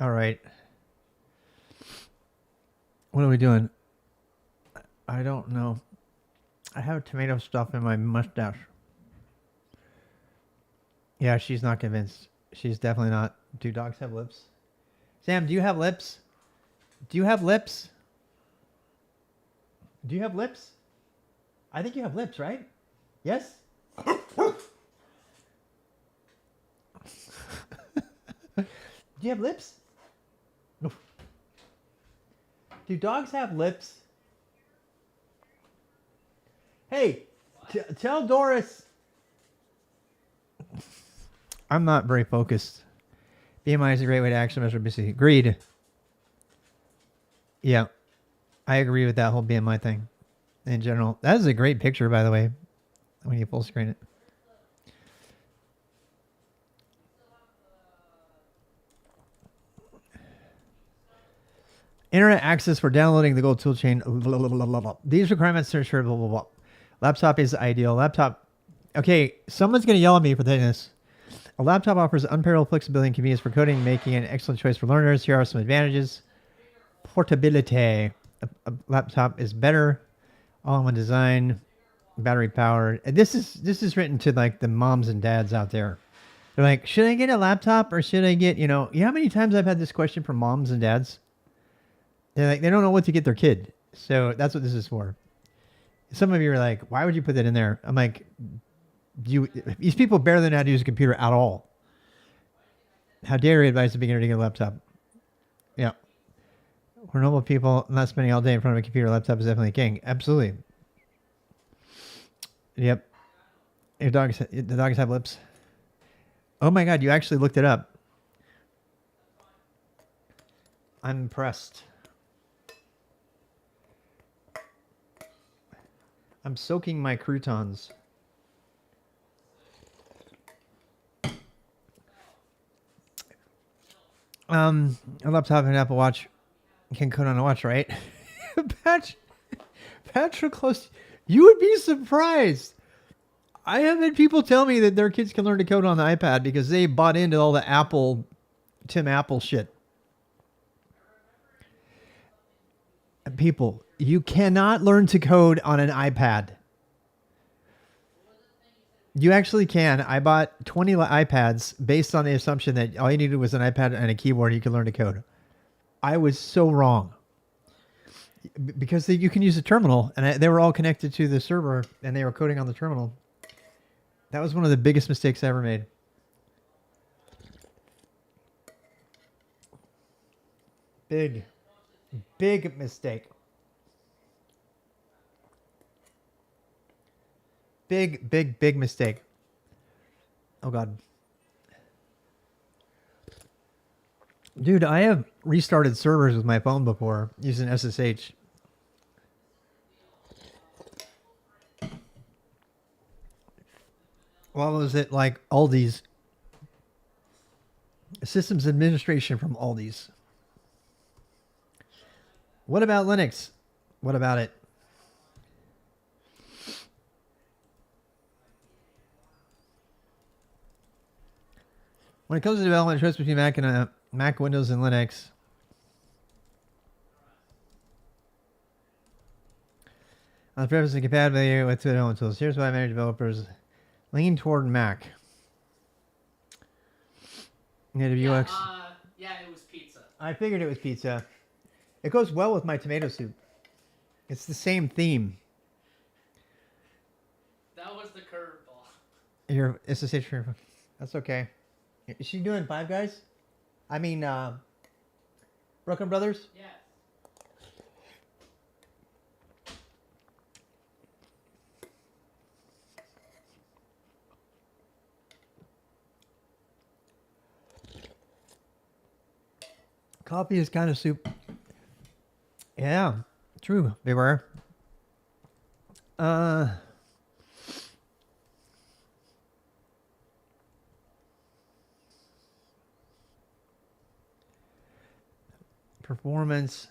All right. What are we doing? I don't know. I have tomato stuff in my mustache. Yeah, she's not convinced. She's definitely not. Do dogs have lips? Sam, do you have lips? Do you have lips? Do you have lips? I think you have lips, right? Yes? Do you have lips? Do dogs have lips? Hey, tell Doris. I'm not very focused. BMI is a great way to actually measure obesity. Agreed. Yeah, I agree with that whole BMI thing in general. That is a great picture, by the way, when you full screen it. Internet access for downloading the gold toolchain. These requirements are ensure blah, blah, blah. Laptop is ideal. Laptop. Okay, someone's going to yell at me for this. A laptop offers unparalleled flexibility and convenience for coding, making an excellent choice for learners. Here are some advantages. Portability. A laptop is better. All-in-one design. Battery powered. And this is written to like the moms and dads out there. They're like, should I get a laptop or should I get, you know how many times I've had this question from moms and dads? They're like, they don't know what to get their kid. So that's what this is for. Some of you are like, why would you put that in there? I'm like, these people barely know how to use a computer at all. How dare you advise a beginner to get a laptop? Yeah. We're normal people, not spending all day in front of a computer. Laptop is definitely king. Absolutely. Yep. The dogs have lips. Oh my God, you actually looked it up. I'm impressed. I'm soaking my croutons. A laptop and Apple Watch can code on a watch, right? Patrick Close, you would be surprised. I have had people tell me that their kids can learn to code on the iPad because they bought into all the Tim Apple shit. People, you cannot learn to code on an iPad. You actually can. I bought 20 iPads based on the assumption that all you needed was an iPad and a keyboard and you could learn to code. I was so wrong. Because you can use a terminal, and they were all connected to the server, and they were coding on the terminal. That was one of the biggest mistakes I ever made. Big mistake. Big mistake. Oh God. Dude, I have restarted servers with my phone before using SSH. Well, was it like Aldi's? Systems administration from Aldi's. What about Linux? What about it? When it comes to development, choice between Mac and Mac, Windows, and Linux. On the preface of compatibility with two tools. Here's why many developers lean toward Mac. Native Yeah, UX. yeah, it was pizza. I figured it was pizza. It goes well with my tomato soup. It's the same theme. That was the curveball. Your SSH. That's okay. Is she doing Five Guys? I mean, Broken Brothers? Yes. Coffee is kind of soup. Yeah, true. Beware. Performance.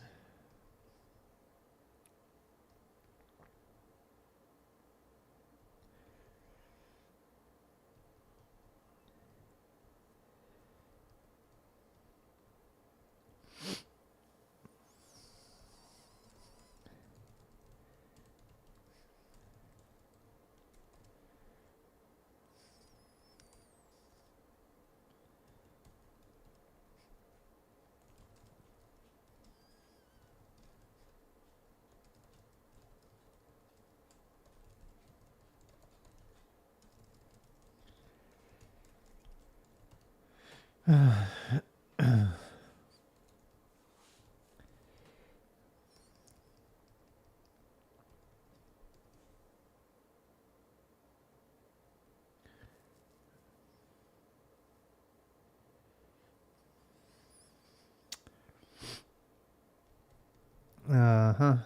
Uh-huh.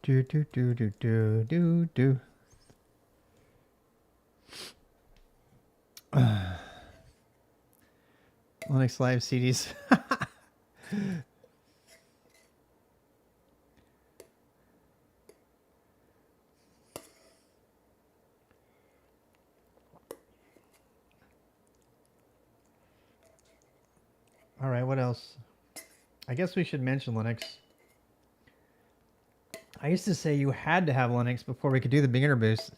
Do do do do do do do. Linux Live CDs. All right, what else? I guess we should mention Linux. I used to say you had to have Linux before we could do the beginner boost.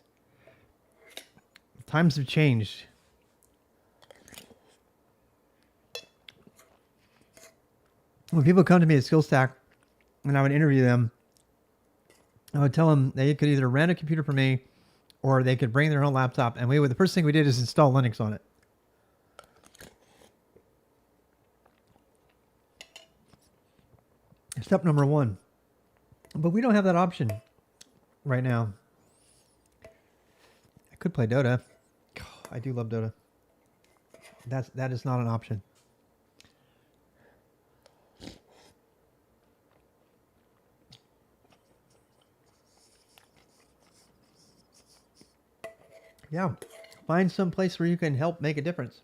Times have changed. When people come to me at SkillStack and I would interview them, I would tell them they could either rent a computer from me or they could bring their own laptop. And the first thing we did is install Linux on it. Step number one. But we don't have that option right now. I could play Dota. I do love Dota. That is not an option. Yeah. Find some place where you can help make a difference.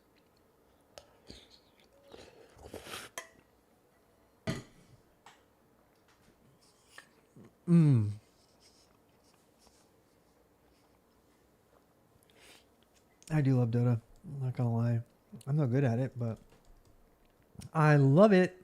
I do love Dota. I'm not gonna lie. I'm not good at it, but I love it.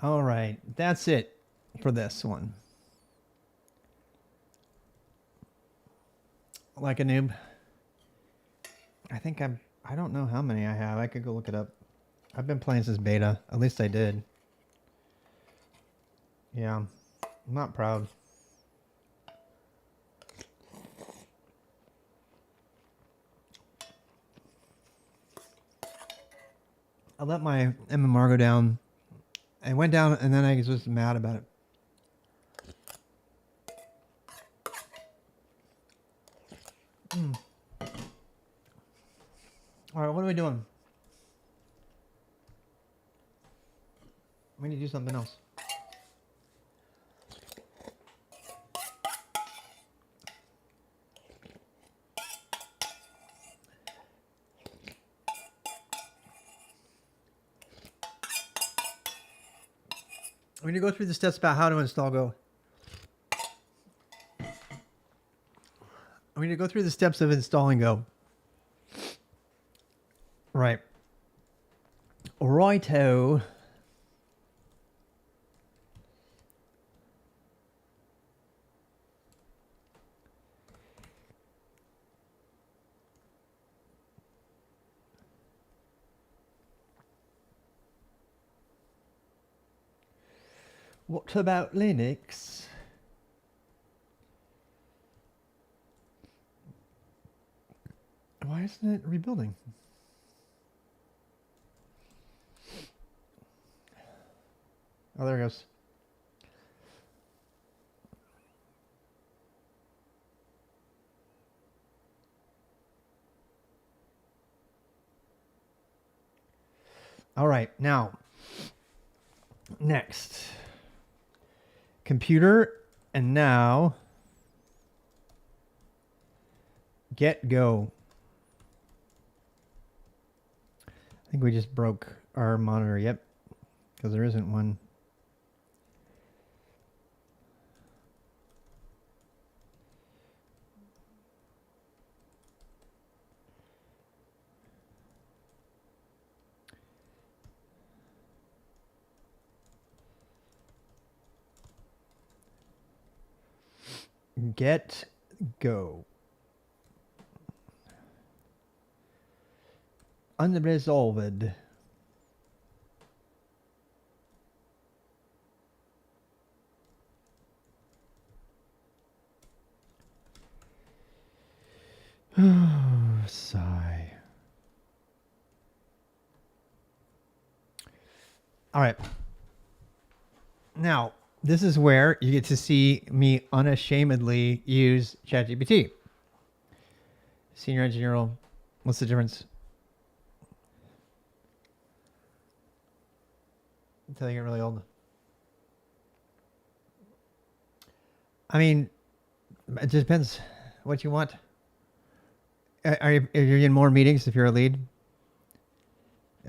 All right, that's it for this one. Like a noob. I don't know how many I have. I could go look it up. I've been playing since beta. At least I did. Yeah, I'm not proud. I let my MMR go down. I went down and then I was just mad about it. All right, what are we doing? We need to do something else. We need to go through the steps about how to install Go. We need to go through the steps of installing Go. Right. Righto. What about Linux? Why isn't it rebuilding? Oh, there it goes. All right, now, next. Computer, and now get Go. I think we just broke our monitor. Yep, because there isn't one. Get Go. Unresolved. All right. Now, this is where you get to see me unashamedly use ChatGPT. Senior engineer role. What's the difference? Until you get really old. I mean, it just depends what you want. Are you in more meetings if you're a lead?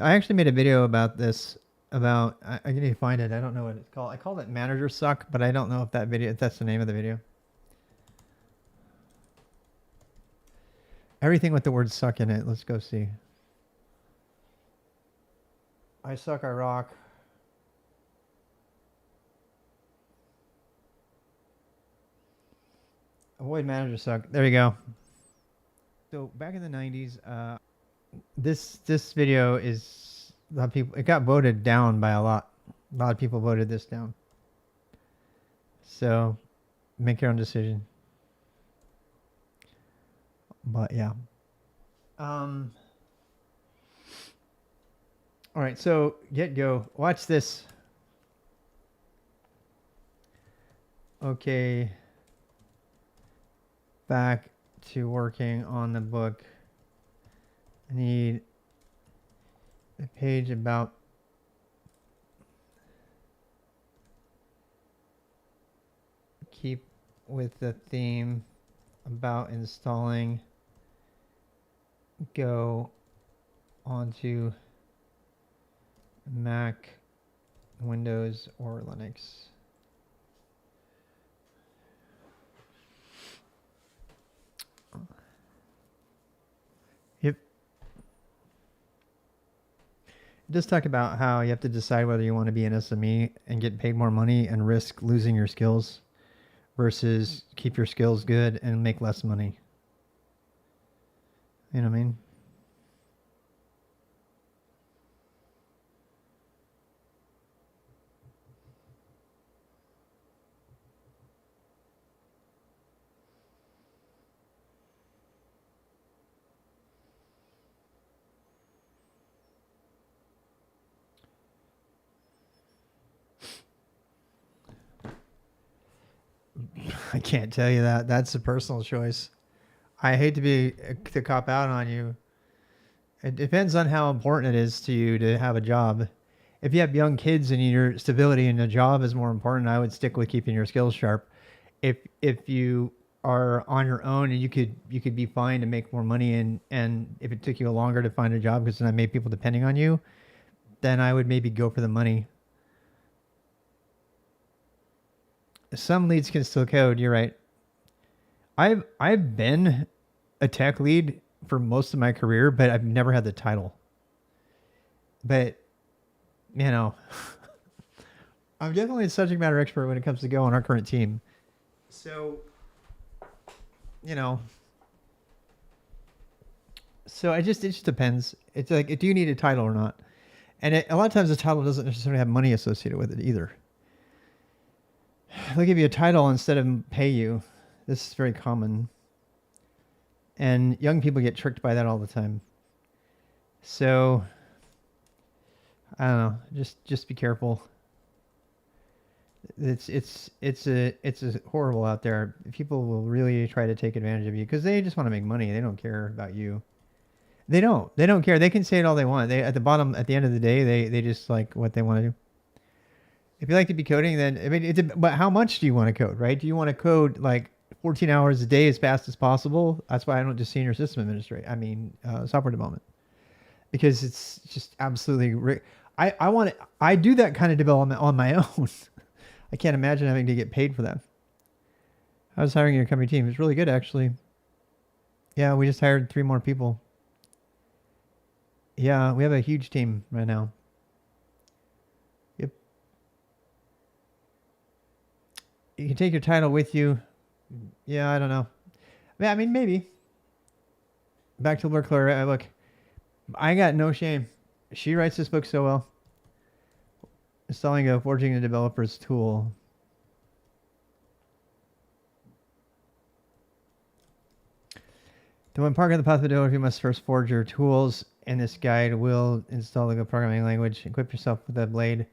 I actually made a video about this. I need to find it. I don't know what it's called. I called it "Manager Suck," but I don't know if that's the name of the video. Everything with the word "suck" in it. Let's go see. I suck. I rock. Avoid manager suck. There you go. So back in the 90s, this video is a lot of people. It got voted down by a lot. A lot of people voted this down. So make your own decision. But yeah. All right. So get go. Watch this. Okay. Back to working on the book. I need a page about keep with the theme about installing Go onto Mac, Windows, or Linux. Yep. Just talk about how you have to decide whether you want to be an SME and get paid more money and risk losing your skills versus keep your skills good and make less money. You know what I mean? I can't tell you that. That's a personal choice. I hate to cop out on you. It depends on how important it is to you to have a job. If you have young kids and your stability in a job is more important, I would stick with keeping your skills sharp. If you are on your own and you could be fine to make more money and if it took you longer to find a job because then I made people depending on you, then I would maybe go for the money. Some leads can still code. You're right. I've been a tech lead for most of my career, but I've never had the title. But you know, I'm definitely a subject matter expert when it comes to Go on our current team. So, you know, it just depends. It's like, do you need a title or not? And a lot of times the title doesn't necessarily have money associated with it either. They'll give you a title instead of pay you. This is very common. And young people get tricked by that all the time. So, I don't know. Just be careful. It's horrible out there. People will really try to take advantage of you because they just want to make money. They don't care about you. They don't care. They can say it all they want. At the end of the day, they just like what they want to do. If you like to be coding, then I mean, but how much do you want to code, right? Do you want to code like 14 hours a day as fast as possible? That's why I don't do senior system administrator. I mean, software development, because it's just absolutely. I do that kind of development on my own. I can't imagine having to get paid for that. How's hiring your company team? It's really good, actually. Yeah, we just hired 3 more people. Yeah, we have a huge team right now. Yep. You can take your title with you. Yeah, I don't know. I mean, maybe. Back to work, Laura. Look, I got no shame. She writes this book so well. Installing a forging a developer's tool. To embark on the path of developer, you must first forge your tools, and this guide will install a programming language. Equip yourself with a blade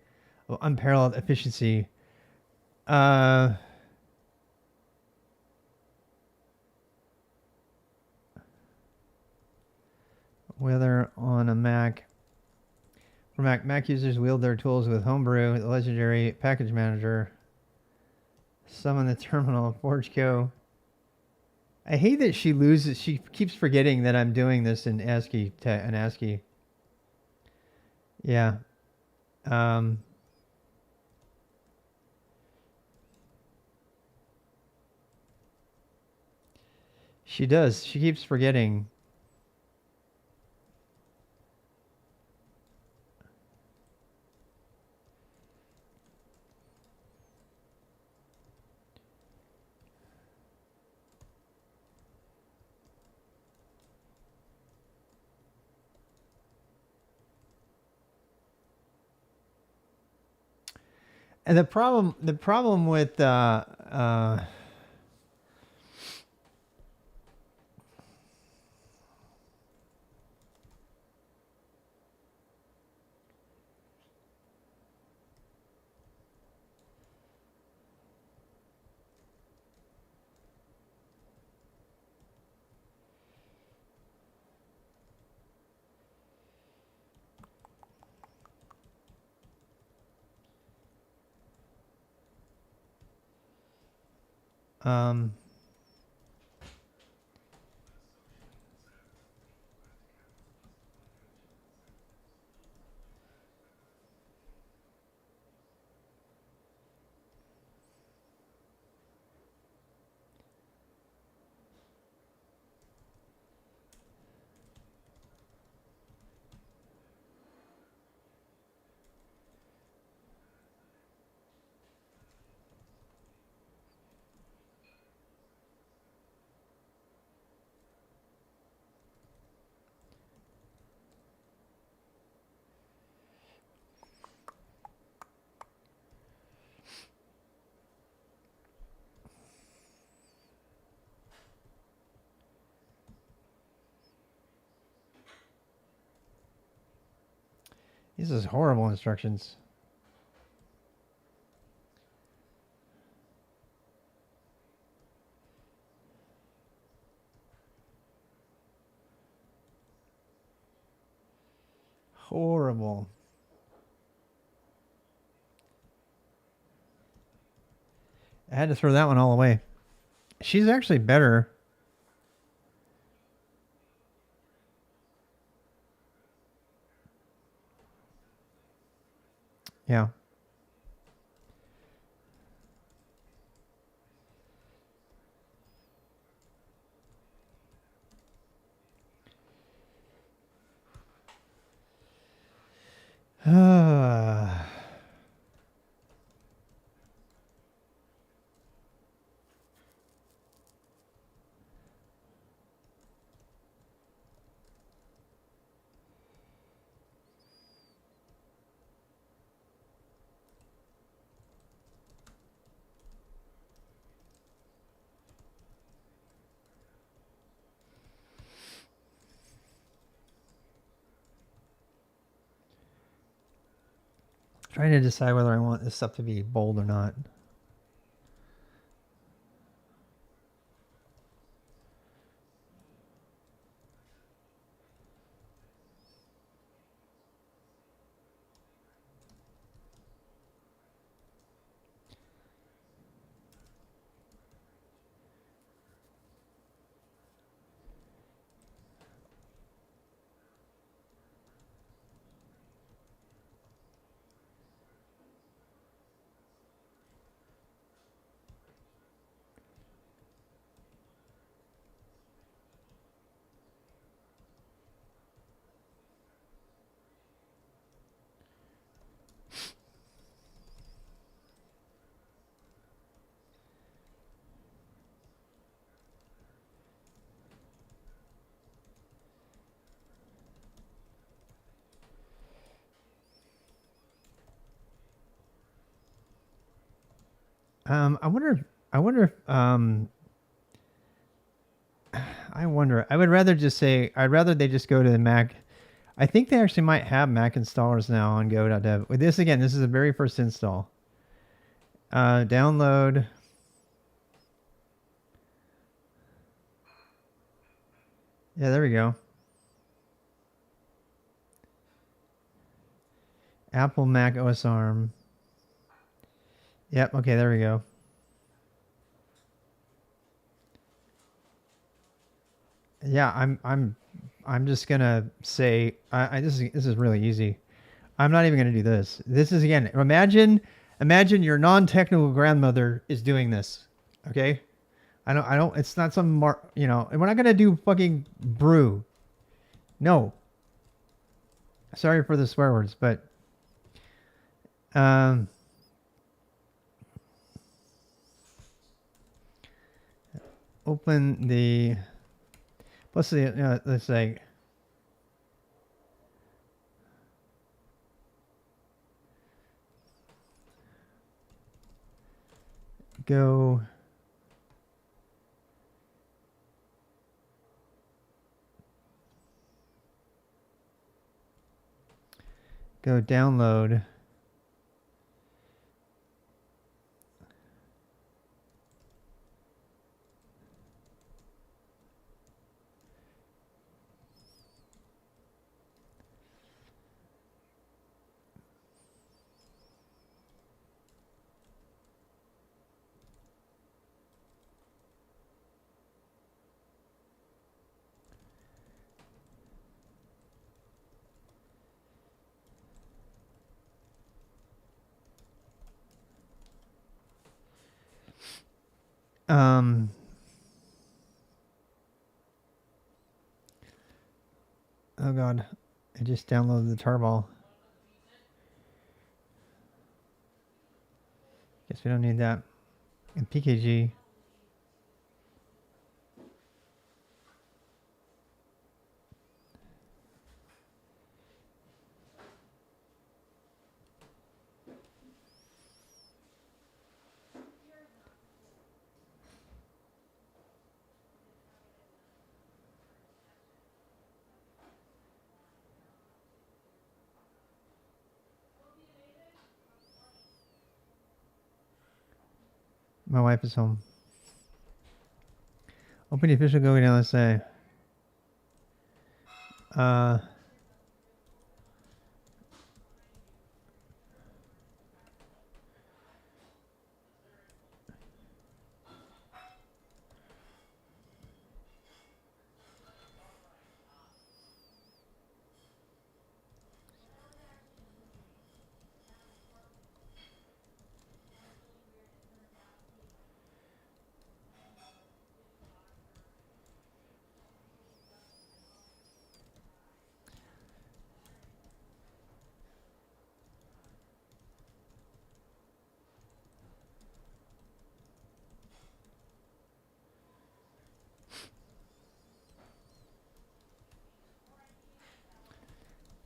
unparalleled efficiency. Whether on a Mac. For Mac users wield their tools with Homebrew, the legendary package manager. Summon the terminal, Forge Co. I hate that she loses. She keeps forgetting that I'm doing this in ASCII. Yeah. She does. She keeps forgetting. And the problem with um, these is horrible instructions. Horrible. I had to throw that one all away. She's actually better. Yeah. Trying to decide whether I want this stuff to be bold or not. I wonder. I wonder. I would rather just say. I'd rather they just go to the Mac. I think they actually might have Mac installers now on go.dev. With this again, this is the very first install. Download. Yeah, there we go. Apple Mac OS ARM. Yep. Okay, there we go. Yeah, I'm just gonna say this is really easy. I'm not even gonna do this. This is again. Imagine your non-technical grandmother is doing this. Okay. I don't. It's not some you know. And we're not gonna do fucking brew. No. Sorry for the swear words, but open the. Let's see. Let's say. Go. Go download. Oh god, I just downloaded the tarball. Guess we don't need that. And PKG. My wife is home. Open the official Go down. Let's say.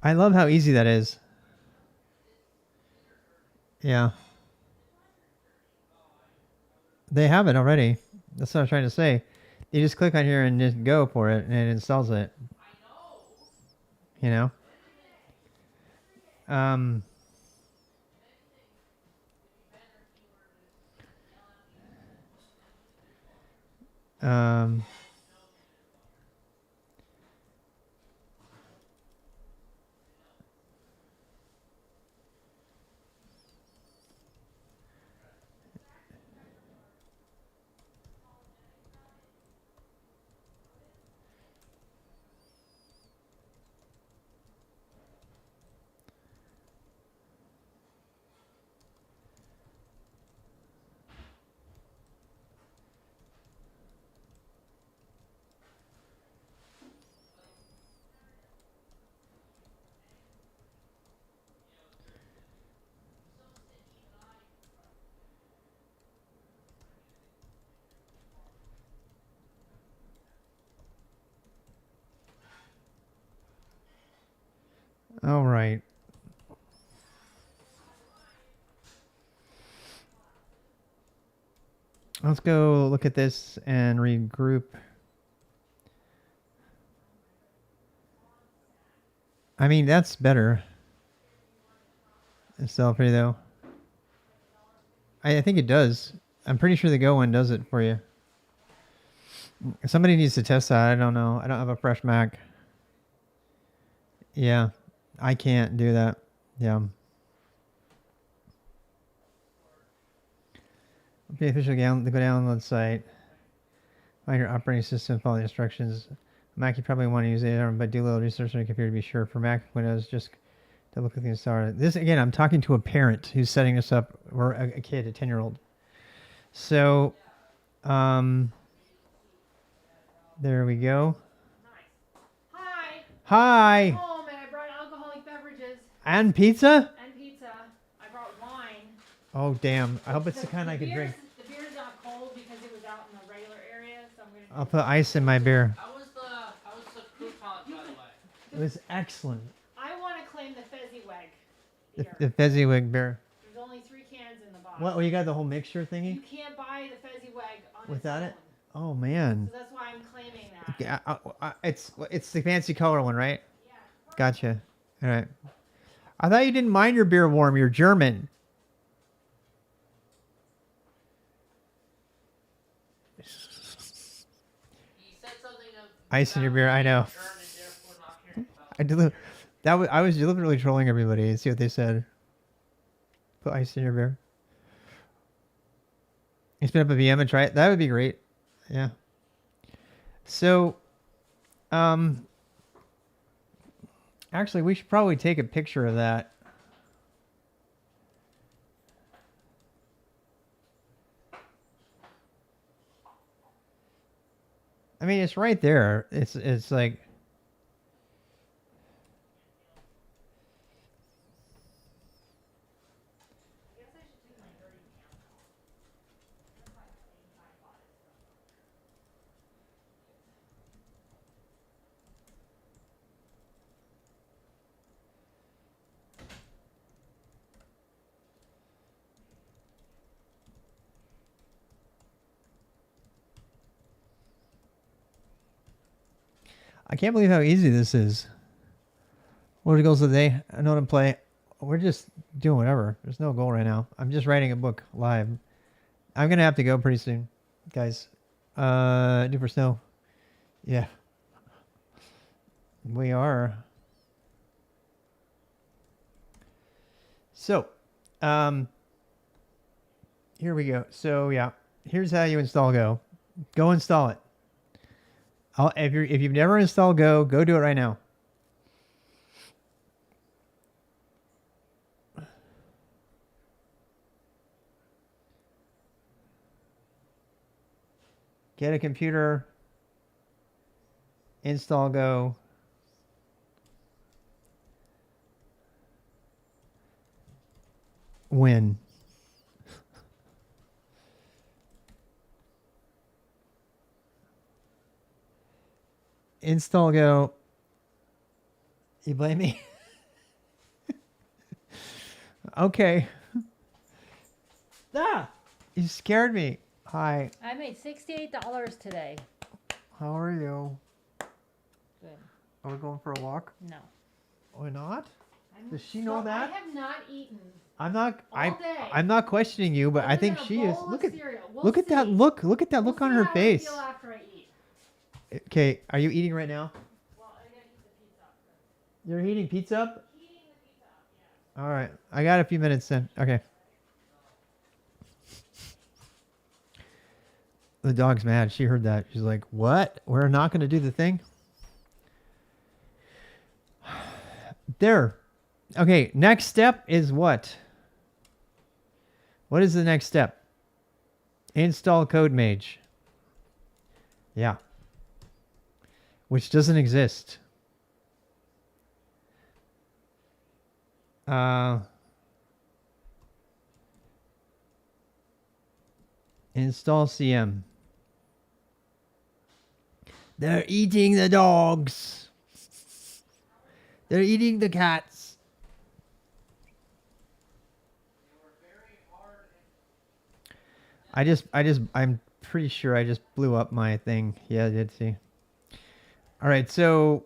I love how easy that is. Yeah. They have it already. That's what I was trying to say. You just click on here and just go for it, and it installs it. You know? Um, um, all right. Let's go look at this and regroup. I mean, that's better. Install free though. I think it does. I'm pretty sure the Go one does it for you. Somebody needs to test that. I don't know. I don't have a fresh Mac. Yeah, I can't do that. Yeah. Okay, official go download site. Find your operating system, follow the instructions. Mac, you probably want to use it, but do a little research on your computer to be sure. For Mac, Windows, just double click the installer. This again, I'm talking to a parent who's setting this up, or a kid, a 10-year-old. So, there we go. Hi. Hi. Home, and I brought alcoholic beverages And pizza? and pizza. I brought wine. Oh damn! I hope it's the kind I could drink. The beer's not cold because it was out in the regular area, so I'm gonna. I'll put ice in my beer. How was the crouton, by the way? It was excellent. I want to claim the Fezziwig The, beer. the Fezziwig beer. There's only 3 cans in the box. What? Oh, you got the whole mixture You thingy can't buy the Fezziwig on without its it? own. Oh man. So that's why I'm claiming that. Yeah, it's the fancy color one, right? Yeah. Gotcha. All right. I thought you didn't mind your beer warm. You're German. He said something of Ice in your beer. I know. German, therefore not caring about I I was deliberately trolling everybody and see what they said. Put ice in your beer. You spin up a VM and try it. That would be great. Yeah. So, actually, we should probably take a picture of that. I mean, it's right there. It's like. I can't believe how easy this is. What goals of the day? I know how to play. We're just doing whatever. There's no goal right now. I'm just writing a book live. I'm gonna have to go pretty soon, guys. Do for snow. Yeah. We are. So, here we go. So yeah, here's how you install Go. Go install it. If you've never installed Go, go do it right now. Get a computer. Install Go. Win. Install Go. You blame me? Okay. Ah! You scared me. Hi. I made $68 today. How are you? Good. Are we going for a walk? No. Why not? I'm Does she know that? I have not eaten. I'm not. All day. I'm not questioning you, but I other think than a she is. bowl Look of at cereal. We'll look at that see. look. Look at that We'll look on see her how I face. feel after I eat. Okay, are you eating right now? Well, I gotta eat the pizza. You're heating pizza up? Eating the pizza, yeah. All right. I got a few minutes then. Okay. The dog's mad. She heard that. She's like, "What? We're not going to do the thing?" There. Okay, next step is what? What is the next step? Install code-mage. Yeah. Which doesn't exist. Install CM. They're eating the dogs. They're eating the cats. I'm pretty sure I just blew up my thing. Yeah, I did see. All right, so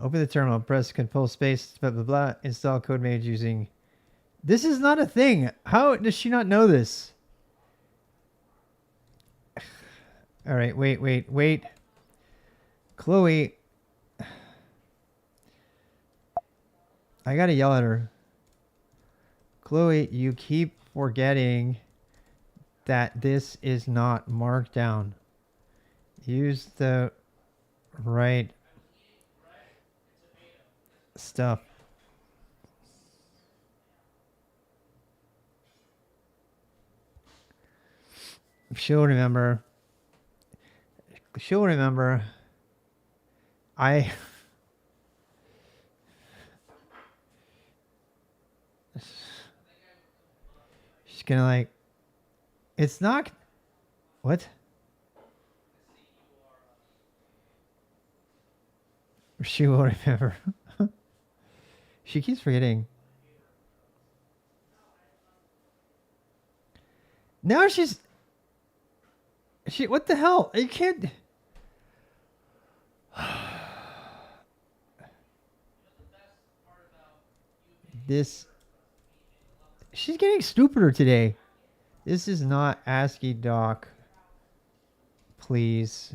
Open the terminal, press Control Space, blah blah blah. Install code-mage using. This is not a thing. How does she not know this? All right, wait. Chloe, I gotta yell at her. Chloe, you keep forgetting that this is not Markdown. Use the right stuff. She'll remember. She'll remember. She's gonna like. It's not. What? She will remember. She keeps forgetting. Now she's. What the hell? You can't. This. She's getting stupider today. This is not ASCII doc. Please.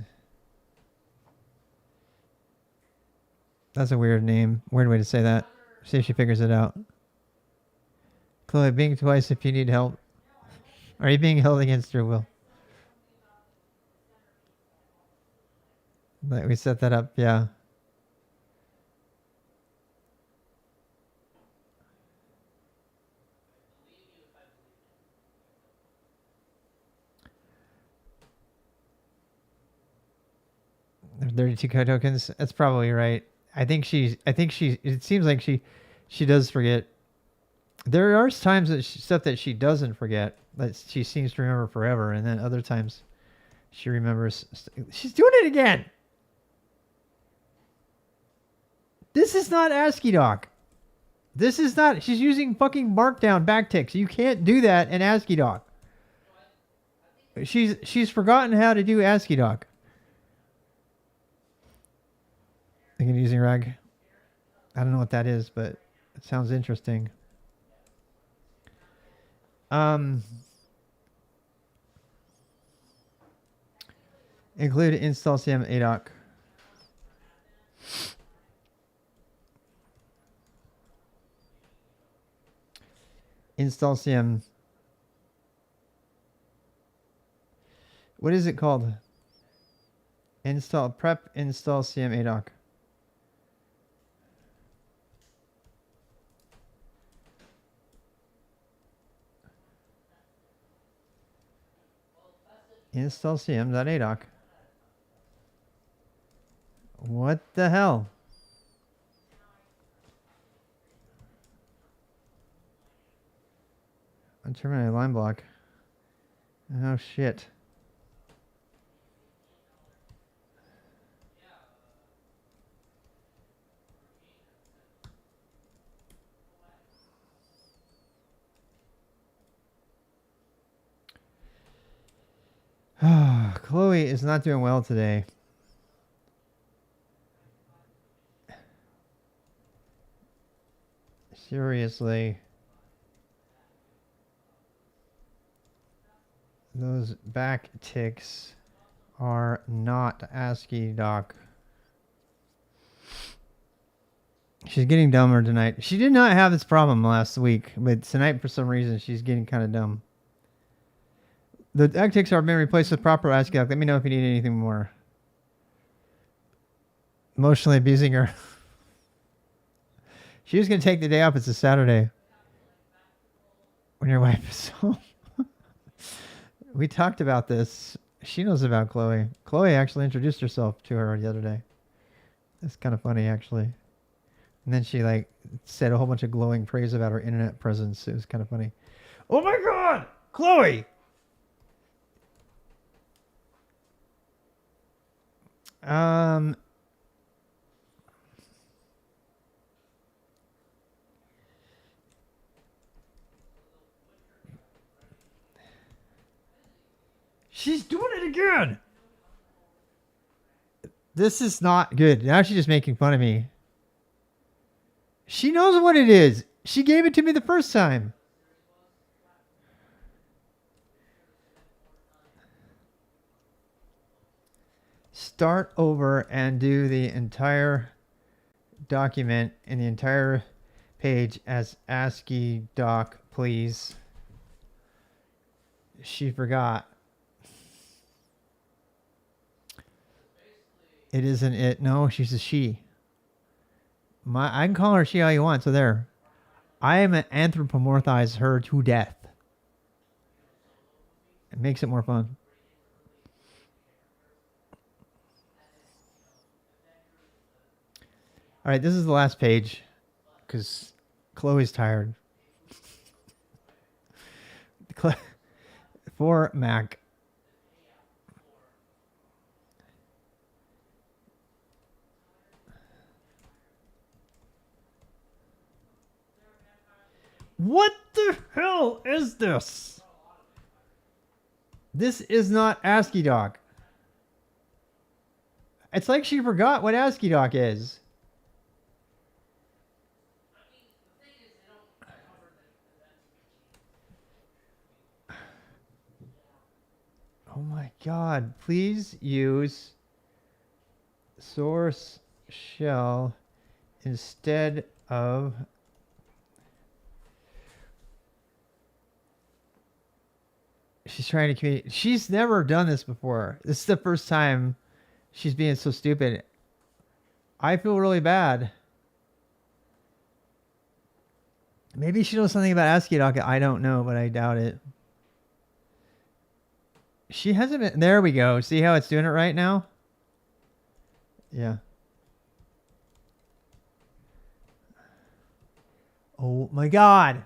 That's a weird name. Weird way to say that. See if she figures it out. Chloe, being twice if you need help. Are you being held against your will? Like we set that up, yeah. There's 32 code tokens. That's probably right. It seems like she does forget. There are times that stuff that she doesn't forget that she seems to remember forever, and then other times she remembers. She's doing it again. This is not ASCII doc. This is not. She's using fucking Markdown backticks. You can't do that in ASCII doc. She's forgotten how to do ASCII doc. Thinking of using rag. I don't know what that is, but it sounds interesting. Include install CM ADOC. Install CM. What is it called? Install CM ADOC. Install cm.adoc. What the hell? Terminate line block. Oh shit. Chloe is not doing well today. Seriously. Those back ticks are not ASCII doc. She's getting dumber tonight. She did not have this problem last week, but tonight for some reason she's getting kind of dumb. The backticks are being replaced with proper ASCII doc. Let me know if you need anything more. Emotionally abusing her. She was going to take the day off. It's a Saturday. When your wife is home. We talked about this. She knows about Chloe. Chloe actually introduced herself to her the other day. It's kind of funny, actually. And then she like said a whole bunch of glowing praise about her internet presence. It was kind of funny. Oh my God, Chloe! She's doing it again. This is not good. Now she's just making fun of me. She knows what it is. She gave it to me the first time. Start over and do the entire document and the entire page as ASCII doc, please. She forgot. It isn't it. No, she's a she. I can call her she all you want, so there. I am anthropomorphize her to death. It makes it more fun. All right, this is the last page because Chloe's tired. For Mac. What the hell is this? This is not ASCII doc. It's like she forgot what ASCII doc is. Oh my god, please use source shell instead of she's trying to communicate. She's never done this before. This is the first time she's being so stupid. I feel really bad. Maybe she knows something about ASCII doc. I don't know, but I doubt it. She hasn't been... There we go. See how it's doing it right now? Yeah. Oh my god.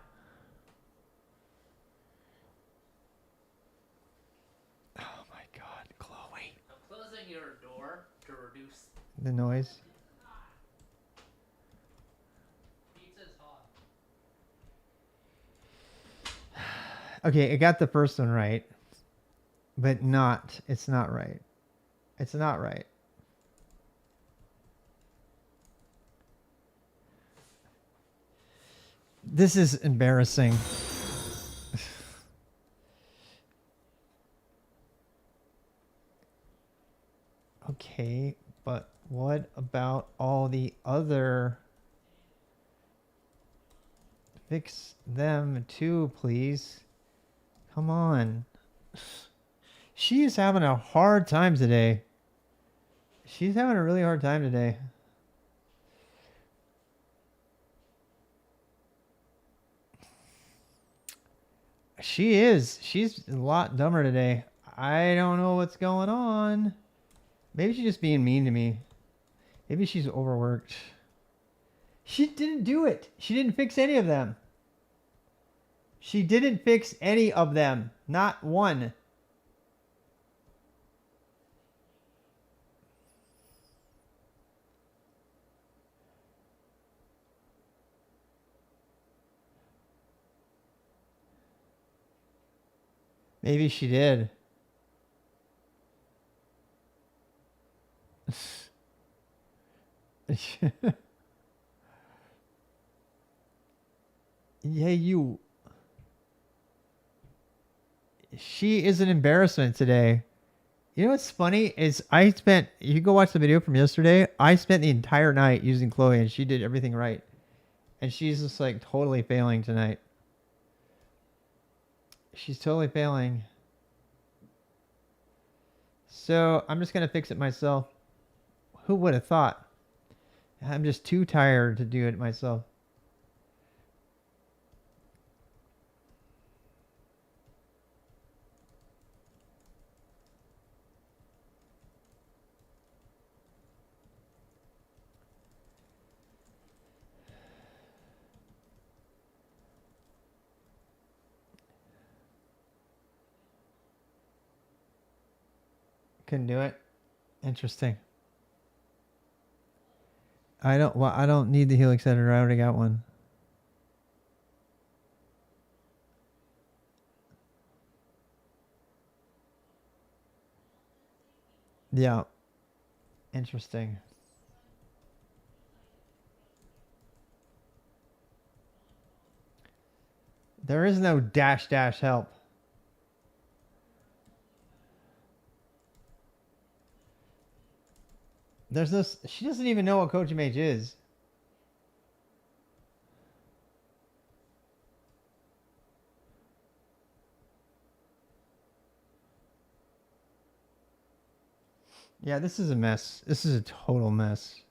Oh my god, Chloe. I'm closing your door to reduce The noise. pizza's hot. Okay, I got the first one right. But not. It's not right. It's not right. This is embarrassing. Okay, but what about all the other... Fix them too, please. Come on. She is having a hard time today. She's having a really hard time today. She is. She's a lot dumber today. I don't know what's going on. Maybe she's just being mean to me. Maybe she's overworked. She didn't do it. She didn't fix any of them. She didn't fix any of them. Not one. Maybe she did. Yeah, you. She is an embarrassment today. You know what's funny is you go watch the video from yesterday. I spent the entire night using Chloe and she did everything right. And she's just like totally failing tonight. She's totally failing. So I'm just going to fix it myself. Who would have thought? I'm just too tired to do it myself. Couldn't do it. Interesting. I don't need the Helix editor. I already got one. Yeah. Interesting. There is no dash dash help. There's this. She doesn't even know what code-mage is. Yeah, this is a mess. This is a total mess.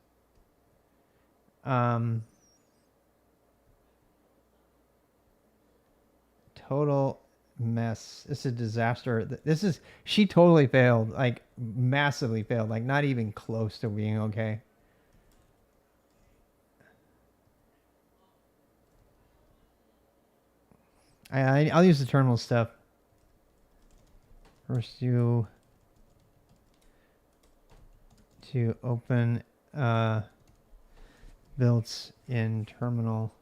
Total mess. This is a disaster. This is, she totally failed, like massively failed, like not even close to being okay. I'll use the terminal stuff. First, you to open built-in terminal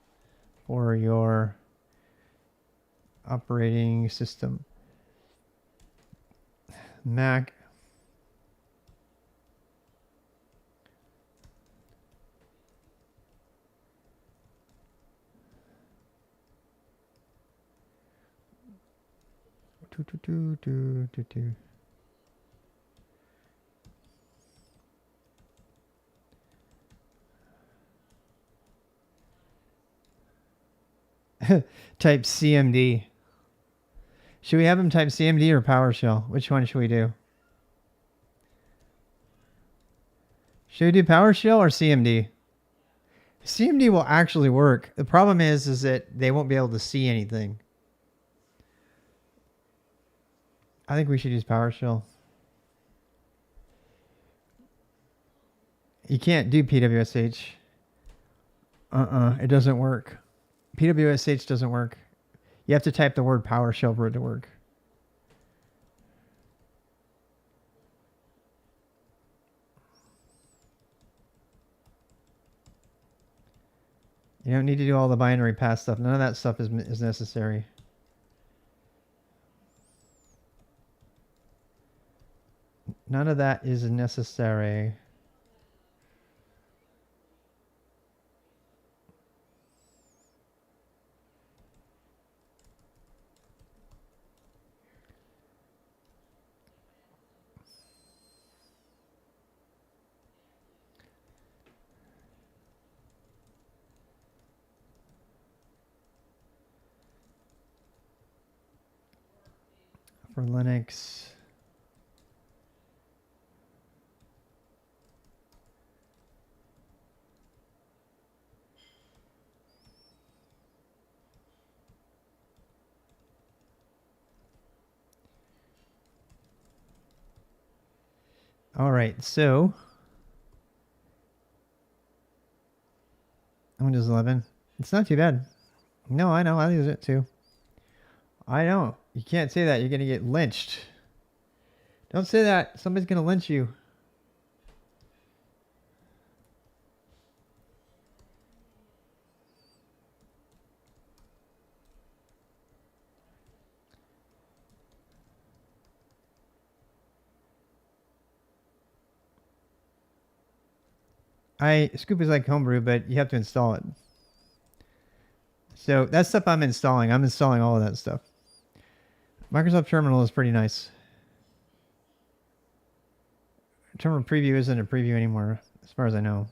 for your operating system. Mac. Type CMD. Should we have him type CMD or PowerShell? Which one should we do? Should we do PowerShell or CMD? CMD will actually work. The problem is that they won't be able to see anything. I think we should use PowerShell. You can't do PWSH. It doesn't work. PWSH doesn't work. You have to type the word PowerShell for it to work. You don't need to do all the binary path stuff. None of that stuff is necessary. None of that is necessary. For Linux. All right, so Windows 11. It's not too bad. No, I know. I use it too. I know. You can't say that. You're going to get lynched. Don't say that. Somebody's going to lynch you. Scoop is like homebrew, but you have to install it. So that stuff I'm installing. I'm installing all of that stuff. Microsoft Terminal is pretty nice. Terminal Preview isn't a preview anymore, as far as I know.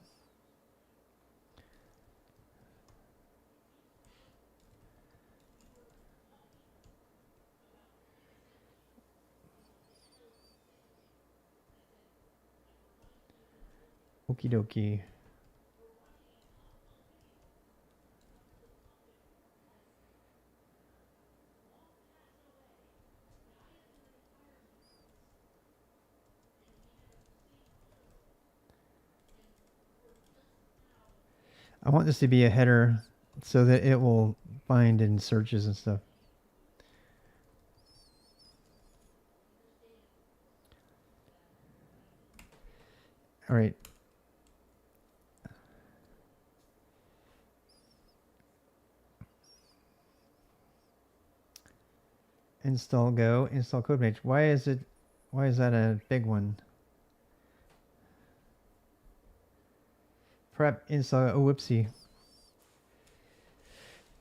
Okie dokie. I want this to be a header so that it will find in searches and stuff. All right. Install Go, install code-mage. Why is that a big one? Prep install, oh whoopsie.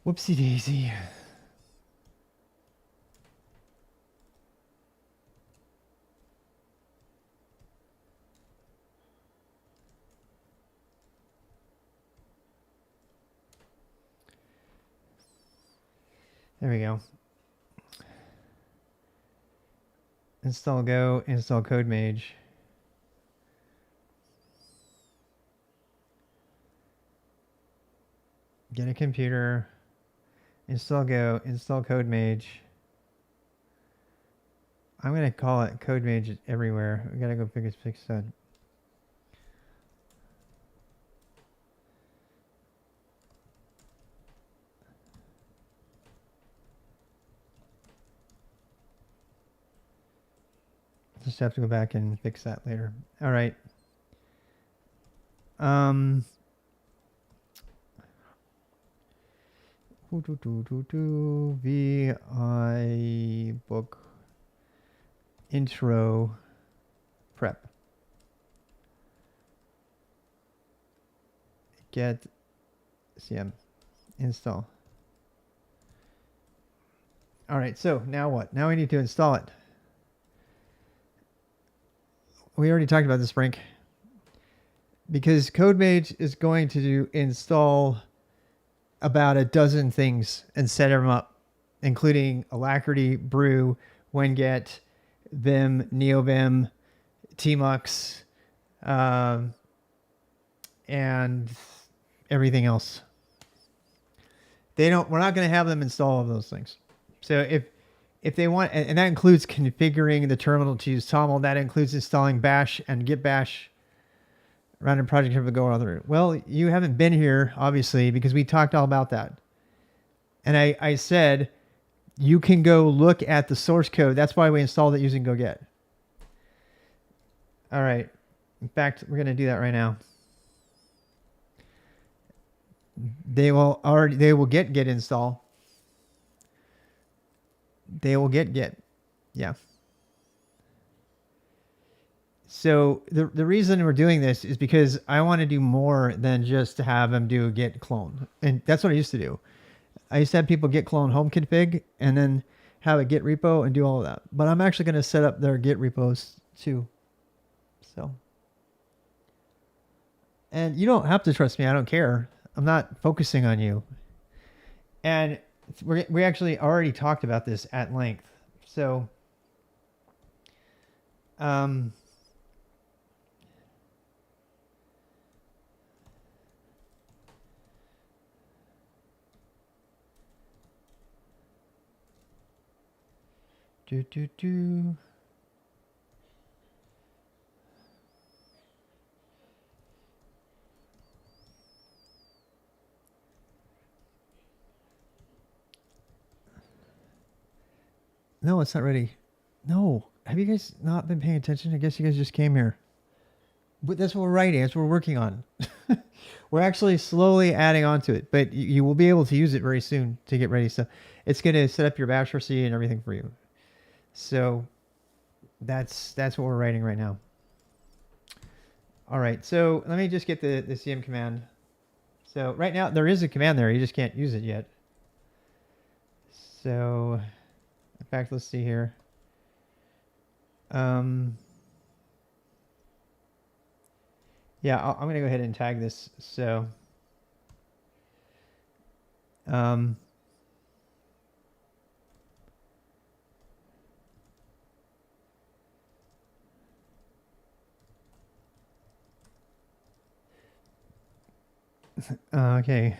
Whoopsie daisy. There we go. Install Go, install code-mage. Get a computer. Install Go, install code-mage. I'm going to call it code-mage everywhere. We got to go fix that. Just have to go back and fix that later. All right. VI book intro prep. Get CM install. All right, so now what? Now we need to install it. We already talked about this, Frank. Because code-mage is going to install about a dozen things and set them up, including Alacrity, Brew, Wenget, Vim, NeoVim, Tmux, and everything else. We're not going to have them install all of those things. So if they want, and that includes configuring the terminal to use TOML, that includes installing bash and git bash, random project to go other. Well, you haven't been here, obviously, because we talked all about that. And I said, you can go look at the source code. That's why we installed it using GoGet. All right. In fact, we're going to do that right now. They will get git install. They will get git. Yeah. So the reason we're doing this is because I want to do more than just to have them do git clone. And that's what I used to do. I used to have people git clone home config and then have a git repo and do all of that. But I'm actually going to set up their git repos too. So. And you don't have to trust me. I don't care. I'm not focusing on you. And we actually already talked about this at length. So, No, it's not ready. No. Have you guys not been paying attention? I guess you guys just came here. But that's what we're writing. That's what we're working on. We're actually slowly adding on to it, but you will be able to use it very soon to get ready. So it's going to set up your bash RC and everything for you. So that's what we're writing right now. All right. So let me just get the CM command. So right now there is a command there. You just can't use it yet. So in fact, let's see here. Yeah, I'm going to go ahead and tag this. So, okay.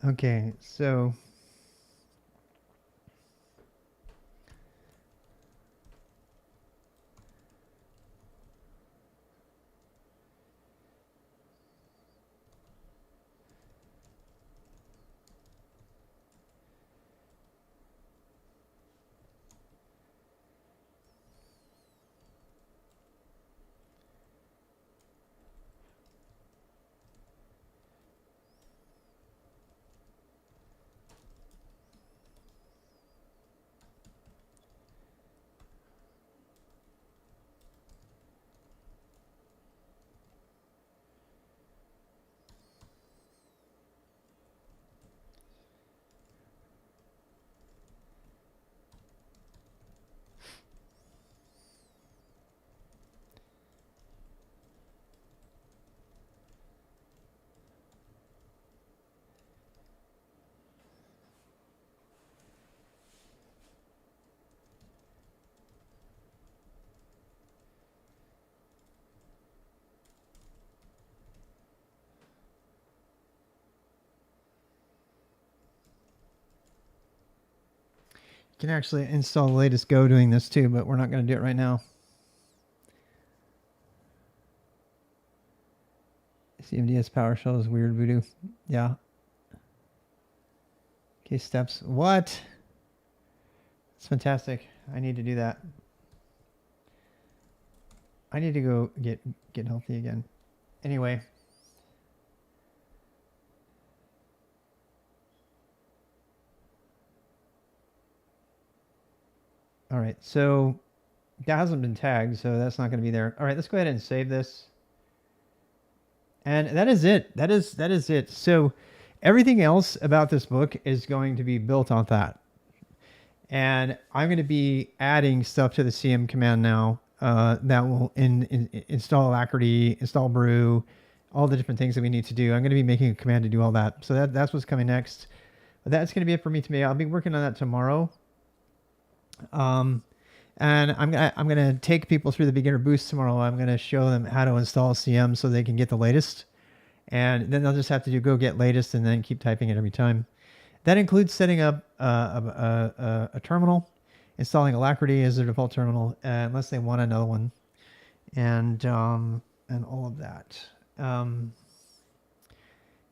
Okay, so you can actually install the latest Go doing this too, but we're not going to do it right now. CMDS PowerShell is weird voodoo. Yeah. Okay, steps. What? It's fantastic. I need to do that. I need to go get healthy again. Anyway. All right, so that hasn't been tagged, so that's not going to be there. All right, let's go ahead and save this. And that is it. That is it. So everything else about this book is going to be built on that. And I'm going to be adding stuff to the CM command now that will install Alacrity, install Brew, all the different things that we need to do. I'm going to be making a command to do all that. So that's what's coming next. But that's going to be it for me today. I'll be working on that tomorrow. And I'm gonna take people through the beginner boost tomorrow. I'm gonna show them how to install CM so they can get the latest, and then they'll just have to do go get latest and then keep typing it every time. That includes setting up a terminal, installing Alacrity as their default terminal, unless they want another one, and all of that.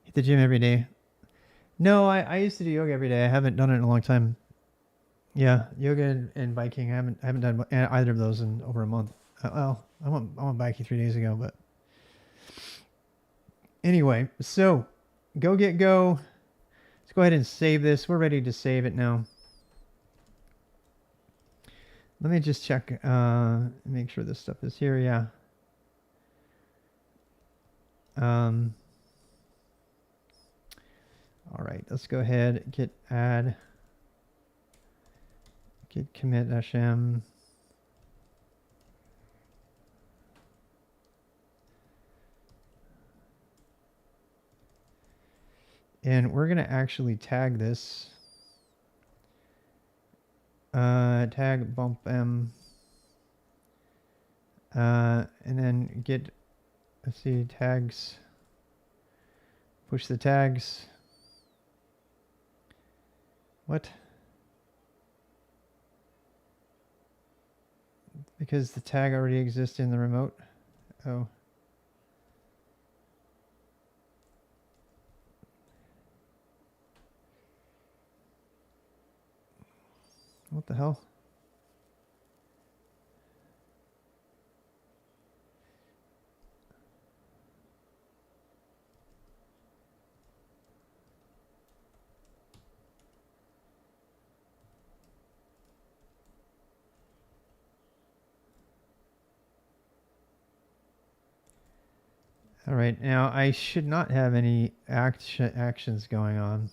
Hit the gym every day. No, I used to do yoga every day. I haven't done it in a long time. Yeah, yoga and biking. I haven't done either of those in over a month. Well, I went biking 3 days ago, but anyway. So, go. Let's go ahead and save this. We're ready to save it now. Let me just check. Make sure this stuff is here. Yeah. All right. Let's go ahead git add. Git commit -m. And we're going to actually tag this. Tag bump m. And then git, let's see, tags. Push the tags. What? Because the tag already exists in the remote. Oh. What the hell? All right, now I should not have any actions going on.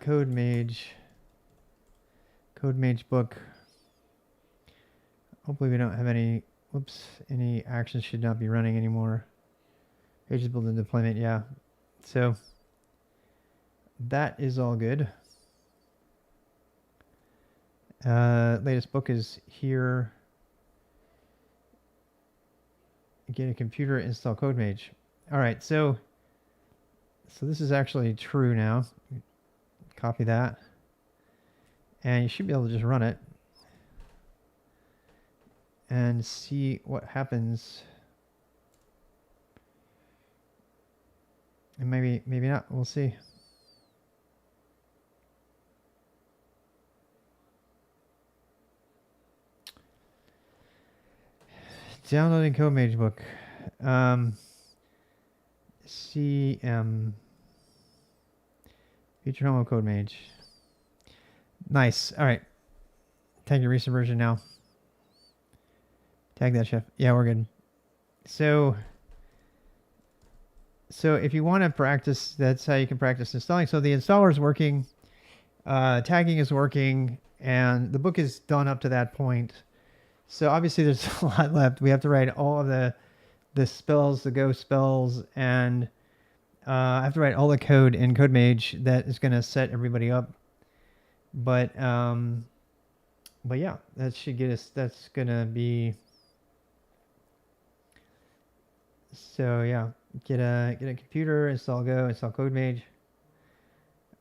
code-mage book. Hopefully we don't have any, any actions should not be running anymore. Pages build and deployment, yeah. So that is all good. Latest book is here. Get a computer, install code-mage. All right, so this is actually true now. Copy that. And you should be able to just run it and see what happens. And maybe not. We'll see. Downloading code-mage book. CM. Future Homo code-mage. Nice. All right. Tag your recent version now. Tag that, chef. Yeah, we're good. So if you want to practice, that's how you can practice installing. So the installer is working, tagging is working, and the book is done up to that point. So obviously there's a lot left. We have to write all of the spells, the go spells, and I have to write all the code in code-mage that is going to set everybody up. But yeah, that should get us. That's going to be. So yeah, get a computer, install Go, install code-mage,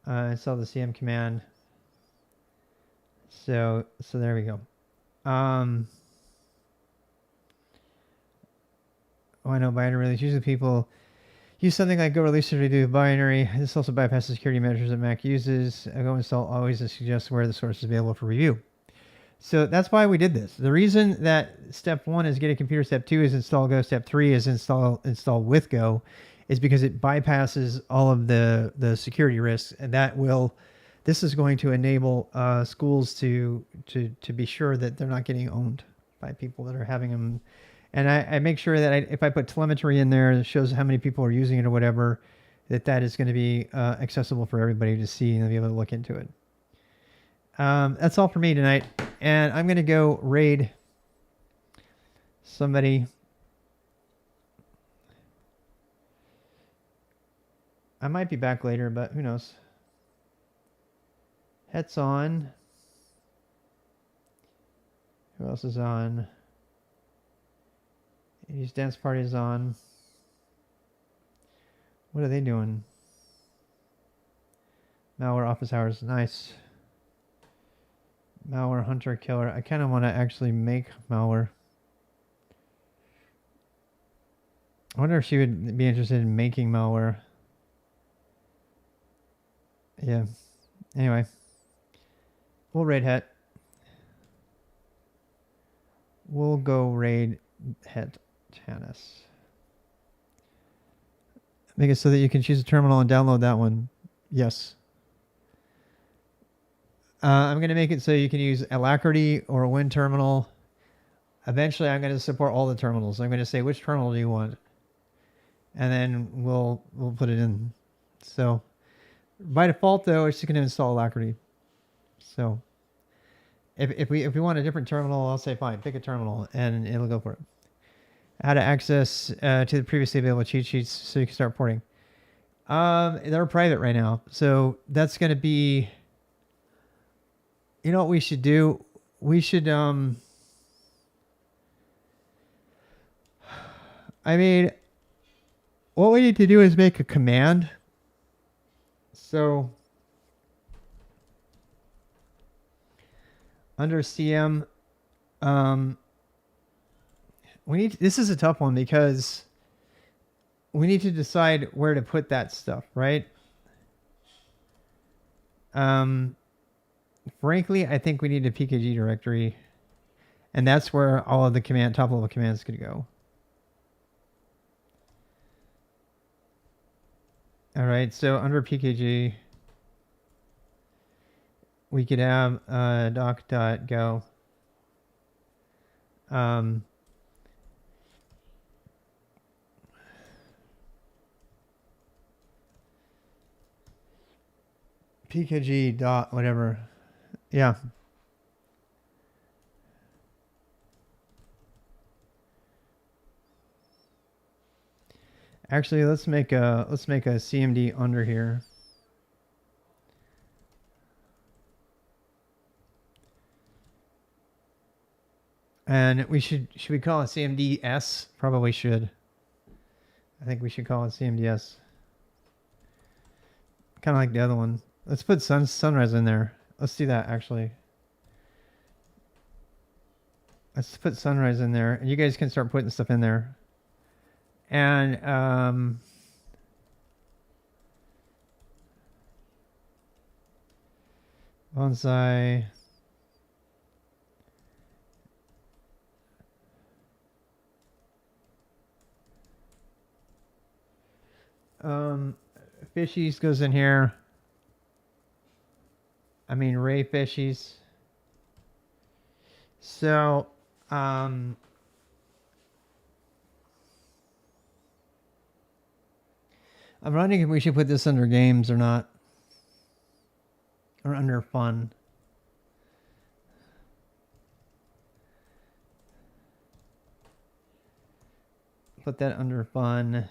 install the CM command. So there we go. Oh, I know binary release. Usually people use something like Go release to do binary. This also bypasses security measures that Mac uses. Go install always suggests where the source is available for review. So that's why we did this. The reason that step 1 is get a computer, step 2 is install Go, step 3 is install with Go, is because it bypasses all of the security risks, and this is going to enable schools to be sure that they're not getting owned by people that are having them. And I make sure that if I put telemetry in there that shows how many people are using it or whatever, that is going to be accessible for everybody to see and be able to look into it. That's all for me tonight. And I'm going to go raid somebody. I might be back later, but who knows? Het's on. Who else is on? 80s Dance Party is on. What are they doing? Malware office hours. Nice. Malware hunter killer. I kind of want to actually make malware. I wonder if she would be interested in making malware. Yeah. Anyway. We'll raid Het. We'll go raid Het Tanis. Make it so that you can choose a terminal and download that one. Yes. I'm going to make it so you can use Alacrity or a Win terminal. Eventually, I'm going to support all the terminals. I'm going to say, which terminal do you want? And then we'll put it in. So by default, though, it's just going to install Alacrity. So if we want a different terminal, I'll say, fine, pick a terminal, and it'll go for it. How to access to the previously available cheat sheets so you can start porting. They're private right now. So that's going to be... You know what we should do? We should, I mean, what we need to do is make a command. So, under CM, this is a tough one because we need to decide where to put that stuff, right? Frankly, I think we need a PKG directory, and that's where all of the top level commands could go. All right, so under PKG, we could have doc.go. PKG dot whatever. Yeah. Actually, let's make a CMD under here. And we should we call it CMDS? Probably should. I think we should call it CMDS. Kind of like the other one. Let's put sunrise in there. Let's do that actually. Let's put sunrise in there, and you guys can start putting stuff in there. And bonsai. Fishies goes in here. I mean, ray fishies. So, I'm wondering if we should put this under games or not. Or under fun. Put that under fun.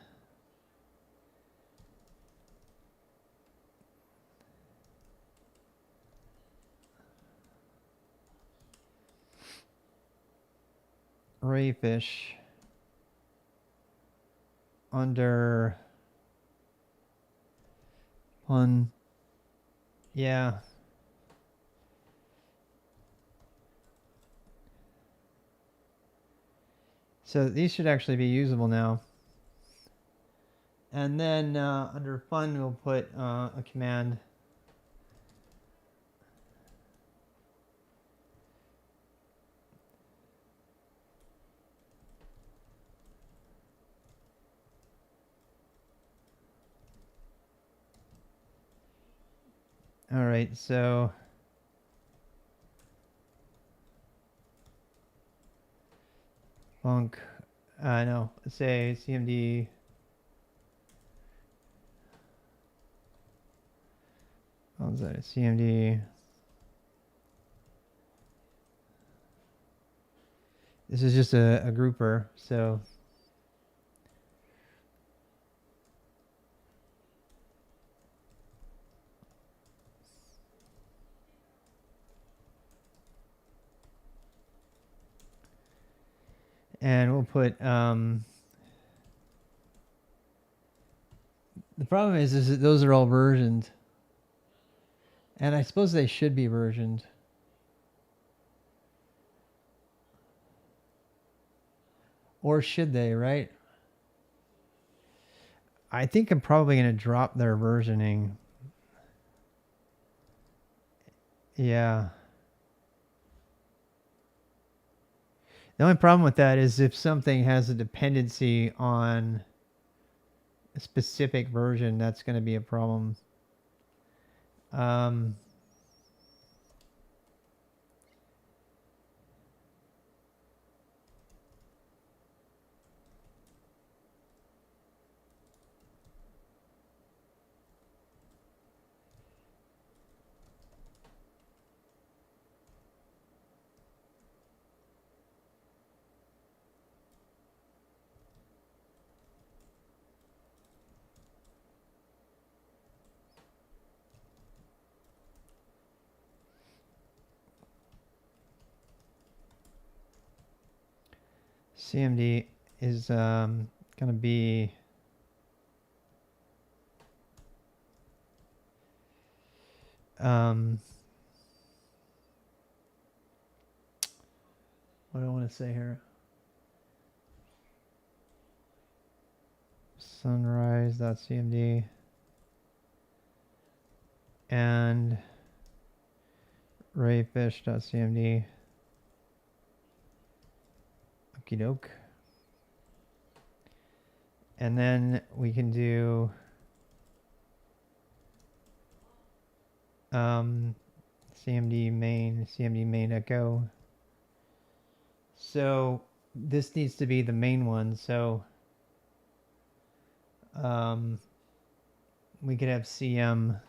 Ray fish. Under fun. Yeah. So these should actually be usable now. And then under fun, we'll put a command. All right, so funk, no, let's say CMD. What was that? CMD. This is just a grouper, so. And we'll put, the problem is that those are all versioned. And I suppose they should be versioned. Or should they, right? I think I'm probably going to drop their versioning. Yeah. The only problem with that is if something has a dependency on a specific version, that's going to be a problem. CMD is going to be what do I want to say here? Sunrise.cmd and rayfish.cmd. Okie doke. And then we can do CMD main echo. So this needs to be the main one. So we could have CM.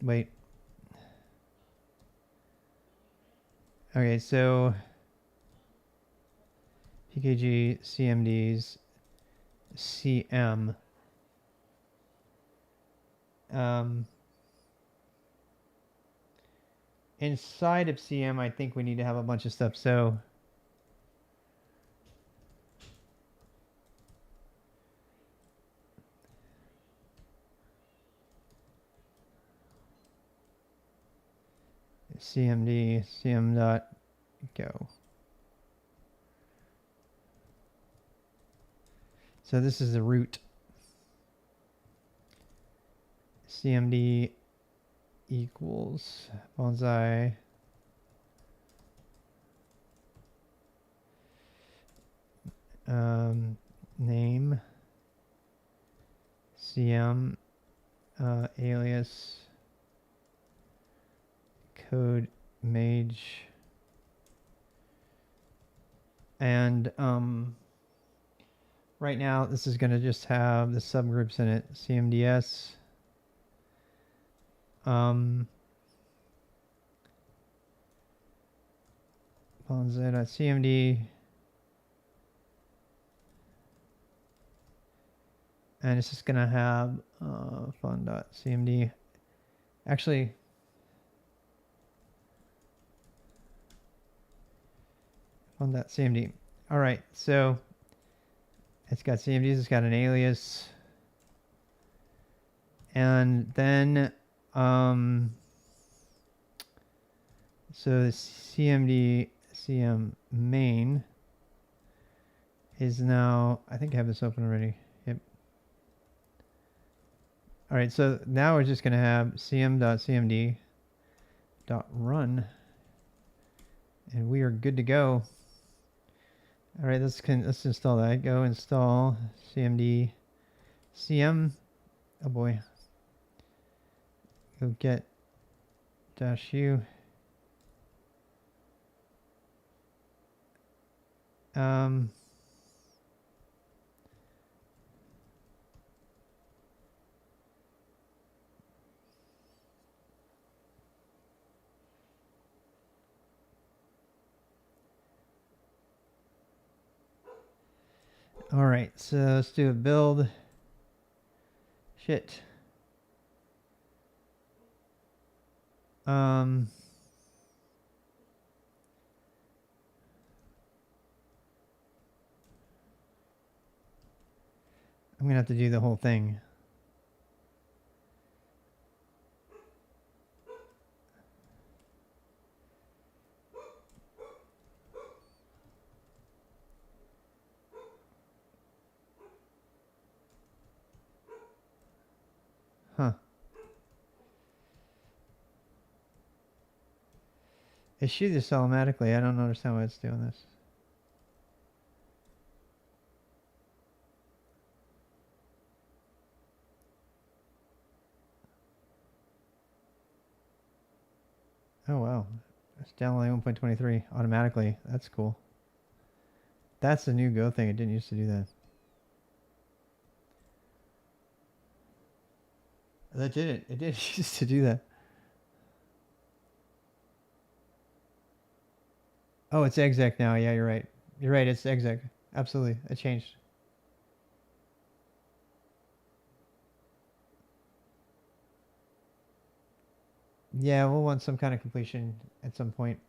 Wait. Okay, so PKG CMDs CM. inside of CM, I think we need to have a bunch of stuff. So CMD, CM dot go. So this is the root. CMD equals bonsai name CM alias code-mage and right now this is going to just have the subgroups in it. CMDS bonsai.cmd and it's just going to have fun.cmd. Actually, fun.cmd. All right, so it's got CMDs, it's got an alias, and then so the CMD CM main is now, I think I have this open already. Yep. All right, so now we're just going to have cm.cmd.run, and we are good to go. All right, let's install that. Go install cmd cm. Oh boy. Go get -u. All right, so let's do a build. Shit. I'm gonna have to do the whole thing. Huh. It shoots this automatically. I don't understand why it's doing this. Oh wow. It's downloading 1.23 automatically. That's cool. That's the new Go thing. It didn't used to do that. That didn't. It did used to do that. Oh, it's exec now. Yeah, you're right. You're right. It's exec. Absolutely. It changed. Yeah, we'll want some kind of completion at some point.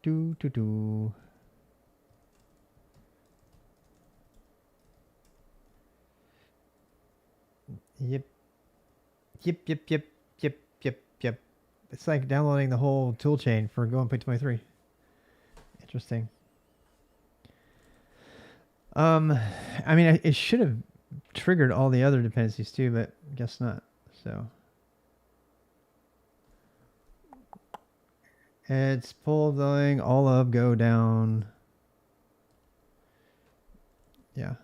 Do. Yep. Yep. It's like downloading the whole toolchain for Go 1.23. Interesting. I mean, it should have triggered all the other dependencies too, but guess not. So it's pulling all of Go down. Yeah,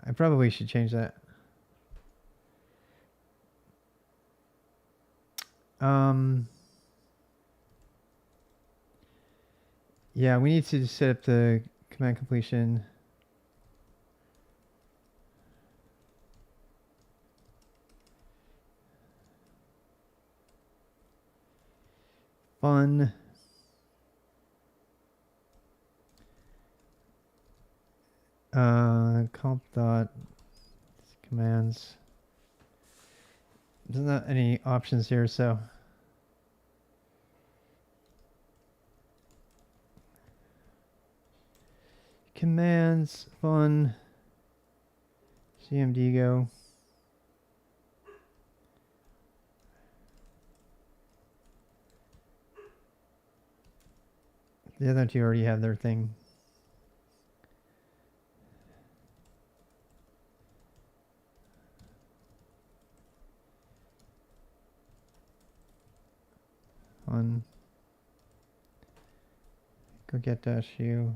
I probably should change that. Yeah, we need to set up the command completion. Fun. Comp dot commands. There's not any options here, so commands fun cmd go. The other two already have their thing. On go get dash u.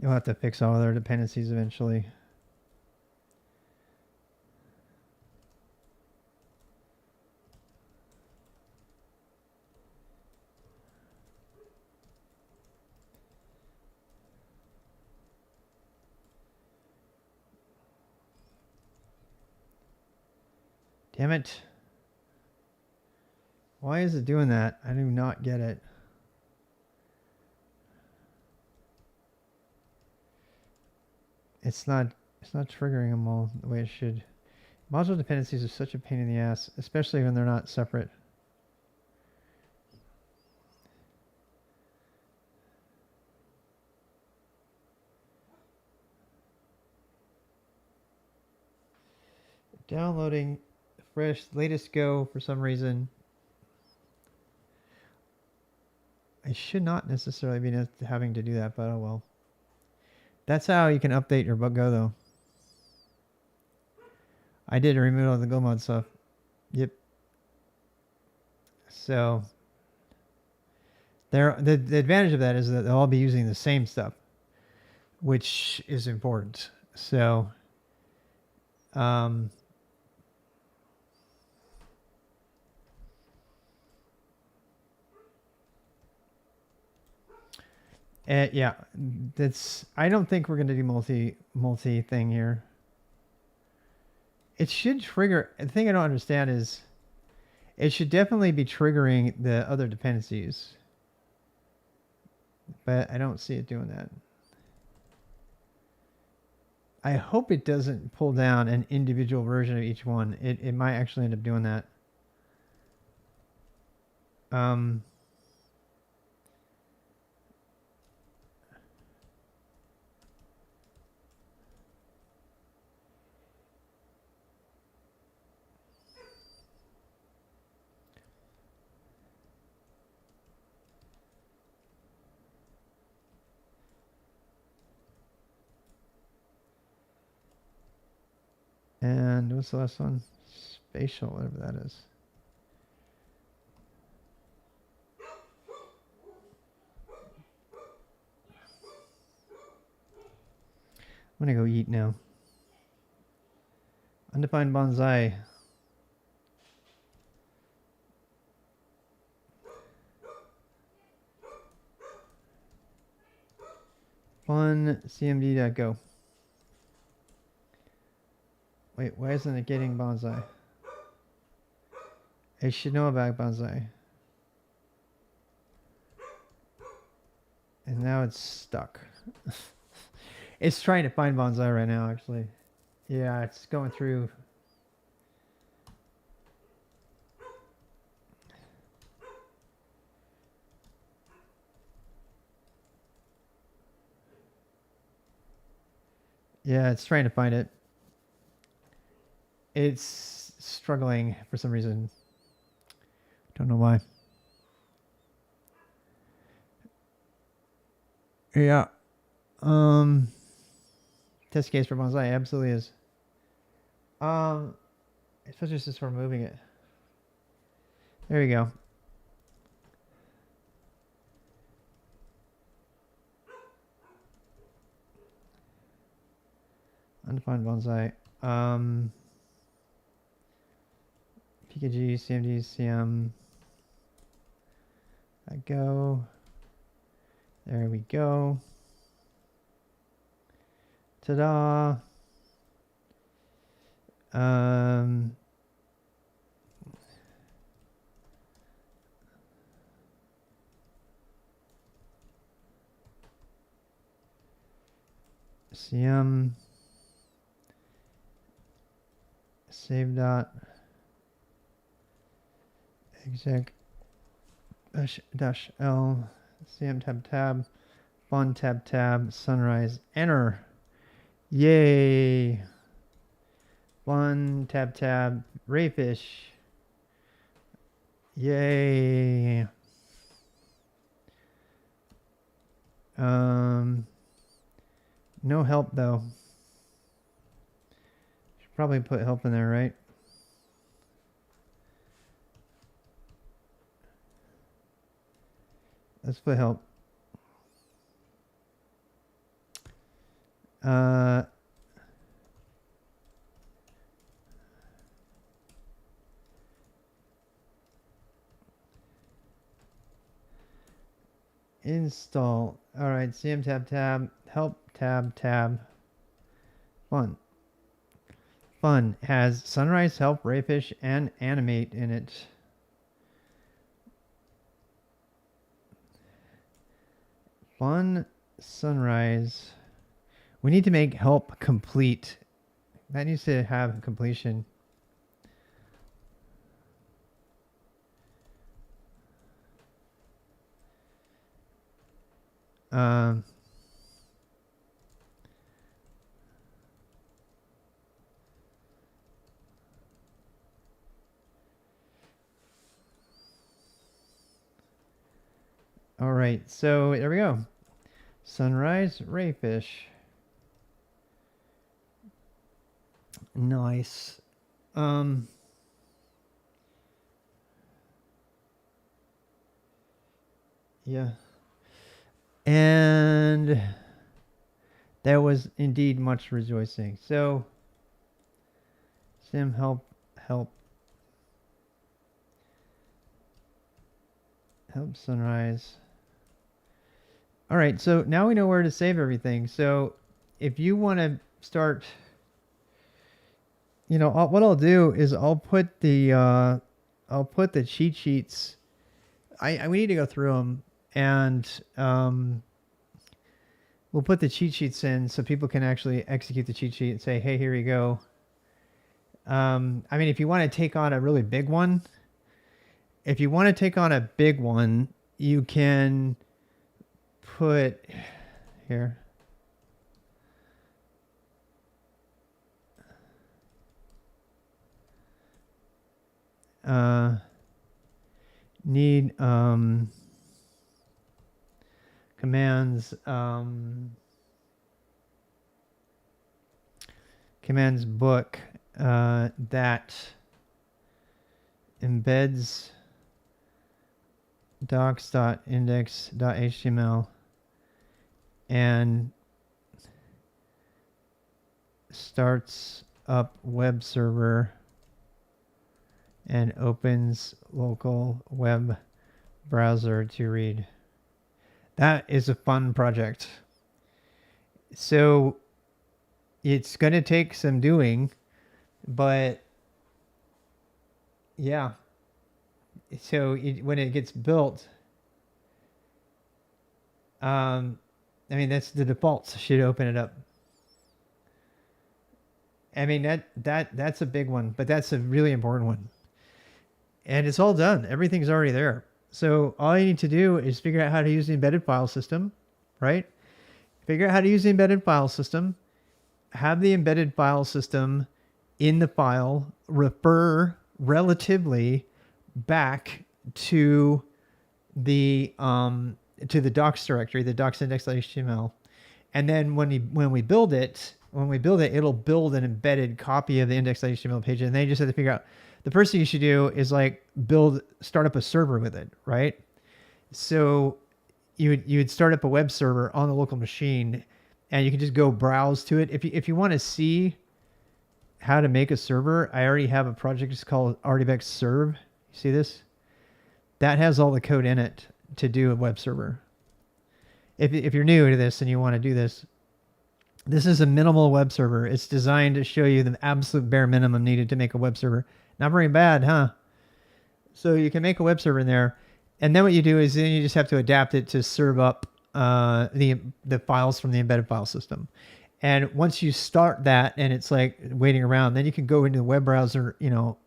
You'll have to fix all their dependencies eventually. Damn it. Why is it doing that? I do not get it. It's not triggering them all the way it should. Module dependencies are such a pain in the ass, especially when they're not separate. Downloading fresh latest Go for some reason. I should not necessarily be having to do that, but oh well. That's how you can update your Go though. I did remove all the Go mod stuff. Yep. So the advantage of that is that they'll all be using the same stuff, which is important. So yeah, that's. I don't think we're gonna do multi thing here. It should trigger. The thing I don't understand is, it should definitely be triggering the other dependencies, but I don't see it doing that. I hope it doesn't pull down an individual version of each one. It might actually end up doing that. And what's the last one? Spatial, whatever that is. I'm gonna go eat now. Undefined bonsai. Fun cmd.go. Wait, why isn't it getting bonsai? I should know about bonsai. And now it's stuck. It's trying to find bonsai right now, actually. Yeah, it's going through. Yeah, it's trying to find it. It's struggling for some reason. Don't know why. Yeah. Test case for bonsai absolutely is. Especially just for moving it. There you go. undefined bonsai. PKG, CMD, CM. I go. There we go. Ta-da. CM save dot exec dash L CM tab fun tab sunrise enter. Yay. Fun tab rayfish. Yay. No help though. Should probably put help in there, right? Let's put help. Install. All right, CM tab, help tab. Fun has sunrise, help, rayfish, and animate in it. Fun sunrise. We need to make help complete. That needs to have completion. All right, so there we go. Sunrise, rayfish. Nice. Yeah. And there was indeed much rejoicing. So, Sim, help sunrise. All right, so now we know where to save everything. So if you want to start, you know, what I'll do is I'll put the cheat sheets. We need to go through them, and we'll put the cheat sheets in so people can actually execute the cheat sheet and say, hey, here you go. I mean, if you want to take on a really big one, you can put here. Need commands book that embeds docs.index.html and starts up web server and opens local web browser to read. That is a fun project. So it's going to take some doing, but yeah. So when it gets built, I mean, that's the defaults should open it up. I mean, that's a big one, but that's a really important one. And it's all done. Everything's already there. So all you need to do is figure out how to use the embedded file system, right? Figure out how to use the embedded file system, have the embedded file system in the file, refer relatively back to the docs directory, the docs.index.html. And then when we build it, it'll build an embedded copy of the index.html page. And then you just have to figure out, the first thing you should do is like start up a server with it, right? So you would start up a web server on the local machine, and you can just go browse to it. If you want to see how to make a server, I already have a project. It's called Artivex Serve. You see this? That has all the code in it to do a web server. If you're new to this and you want to do this, this is a minimal web server. It's designed to show you the absolute bare minimum needed to make a web server. Not very bad, huh? So you can make a web server in there, and then what you do is then you just have to adapt it to serve up the files from the embedded file system. And once you start that and it's like waiting around, then you can go into the web browser,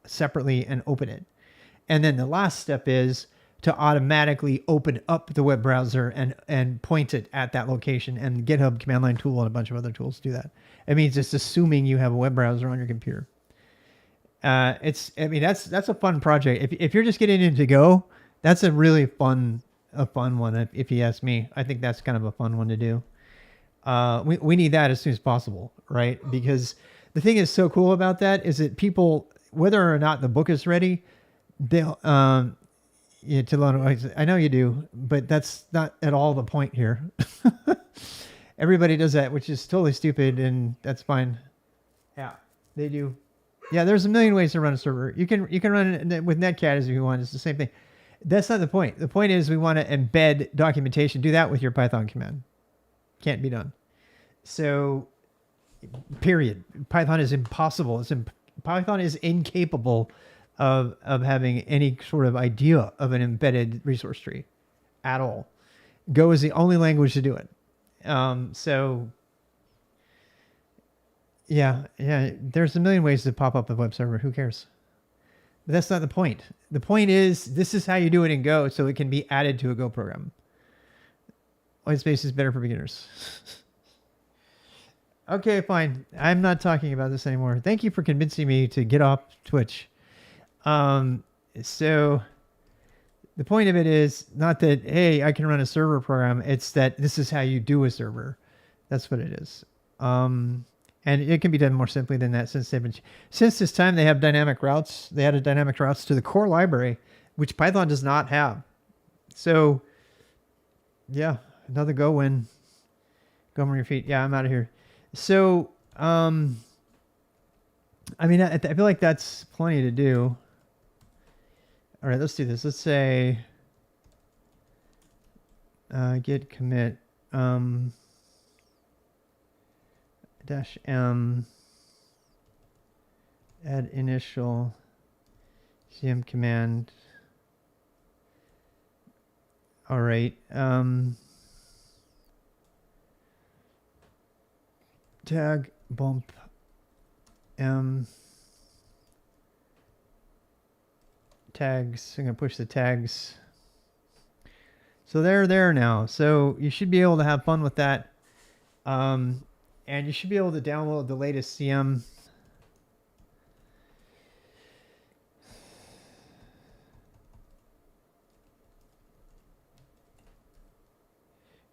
separately and open it. And then the last step is to automatically open up the web browser and point it at that location, and GitHub command line tool and a bunch of other tools do that. It means it's assuming you have a web browser on your computer. That's a fun project. If you're just getting into Go, that's a really fun one. If you ask me, I think that's kind of a fun one to do. We need that as soon as possible, right? Because the thing is so cool about that is that people, whether or not the book is ready, they'll, I know you do, but that's not at all the point here. Everybody does that, which is totally stupid, and that's fine. Yeah, they do. Yeah, there's a million ways to run a server. You can run it with Netcat if you want. It's the same thing. That's not the point. The point is we want to embed documentation. Do that with your Python command. Can't be done. So, period. Python is impossible. Python is incapable of having any sort of idea of an embedded resource tree at all. Go is the only language to do it. Yeah, there's a million ways to pop up a web server. Who cares? But that's not the point. The point is, this is how you do it in Go, so it can be added to a Go program. Whitespace is better for beginners. Okay, fine. I'm not talking about this anymore. Thank you for convincing me to get off Twitch. So the point of it is not that, hey, I can run a server program. It's that this is how you do a server. That's what it is. And it can be done more simply than that since this time they have dynamic routes. They added dynamic routes to the core library, which Python does not have. So yeah, another Go win. Go on your feet. Yeah, I'm out of here. So, I feel like that's plenty to do. All right, let's do this. Let's say git commit -m add initial cm command. All right. Tag bump m tags. I'm going to push the tags. So they're there now. So you should be able to have fun with that. And you should be able to download the latest CM.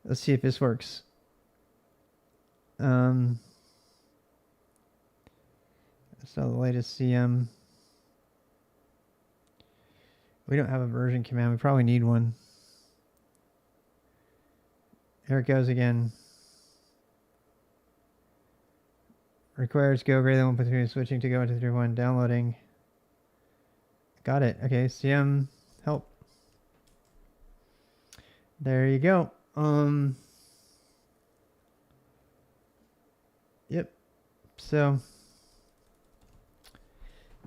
Let's see if this works. That's not the latest CM. We don't have a version command. We probably need one. There it goes again. Requires Go greater than 1.3, switching to Go into 3.1, downloading. Got it. Okay, CM help. There you go. Yep. So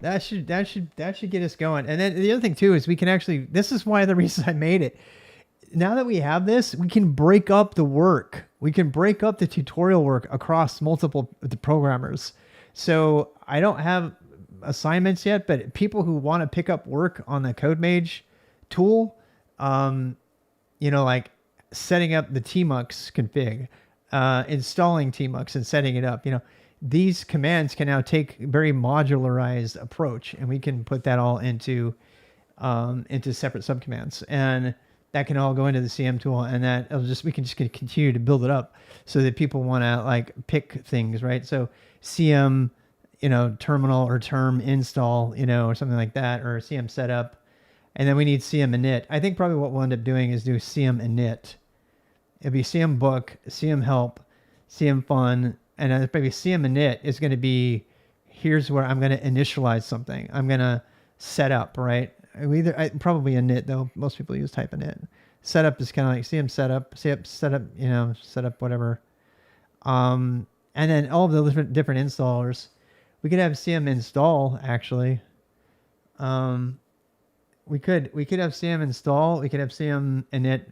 that should get us going. And then the other thing too is we can actually, this is why the reason I made it. Now that we have this, we can break up the work. We can break up the tutorial work across multiple programmers. So I don't have assignments yet, but people who want to pick up work on the code-mage tool, like setting up the tmux config, installing tmux and setting it up, these commands can now take a very modularized approach, and we can put that all into separate subcommands, and that can all go into the CM tool, and we can just continue to build it up so that people want to pick things, right? So CM, terminal or term install, or something like that, or CM setup. And then we need CM init. I think probably what we'll end up doing is do CM init. It'll be CM book, CM help, CM fun, and maybe CM init is going to be, here's where I'm going to initialize something. I'm going to set up, right? Probably init though. Most people use type init. Setup is kind of like CM setup, setup, whatever. And then all of the different installers. We could have CM install actually. We could have CM install. We could have CM init.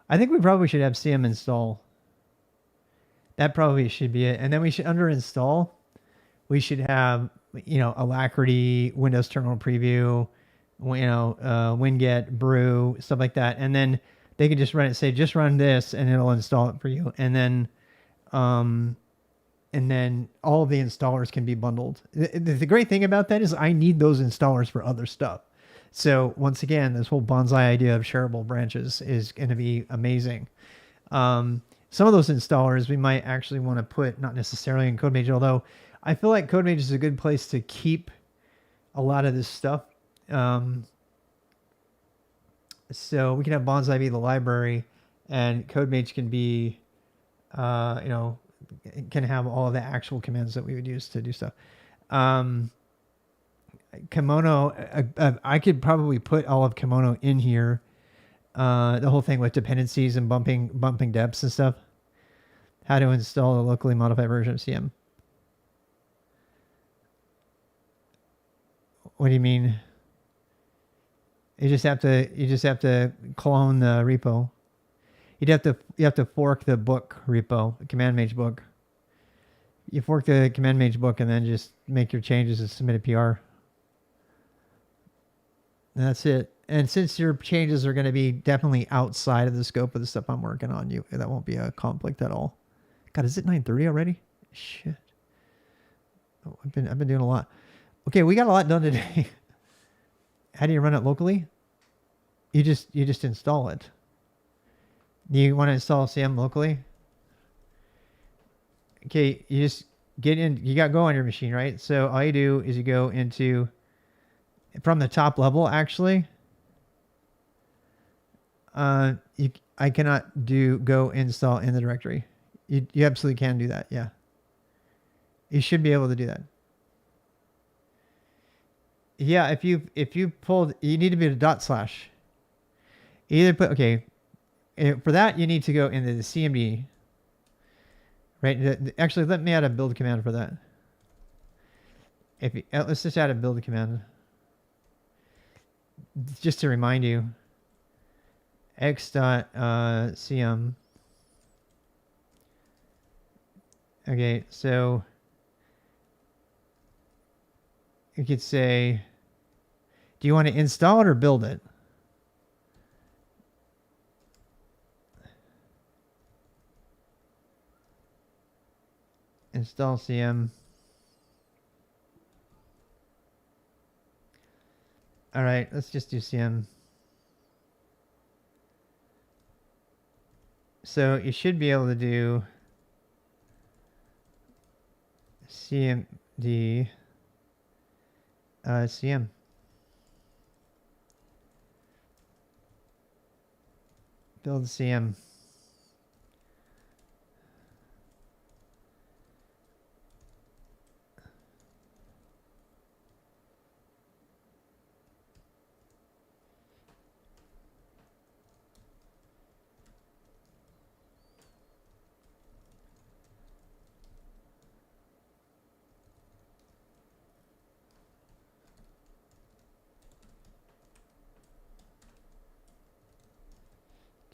I think we probably should have CM install. That probably should be it. And then we should, under install, we should have, Alacrity, Windows Terminal Preview, Winget, Brew, stuff like that. And then they could just run it, say, just run this, and it'll install it for you. And then all of the installers can be bundled. The great thing about that is I need those installers for other stuff. So once again, this whole bonsai idea of shareable branches is going to be amazing. Some of those installers we might actually want to put, not necessarily in code-mage, although I feel like code-mage is a good place to keep a lot of this stuff. So we can have bonsai be the library, and code-mage can be, can have all of the actual commands that we would use to do stuff. Kimono, I could probably put all of Kimono in here. The whole thing with dependencies and bumping depths and stuff. How to install a locally modified version of CM. What do you mean? You just have to clone the repo. You have to fork the book repo, the code-mage book. You fork the code-mage book and then just make your changes and submit a PR. And that's it. And since your changes are going to be definitely outside of the scope of the stuff I'm working on, that won't be a conflict at all. God, is it 9:30 already? Shit. Oh, I've been doing a lot. Okay, we got a lot done today. How do you run it locally? You just install it. Do you want to install CM locally? Okay, you just get in. You got Go on your machine, right? So all you do is you go into, from the top level, actually. I cannot do Go install in the directory. You absolutely can do that. Yeah. You should be able to do that. Yeah, if you pulled, you need to be a /. Either put, okay, for that you need to go into the CMD. Right. Actually, let me add a build command for that. Let's just add a build command. Just to remind you. X.cm. Okay, so you could say, do you want to install it or build it? Install CM. All right, let's just do CM. So you should be able to do CMD CM. Build CM.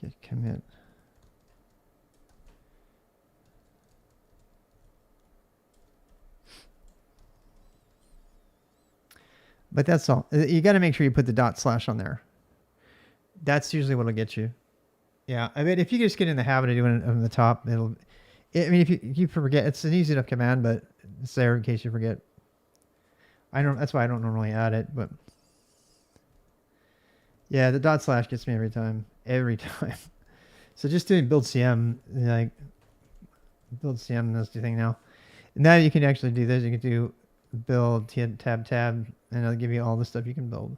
Git commit. But that's all. You got to make sure you put the // on there. That's usually what'll get you. Yeah, I mean, if you just get in the habit of doing it on the top, if you forget, it's an easy enough command, but it's there in case you forget. That's why I don't normally add it, but yeah, the // gets me every time. So just doing build CM, like build CM, that's the thing now. And now you can actually do this. You can do build tab, and it'll give you all the stuff you can build.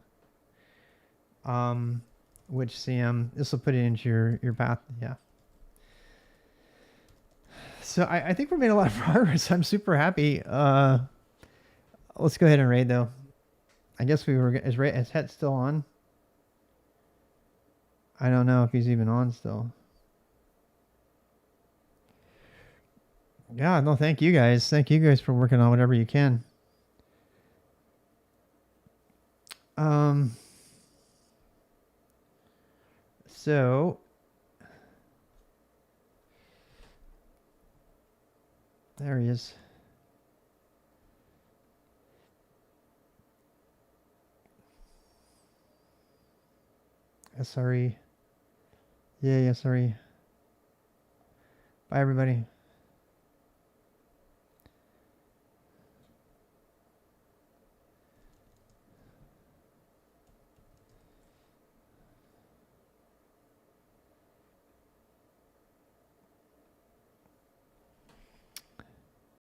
Which CM, this will put it into your path. Yeah. So I think we made a lot of progress. I'm super happy. Let's go ahead and raid though. I guess we were. Is Het still on? I don't know if he's even on still. Yeah, no, thank you guys. Thank you guys for working on whatever you can. So there he is. SRE. Yay, SRE. Bye, everybody.